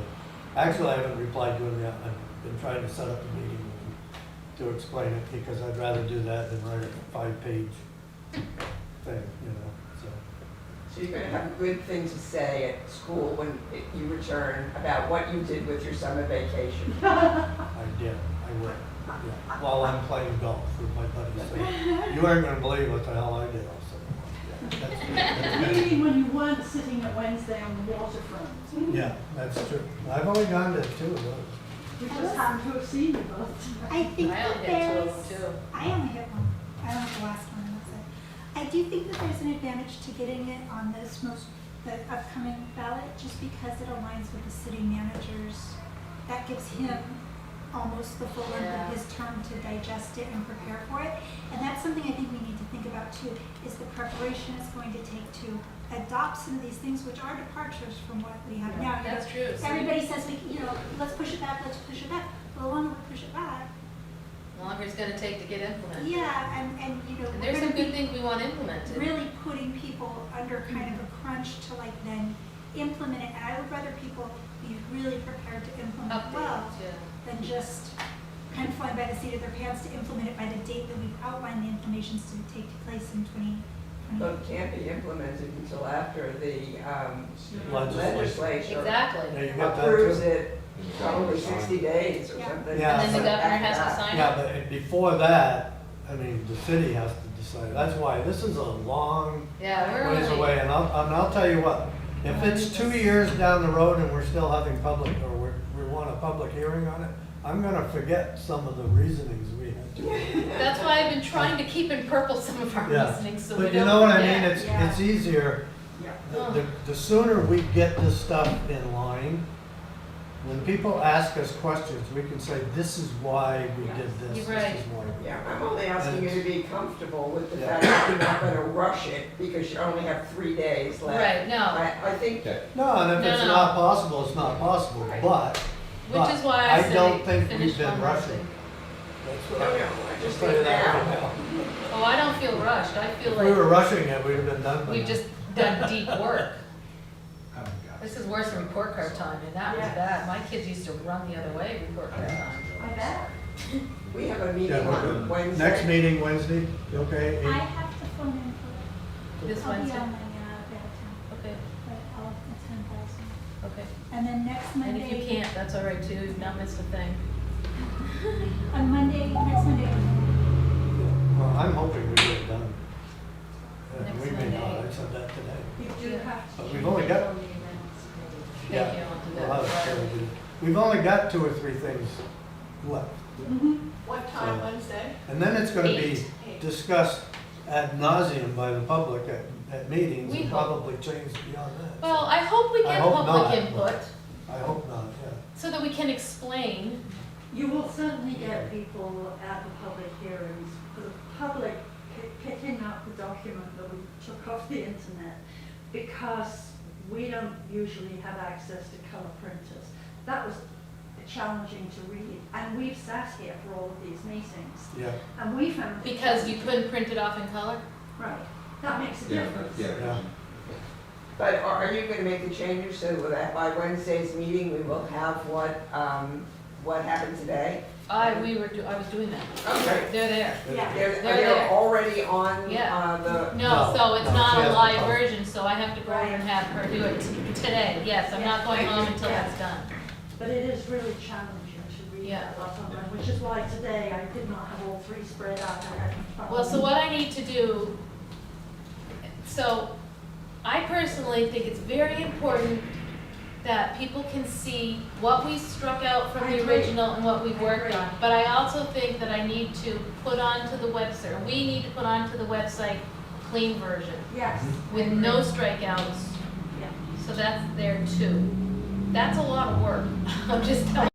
actually, I haven't replied to him yet, I've been trying to set up a meeting with him to explain it, because I'd rather do that than write a 5-page thing, so. So you're gonna have a good thing to say at school when you return about what you did with your summer vacation. I did, I will, yeah, while I'm playing golf with my buddies. So you aren't gonna believe what the hell I did also. Yeah, that's You mean when you weren't sitting at Wednesday on the waterfront? true. Yeah, that's true. I've only gone to 2 of those. We just happen to have seen you both. I think I that only hit two there's, of them too. I only hit one. I only hit the last one, and that's it. I do think that there's an advantage to getting it on the upcoming ballot, just because it aligns with the city managers. That gives him almost the full length Yeah. of his term to digest it and prepare for it. And that's something I think we need to think about too, is the preparation it's going to take to adopt some of these things, which are departures from what we have now. You know, That's true. So everybody says, let's push it back, let's push it back. Well, the longer we push it back, the longer it's gonna take to get implemented. yeah, and And we're there's some gonna good be things we want implemented. really putting people under kind of a crunch to like then implement it. And I would rather people be really prepared to implement well Updates, yeah. than just kind of flying by the seat of their pants to implement it by the date that we've outlined the implementations to take place in 2020. But it can't be implemented until after the legislature Exactly. Yeah, you got that approves too? it, probably 60 days or Yeah. something. Yeah. And then the so governor after has to that. sign Yeah, it. but before that, I mean, the city has to decide. That's why this is a long Yeah, we're ways only, away. And I'll tell you what, if it's 2 years down the road and we're still having public, or we want a public hearing on it, I'm gonna forget some of the reasonings we had to. that's why I've been trying to keep in purple some of our Yeah. listenings, so we But don't you know what I mean? forget. It's easier. The sooner we get this stuff in line, when people ask us questions, we can say, this is why we did this, You're this right. is why. Yeah, I'm only asking you to be comfortable with the Yeah. fact that you're not gonna rush it because you only have 3 days left. Right, no, I think, No, and if No, it's no. not possible, it's not possible, but which is why I don't say think finish we've been one rushing. thing. That's no, what no, I I just tell you think that right now. now. Oh, I don't feel rushed, I feel If we were like rushing it, we'd have been done by we've now. just done deep work. Oh, my God. This is worse than report card time, and that was Yes. bad. My kids used to run the other way, report card time. I bet. We have a Yeah, meeting we're on good. Wednesday. Next meeting Wednesday, okay? I have to phone in for This it. I'll be Wednesday? on my bad Okay, but I'll attend also. okay. And then next And Monday. if you can't, that's all right too, you've not missed a thing. On Monday, next Monday. Well, I'm hoping we get it done. Next We may not, Monday. I said that today. You do have to. But we've only got- Thank you, I'll do We'll that. have it covered. We've only got 2 or 3 things left. What time Wednesday? And then it's gonna be 8. discussed ad nauseum by the public at meetings We and hope. probably change beyond that. Well, I hope we I get hope public not. input, I hope not, yeah. so that we can explain. You will certainly get people at the public hearings, for the public picking up the document that we took off the internet, because we don't usually have access to color printers. That was challenging to read, and we've sat here for all of these meetings, Yeah, and we found. it Because you challenging. couldn't print it off in color? Right, that makes a Yeah, difference. yeah. But are you gonna make the changes so that by Wednesday's meeting, we will have what happened today? I was doing that. Okay. They're there. Yeah. They're They're there. already on, Yeah. the, No, No, so it's no, not she a has to live post. version, so I have to go over and have her do it today. Yes, I'm not going home until that's done. But it is really challenging to read Yeah. that lot online, which is why today I did not have all 3 spread out. I had them Well, so what I need to do, so I personally think it's very important that people can see what we struck out from I the agree. original and what we've I worked agree. on. But I also think that I need to put onto the website, or we need to put onto the website clean version Yes. with no strikeouts. Yeah. So that's there too. That's a lot of work. I'm just telling